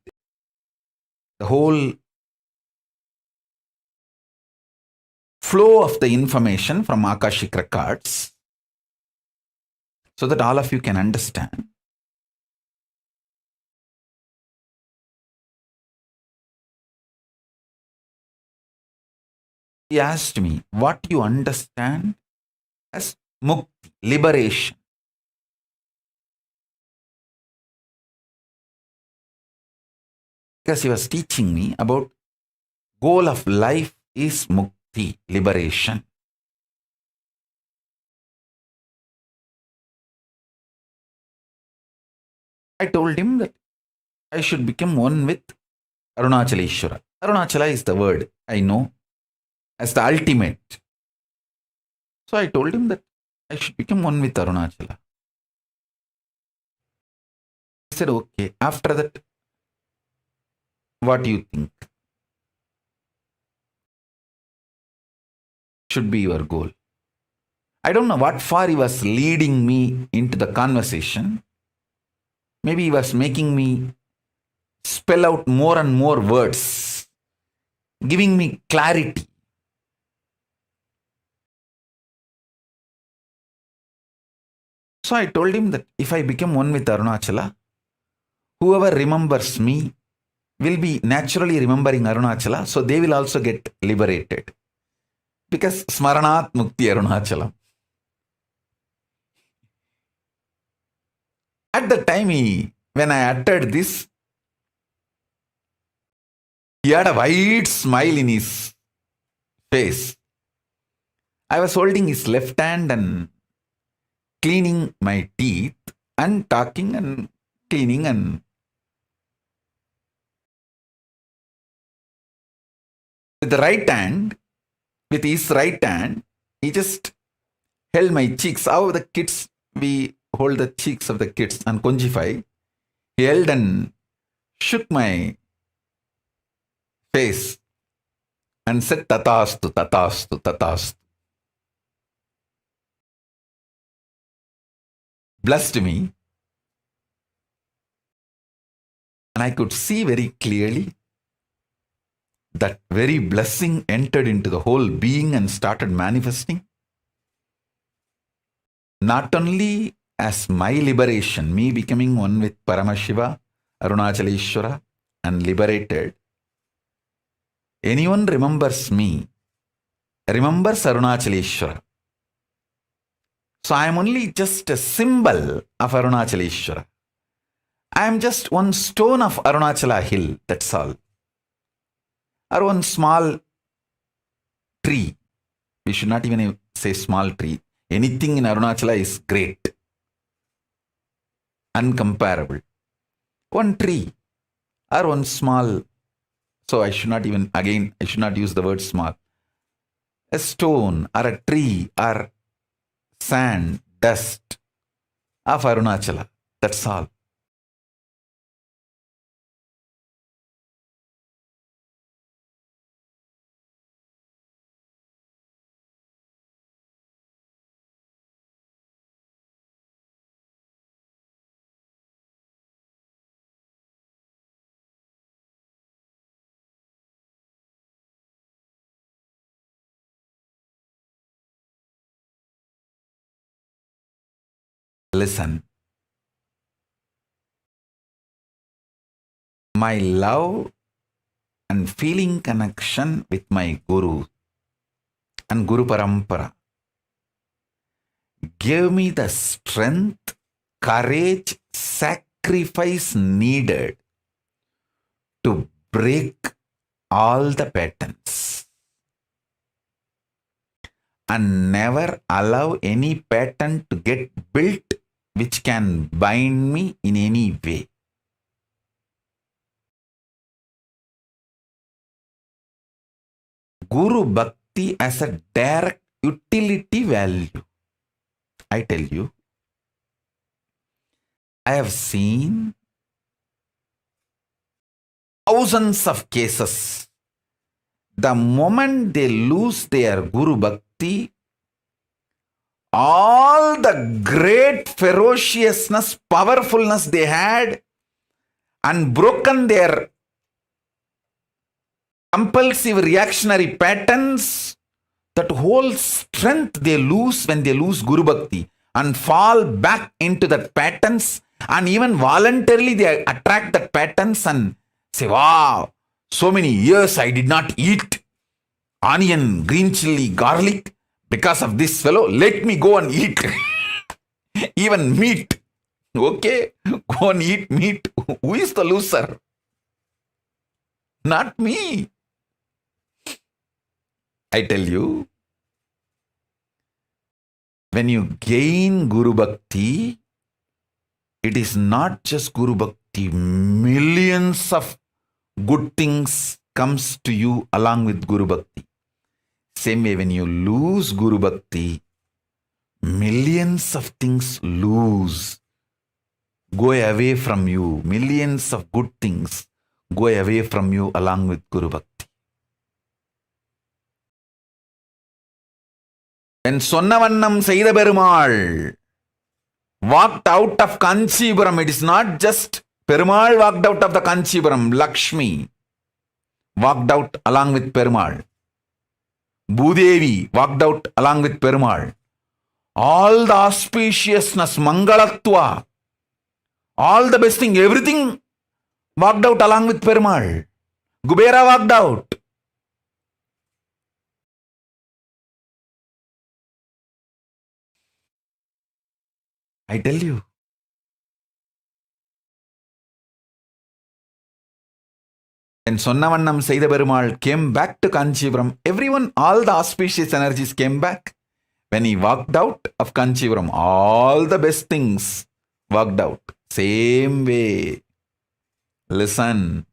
S4: the whole flow of the information from Akashik records so that all of you can understand. He asked me, what you understand as mukti, liberation? Because he was teaching me about goal of life is mukti, liberation. I told him that I should become one with Arunachaleshwara. Arunachala is the word I know as the ultimate. So I told him that I should become one with Arunachala. He said, okay, after that, what do you think should be your goal? I don't know what far he was leading me into the conversation. Maybe he was making me spell out more and more words, giving me clarity. So I told him that if I become one with Arunachala, whoever remembers me will be naturally remembering Arunachala, so they will also get liberated. Because Smaranat Mukti Arunachalam. At the time when I uttered this, He had a wide smile in his face. I was holding his left hand and cleaning my teeth and talking and cleaning, and with his right hand, he just held my cheeks. How the kids, we hold the cheeks of the kids and conjify. He held and shook my face and said, Tatastu, Tatastu, Tatastu. Blessed me. And I could see very clearly that very blessing entered into the whole being and started manifesting. Not only as my liberation, me becoming one with Paramashiva, Arunachaleshwara, and liberated. Anyone remembers me, remembers Arunachaleshwara. So I am only just a symbol of Arunachaleshwara. I am just one stone of Arunachala hill, that's all. Or one small tree. We should not even say small tree. Anything in Arunachala is great, uncomparable. One tree or one small, so I should not use the word small. A stone or a tree or sand, dust of Arunachala, that's all. Listen. My love and feeling connection with my Guru and Guru Parampara gave me the strength, courage, sacrifice needed to break all the patterns and never allow any pattern to get built which can bind me in any way. Guru Bhakti as a direct utility value. I tell you, I have seen thousands of cases. The moment they lose their Guru Bhakti, all the great ferociousness, powerfulness they had, and broken their compulsive reactionary patterns, that whole strength they lose when they lose Guru Bhakti and fall back into that patterns, and even voluntarily they attract that patterns and say, wow, so many years I did not eat onion, green chili, garlic because of this fellow. Let me go and eat even meat. Okay, go and eat meat. Who is the loser? Not me. I tell you, when you gain Guru Bhakti, it is not just Guru Bhakti. Millions of good things comes to you along with Guru Bhakti. Same way, when you lose Guru Bhakti, millions of things go away from you. Millions of good things go away from you along with Guru Bhakti. When Sonnavannam Seida Perumal walked out of Kanchipuram, it is not just Perumal walked out of the Kanchipuram, Lakshmi walked out along with Perumal. Bhudevi walked out along with Perumal. All the auspiciousness, Mangalatva, all the best thing, everything walked out along with Perumal. Kubera walked out. I tell you. When Sonnavannam Seida Perumal came back to Kanchipuram, everyone, all the auspicious energies came back. When he walked out of Kanchipuram, all the best things walked out. Same way. Listen.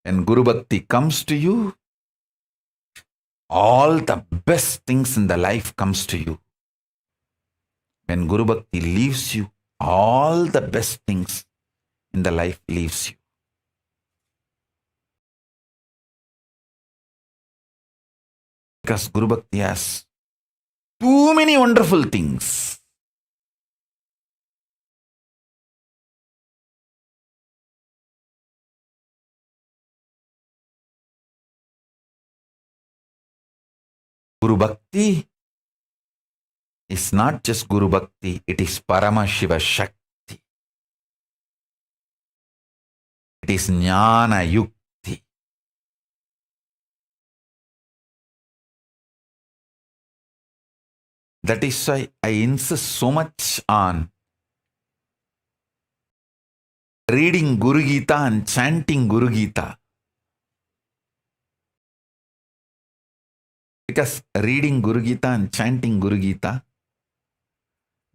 S4: When Guru Bhakti comes to you, all the best things in the life comes to you. When Guru Bhakti leaves you, all the best things in the life leaves you. Because Guru Bhakti has too many wonderful things. Guru Bhakti is not just Guru Bhakti, it is Paramashiva Shakti. It is Jnana Yukti. That is why I insist so much on reading Guru Gita and chanting Guru Gita. Because reading Guru Gita and chanting Guru Gita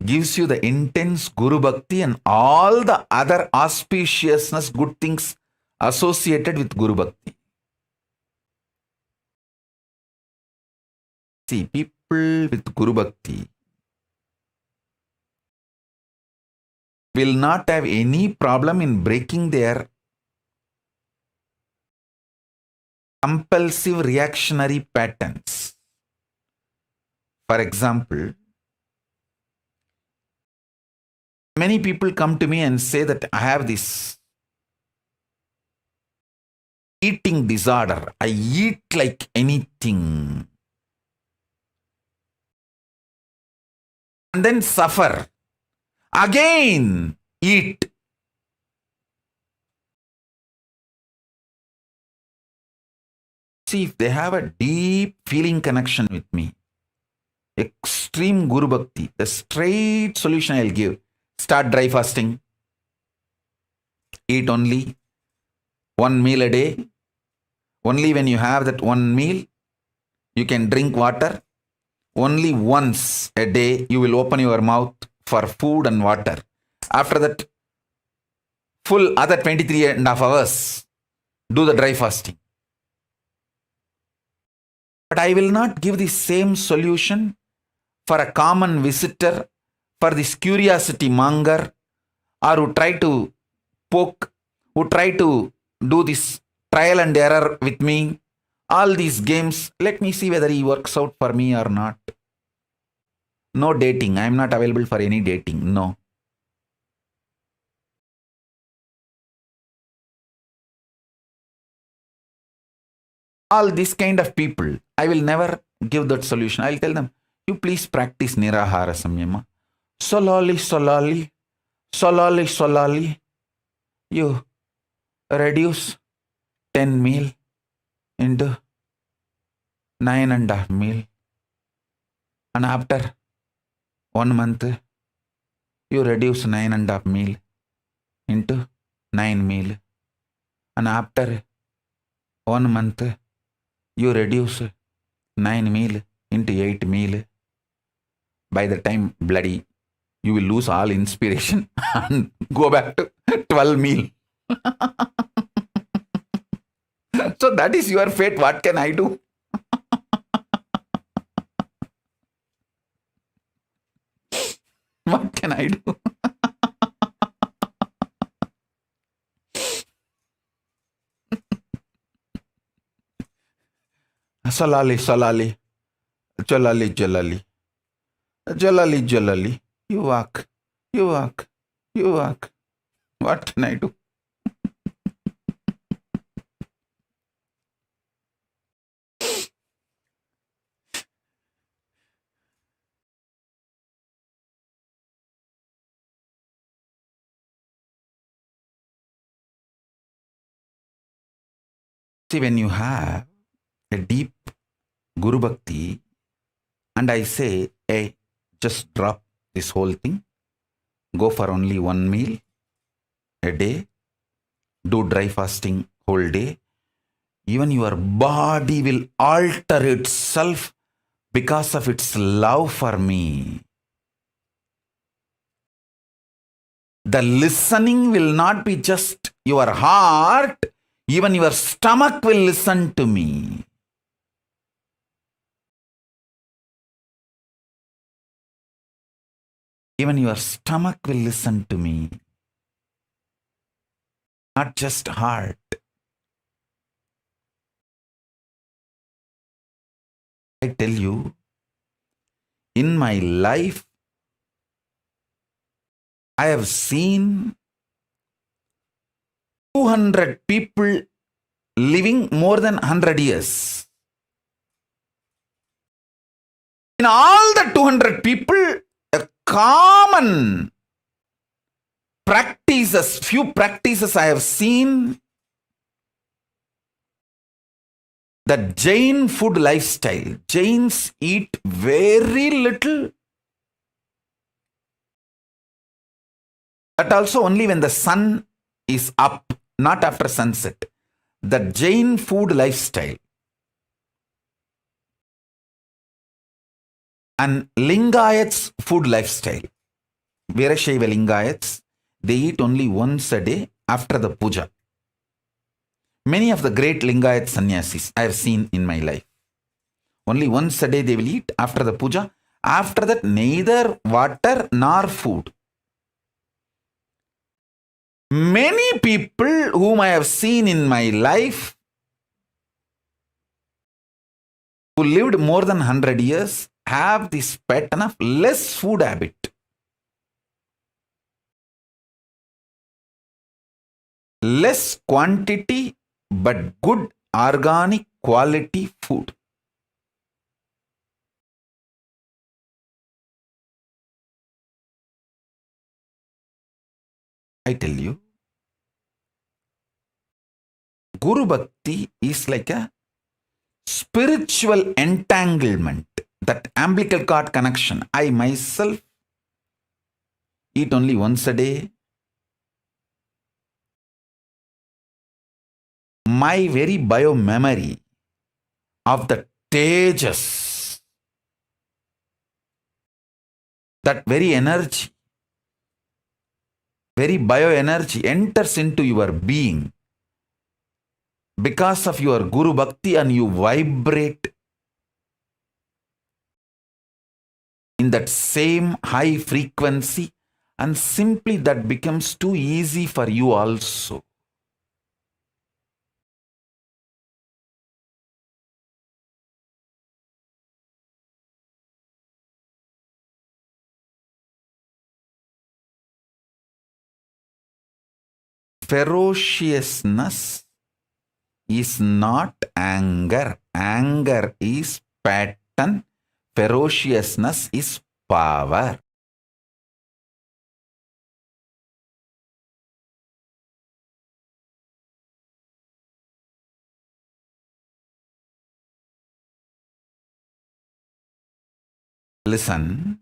S4: gives you the intense Guru Bhakti and all the other auspiciousness, good things associated with Guru Bhakti. See, people with Guru Bhakti will not have any problem in breaking their compulsive reactionary patterns. For example, many people come to me and say that I have this eating disorder. I eat like anything. And then suffer. Again, eat. See, if they have a deep feeling connection with me, extreme Guru Bhakti, the straight solution I'll give. Start dry fasting. Eat only one meal a day. Only when you have that one meal, you can drink water. Only once a day, you will open your mouth for food and water. After that, full other 23.5 hours, do the dry fasting. But I will not give the same solution for a common visitor, for this curiosity monger, or who try to poke, who try to do this trial and error with me. All these games, let me see whether he works out for me or not. No dating. I am not available for any dating. No. All this kind of people, I will never give that solution. I will tell them, you please practice Nirahara Samyama. Slowly, you reduce 10 meal into 9.5 meal. And after 1 month, you reduce 9.5 meal into 9 meal. And after 1 month, you reduce 9 meal into 8 meal. By the time bloody, you will lose all inspiration and go back to 12 meal. So that is your fate. What can I do? What can I do? Salali, Jalali. You walk. What can I do? See, when you have a deep Guru Bhakti, and I say, hey, just drop this whole thing, go for only 1 meal a day, do dry fasting whole day, even your body will alter itself because of its love for me. The listening will not be just your heart, even your stomach will listen to me. Even your stomach will listen to me. Not just heart. I tell you, in my life, I have seen 200 people living more than 100 years. In all the 200 people, a common few practices I have seen, the Jain food lifestyle. Jains eat very little, but also only when the sun is up, not after sunset. The Jain food lifestyle. And Lingayats food lifestyle. Virashaiva Lingayats, they eat only once a day after the puja. Many of the great Lingayat sannyasis I have seen in my life. Only once a day they will eat after the puja. After that, neither water nor food. Many people whom I have seen in my life who lived more than 100 years have this pattern of less food habit. Less quantity but good organic quality food. I tell you, Guru Bhakti is like a spiritual entanglement, that umbilical cord connection. I myself eat only once a day. My very bio-memory of the tejas, that very energy, very bioenergy enters into your being because of your Guru Bhakti, and you vibrate in that same high frequency, and simply that becomes too easy for you also. Ferociousness is not anger. Anger is pattern. Ferociousness is power. Listen.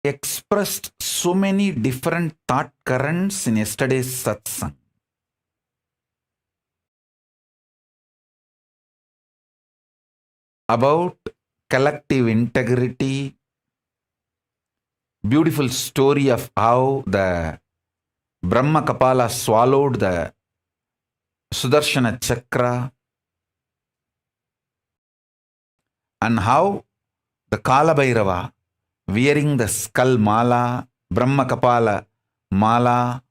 S4: Expressed so many different thought currents in yesterday's satsang. About collective integrity, beautiful story of how the Brahma Kapala swallowed the Sudarshana Chakra, and how the Kala Bhairava, wearing the skull mala, Brahma Kapala mala,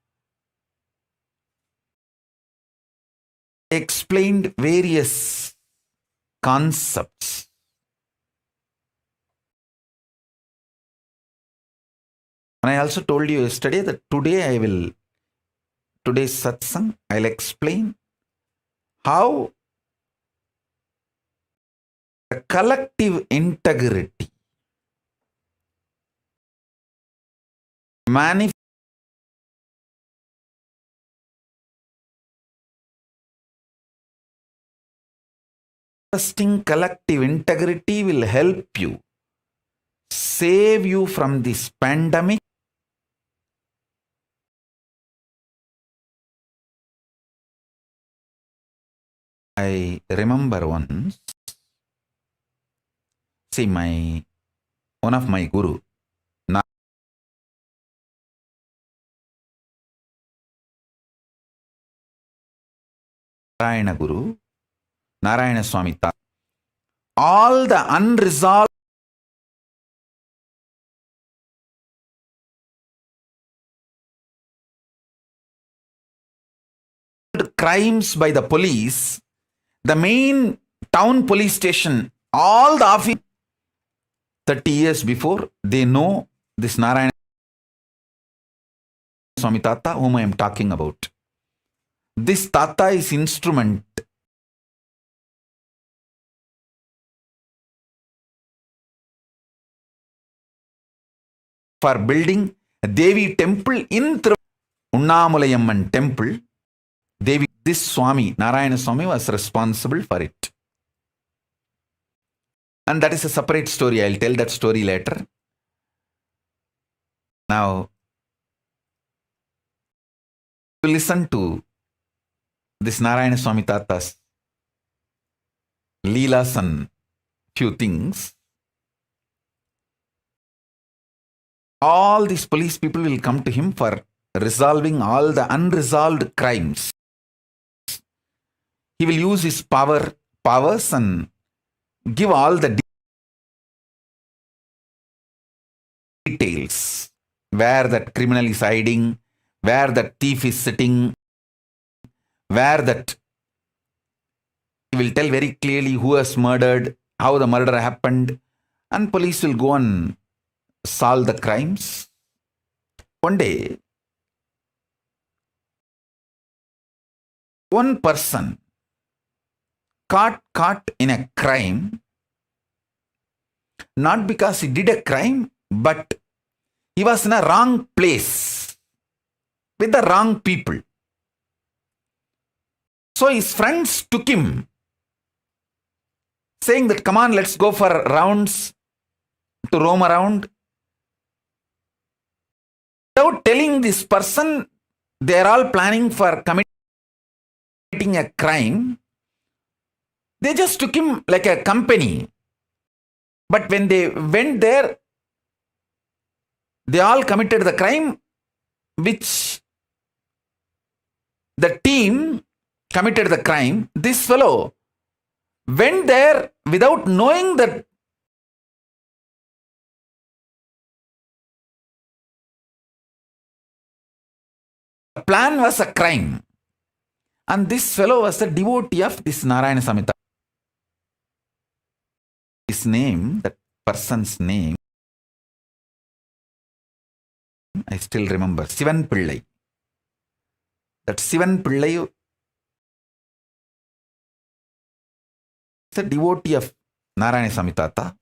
S4: explained various concepts. When I also told you yesterday that today's satsang, I'll explain how the collective integrity manifesting collective integrity will help you save you from this pandemic. I remember once, see, one of my guru, Narayana Guru, Narayana Swami, all the unresolved crimes by the police, the main town police station, all the officers 30 years before, they know this Narayana Swami Tata whom I am talking about. This Tata is instrument for building a Devi temple in Unnamulayamman temple. Devi, this Swami, Narayana Swami, was responsible for it. And that is a separate story. I'll tell that story later. Now, to listen to this Narayana Swami Tata's Leelas and few things. All these police people will come to him for resolving all the unresolved crimes. He will use his powers and give all the details, where that criminal is hiding, where that thief is sitting, where that he will tell very clearly who has murdered, how the murder happened, and police will go and solve the crimes. One day, one person caught in a crime, not because he did a crime, but he was in a wrong place with the wrong people. So his friends took him, saying that, come on, let's go for rounds to roam around. Without telling this person, they are all planning for committing a crime. They just took him like a company. But when they went there, they all committed the crime, which the team committed the crime. This fellow went there without knowing that the plan was a crime. And this fellow was a devotee of this Narayana Swami. His name, that person's name, I still remember, Sivan Pillai. That Sivan Pillai is a devotee of Narayana Swami Tata.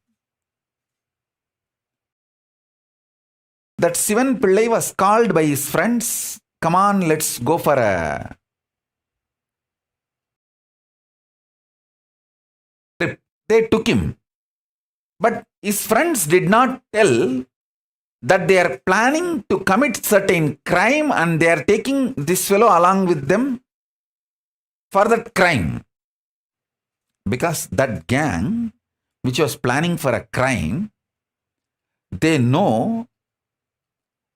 S4: That Sivan Pillai was called by his friends, come on, let's go for a trip. They took him. But his friends did not tell that they are planning to commit certain crime and they are taking this fellow along with them for that crime. Because that gang, which was planning for a crime, they know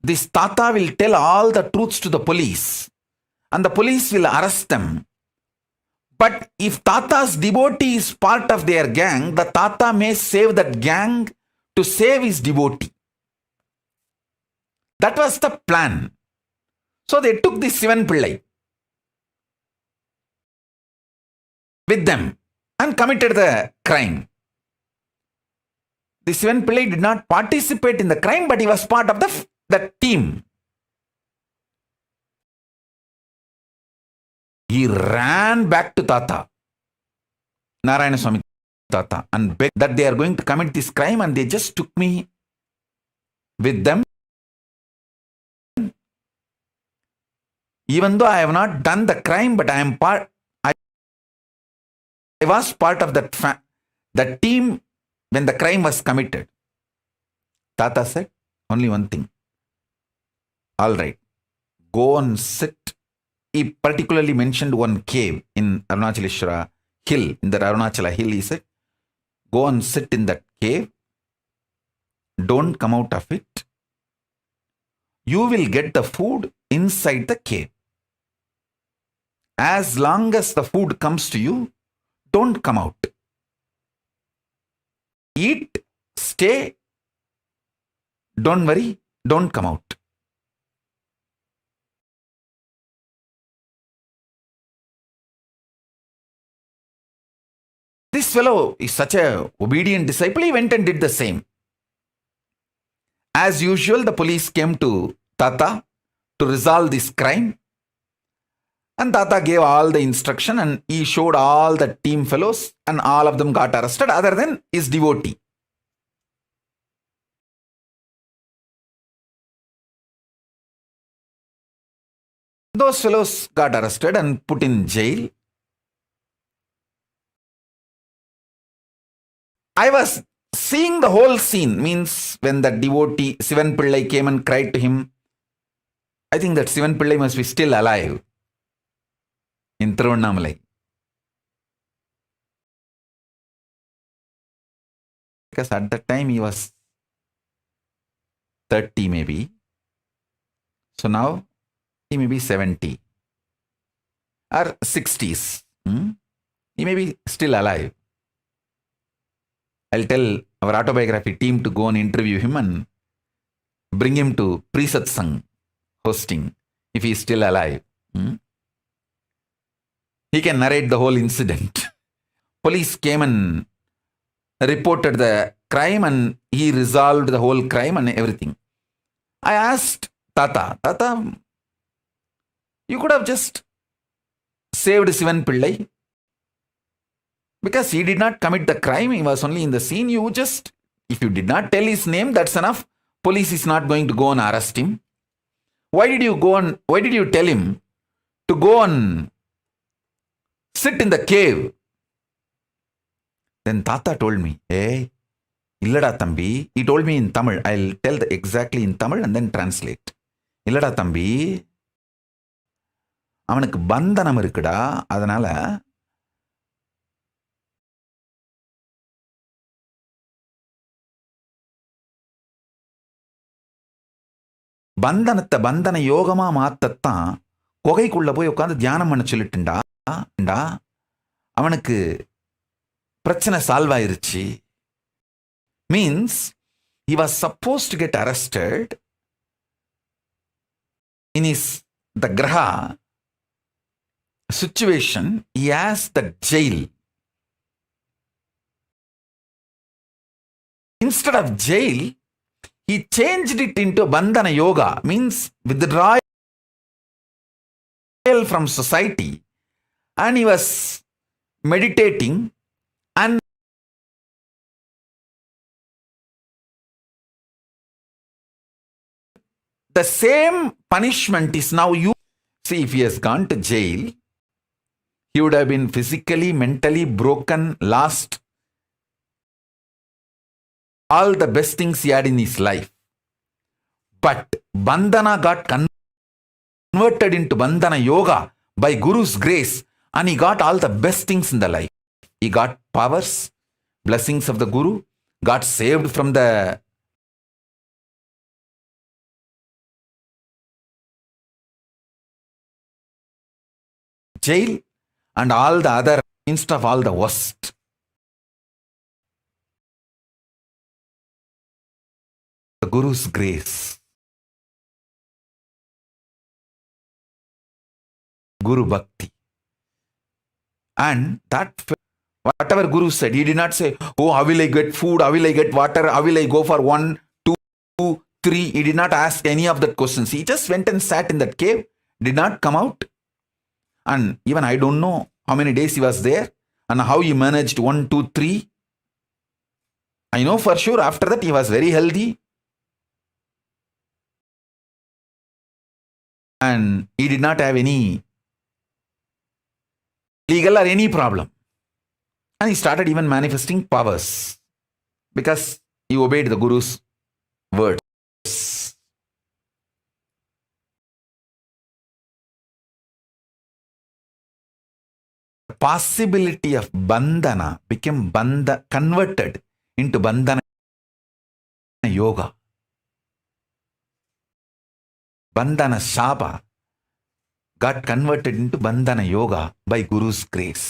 S4: this Tata will tell all the truths to the police and the police will arrest them. But if Tata's devotee is part of their gang, the Tata may save that gang to save his devotee. That was the plan. So they took this Sivan Pillai with them and committed the crime. The Sivan Pillai did not participate in the crime, but he was part of the the team, he ran back to Tata, Narayana Swami Tata, and begged that they are going to commit this crime and they just took me with them. Even though I have not done the crime, but I was part of that team when the crime was committed. Tata said only one thing. All right, go and sit. He particularly mentioned one cave in Arunachaleshwara hill, in the Arunachala hill. He said, go and sit in that cave. Don't come out of it. You will get the food inside the cave. As long as the food comes to you, don't come out. Eat, stay, don't worry, don't come out. This fellow is such an obedient disciple, he went and did the same. As usual, the police came to Tata to resolve this crime. And Tata gave all the instruction and he showed all the team fellows and all of them got arrested other than his devotee. Those fellows got arrested and put in jail. I was seeing the whole scene, means when the devotee Sivan Pillai came and cried to him. I think that Sivan Pillai must be still alive in Tiruvannamalai. Because at that time he was 30 maybe. So now he may be 70 or 60s. He may be still alive. I'll tell our autobiography team to go and interview him and bring him to Pre-Satsang hosting if he is still alive. He can narrate the whole incident. Police came and reported the crime and he resolved the whole crime and everything. I asked Tata, you could have just saved Sivan Pillai because he did not commit the crime. He was only in the scene. If you did not tell his name, that's enough. Police is not going to go and arrest him. Why did you tell him to go and sit in the cave? Then Tata told me, hey, illada thambi. He told me in Tamil. I'll tell exactly in Tamil and then translate. Illada thambi. அவனுக்கு பந்தனம் இருக்குடா, அதனால பந்தனத்தை பந்தன யோகமா மாத்தத்தான் குகைக்குள்ள போய் உட்காந்து தியானம் பண்ண சொல்லிட்டுண்டா. அவனுக்கு பிரச்சனை சால்வ் ஆயிருச்சு. Means he was supposed to get arrested in the graha situation. He has the jail. Instead of jail, he changed it into bandhana yoga, means withdrawal from society, and he was meditating, and the same punishment is now used. See, if he has gone to jail, he would have been physically, mentally broken, lost all the best things he had in his life. But bandhana got converted into bandhana yoga by Guru's grace, and he got all the best things in the life. He got powers, blessings of the Guru, got saved from the jail and all the other, instead of all the worst. The Guru's grace. Guru Bhakti. And that, whatever Guru said, he did not say, oh, how will I get food? How will I get water? How will I go for 1, 2, 3, he did not ask any of that questions. He just went and sat in that cave, did not come out. And even I don't know how many days he was there and how he managed 1, 2, 3. I know for sure after that he was very healthy. And he did not have any legal or any problem. And he started even manifesting powers because he obeyed the Guru's words. The possibility of bandhana became converted into bandhana yoga. Bandhana Shapa got converted into bandhana yoga by Guru's grace.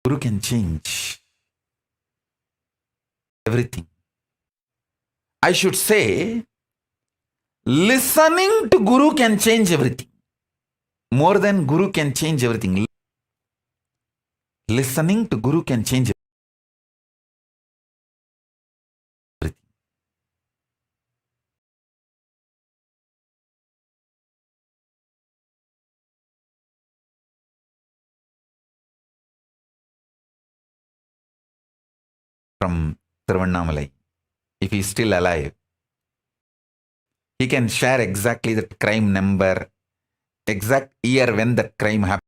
S4: Guru can change everything. I should say, listening to Guru can change everything. More than Guru can change everything. Listening to Guru can change everything. From Tiruvannamalai, if he is still alive, he can share exactly the crime number, exact year when that crime happened.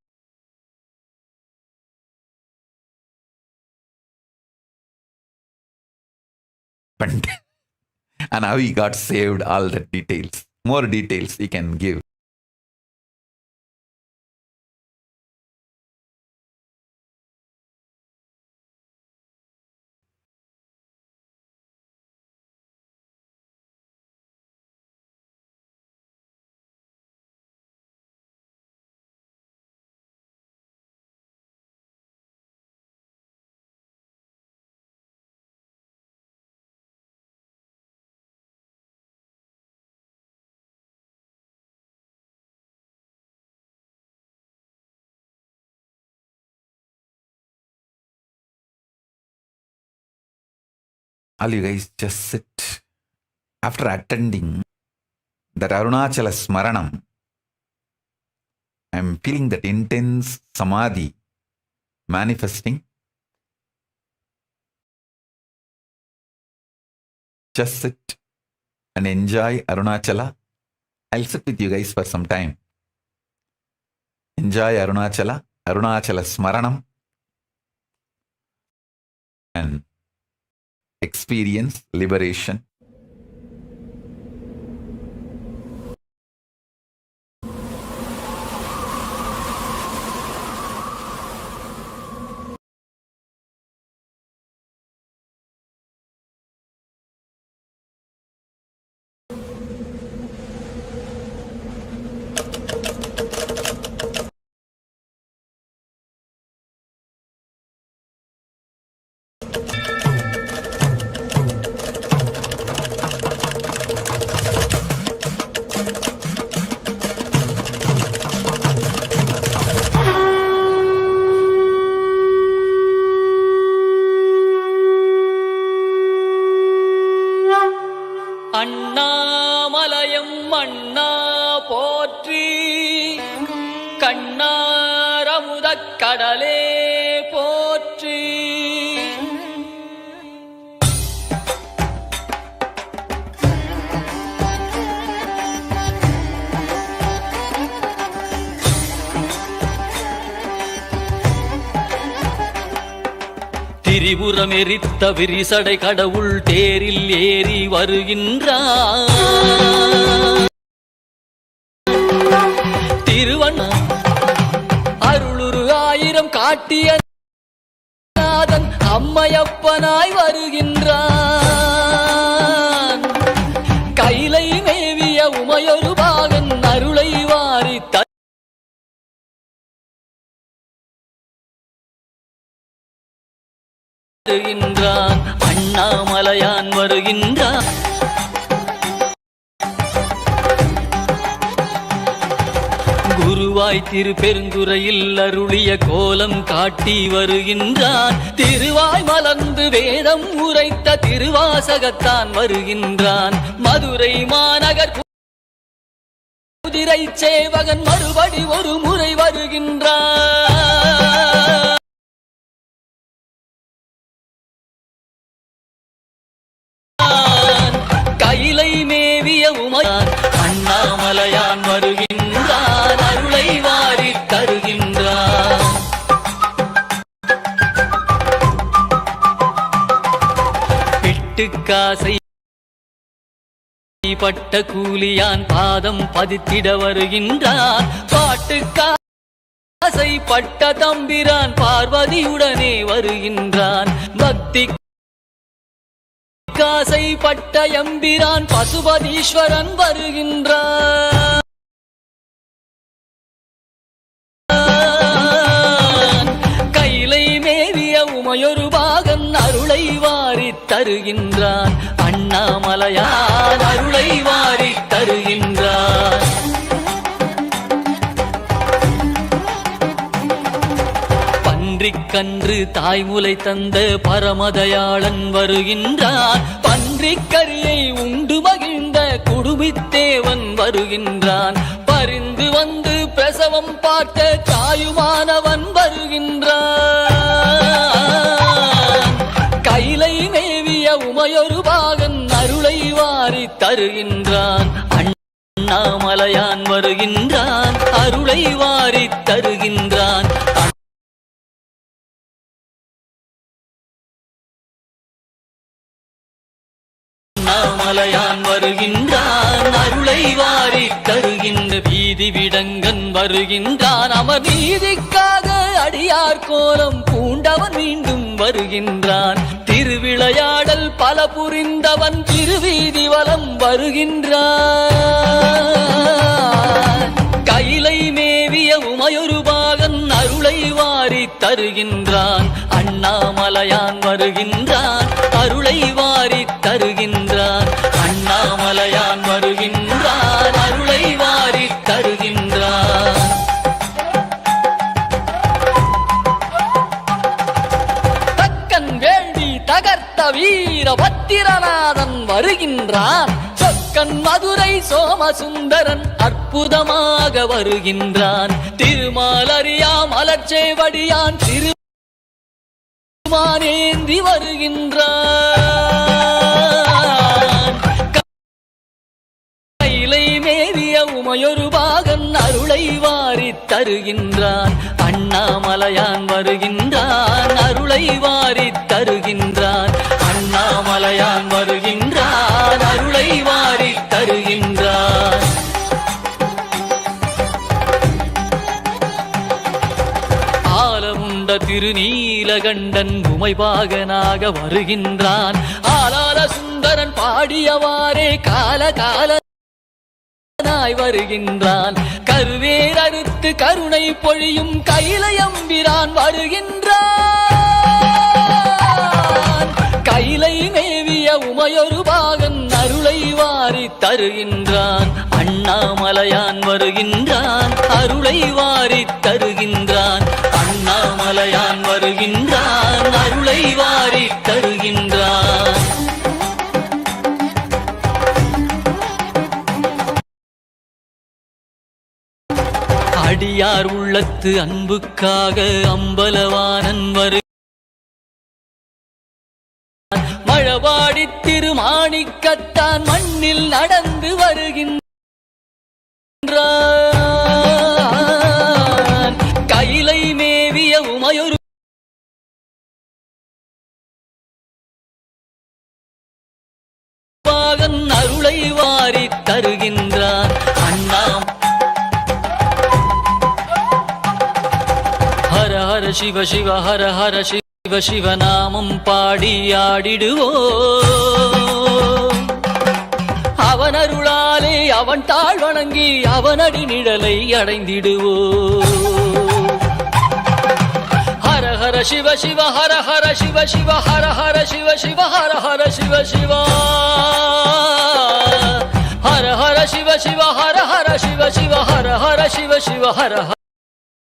S4: And how he got saved, all the details. More details he can give. All you guys just sit. After attending that Arunachala Smaranam, I am feeling that intense samadhi manifesting. Just sit and enjoy Arunachala. I'll sit with you guys for some time. Enjoy Arunachala Smaranam, and experience liberation.
S12: அண்ணாமலையம் அண்ணா போற்றி, கண்ணாரமுதக் கடலே போற்றி. திரிபுரம் எரித்த விரிசடை கடவுள் தேரில் ஏறி வருகின்றார். திருவண்ண அருளுரு ஆயிரம் காட்டிய நாதன் அம்மையப்பனாய் வருகின்றான். கைலை மேவிய உமையொரு பாகன் அருளை வாரி வருகின்றான். அண்ணாமலையான் வருகின்றான். திருவாய் திருப்பெருந்துறையில் அருளிய கோலம் காட்டி வருகின்றான். திருவாய் மலர்ந்து வேதம் உரைத்த திருவாசகத்தான் வருகின்றான். மதுரை மாநகர் குதிரை சேவகன் மறுபடி ஒரு முறை வருகின்றான். கைலை மேவிய உமையான் அண்ணாமலையான் வருகின்றான். அருளை வாரி தருகின்றான். பிட்டுக்காசை பட்ட கூலியான் பாதம் பதித்திட வருகின்றான். பாட்டுக்காசை பட்ட தம்பிரான் பார்வதியுடனே வருகின்றான். பக்தி காசை பட்ட எம்பிரான் பசுபதீஸ்வரன் வருகின்றான். கைலை மேவிய உமையொரு பாகன் அருளை வாரி தருகின்றான். அண்ணாமலையான் அருளை வாரி தருகின்றான். பன்றிக்கன்று தாய்முலை தந்த பரமதயாளன் வருகின்றான். பன்றிக்கரியை உண்டு மகிழ்ந்த குடுமித்தேவன் வருகின்றான். பரிந்து வந்து பிரசவம் பார்த்த தாயுமானவன் வருகின்றான். கைலை மேவிய உமையொரு பாகன் அருளை வாரி தருகின்றான். அண்ணாமலையான் வருகின்றான். அருளை வாரி தருகின்றான். அண்ணாமலையான் வருகின்றான். அருளை வாரி தருகின்ற வீதி விடங்கன் வருகின்றான். அமர் நீதிக்காக அடியார் கோலம் பூண்டவன் மீண்டும் வருகின்றான். திருவிளையாடல் பல புரிந்தவன் திருவீதி வலம் வருகின்றான். கைலை மேவிய உமையொரு பாகன் அருளை வாரி தருகின்றான். அண்ணாமலையான் வருகின்றான். அருளை வாரி தருகின்றான். அண்ணாமலையான் வருகின்றான். அருளை வாரி தருகின்றான். தக்கன் வேள்வி தகர்த்த வீர பத்திரநாதன் வருகின்றான். சொக்கன் மதுரை சோமசுந்தரன் அற்புதமாக வருகின்றான். திருமாலறியா மலர்ச்சேவடியான் திருமானேந்தி வருகின்றான். கைலை மேவிய உமையொரு பாகன் அருளை வாரி தருகின்றான். அண்ணாமலையான் வருகின்றான். அருளை வாரி தருகின்றான். அண்ணாமலையான் வருகின்றான். அருளை வாரி தருகின்றான். ஆலமுண்ட திருநீலகண்டன் உமைபாகனாக வருகின்றான். ஆலால சுந்தரன் பாடியவாறே கால வருகின்றான். கருவேர் அறுத்து கருணை பொழியும் கைலையம்பிரான் வருகின்றான். கைலை மேவிய உமையொரு பாகன் அருளை வாரி தருகின்றான். அண்ணாமலையான் வருகின்றான். அருளை வாரி தருகின்றான். அண்ணாமலையான் வருகின்றான். அருளை வாரி தருகின்றான். அடியார் உள்ளத்து அன்புக்காக அம்பலவானன் மழபாடி திருமாணிக்கத்தான் மண்ணில் நடந்து வருகின்றான். கைலை மேவிய உமையொரு பாகன் அருளை வாரி தருகின்றான். அண்ணாம் ஹர ஹர சிவ சிவ ஹர ஹர சிவ சிவ நாமம் பாடி ஆடிடுவோம். அவன் அருளாலே அவன் தாழ் வணங்கி அவனடி நிழலை அடைந்திடுவோம். Hara Hara Shiva Shiva Hara Hara Shiva Shiva Hara Hara Shiva Shiva Hara Hara Shiva Shiva Hara Hara Shiva Shiva Hara Hara Shiva Shiva Hara Hara Shiva Shiva Hara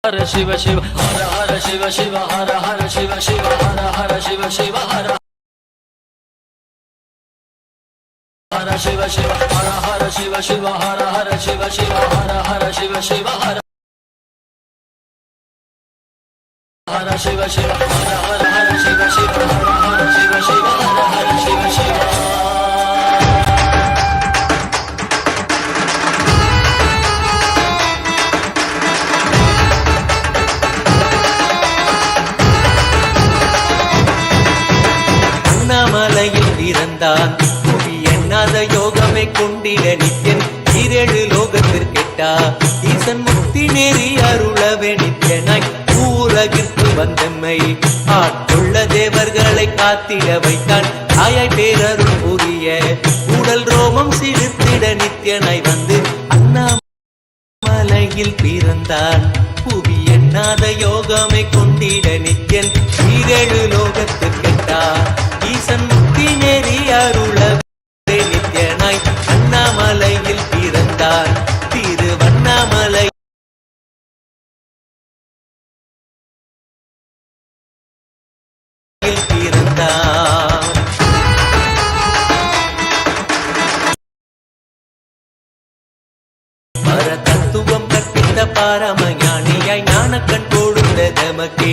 S12: Hara Shiva Shiva Hara Hara Shiva Shiva Hara Hara Shiva Shiva Hara Hara Shiva Shiva Hara Hara Shiva Shiva Hara Hara Shiva Shiva Hara Hara Shiva Shiva Hara Hara Shiva Shiva Hara Hara Shiva Shiva Hara Hara Hara Shiva Shiva Hara Hara Shiva Shiva Hara Hara Shiva Shiva
S13: அண்ணாமலையில் பிறந்தான் புவி எண்ணாத யோகமே கொண்டிட நித்யன் ஈரேழு லோகத்திற்கெட்டா ஈசன் முக்தி நேரி அருளவே நித்யனாய் உலகிற்கு வந்தம்மை ஆட்கொள்ள தேவர்களை காத்திட வைத்தான் தாயாய் பேரருள் புரிய உடல் ரோமம் சிலிர்த்திட நித்யனாய் வந்து அண்ணாமலையில் பிறந்தான் புவி எண்ணாத யோகமே கொண்டிட நித்யன் ஈரேழு லோகத்திற்கெட்டா ஈசன் முக்தி நெறி அருளவே நித்யனாய் அண்ணாமலையில் பிறந்தான் திருவண்ணாமலை பிறந்தான் பர தத்துவம் கற்பித்த பாரமஞானியாய் ஞானக்கண் கொடுத்த தமக்கே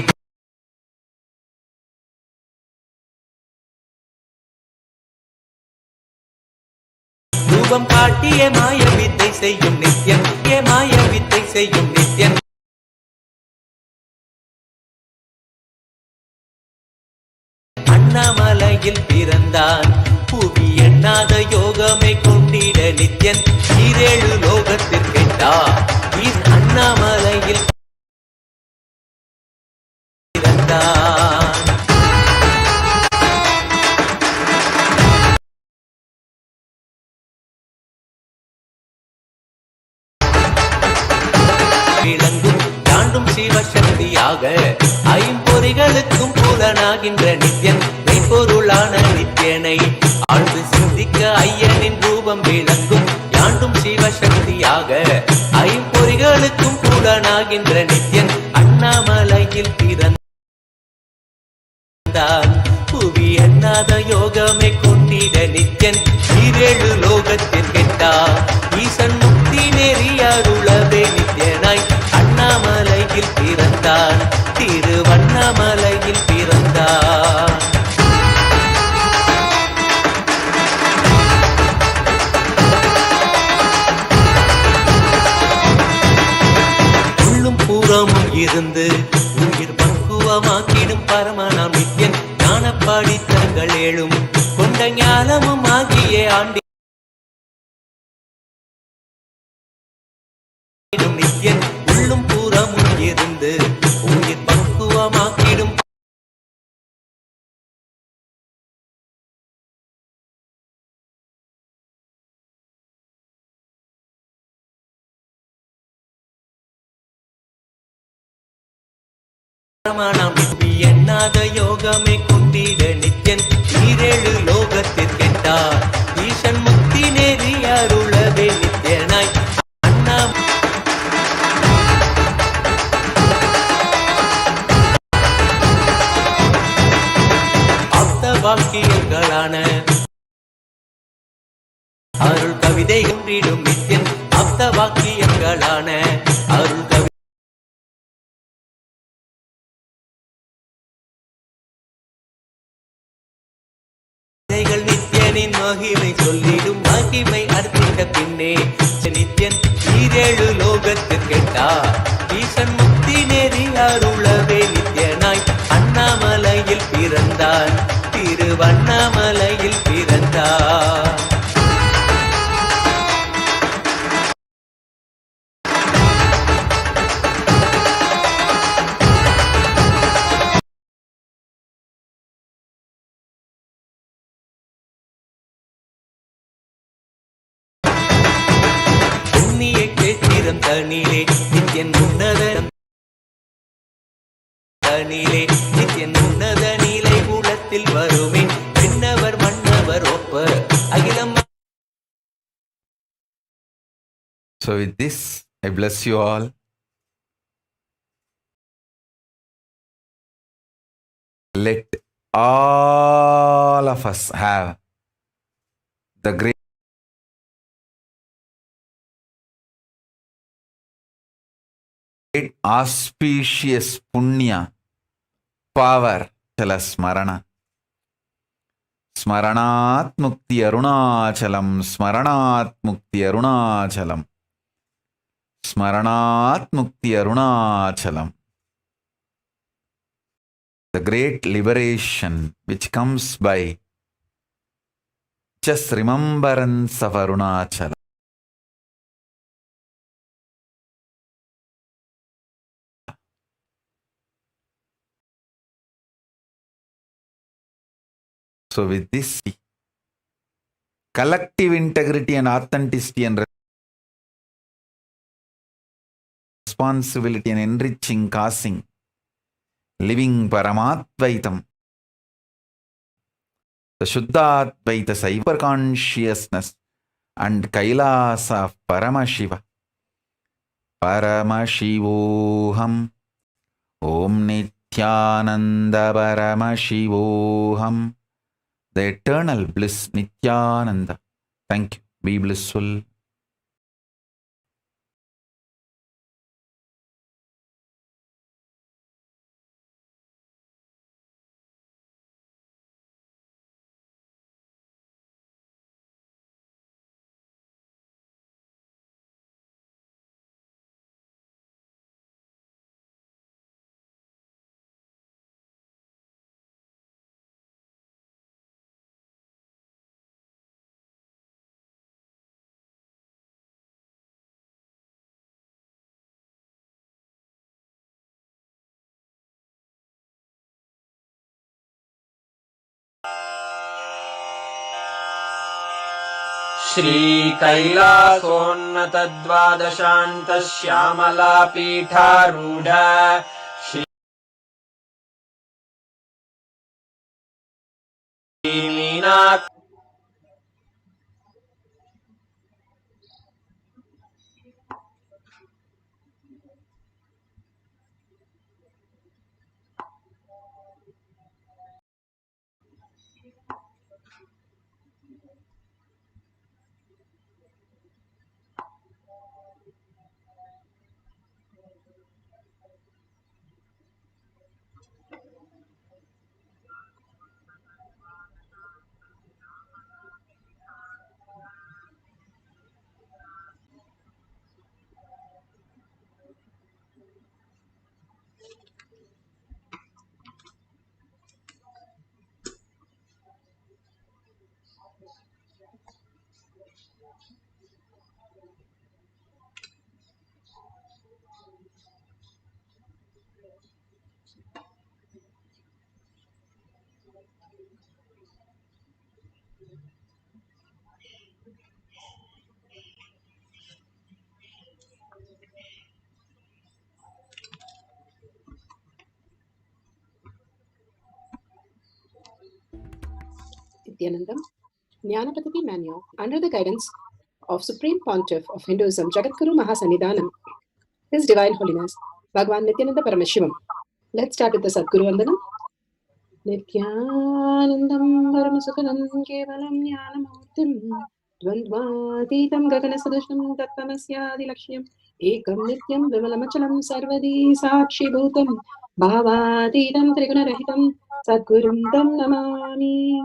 S13: ரூபம் காட்டிய மாய வித்தை செய்யும் நித்யன் மாய வித்தை செய்யும் நித்யன் அண்ணாமலையில் பிறந்தான் புவி எண்ணாத யோகமே கொண்டிட நித்யன் ஈரேழு லோகத்திற்கெட்டா அண்ணாமலையில் பிறந்தான் விளங்கும் தாண்டும் சிவசக்தியாக ஐம்பொறிகளுக்கும் புலனாகின்ற நித்யன் மெய்ப்பொருளான நித்யனை ஆழ்ந்து சிந்திக்க ஐயனின் ரூபம் விளங்கும் யாண்டும் சிவசக்தியாக ஐம்பொறிகளுக்கும் புலனாகின்ற நித்யன் அண்ணாமலையில் பிறந்தான் புவி எண்ணாத யோகமே கொண்டிட நித்யன் ஈரேழு லோகத்திற்கெட்டா ஈசன் முக்தி நெறி அருளவே நித்யனாய் அண்ணாமலையில் பிறந்தான் திருவண்ணாமலையில் பிறந்தான் உள்ளும் பூரமும் இருந்து உயிர் பக்குவமாக்கிடும் பரமனாம் நித்யன் ஞானப்பாடி தங்கள் ஏழும் கொண்ட ஞானமும் ஆகிய ஆண்டி நித்யன் உள்ளும் பூரமும் இருந்து உயிர் பக்குவமாக்கிடும் பரமனாம் எண்ணாத யோகமே கொண்டிட நித்யன் ஈரேழு லோகத்திற்கெட்டா ஈசன் முக்தி நெறி அருளவே நித்யனாய் அண்ணா அப்த வாக்கியங்களான அருள் கவிதை ஒன்றிடும் நித்யன் அப்த வாக்கியங்களான அருள் கவிதை நித்யனின் மகிமை சொல்லிடும் மகிமை அர்த்தித்த பின்னே நித்யன் ஈரேழு லோகத்திற்கெட்டா ஈசன் முக்தி நெறி அருளவே நித்யனாய் அண்ணாமலையில் பிறந்தான் திருவண்ணாமலையில் பிறந்தான் தனிலே நித்யன் உன்னத தனிலே நித்யன் உன்னத நீலை கூலத்தில் வருமே விண்ணவர் மன்னவர் ஒப்ப அகிலம்.
S4: So with this, I bless you all. Let all of us have the great auspicious punya power. Chala smarana. Smaranat mukti arunachalam. Smaranat mukti arunachalam. Smaranat mukti arunachalam. The great liberation which comes by just remembrance of Arunachala. So with this collective integrity and authenticity and responsibility and enriching causing, living Paramadvaitam, the Shuddhadvaita cyber consciousness and Kailasa of Paramashiva. Paramashivoham. Om Nithyananda Paramashivoham. The eternal bliss Nithyananda. Thank you. Be blissful.
S14: श्रीकैलासोन्नतद्वादशान्तश्यामलापीठारूढ श्रीमीना
S15: Nithyanandam, Jnanapatati Manual, under the guidance of Supreme Pontiff of Hinduism, Jagadguru Mahasannidhanam, His Divine Holiness, Bhagwan Nithyananda Paramashivam. Let's start with the Sadguru Vandanam. Nithyanandam Paramasukhanam Kevalam Jnanamurtim Dvandvatitam Gaganasadusham Tattamasyadi Lakshyam Ekam Nityam Vimalamachalam Sarvadi Sakshi Bhutam Bhavatitam Trigunarahitam Sadgurum Tam Namami.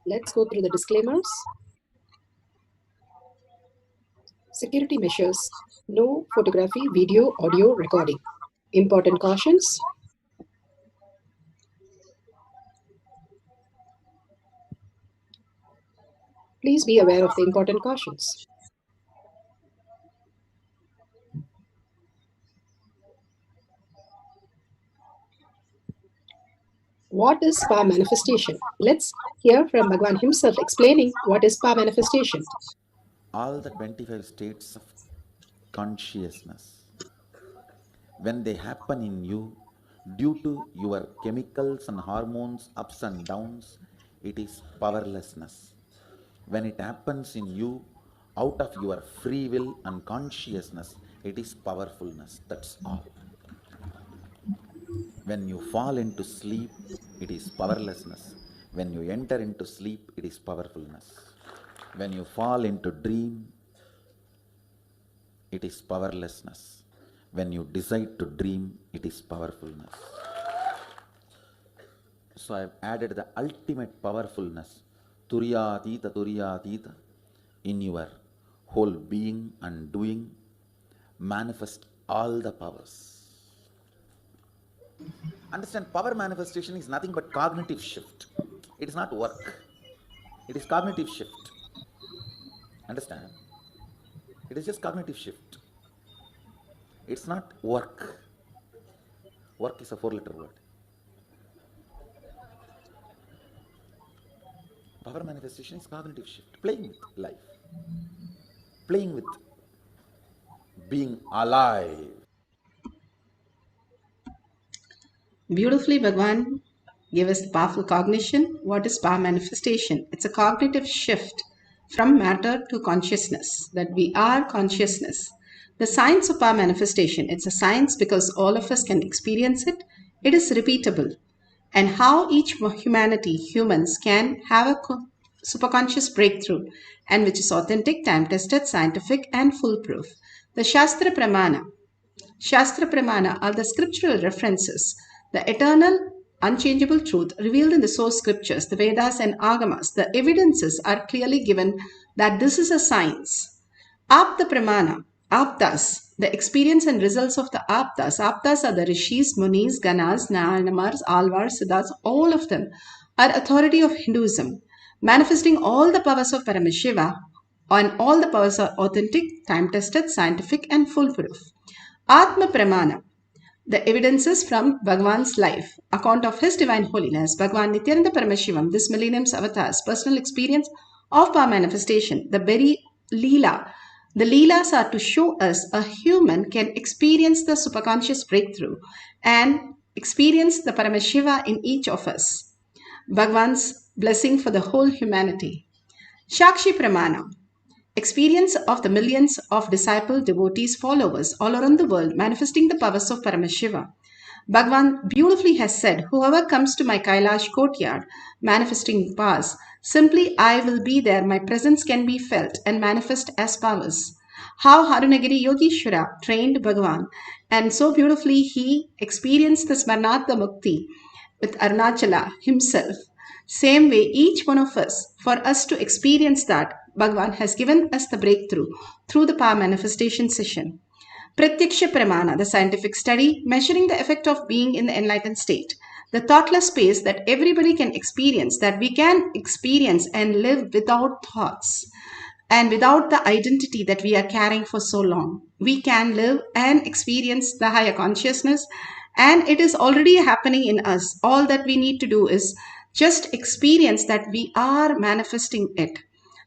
S15: Let's go through the disclaimers. Security measures. No photography, video, audio recording. Important cautions. Please be aware of the important cautions. What is power manifestation? Let's hear from Bhagwan himself explaining what is power manifestation.
S4: All the 25 states of consciousness, when they happen in you, due to your chemicals and hormones ups and downs, it is powerlessness. When it happens in you, out of your free will and consciousness, it is powerfulness. That's all. When you fall into sleep, it is powerlessness. When you enter into sleep, it is powerfulness. When you fall into dream, it is powerlessness. When you decide to dream, it is powerfulness. So I have added the ultimate powerfulness, Turyatita, in your whole being and doing. Manifest all the powers. Understand, power manifestation is nothing but cognitive shift. It is not work. It is cognitive shift. Understand? It is just cognitive shift. It's not work. Work is a 4-letter word. Power manifestation is cognitive shift. Playing with life. Playing with being alive.
S15: Beautifully, Bhagwan gave us the powerful cognition. What is power manifestation? It's a cognitive shift from matter to consciousness, that we are consciousness. The science of power manifestation, it's a science because all of us can experience it. It is repeatable. And how each humans can have a superconscious breakthrough, and which is authentic, time-tested, scientific, and foolproof. The Shastra Pramana are the scriptural references, the eternal, unchangeable truth revealed in the source scriptures, the Vedas and Agamas. The evidences are clearly given that this is a science. Apta Pramana, Aptas, the experience and results of the Aptas. Aptas are the Rishis, Munis, Ganas, Nayanamars, Alvars, Siddhas, all of them are authority of Hinduism, manifesting all the powers of Paramashiva, and all the powers are authentic, time-tested, scientific, and foolproof. Atma Pramana, the evidences from Bhagavan's life, account of His Divine Holiness, Bhagavan Nithyananda Paramashivam, this millennium's avatar's personal experience of power manifestation, the very Leela. The Leelas are to show us a human can experience the superconscious breakthrough and experience the Paramashiva in each of us. Bhagavan's blessing for the whole humanity. Shakshi Pramana, experience of the millions of disciple, devotees, followers all around the world manifesting the powers of Paramashiva. Bhagavan beautifully has said, whoever comes to my Kailasa courtyard manifesting powers, simply I will be there, my presence can be felt and manifest as powers. How Harunagiri Yogeshwara trained Bhagavan, and so beautifully he experienced the Smarnatha Mukti with Arunachala himself. Same way, each one of us, for us to experience that, Bhagavan has given us the breakthrough through the power manifestation session. Pratyaksha Pramana, the scientific study measuring the effect of being in the enlightened state, the thoughtless space that everybody can experience, that we can experience and live without thoughts and without the identity that we are carrying for so long. We can live and experience the higher consciousness, and it is already happening in us. All that we need to do is just experience that we are manifesting it.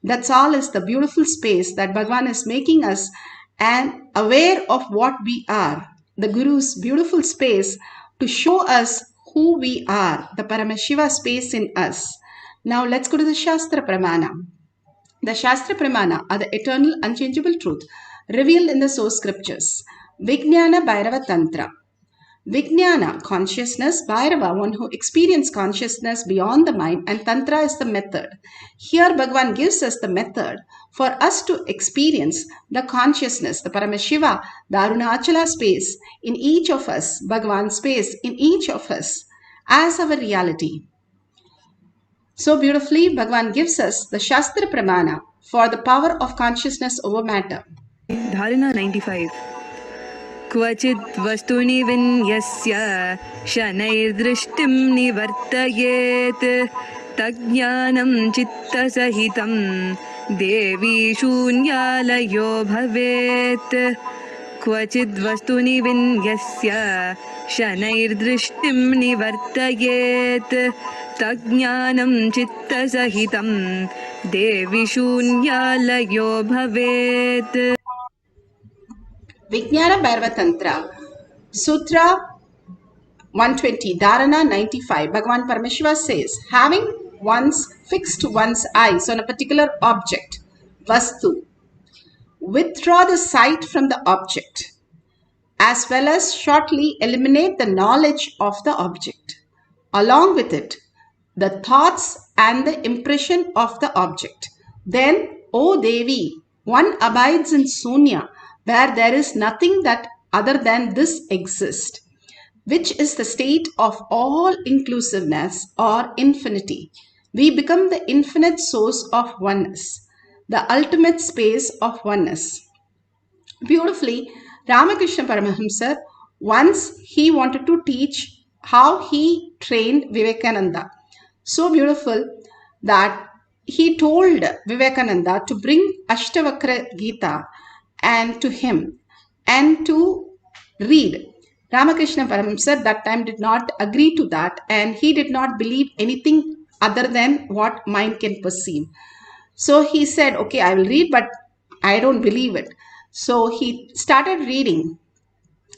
S15: That's all is the beautiful space that Bhagavan is making us and aware of what we are. The Guru's beautiful space to show us who we are, the Paramashiva space in us. Now let's go to the Shastra Pramana. The Shastra Pramana are the eternal, unchangeable truth revealed in the source scriptures. Vijnana Bhairava Tantra. Vijnana, consciousness, Bhairava, one who experiences consciousness beyond the mind, and Tantra is the method. Here Bhagavan gives us the method for us to experience the consciousness, the Paramashiva, the Arunachala space in each of us, Bhagavan space in each of us as our reality. So beautifully, Bhagavan gives us the Shastra Pramana for the power of consciousness over matter.
S16: Dharana 95. क्वचित् वस्तुनि विन्यस्य शनैर्दृष्टिं निवर्तयेत् तज्ज्ञानं चित्तसहितं देवी शून्यालयो भवेत् क्वचिद् वस्तुनि विन्यस्य शनैर्दृष्टिं निवर्तयेत् तज्ज्ञानं चित्तसहितं देवी शून्यालयो भवेत्.
S15: Vijnana Bhairava Tantra, Sutra 120, Dharana 95, Bhagavan Paramashiva says, having once fixed one's eyes on a particular object, Vastu, withdraw the sight from the object
S17: as well as shortly eliminate the knowledge of the object. Along with it, the thoughts and the impression of the object. Then, O Devi, one abides in Sunya, where there is nothing that other than this exists, which is the state of all inclusiveness or infinity. We become the infinite source of oneness, the ultimate space of oneness. Beautifully, Ramakrishna Paramahamsa, once he wanted to teach how he trained Vivekananda. So beautiful that he told Vivekananda to bring Ashtavakra Gita and to him and to read. Ramakrishna Paramahamsa that time did not agree to that, and he did not believe anything other than what mind can perceive. So he said, okay, I will read, but I don't believe it. So he started reading,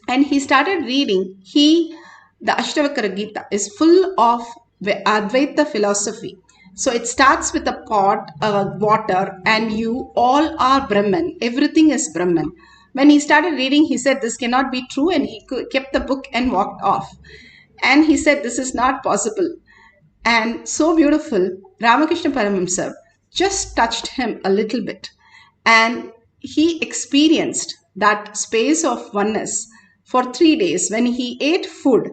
S17: and he started reading. The Ashtavakra Gita is full of Advaita philosophy. So it starts with a pot of water, and you all are Brahman. Everything is Brahman. When he started reading, he said, this cannot be true, and he kept the book and walked off. And he said, this is not possible. And so beautiful, Ramakrishna Paramahamsa just touched him a little bit, and he experienced that space of oneness for 3 days. When he ate food,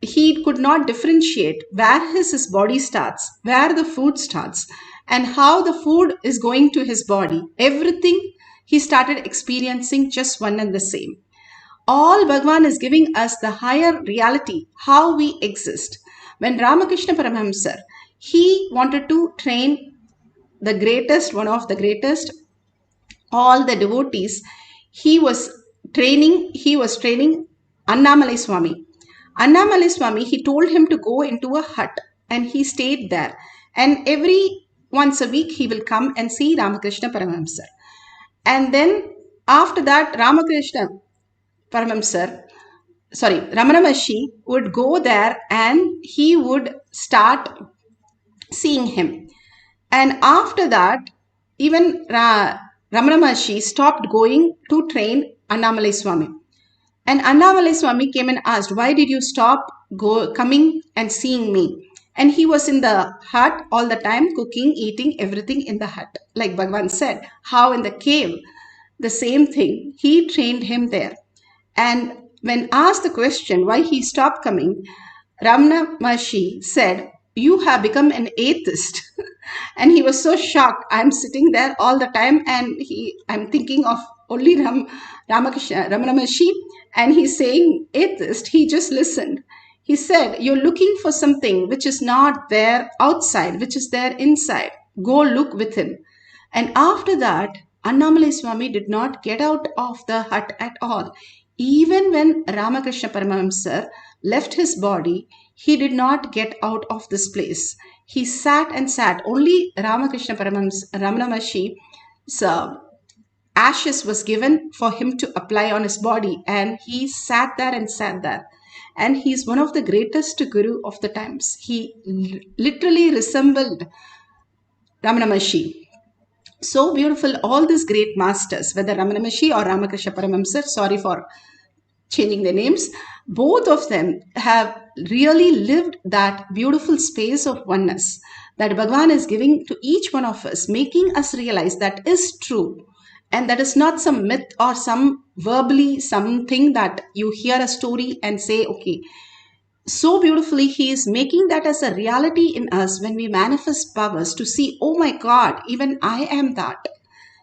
S17: he could not differentiate where his body starts, where the food starts, and how the food is going to his body. Everything he started experiencing just one and the same. All Bhagavan is giving us the higher reality, how we exist. When Ramakrishna Paramahamsa, he wanted to train the greatest, one of the greatest, all the devotees, he was training Annamalai Swami. Annamalai Swami, he told him to go into a hut, and he stayed there. And once a week, he will come and see Ramakrishna Paramahamsa. And then after that, Ramana Maharshi would go there, and he would start seeing him. And after that, even Ramana Maharshi stopped going to train Annamalai Swami. And Annamalai Swami came and asked, why did you stop coming and seeing me? And he was in the hut all the time, cooking, eating, everything in the hut. Like Bhagavan said, how in the cave, the same thing, he trained him there. And when asked the question why he stopped coming, Ramana Maharshi said, you have become an atheist. And he was so shocked. I'm sitting there all the time, and I'm thinking of only Ramana Maharshi, and he's saying atheist. He just listened. He said, you're looking for something which is not there outside, which is there inside. Go look with him. And after that, Annamalai Swami did not get out of the hut at all. Even when Ramakrishna Paramahamsa left his body, he did not get out of this place. He sat and sat. Only Ramakrishna Paramahamsa, Ramana Maharshi's ashes was given for him to apply on his body, and he sat there and sat there. And he's one of the greatest guru of the times. He literally resembled Ramana Maharshi. So beautiful, all these great masters, whether Ramana Maharshi or Ramakrishna Paramahamsa, sorry for changing their names, both of them have really lived that beautiful space of oneness that Bhagavan is giving to each one of us, making us realize that is true. And that is not some myth or some verbally something that you hear a story and say, okay. So beautifully, he is making that as a reality in us when we manifest powers to see, oh my God, even I am that.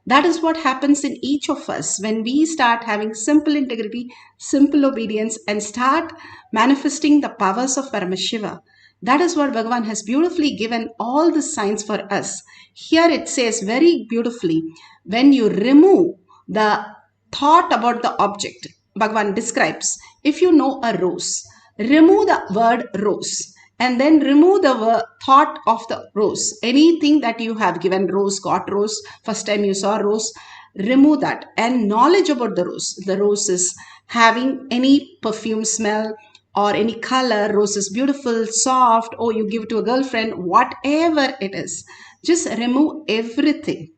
S17: That is what happens in each of us when we start having simple integrity, simple obedience, and start manifesting the powers of Paramashiva. That is what Bhagavan has beautifully given all the signs for us. Here it says very beautifully, when you remove the thought about the object, Bhagavan describes, if you know a rose, remove the word rose, and then remove the thought of the rose. Anything that you have given rose, got rose, first time you saw rose, remove that. And knowledge about the rose is having any perfume smell or any color, rose is beautiful, soft, or you give to a girlfriend, whatever it is. Just remove everything.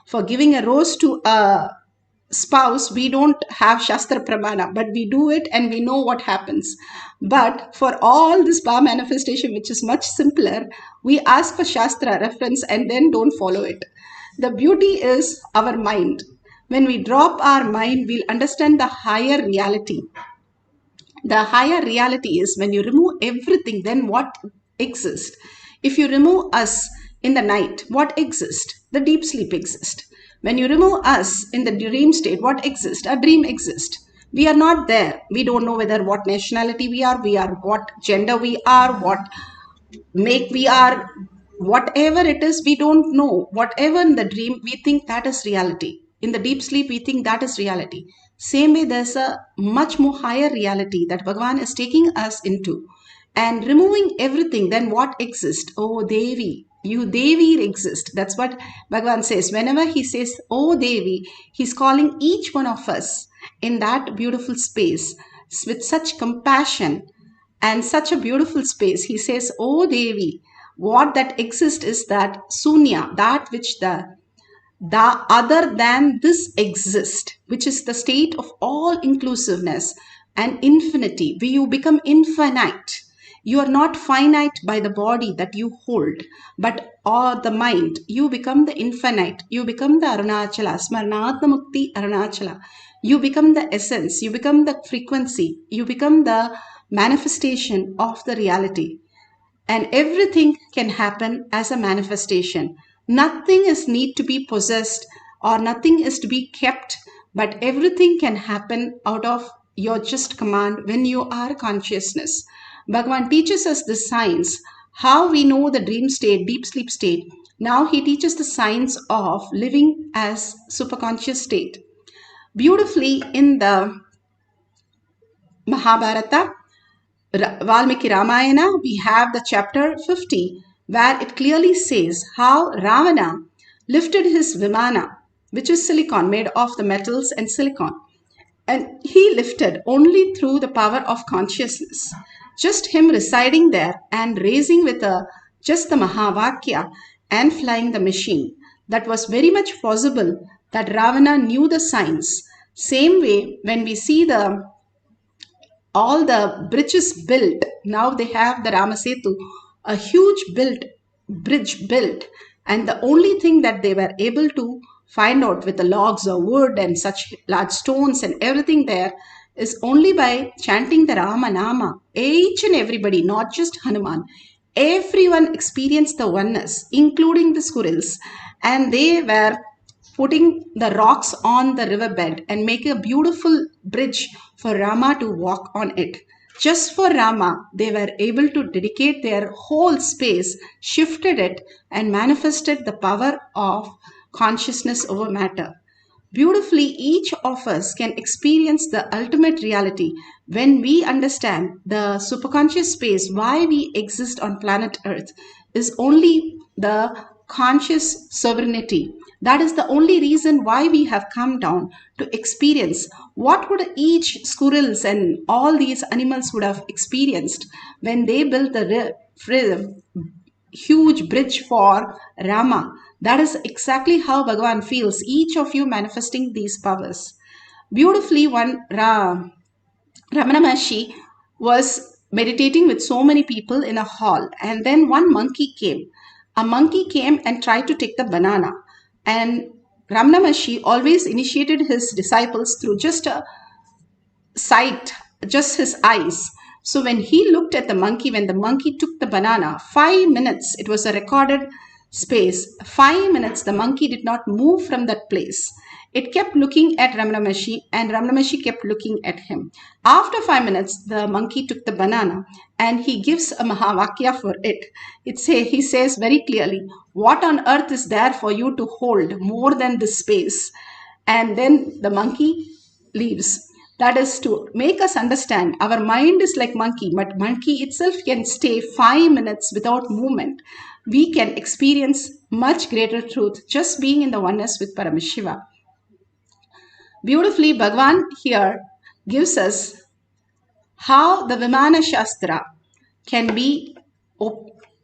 S17: For giving a rose to a spouse, we don't have Shastra Pramana, but we do it and we know what happens. But for all this power manifestation, which is much simpler, we ask for Shastra reference and then don't follow it. The beauty is our mind. When we drop our mind, we'll understand the higher reality. The higher reality is when you remove everything, then what exists? If you remove us in the night, what exists? The deep sleep exists. When you remove us in the dream state, what exists? A dream exists. We are not there. We don't know whether what nationality we are what gender we are, what make we are, whatever it is, we don't know. Whatever in the dream, we think that is reality. In the deep sleep, we think that is reality. Same way, there's a much more higher reality that Bhagavan is taking us into. And removing everything, then what exists? Oh, Devi, you Devi exist. That's what Bhagavan says. Whenever he says, oh, Devi, he's calling each one of us in that beautiful space with such compassion and such a beautiful space. He says, oh, Devi, what that exists is that Sunya, that which the other than this exist, which is the state of all inclusiveness and infinity, where you become infinite. You are not finite by the body that you hold, but or the mind. You become the infinite. You become the Arunachala, Smarnatma Mukti Arunachala. You become the essence. You become the frequency. You become the manifestation of the reality. And everything can happen as a manifestation. Nothing is need to be possessed or nothing is to be kept, but everything can happen out of your just command when you are consciousness. Bhagavan teaches us the science, how we know the dream state, deep sleep state. Now he teaches the science of living as superconscious state. Beautifully in the Mahabharata, Valmiki Ramayana, we have the chapter 50, where it clearly says how Ravana lifted his Vimana, which is silicon, made of the metals and silicon. And he lifted only through the power of consciousness. Just him residing there and raising with just the Mahavakya and flying the machine. That was very much possible that Ravana knew the science. Same way, when we see all the bridges built, now they have the Ramasetu, a huge bridge built, and the only thing that they were able to find out with the logs of wood and such large stones and everything there is only by chanting the Rama Nama. Each and everybody, not just Hanuman, everyone experienced the oneness, including the squirrels, and they were putting the rocks on the riverbed and making a beautiful bridge for Rama to walk on it. Just for Rama, they were able to dedicate their whole space, shifted it, and manifested the power of consciousness over matter. Beautifully, each of us can experience the ultimate reality when we understand the superconscious space. Why we exist on planet Earth is only the conscious sovereignty. That is the only reason why we have come down to experience what would each squirrels and all these animals would have experienced when they built the huge bridge for Rama. That is exactly how Bhagavan feels, each of you manifesting these powers. Beautifully, one Ramana Maharshi was meditating with so many people in a hall, and then one monkey came. A monkey came and tried to take the banana. And Ramana Maharshi always initiated his disciples through just a sight, just his eyes. So when he looked at the monkey, when the monkey took the banana, 5 minutes, it was a recorded space, 5 minutes, the monkey did not move from that place. It kept looking at Ramana Maharshi and Ramana Maharshi kept looking at him. After 5 minutes, the monkey took the banana and he gives a Mahavakya for it. He says very clearly, what on earth is there for you to hold more than this space? And then the monkey leaves. That is to make us understand our mind is like monkey, but monkey itself can stay 5 minutes without movement. We can experience much greater truth just being in the oneness with Paramashiva. Beautifully, Bhagavan here gives us how the Vimana Shastra can be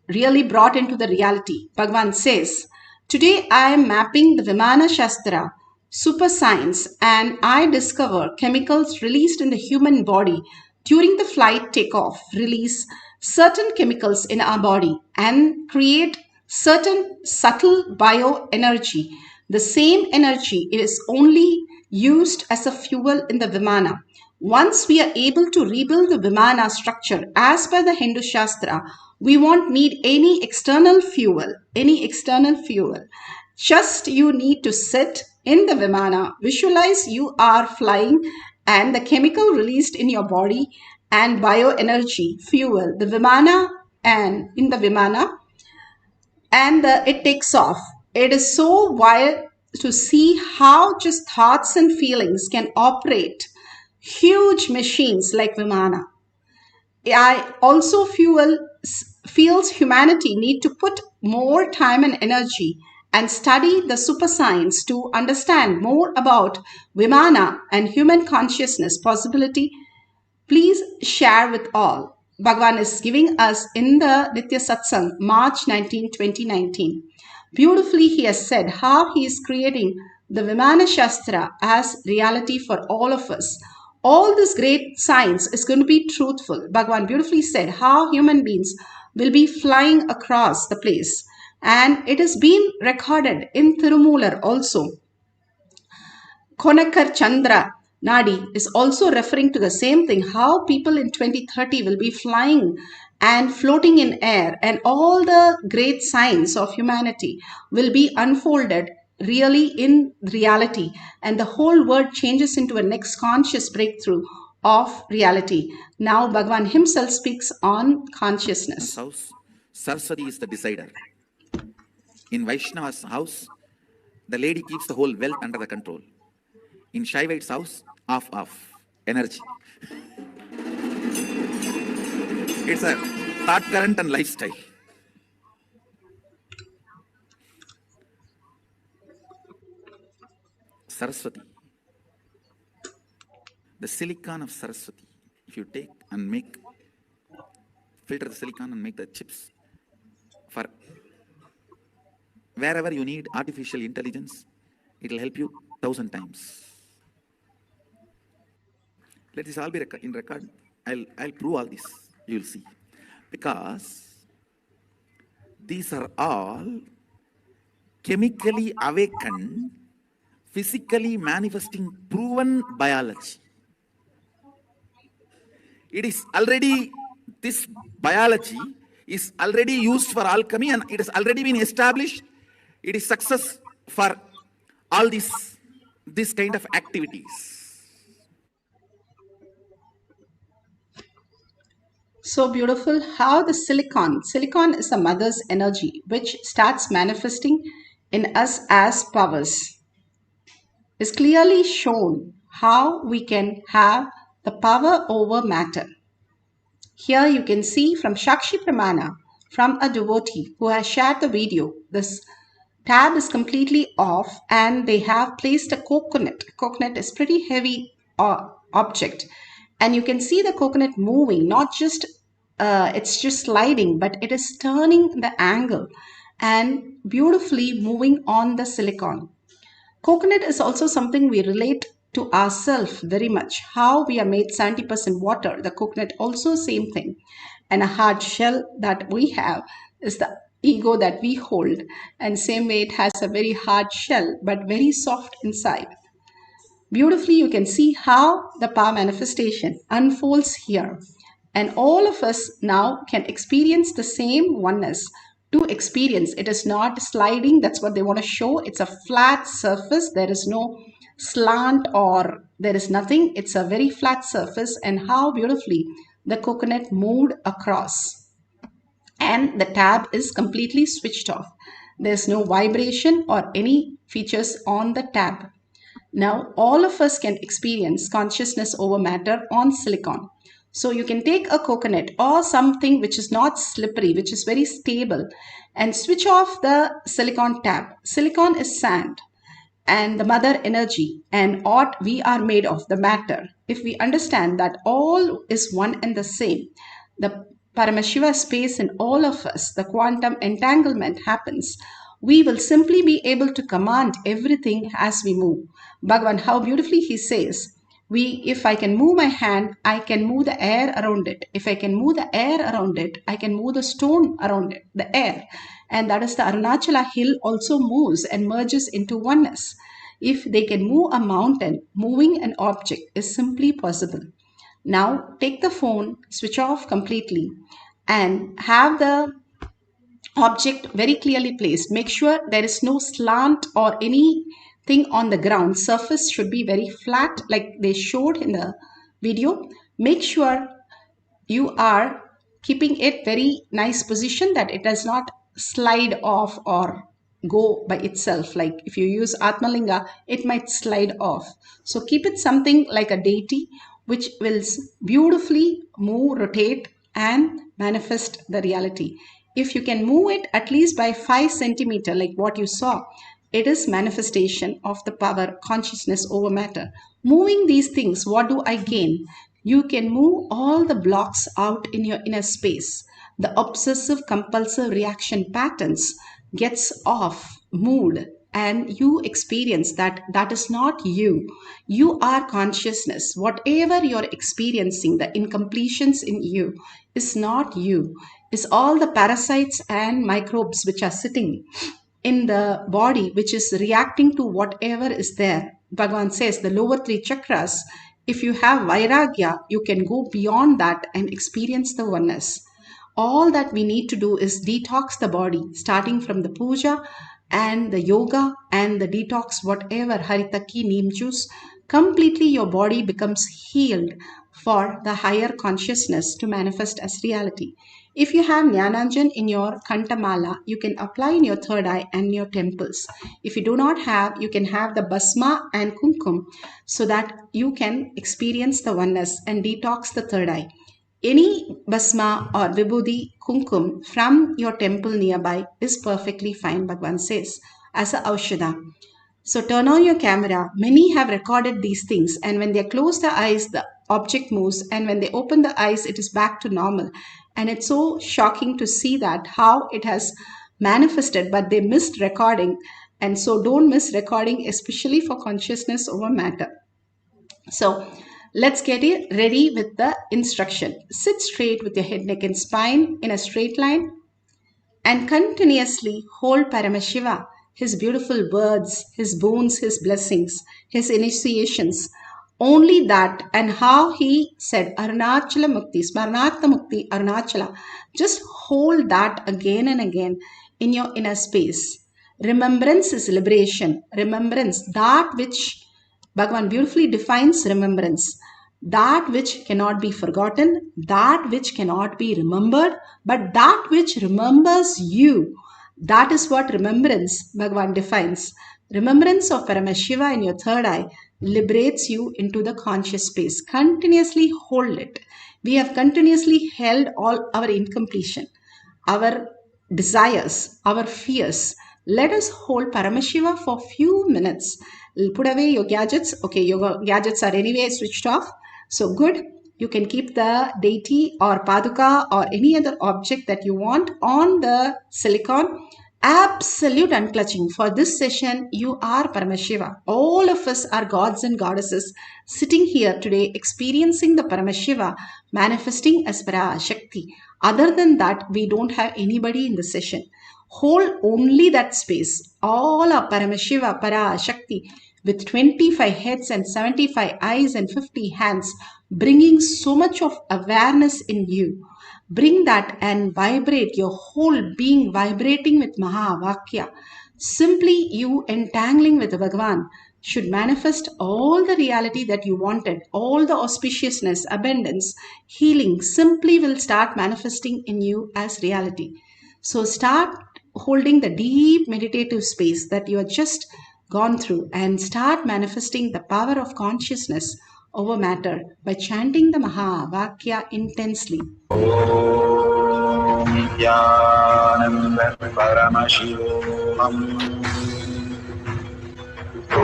S17: really brought into the reality. Bhagavan says, today I am mapping the Vimana Shastra super science, and I discover chemicals released in the human body during the flight takeoff release certain chemicals in our body and create certain subtle bioenergy. The same energy is only used as a fuel in the Vimana. Once we are able to rebuild the Vimana structure as per the Hindu Shastra, we won't need any external fuel, Just you need to sit in the Vimana, visualize you are flying, and the chemical released in your body and bioenergy fuel the Vimana and in the Vimana, and it takes off. It is so wild to see how just thoughts and feelings can operate huge machines like Vimana. I also feels humanity need to put more time and energy and study the super science to understand more about Vimana and human consciousness possibility. Please share with all. Bhagavan is giving us in the Nitya Satsang, March 19, 2019. Beautifully, he has said how he is creating the Vimana Shastra as reality for all of us. All this great science is going to be truthful. Bhagavan beautifully said how human beings will be flying across the place. And it has been recorded in Tirumular also. Konakar Chandra Nadi is also referring to the same thing, how people in 2030 will be flying and floating in air, and all the great science of humanity will be unfolded really in reality, and the whole world changes into a next conscious breakthrough of reality. Now Bhagavan himself speaks on consciousness.
S4: House, Saraswati is the decider. In Vaishnava's house, the lady keeps the whole wealth under the control. In Shaivite's house, off, energy. It's a thought current and lifestyle. Saraswati. The silicon of Saraswati. If you take and filter the silicon and make the chips for wherever you need artificial intelligence, it will help you 1,000 times. Let this all be in record. I'll prove all this. You will see. Because these are all chemically awakened, physically manifesting proven biology. It is already, this biology is already used for alchemy, and it has already been established. It is success for all this kind of activities.
S17: So beautiful how the silicon is a mother's energy which starts manifesting in us as powers. It's clearly shown how we can have the power over matter. Here you can see from Shakshi Pramana, from a devotee who has shared the video. This tab is completely off and they have placed a coconut. Coconut is pretty heavy object. And you can see the coconut moving, not just, it's just sliding, but it is turning the angle and beautifully moving on the silicon. Coconut is also something we relate to ourselves very much. How we are made 70% water. The coconut also same thing. And a hard shell that we have is the ego that we hold. And same way it has a very hard shell but very soft inside. Beautifully, you can see how the power manifestation unfolds here. And all of us now can experience the same oneness. To experience, it is not sliding. That's what they want to show. It's a flat surface. There is no slant or there is nothing. It's a very flat surface. And how beautifully the coconut moved across. And the tab is completely switched off. There's no vibration or any features on the tab. Now, all of us can experience consciousness over matter on silicon. So you can take a coconut or something which is not slippery, which is very stable, and switch off the silicon tab. Silicon is sand and the mother energy and what we are made of, the matter. If we understand that all is one and the same, the Paramashiva space in all of us, the quantum entanglement happens. we will simply be able to command everything as we move. Bhagavan, how beautifully he says, if I can move my hand, I can move the air around it. If I can move the air around it, I can move the stone around it, the air. And that is the Arunachala hill also moves and merges into oneness. If they can move a mountain, moving an object is simply possible. Now take the phone, switch off completely, and have the object very clearly placed. Make sure there is no slant or anything on the ground. Surface should be very flat like they showed in the video. Make sure you are keeping it very nice position that it does not slide off or go by itself. Like if you use Atmalinga, it might slide off. So keep it something like a deity which will beautifully move, rotate and manifest the reality. If you can move it at least by 5 centimeters, like what you saw, it is manifestation of the power consciousness over matter. Moving these things, what do I gain? You can move all the blocks out in your inner space. The obsessive compulsive reaction patterns gets off, moved, and you experience that is not you. You are consciousness. Whatever you're experiencing, the incompletions in you is not you. It's all the parasites and microbes which are sitting in the body, which is reacting to whatever is there. Bhagavan says the lower 3 chakras, if you have vairagya, you can go beyond that and experience the oneness. All that we need to do is detox the body, starting from the puja and the yoga and the detox, whatever, haritaki, neem juice. Completely your body becomes healed for the higher consciousness to manifest as reality. If you have Jnananjan in your Kantamala, you can apply in your third eye and your temples. If you do not have, you can have the Basma and Kumkum so that you can experience the oneness and detox the third eye. Any Basma or Vibhuti Kumkum from your temple nearby is perfectly fine, Bhagavan says, as a Aushadha. So turn on your camera. Many have recorded these things, and when they close the eyes, the object moves, and when they open the eyes, it is back to normal. And it's so shocking to see that how it has manifested, but they missed recording. And so don't miss recording, especially for consciousness over matter. So let's get it ready with the instruction. Sit straight with your head, neck and spine in a straight line and continuously hold Paramashiva, his beautiful words, his boons, his blessings, his initiations. Only that, and how he said Arunachala Mukti, Smarnatha Mukti, Arunachala. Just hold that again and again in your inner space. Remembrance is liberation. Remembrance, that which Bhagavan beautifully defines remembrance. That which cannot be forgotten, that which cannot be remembered, but that which remembers you. That is what remembrance Bhagavan defines. Remembrance of Paramashiva in your third eye liberates you into the conscious space. Continuously hold it. We have continuously held all our incompletion, our desires, our fears. Let us hold Paramashiva for a few minutes. Put away your gadgets. Okay, your gadgets are anyway switched off. So good. You can keep the deity or paduka or any other object that you want on the silicon. Absolute unclutching. For this session, you are Paramashiva. All of us are gods and goddesses sitting here today experiencing the Paramashiva manifesting as Parashakti. Other than that, we don't have anybody in the session. Hold only that space. All are Paramashiva, Parashakti with 25 heads and 75 eyes and 50 hands, bringing so much of awareness in you. Bring that and vibrate, your whole being vibrating with Mahavakya. Simply you entangling with Bhagavan should manifest all the reality that you wanted. All the auspiciousness, abundance, healing simply will start manifesting in you as reality. So start holding the deep meditative space that you have just gone through and start manifesting the power of consciousness over matter by chanting the Mahavakya intensely.
S14: Om Nithyananda Paramashivoham. Om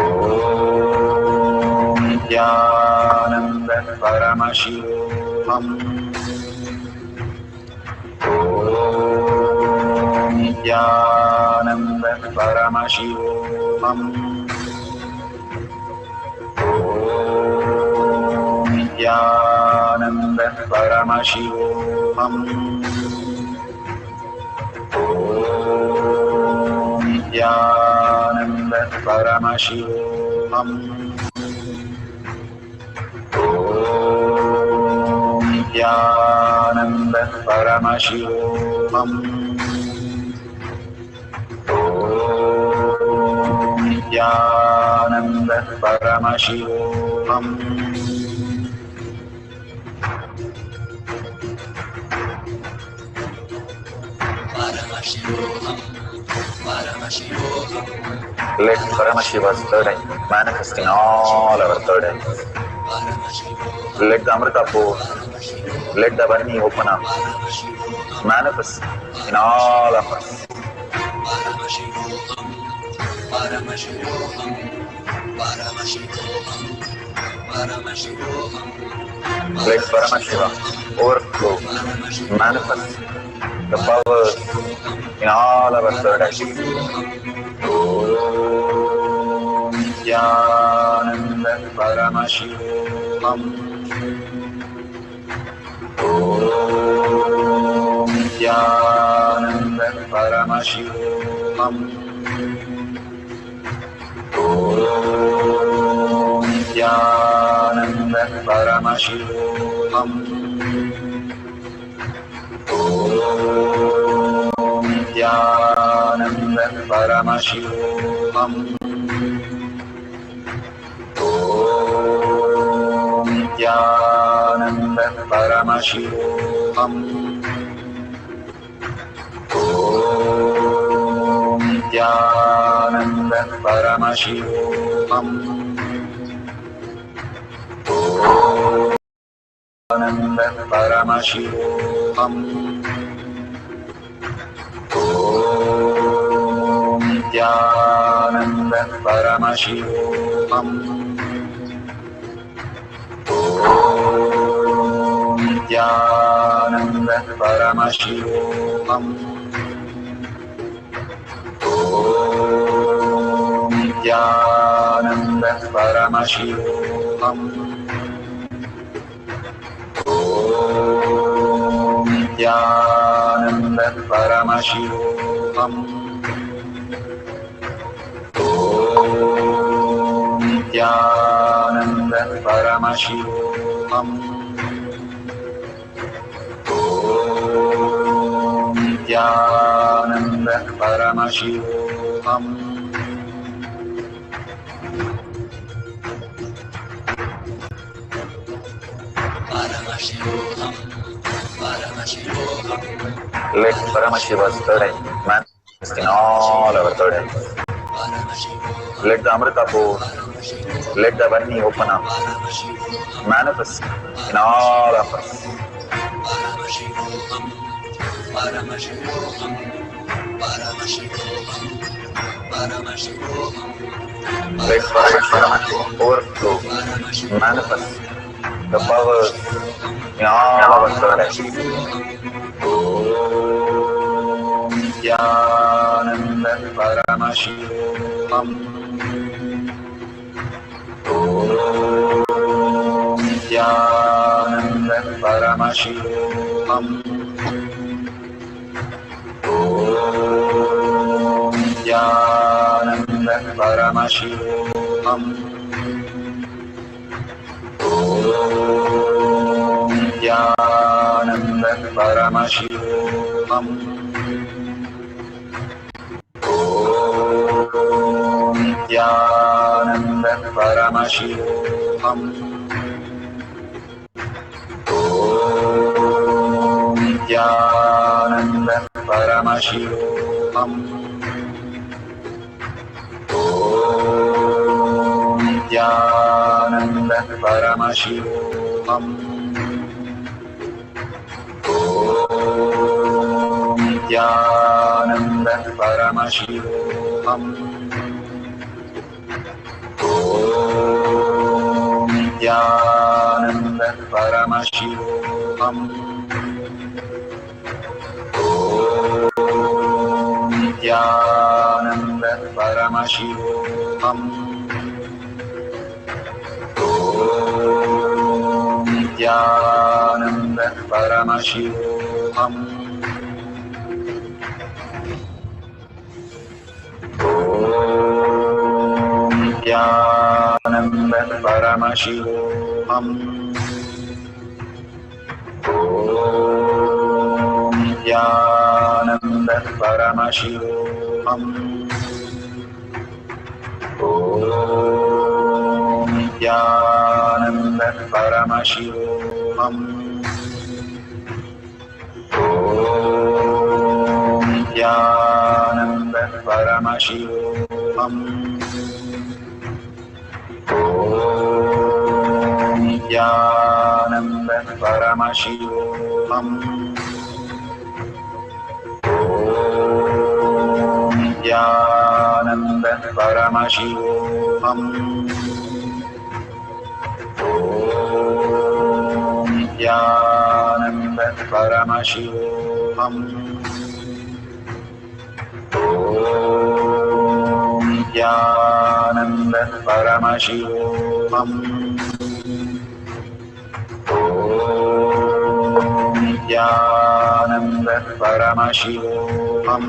S14: Nithyananda Paramashivoham. Om Nithyananda Paramashivoham. Om Nithyananda Paramashivoham. Om Nithyananda Paramashivoham. Om Nithyananda Paramashivoham. Om Nithyananda Paramashivoham. Let Paramashiva's third eye manifest in all our third eyes. Let the Amrita pour, let the Varni open up, manifest in all of us. Let Paramashiva overflow, manifest the powers in all our third eyes. Om Nithyananda Paramashivoham. Om Nithyananda Paramashivoham. Om Nithyananda Paramashivoham. Om Nithyananda Paramashivoham. Om Nithyananda Paramashivoham. Om Nithyananda Paramashivoham. Nithyananda Paramashivoham. Om Nithyananda Paramashivoham. Om Nithyananda Paramashivoham. Om Nithyananda Paramashivoham. Om Nithyananda Paramashivoham. Om Nithyananda Paramashivoham. Om Nithyananda Paramashivoham. Let Paramashiva's third eye manifest in all our third eyes. Let the Amrita pour, let the Varni open up, manifest in all of us. Let Paramashiva overflow, manifest the powers in all our third eyes. Om Nithyananda Paramashivoham. Om Nithyananda Paramashivoham. Om Nithyananda Paramashivoham. Om Nithyananda Paramashivoham. Om Nithyananda Paramashivoham. Om Nithyananda Paramashivoham. Om Nithyananda Paramashivoham. Om Nithyananda Paramashivoham. Om Nithyananda Paramashivoham. Om Nithyananda Paramashivoham. Om Nithyananda Paramashivoham. Om Nithyananda Paramashivoham. Om Nithyananda Paramashivoham. Om Nithyananda Paramashivoham. Om Nithyananda Paramashivoham. Om Nithyananda Paramashivoham. Om Nithyananda Paramashivoham. Om Nithyananda Paramashivoham. Om Nithyananda Paramashivoham. Om Nithyananda Paramashivoham.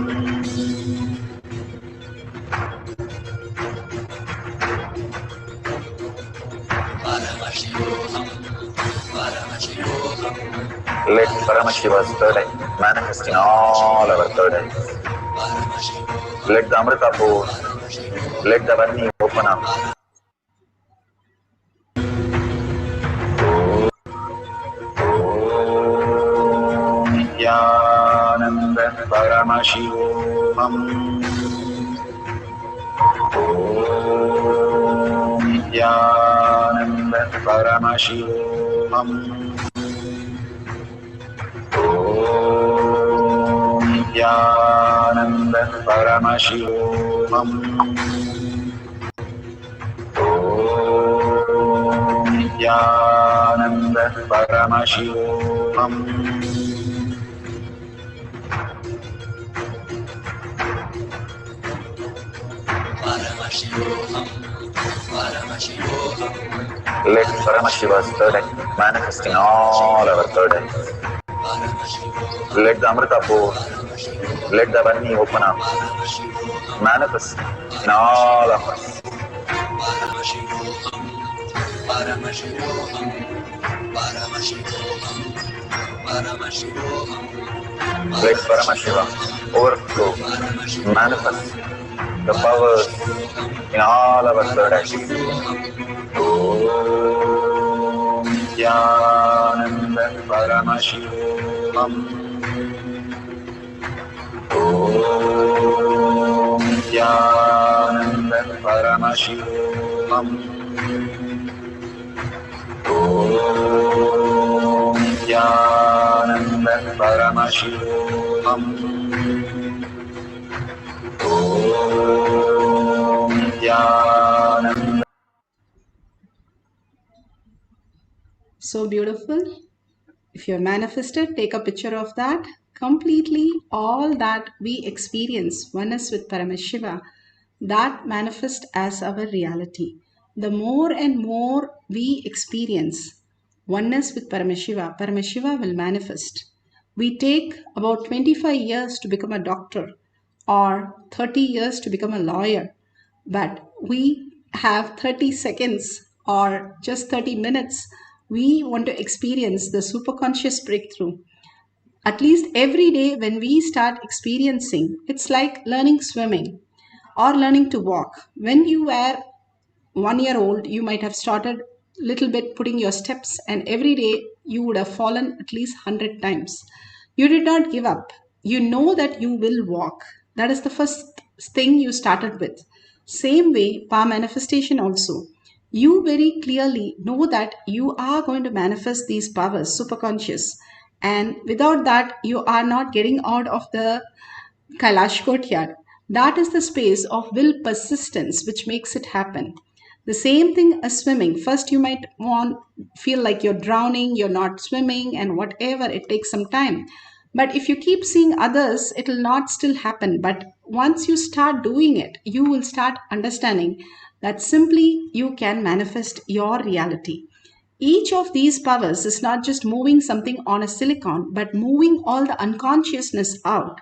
S14: Let Paramashiva's third eye manifest in all our third eyes. Let the Amrita pour, let the Varni open up. Om Nithyananda Paramashivoham. Om Nithyananda Paramashivoham. Om Nithyananda Paramashivoham. Om Nithyananda Paramashivoham. Let Paramashiva's third eye manifest in all our third eyes. Let the Amrita pour, let the Varni open up, manifest in all of us. Let Paramashiva overflow, manifest the powers in all our third eyes. Om Nithyananda Paramashivoham. Om Nithyananda Paramashivoham. Om Nithyananda Paramashivoham. Om Nithyananda.
S17: So beautiful. If you're manifested, take a picture of that. Completely all that we experience, oneness with Paramashiva, that manifests as our reality. The more and more we experience oneness with Paramashiva, Paramashiva will manifest. We take about 25 years to become a doctor or 30 years to become a lawyer, but we have 30 seconds or just 30 minutes. We want to experience the superconscious breakthrough. At least every day when we start experiencing, it's like learning swimming or learning to walk. When you were 1 year old, you might have started little bit putting your steps, and every day you would have fallen at least 100 times. You did not give up. You know that you will walk. That is the first thing you started with. Same way, power manifestation also. You very clearly know that you are going to manifest these powers, superconscious. And without that, you are not getting out of the Kailash courtyard. That is the space of will persistence which makes it happen. The same thing as swimming. First, you might feel like you're drowning, you're not swimming, and whatever, it takes some time. But if you keep seeing others, it will not still happen. But once you start doing it, you will start understanding that simply you can manifest your reality. Each of these powers is not just moving something on a silicon, but moving all the unconsciousness out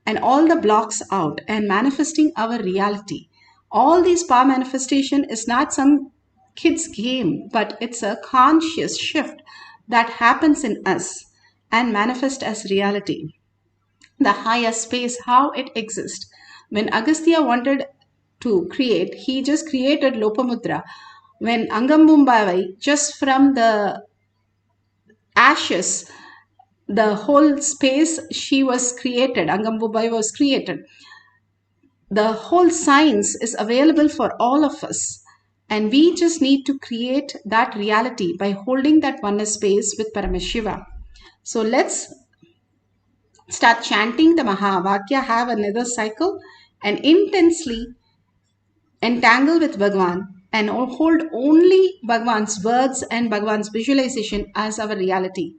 S17: and all the blocks out and manifesting our reality. All these power manifestation is not some kid's game, but it's a conscious shift that happens in us and manifest as reality. The higher space, how it exists. When Agastya wanted to create, he just created Lopamudra. When Angambumbai, just from the ashes, the whole space she was created, Angambumbai was created. The whole science is available for all of us. And we just need to create that reality by holding that oneness space with Paramashiva. So let's start chanting the Mahavakya, have another cycle, and intensely entangle with Bhagwan and hold only Bhagwan's words and Bhagwan's visualization as our reality.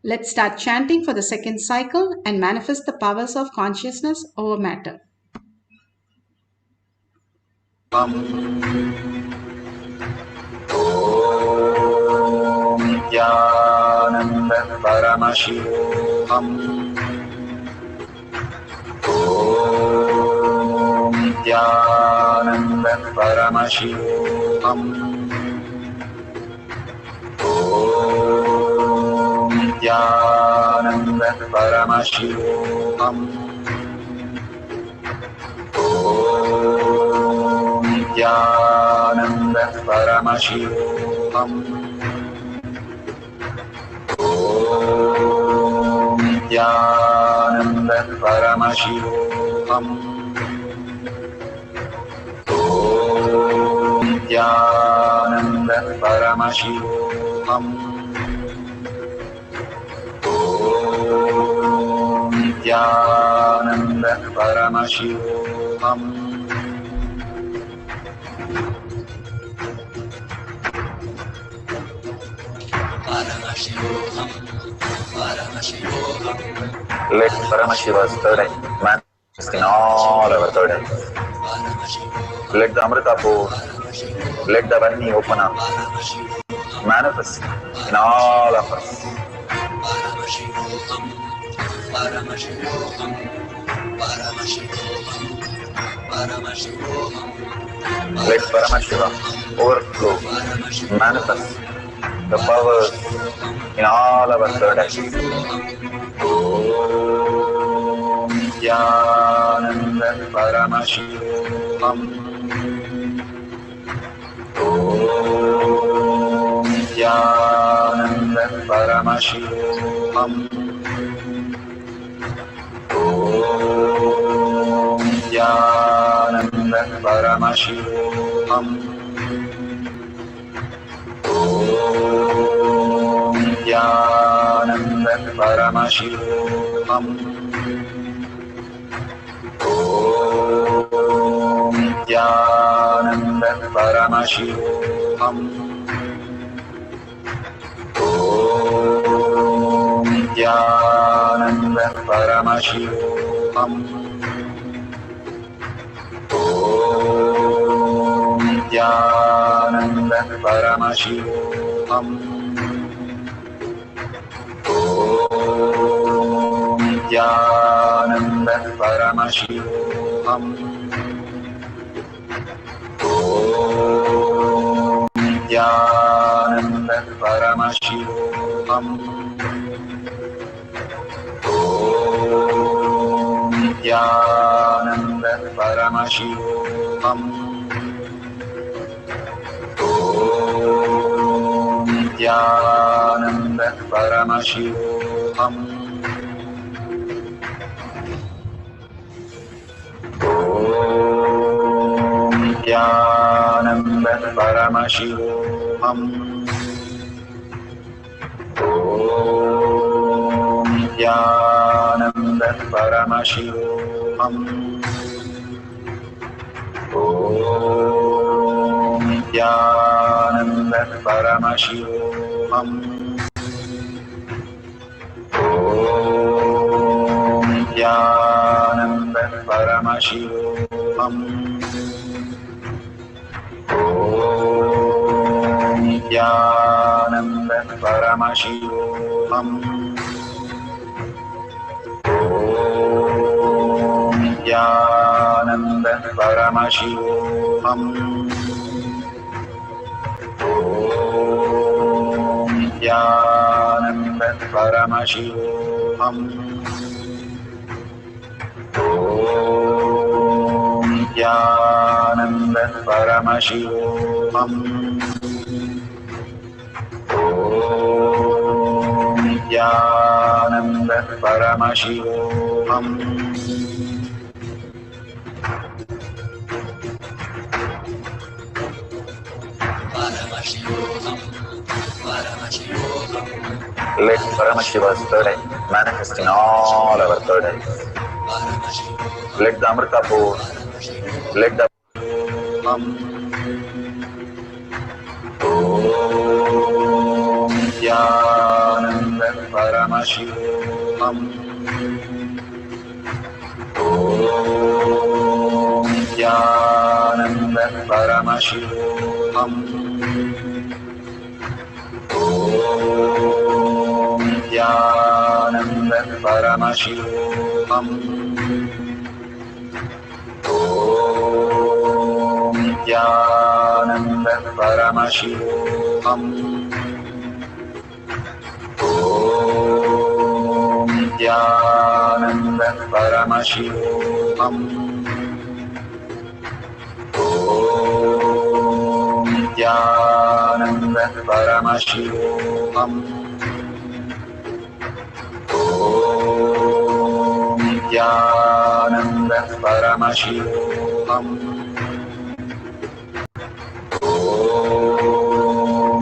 S17: Let's start chanting for the second cycle and manifest the powers of consciousness over matter.
S14: Om Nithyananda Paramashivoham. Om Nithyananda Paramashivoham. Om Nithyananda Paramashivoham. Om Nithyananda Paramashivoham. Om Nithyananda Paramashivoham. Om Nithyananda Paramashivoham. Om Nithyananda Paramashivoham. Let Paramashiva's third eye manifest in all our third eyes. Let the Amrita pour, let the Varni open up, manifest in all of us. Let Paramashiva overflow, manifest the powers in all our third eyes. Om Nithyananda Paramashivoham. Om Nithyananda Paramashivoham. Om Nithyananda Paramashivoham. Om Nithyananda Paramashivoham. Om Nithyananda Paramashivoham. Om Nithyananda Paramashivoham. Om Nithyananda Paramashivoham. Om Nithyananda Paramashivoham. Om Nithyananda Paramashivoham. Om Nithyananda Paramashivoham. Om Nithyananda Paramashivoham. Om Nithyananda Paramashivoham. Om Nithyananda Paramashivoham. Om Nithyananda Paramashivoham. Om Paramashivoham. Om Nithyananda Paramashivam. Om Nithyananda Paramashivoham. Om Nithyananda Paramashivoham. Om Nithyananda Paramashivoham. Om Nithyananda Paramashivoham. Let Paramashiva's third eye manifest in all our third eyes. Let the Amrita pour, let the Om Nithyananda Paramashivoham. Om Nithyananda Paramashivoham. Om Nithyananda Paramashivoham. Om Nithyananda Paramashivoham. Om Nithyananda Paramashivoham. Om Nithyananda Paramashivoham. Om Nithyananda Paramashivoham. Om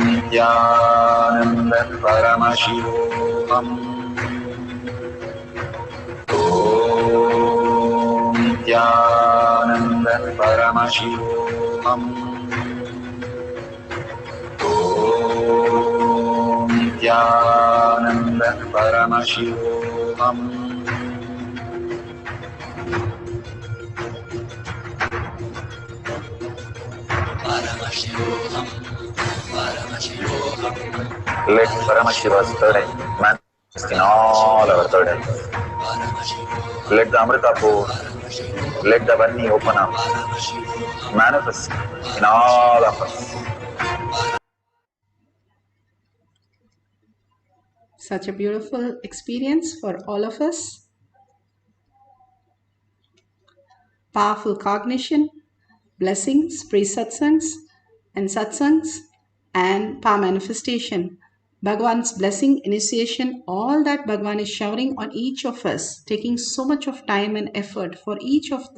S14: Nithyananda Paramashivoham. Om Nithyananda Paramashivoham. Om Nithyananda Paramashivoham. Let Paramashiva's third eye manifest in all our third eyes. Let the Amrita pour, let the Varni open up, manifest in all of us.
S17: Such a beautiful experience for all of us. Powerful cognition, blessings, pre-satsangs and satsangs, and power manifestation. Bhagwan's blessing, initiation, all that Bhagwan is showering on each of us, taking so much of time and effort for each of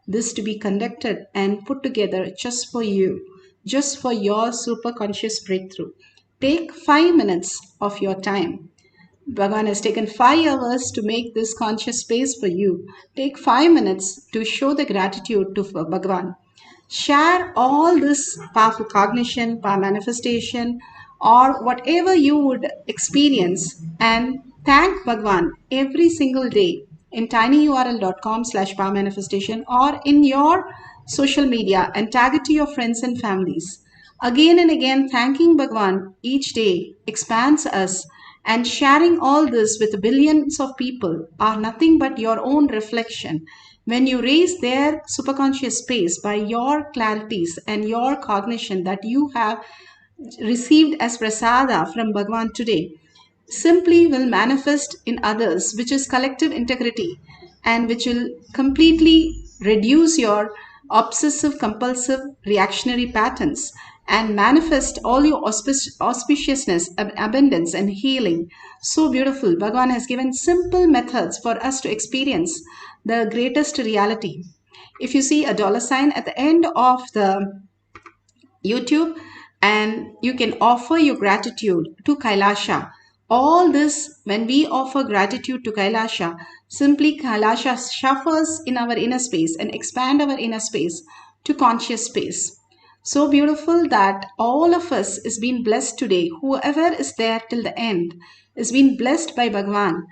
S17: this to be conducted and put together just for you, just for your super conscious breakthrough. Take 5 minutes of your time. Bhagwan has taken 5 hours to make this conscious space for you. Take 5 minutes to show the gratitude to Bhagwan. Share all this powerful cognition, power manifestation, or whatever you would experience, and thank Bhagwan every single day in tinyurl.com/power manifestation or in your social media, and tag it to your friends and families. Again and again, thanking Bhagwan each day expands us, and sharing all this with billions of people are nothing but your own reflection. When you raise their superconscious space by your clarities and your cognition that you have received as prasada from Bhagwan today, simply will manifest in others, which is collective integrity, and which will completely reduce your obsessive compulsive reactionary patterns and manifest all your auspiciousness, abundance and healing. So beautiful. Bhagwan has given simple methods for us to experience the greatest reality. If you see a $sign at the end of the YouTube, and you can offer your gratitude to Kailasa. All this, when we offer gratitude to Kailasa, simply Kailasa shuffles in our inner space and expand our inner space to conscious space. So beautiful that all of us is being blessed today. Whoever is there till the end is being blessed by Bhagwan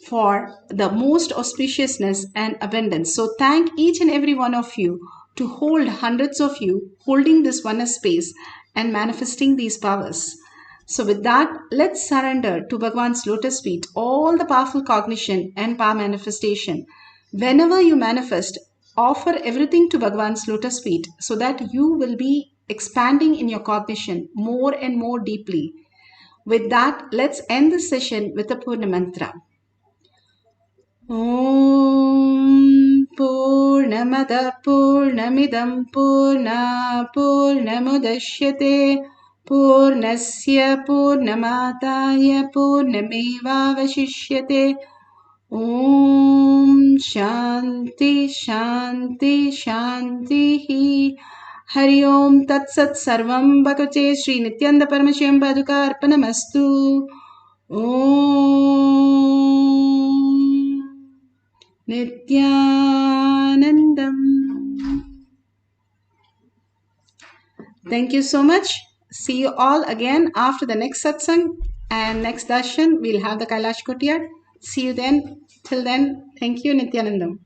S17: for the most auspiciousness and abundance. So thank each and every one of you to hold hundreds of you holding this oneness space and manifesting these powers. So with that, let's surrender to Bhagwan's lotus feet all the powerful cognition and power manifestation. Whenever you manifest, offer everything to Bhagwan's lotus feet so that you will be expanding in your cognition more and more deeply. With that, let's end this session with a Purna mantra. Om Purnamada Purnamidam Purna Purnamudashyate Purnasya Purnamataya Purnameva Vashishyate. Om Shanti Shanti Shanti. Hari Om Tat Sat Sarvam Bhagavate Sri Nithyananda Paramashivam Paduka Arpanamastu. Om Nithyanandam. Thank you so much. See you all again after the next satsang and next darshan. We'll have the Kailasa Kotiyar. See you then. Till then, thank you, Nithyanandam.